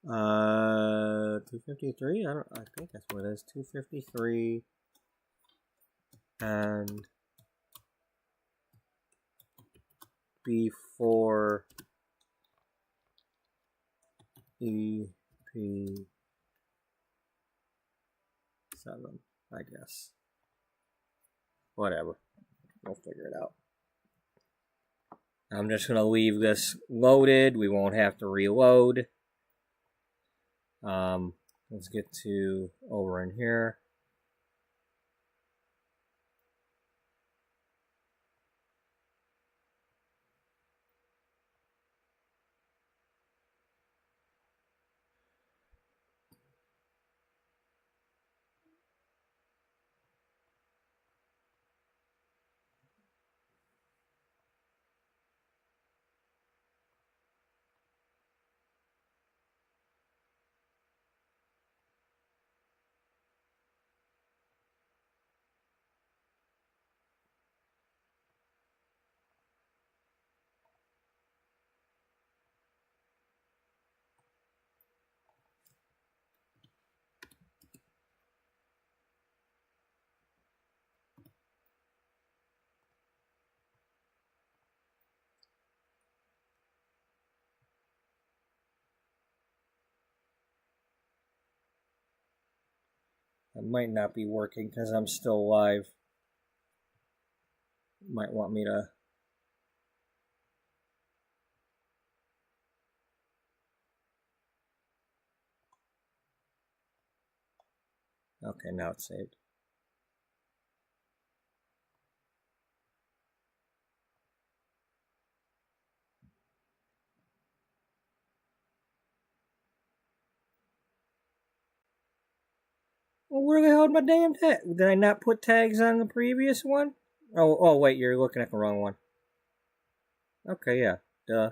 Speaker 1: Uh, 253? I think that's what it is. 253. And before EP7, I guess. Whatever. We'll figure it out. I'm just going to leave this loaded. We won't have to reload. Let's get to over in here. It might not be working because I'm still live. Might want me to... Okay, now it's saved. Well, where the hell did my damn tag? Did I not put tags on the previous one? Oh, wait, you're looking at the wrong one. Okay, yeah. Duh.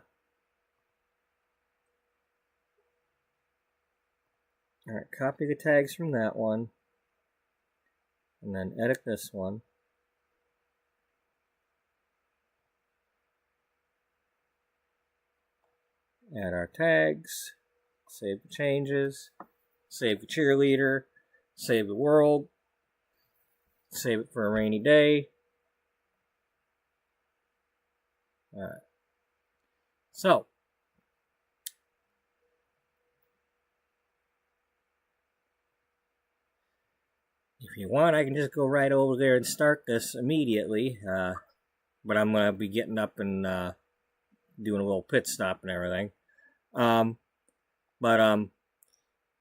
Speaker 1: Alright, copy the tags from that one. And then edit this one. Add our tags. Save the changes. Save the cheerleader. Save the world. Save it for a rainy day. Alright. So. If you want, I can just go right over there and start this immediately. But I'm going to be getting up and doing a little pit stop and everything.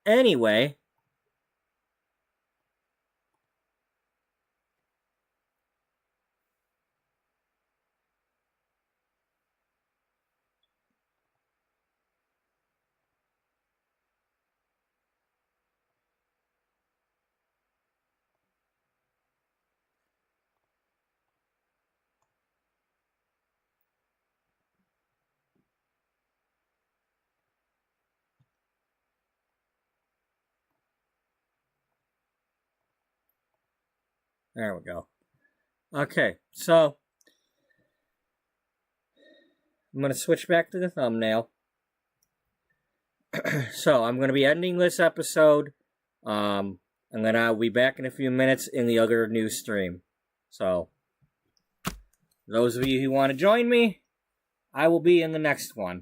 Speaker 1: Anyway. There we go. Okay, so I'm going to switch back to the thumbnail. So I'm going to be ending this episode. And then I'll be back in a few minutes in the other news stream. So, those of you who want to join me, I will be in the next one.